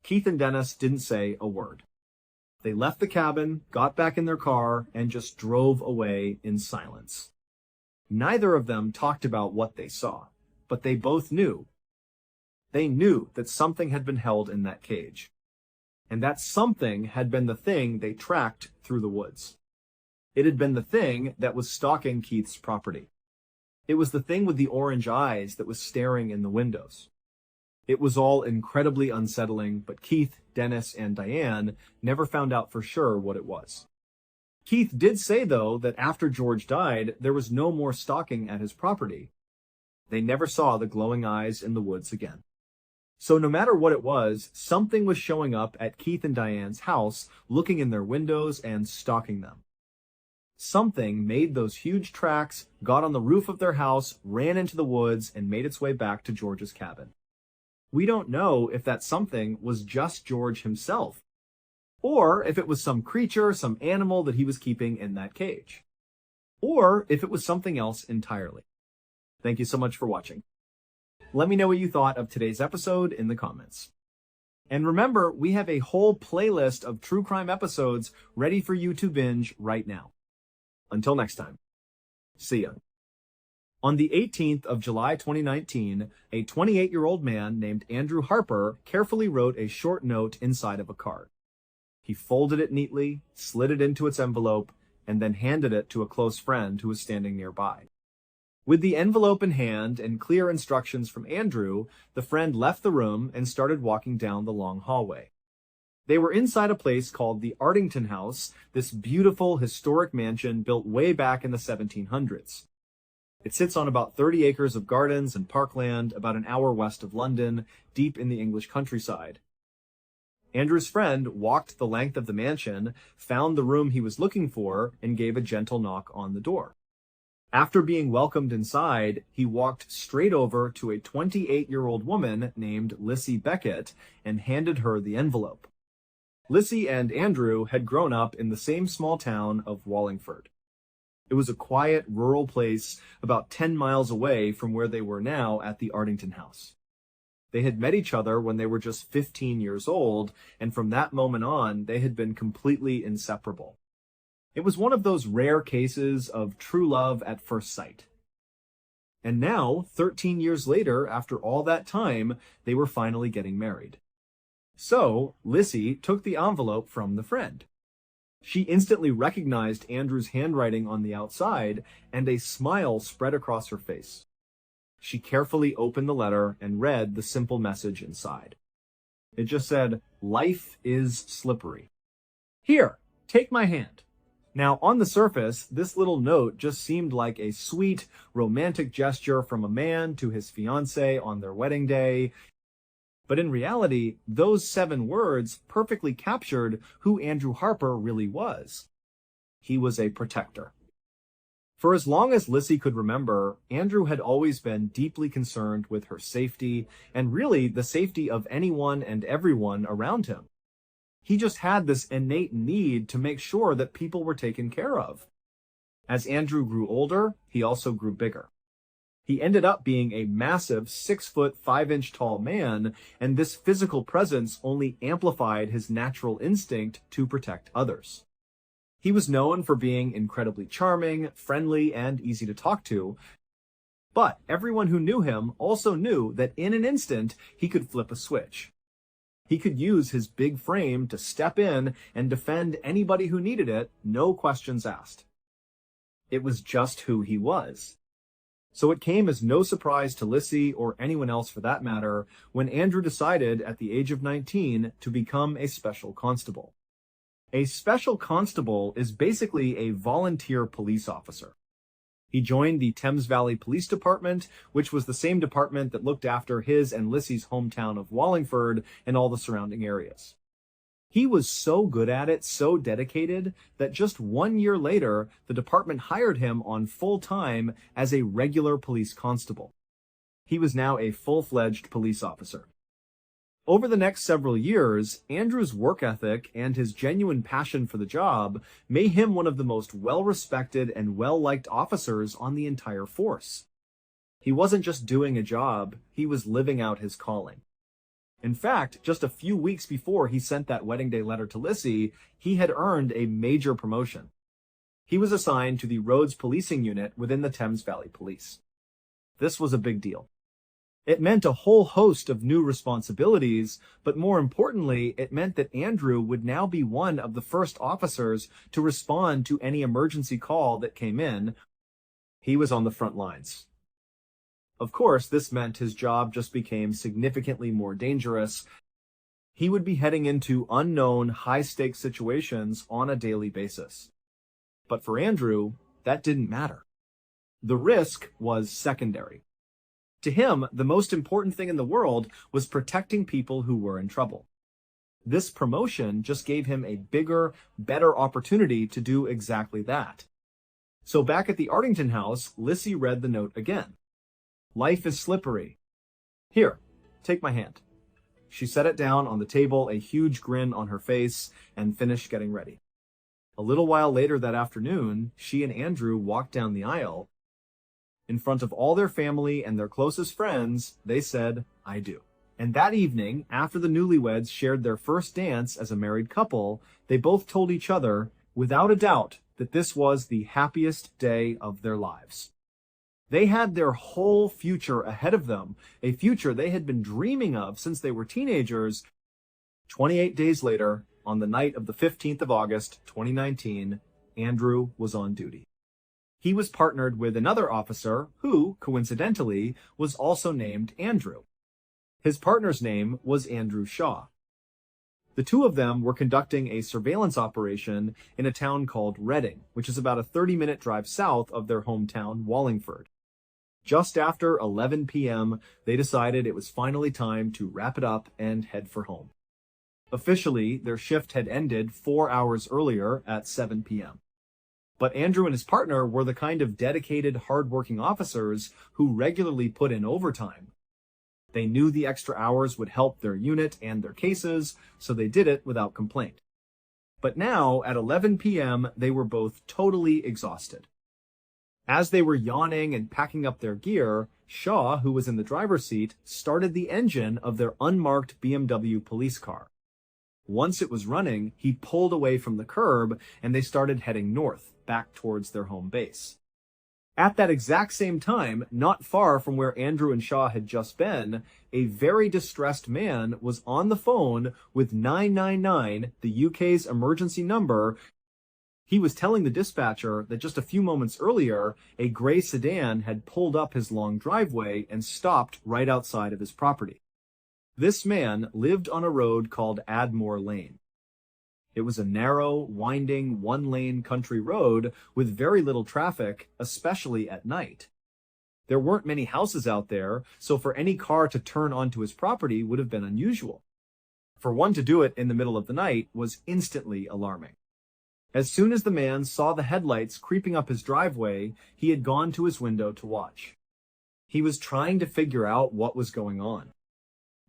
Keith and Dennis didn't say a word. They left the cabin, got back in their car, and just drove away in silence. Neither of them talked about what they saw, but they both knew. They knew that something had been held in that cage. And that something had been the thing they tracked through the woods. It had been the thing that was stalking Keith's property. It was the thing with the orange eyes that was staring in the windows. It was all incredibly unsettling, but Keith, Dennis, and Diane never found out for sure what it was. Keith did say, though, that after George died, there was no more stalking at his property. They never saw the glowing eyes in the woods again. So no matter what it was, something was showing up at Keith and Diane's house, looking in their windows and stalking them. Something made those huge tracks, got on the roof of their house, ran into the woods, and made its way back to George's cabin. We don't know if that something was just George himself, or if it was some creature, some animal that he was keeping in that cage, or if it was something else entirely. Thank you so much for watching. Let me know what you thought of today's episode in the comments. And remember, we have a whole playlist of true crime episodes ready for you to binge right now. Until next time, see ya. On the 18th of July 2019, a 28-year-old man named Andrew Harper carefully wrote a short note inside of a card. He folded it neatly, slid it into its envelope, and then handed it to a close friend who was standing nearby. With the envelope in hand and clear instructions from Andrew, the friend left the room and started walking down the long hallway. They were inside a place called the Ardington House, this beautiful historic mansion built way back in the 1700s. It sits on about 30 acres of gardens and parkland about an hour west of London, deep in the English countryside. Andrew's friend walked the length of the mansion, found the room he was looking for, and gave a gentle knock on the door. After being welcomed inside, he walked straight over to a 28-year-old woman named Lissy Beckett and handed her the envelope. Lissy and Andrew had grown up in the same small town of Wallingford. It was a quiet, rural place about 10 miles away from where they were now at the Ardington House. They had met each other when they were just 15 years old, and from that moment on, they had been completely inseparable. It was one of those rare cases of true love at first sight. And now, 13 years later, after all that time, they were finally getting married. So, Lissy took the envelope from the friend. She instantly recognized Andrew's handwriting on the outside, and a smile spread across her face. She carefully opened the letter and read the simple message inside. It just said, "Life is slippery. Here, take my hand." Now, on the surface, this little note just seemed like a sweet, romantic gesture from a man to his fiancée on their wedding day. But in reality, those 7 words perfectly captured who Andrew Harper really was. He was a protector. For as long as Lissy could remember, Andrew had always been deeply concerned with her safety, and really the safety of anyone and everyone around him. He just had this innate need to make sure that people were taken care of. As Andrew grew older, he also grew bigger. He ended up being a massive 6 foot 5 inch tall man, and this physical presence only amplified his natural instinct to protect others. He was known for being incredibly charming, friendly, and easy to talk to, but everyone who knew him also knew that in an instant he could flip a switch. He could use his big frame to step in and defend anybody who needed it, no questions asked. It was just who he was. So it came as no surprise to Lissy, or anyone else for that matter, when Andrew decided at the age of 19 to become a special constable. A special constable is basically a volunteer police officer. He joined the Thames Valley Police Department, which was the same department that looked after his and Lissy's hometown of Wallingford and all the surrounding areas. He was so good at it, so dedicated, that just 1 year later, the department hired him on full-time as a regular police constable. He was now a full-fledged police officer. Over the next several years, Andrew's work ethic and his genuine passion for the job made him one of the most well-respected and well-liked officers on the entire force. He wasn't just doing a job, he was living out his calling. In fact, just a few weeks before he sent that wedding day letter to Lissy, he had earned a major promotion. He was assigned to the Roads Policing Unit within the Thames Valley Police. This was a big deal. It meant a whole host of new responsibilities, but more importantly, it meant that Andrew would now be one of the first officers to respond to any emergency call that came in. He was on the front lines. Of course, this meant his job just became significantly more dangerous. He would be heading into unknown, high-stakes situations on a daily basis. But for Andrew, that didn't matter. The risk was secondary. To him, the most important thing in the world was protecting people who were in trouble. This promotion just gave him a bigger, better opportunity to do exactly that. So back at the Ardington house, Lissy read the note again. "Life is slippery. Here, take my hand." She set it down on the table, a huge grin on her face, and finished getting ready. A little while later that afternoon, she and Andrew walked down the aisle. In front of all their family and their closest friends, they said, "I do." And that evening, after the newlyweds shared their first dance as a married couple, they both told each other, without a doubt, that this was the happiest day of their lives. They had their whole future ahead of them, a future they had been dreaming of since they were teenagers. 28 days later, on the night of the 15th of August, 2019, Andrew was on duty. He was partnered with another officer who, coincidentally, was also named Andrew. His partner's name was Andrew Shaw. The two of them were conducting a surveillance operation in a town called Reading, which is about a 30-minute drive south of their hometown, Wallingford. Just after 11 p.m., they decided it was finally time to wrap it up and head for home. Officially, their shift had ended 4 hours earlier at 7 p.m. But Andrew and his partner were the kind of dedicated, hard-working officers who regularly put in overtime. They knew the extra hours would help their unit and their cases, so they did it without complaint. But now, at 11 p.m., they were both totally exhausted. As they were yawning and packing up their gear, Shaw, who was in the driver's seat, started the engine of their unmarked BMW police car. Once it was running, he pulled away from the curb, and they started heading north, back towards their home base. At that exact same time, not far from where Andrew and Shaw had just been, a very distressed man was on the phone with 999, the UK's emergency number. He was telling the dispatcher that just a few moments earlier, a gray sedan had pulled up his long driveway and stopped right outside of his property. This man lived on a road called Admore Lane. It was a narrow, winding, one-lane country road with very little traffic, especially at night. There weren't many houses out there, so for any car to turn onto his property would have been unusual. For one to do it in the middle of the night was instantly alarming. As soon as the man saw the headlights creeping up his driveway, he had gone to his window to watch. He was trying to figure out what was going on.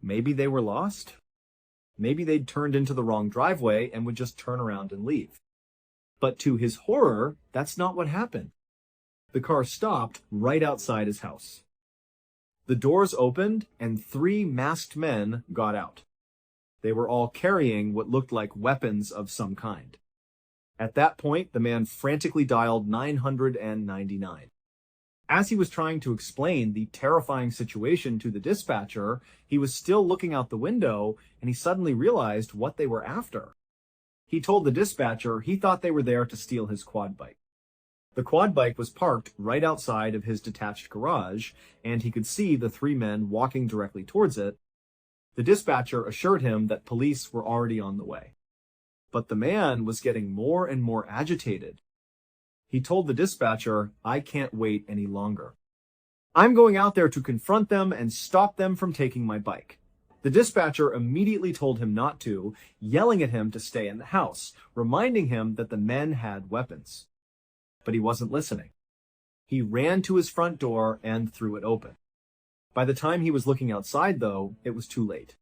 Maybe they were lost? Maybe they'd turned into the wrong driveway and would just turn around and leave. But to his horror, that's not what happened. The car stopped right outside his house. The doors opened and 3 masked men got out. They were all carrying what looked like weapons of some kind. At that point, the man frantically dialed 999. As he was trying to explain the terrifying situation to the dispatcher, he was still looking out the window, and he suddenly realized what they were after. He told the dispatcher he thought they were there to steal his quad bike. The quad bike was parked right outside of his detached garage, and he could see the 3 men walking directly towards it. The dispatcher assured him that police were already on the way. But the man was getting more and more agitated. He told the dispatcher, "I can't wait any longer. I'm going out there to confront them and stop them from taking my bike." The dispatcher immediately told him not to, yelling at him to stay in the house, reminding him that the men had weapons. But he wasn't listening. He ran to his front door and threw it open. By the time he was looking outside, though, it was too late.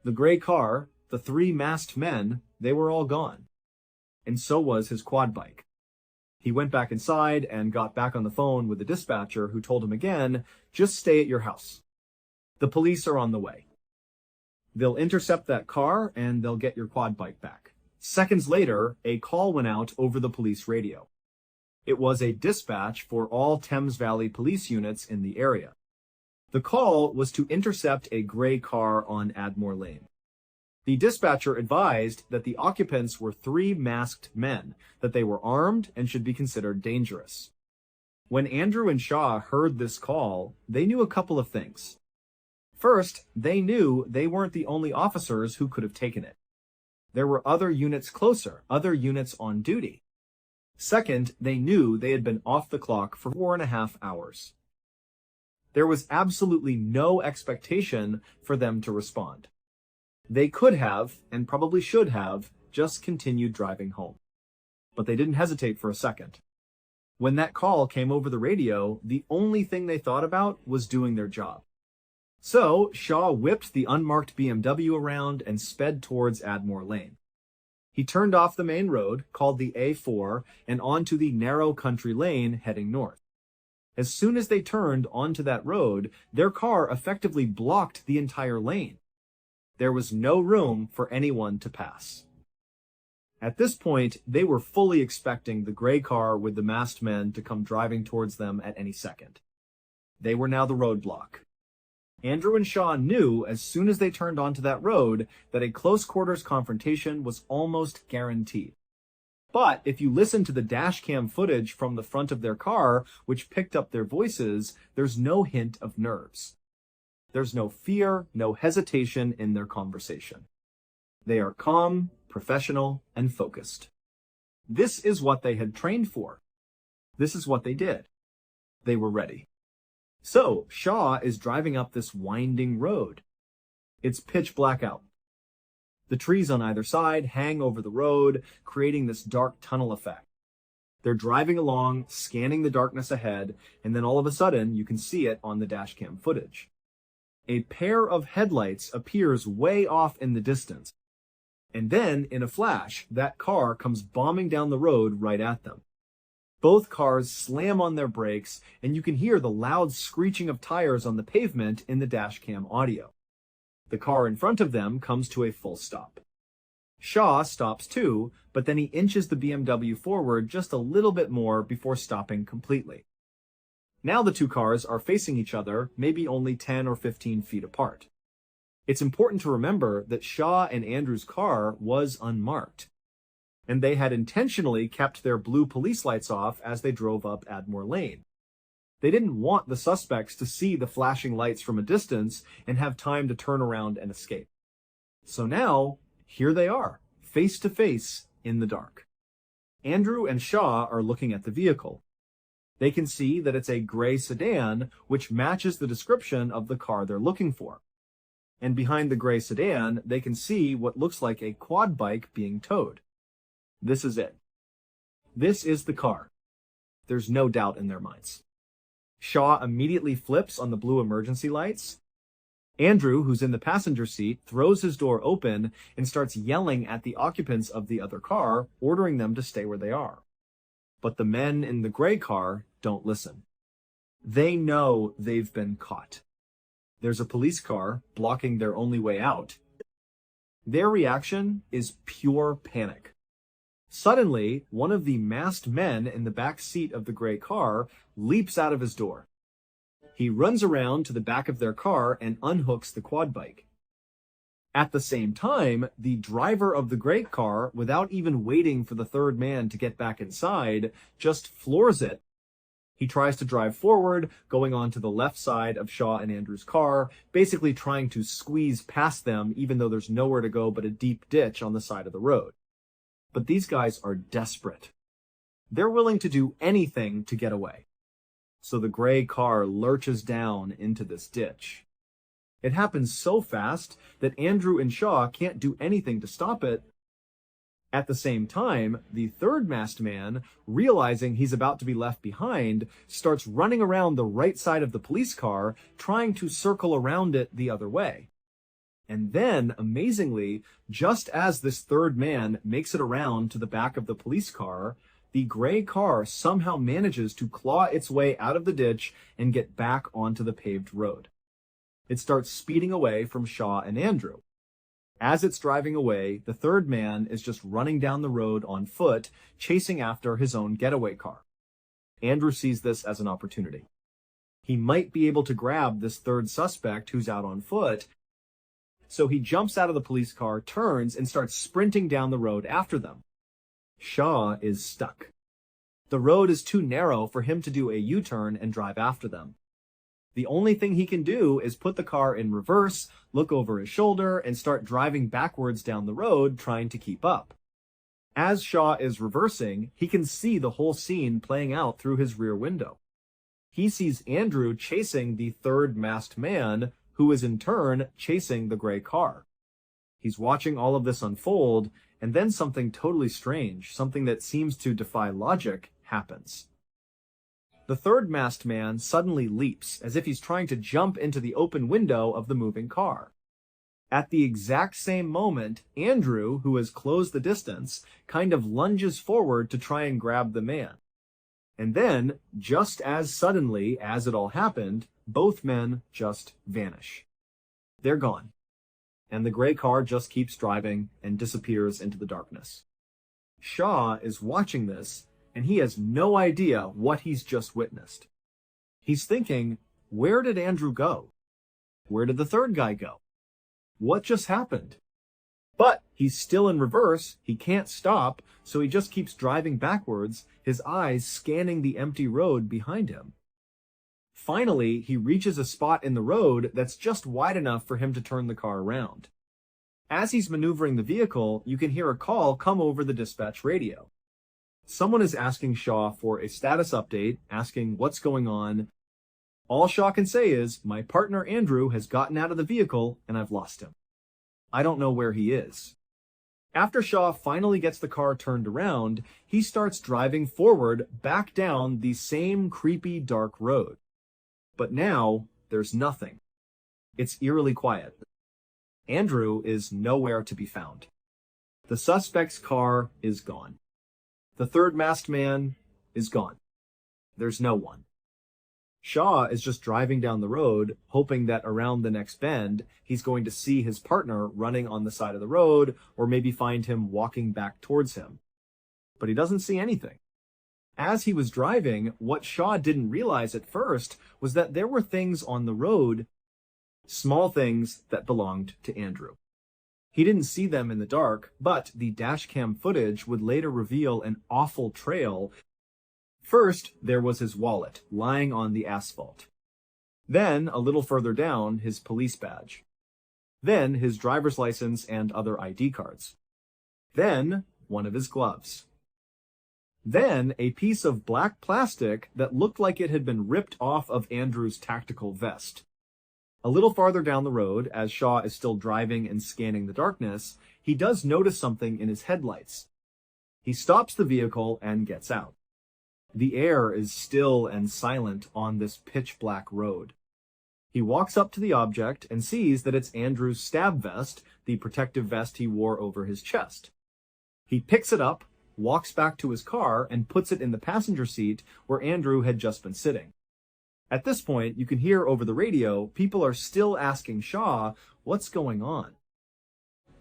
The gray car, the three masked men, they were all gone. And so was his quad bike. He went back inside and got back on the phone with the dispatcher, who told him again, "Just stay at your house. The police are on the way. They'll intercept that car and they'll get your quad bike back." Seconds later, a call went out over the police radio. It was a dispatch for all Thames Valley police units in the area. The call was to intercept a gray car on Admore Lane. The dispatcher advised that the occupants were three masked men, that they were armed and should be considered dangerous. When Andrew and Shaw heard this call, they knew a couple of things. First, they knew they weren't the only officers who could have taken it. There were other units closer, other units on duty. Second, they knew they had been off the clock for 4.5 hours. There was absolutely no expectation for them to respond. They could have, and probably should have, just continued driving home. But they didn't hesitate for a second. When that call came over the radio, the only thing they thought about was doing their job. So, Shaw whipped the unmarked BMW around and sped towards Admore Lane. He turned off the main road, called the A4, and onto the narrow country lane heading north. As soon as they turned onto that road, their car effectively blocked the entire lane. There was no room for anyone to pass. At this point, they were fully expecting the gray car with the masked men to come driving towards them at any second. They were now the roadblock. Andrew and Shaw knew as soon as they turned onto that road that a close quarters confrontation was almost guaranteed. But if you listen to the dash cam footage from the front of their car, which picked up their voices, there's no hint of nerves. There's no fear, no hesitation in their conversation. They are calm, professional, and focused. This is what they had trained for. This is what they did. They were ready. So, Shaw is driving up this winding road. It's pitch black out. The trees on either side hang over the road, creating this dark tunnel effect. They're driving along, scanning the darkness ahead, and then all of a sudden, you can see it on the dashcam footage. A pair of headlights appears way off in the distance. And then, in a flash, that car comes bombing down the road right at them. Both cars slam on their brakes, and you can hear the loud screeching of tires on the pavement in the dashcam audio. The car in front of them comes to a full stop. Shaw stops too, but then he inches the BMW forward just a little bit more before stopping completely. Now the two cars are facing each other, maybe only 10 or 15 feet apart. It's important to remember that Shaw and Andrew's car was unmarked, and they had intentionally kept their blue police lights off as they drove up Admore Lane. They didn't want the suspects to see the flashing lights from a distance and have time to turn around and escape. So now, here they are, face to face in the dark. Andrew and Shaw are looking at the vehicle. They can see that it's a gray sedan, which matches the description of the car they're looking for. And behind the gray sedan, they can see what looks like a quad bike being towed. This is it. This is the car. There's no doubt in their minds. Shaw immediately flips on the blue emergency lights. Andrew, who's in the passenger seat, throws his door open and starts yelling at the occupants of the other car, ordering them to stay where they are. But the men in the gray car don't listen. They know they've been caught. There's a police car blocking their only way out. Their reaction is pure panic. Suddenly, one of the masked men in the back seat of the gray car leaps out of his door. He runs around to the back of their car and unhooks the quad bike. At the same time, the driver of the gray car, without even waiting for the third man to get back inside, just floors it. He tries to drive forward, going onto the left side of Shaw and Andrew's car, basically trying to squeeze past them even though there's nowhere to go but a deep ditch on the side of the road. But these guys are desperate. They're willing to do anything to get away. So the gray car lurches down into this ditch. It happens so fast that Andrew and Shaw can't do anything to stop it. At the same time, the third masked man, realizing he's about to be left behind, starts running around the right side of the police car, trying to circle around it the other way. And then, amazingly, just as this third man makes it around to the back of the police car, the gray car somehow manages to claw its way out of the ditch and get back onto the paved road. It starts speeding away from Shaw and Andrew. As it's driving away, the third man is just running down the road on foot, chasing after his own getaway car. Andrew sees this as an opportunity. He might be able to grab this third suspect who's out on foot, so he jumps out of the police car, turns, and starts sprinting down the road after them. Shaw is stuck. The road is too narrow for him to do a U-turn and drive after them. The only thing he can do is put the car in reverse, look over his shoulder, and start driving backwards down the road, trying to keep up. As Shaw is reversing, he can see the whole scene playing out through his rear window. He sees Andrew chasing the third masked man, who is in turn chasing the gray car. He's watching all of this unfold, and then something totally strange, something that seems to defy logic, happens. The third masked man suddenly leaps, as if he's trying to jump into the open window of the moving car. At the exact same moment, Andrew, who has closed the distance, kind of lunges forward to try and grab the man. And then, just as suddenly as it all happened, both men just vanish. They're gone. And the gray car just keeps driving and disappears into the darkness. Shaw is watching this, and he has no idea what he's just witnessed. He's thinking, where did Andrew go? Where did the third guy go? What just happened? But he's still in reverse, he can't stop, so he just keeps driving backwards, his eyes scanning the empty road behind him. Finally, he reaches a spot in the road that's just wide enough for him to turn the car around. As he's maneuvering the vehicle, you can hear a call come over the dispatch radio. Someone is asking Shaw for a status update, asking what's going on. All Shaw can say is, my partner Andrew has gotten out of the vehicle and I've lost him. I don't know where he is. After Shaw finally gets the car turned around, he starts driving forward back down the same creepy dark road. But now, there's nothing. It's eerily quiet. Andrew is nowhere to be found. The suspect's car is gone. The third masked man is gone. There's no one. Shaw is just driving down the road, hoping that around the next bend, he's going to see his partner running on the side of the road, or maybe find him walking back towards him. But he doesn't see anything. As he was driving, what Shaw didn't realize at first was that there were things on the road, small things that belonged to Andrew. He didn't see them in the dark, but the dashcam footage would later reveal an awful trail. First, there was his wallet, lying on the asphalt. Then, a little further down, his police badge. Then, his driver's license and other ID cards. Then, one of his gloves. Then, a piece of black plastic that looked like it had been ripped off of Andrew's tactical vest. A little farther down the road, as Shaw is still driving and scanning the darkness, he does notice something in his headlights. He stops the vehicle and gets out. The air is still and silent on this pitch-black road. He walks up to the object and sees that it's Andrew's stab vest, the protective vest he wore over his chest. He picks it up, walks back to his car, and puts it in the passenger seat where Andrew had just been sitting. At this point, you can hear over the radio, people are still asking Shaw, what's going on?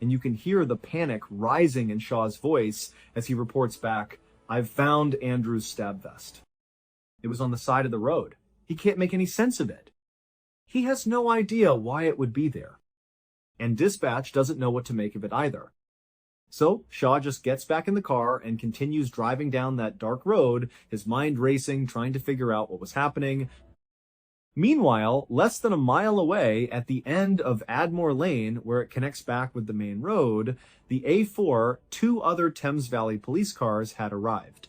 And you can hear the panic rising in Shaw's voice as he reports back, I've found Andrew's stab vest. It was on the side of the road. He can't make any sense of it. He has no idea why it would be there. And dispatch doesn't know what to make of it either. So Shaw just gets back in the car and continues driving down that dark road, his mind racing, trying to figure out what was happening. Meanwhile, less than a mile away, at the end of Admore Lane, where it connects back with the main road, the A4, two other Thames Valley police cars had arrived.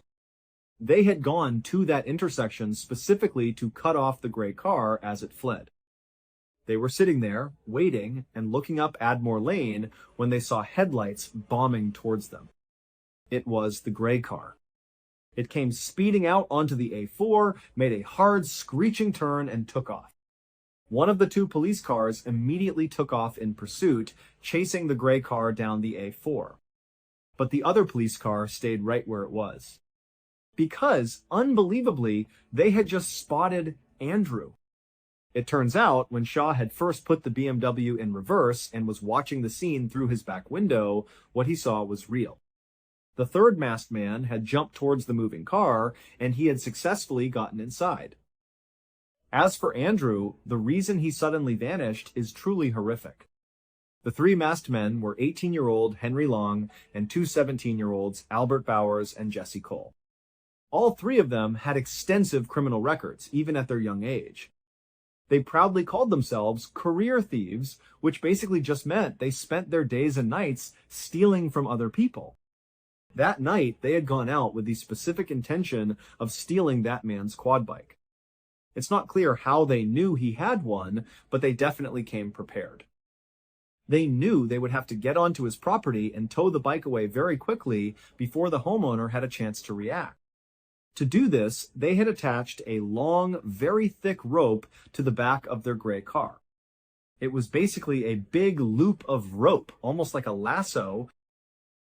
They had gone to that intersection specifically to cut off the gray car as it fled. They were sitting there, waiting and looking up Admore Lane when they saw headlights bombing towards them. It was the gray car. It came speeding out onto the A4, made a hard, screeching turn, and took off. One of the two police cars immediately took off in pursuit, chasing the gray car down the A4. But the other police car stayed right where it was. Because, unbelievably, they had just spotted Andrew. It turns out, when Shaw had first put the BMW in reverse and was watching the scene through his back window, what he saw was real. The third masked man had jumped towards the moving car, and he had successfully gotten inside. As for Andrew, the reason he suddenly vanished is truly horrific. The three masked men were 18-year-old Henry Long and two 17-year-olds, Albert Bowers and Jesse Cole. All three of them had extensive criminal records, even at their young age. They proudly called themselves career thieves, which basically just meant they spent their days and nights stealing from other people. That night, they had gone out with the specific intention of stealing that man's quad bike. It's not clear how they knew he had one, but they definitely came prepared. They knew they would have to get onto his property and tow the bike away very quickly before the homeowner had a chance to react. To do this, they had attached a long, very thick rope to the back of their gray car. It was basically a big loop of rope, almost like a lasso.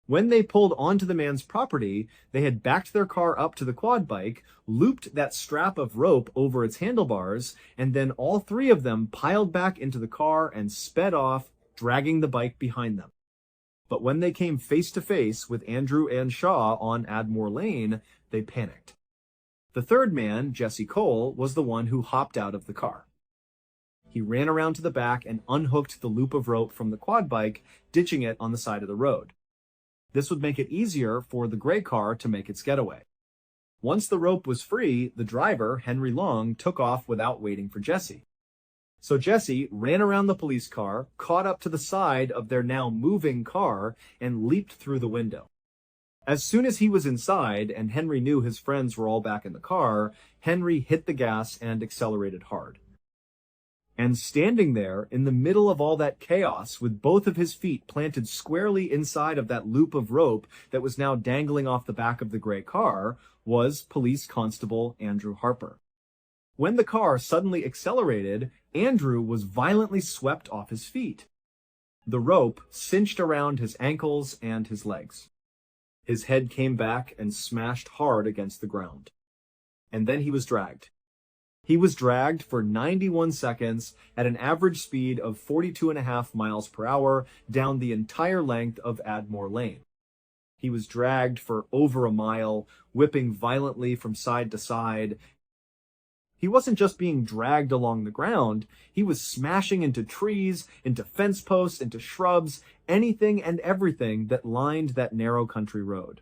When they pulled onto the man's property, they had backed their car up to the quad bike, looped that strap of rope over its handlebars, and then all three of them piled back into the car and sped off, dragging the bike behind them. But when they came face to face with Andrew and Shaw on Admore Lane, they panicked. The third man, Jesse Cole, was the one who hopped out of the car. He ran around to the back and unhooked the loop of rope from the quad bike, ditching it on the side of the road. This would make it easier for the gray car to make its getaway. Once the rope was free, the driver, Henry Long, took off without waiting for Jesse. So Jesse ran around the police car, caught up to the side of their now moving car, and leaped through the window. As soon as he was inside and Henry knew his friends were all back in the car, Henry hit the gas and accelerated hard. And standing there in the middle of all that chaos with both of his feet planted squarely inside of that loop of rope that was now dangling off the back of the gray car was Police Constable Andrew Harper. When the car suddenly accelerated, Andrew was violently swept off his feet. The rope cinched around his ankles and his legs. His head came back and smashed hard against the ground. And then he was dragged. He was dragged for 91 seconds at an average speed of 42.5 miles per hour down the entire length of Admore Lane. He was dragged for over a mile, whipping violently from side to side. He wasn't just being dragged along the ground, he was smashing into trees, into fence posts, into shrubs, anything and everything that lined that narrow country road.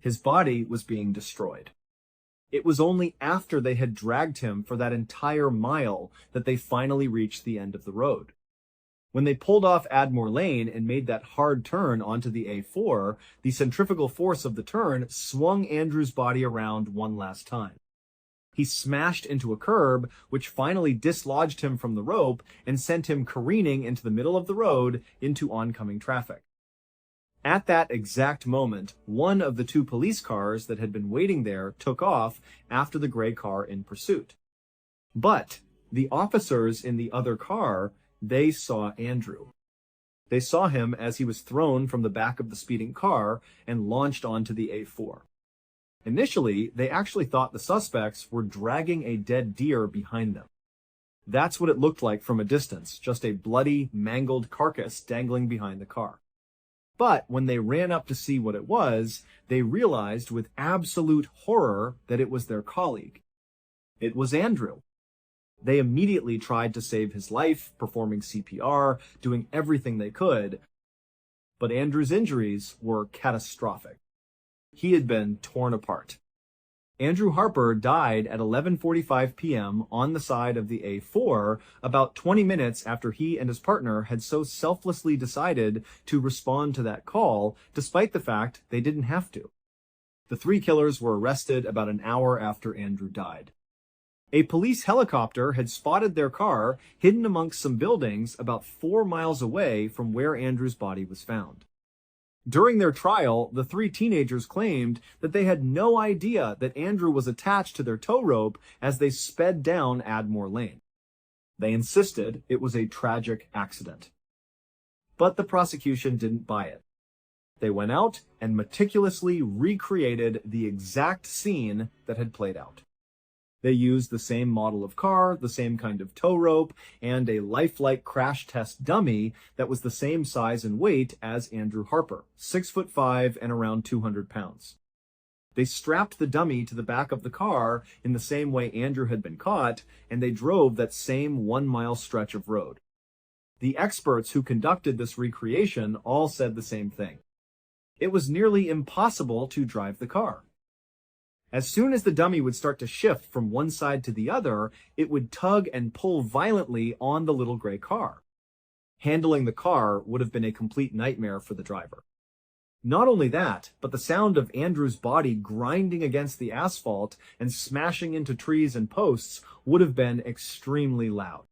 His body was being destroyed. It was only after they had dragged him for that entire mile that they finally reached the end of the road. When they pulled off Admore Lane and made that hard turn onto the A4, the centrifugal force of the turn swung Andrew's body around one last time. He smashed into a curb, which finally dislodged him from the rope and sent him careening into the middle of the road into oncoming traffic. At that exact moment, one of the two police cars that had been waiting there took off after the gray car in pursuit. But the officers in the other car, they saw Andrew. They saw him as he was thrown from the back of the speeding car and launched onto the A4. Initially, they actually thought the suspects were dragging a dead deer behind them. That's what it looked like from a distance, just a bloody, mangled carcass dangling behind the car. But when they ran up to see what it was, they realized with absolute horror that it was their colleague. It was Andrew. They immediately tried to save his life, performing CPR, doing everything they could. But Andrew's injuries were catastrophic. He had been torn apart. Andrew Harper died at 11:45 p.m. on the side of the A4, about 20 minutes after he and his partner had so selflessly decided to respond to that call, despite the fact they didn't have to. The three killers were arrested about an hour after Andrew died. A police helicopter had spotted their car hidden amongst some buildings about 4 miles away from where Andrew's body was found. During their trial, the three teenagers claimed that they had no idea that Andrew was attached to their tow rope as they sped down Admore Lane. They insisted it was a tragic accident. But the prosecution didn't buy it. They went out and meticulously recreated the exact scene that had played out. They used the same model of car, the same kind of tow rope, and a lifelike crash test dummy that was the same size and weight as Andrew Harper, 6'5" and around 200 pounds. They strapped the dummy to the back of the car in the same way Andrew had been caught, and they drove that same 1-mile stretch of road. The experts who conducted this recreation all said the same thing. It was nearly impossible to drive the car. As soon as the dummy would start to shift from one side to the other, it would tug and pull violently on the little gray car. Handling the car would have been a complete nightmare for the driver. Not only that, but the sound of Andrew's body grinding against the asphalt and smashing into trees and posts would have been extremely loud.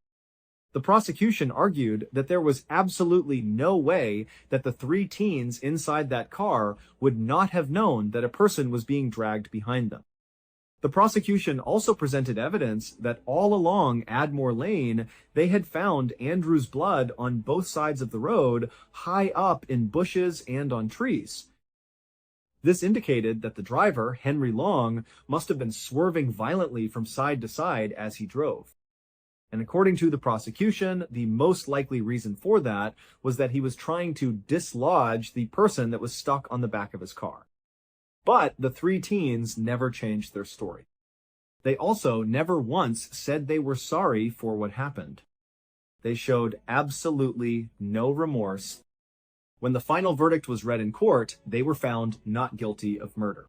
The prosecution argued that there was absolutely no way that the three teens inside that car would not have known that a person was being dragged behind them. The prosecution also presented evidence that all along Admore Lane, they had found Andrew's blood on both sides of the road, high up in bushes and on trees. This indicated that the driver, Henry Long, must have been swerving violently from side to side as he drove. And according to the prosecution, the most likely reason for that was that he was trying to dislodge the person that was stuck on the back of his car. But the three teens never changed their story. They also never once said they were sorry for what happened. They showed absolutely no remorse. When the final verdict was read in court, they were found not guilty of murder.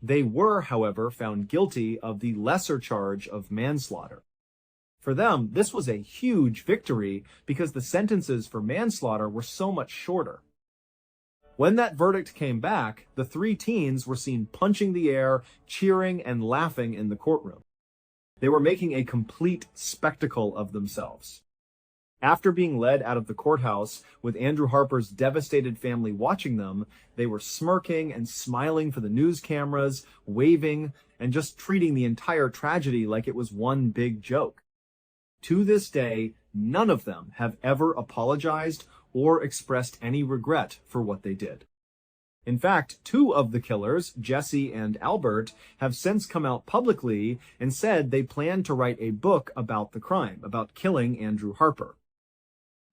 They were, however, found guilty of the lesser charge of manslaughter. For them, this was a huge victory because the sentences for manslaughter were so much shorter. When that verdict came back, the three teens were seen punching the air, cheering, and laughing in the courtroom. They were making a complete spectacle of themselves. After being led out of the courthouse with Andrew Harper's devastated family watching them, they were smirking and smiling for the news cameras, waving, and just treating the entire tragedy like it was one big joke. To this day, none of them have ever apologized or expressed any regret for what they did. In fact, two of the killers, Jesse and Albert, have since come out publicly and said they plan to write a book about the crime, about killing Andrew Harper.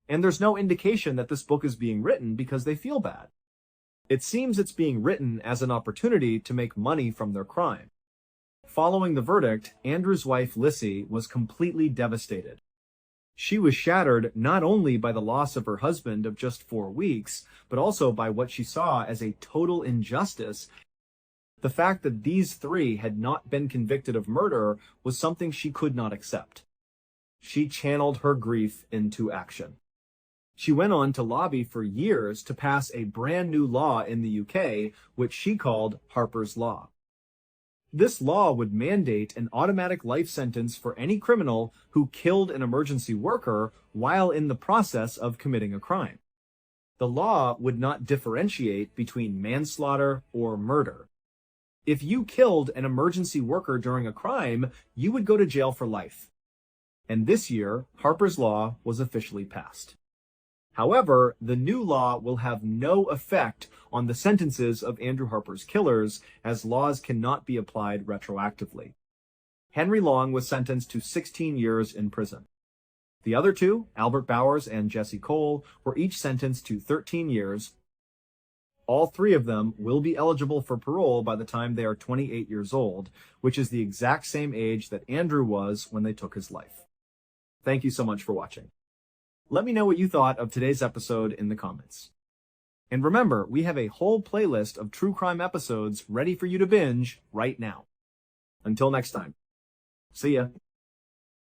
And there's no indication that this book is being written because they feel bad. It seems it's being written as an opportunity to make money from their crime. Following the verdict, Andrew's wife, Lissy, was completely devastated. She was shattered not only by the loss of her husband of just 4 weeks, but also by what she saw as a total injustice. The fact that these three had not been convicted of murder was something she could not accept. She channeled her grief into action. She went on to lobby for years to pass a brand new law in the UK, which she called Harper's Law. This law would mandate an automatic life sentence for any criminal who killed an emergency worker while in the process of committing a crime. The law would not differentiate between manslaughter or murder. If you killed an emergency worker during a crime, you would go to jail for life. And this year, Harper's Law was officially passed. However, the new law will have no effect on the sentences of Andrew Harper's killers, as laws cannot be applied retroactively. Henry Long was sentenced to 16 years in prison. The other two, Albert Bowers and Jesse Cole, were each sentenced to 13 years. All three of them will be eligible for parole by the time they are 28 years old, which is the exact same age that Andrew was when they took his life. Thank you so much for watching. Let me know what you thought of today's episode in the comments. And remember, we have a whole playlist of true crime episodes ready for you to binge right now. Until next time. See ya.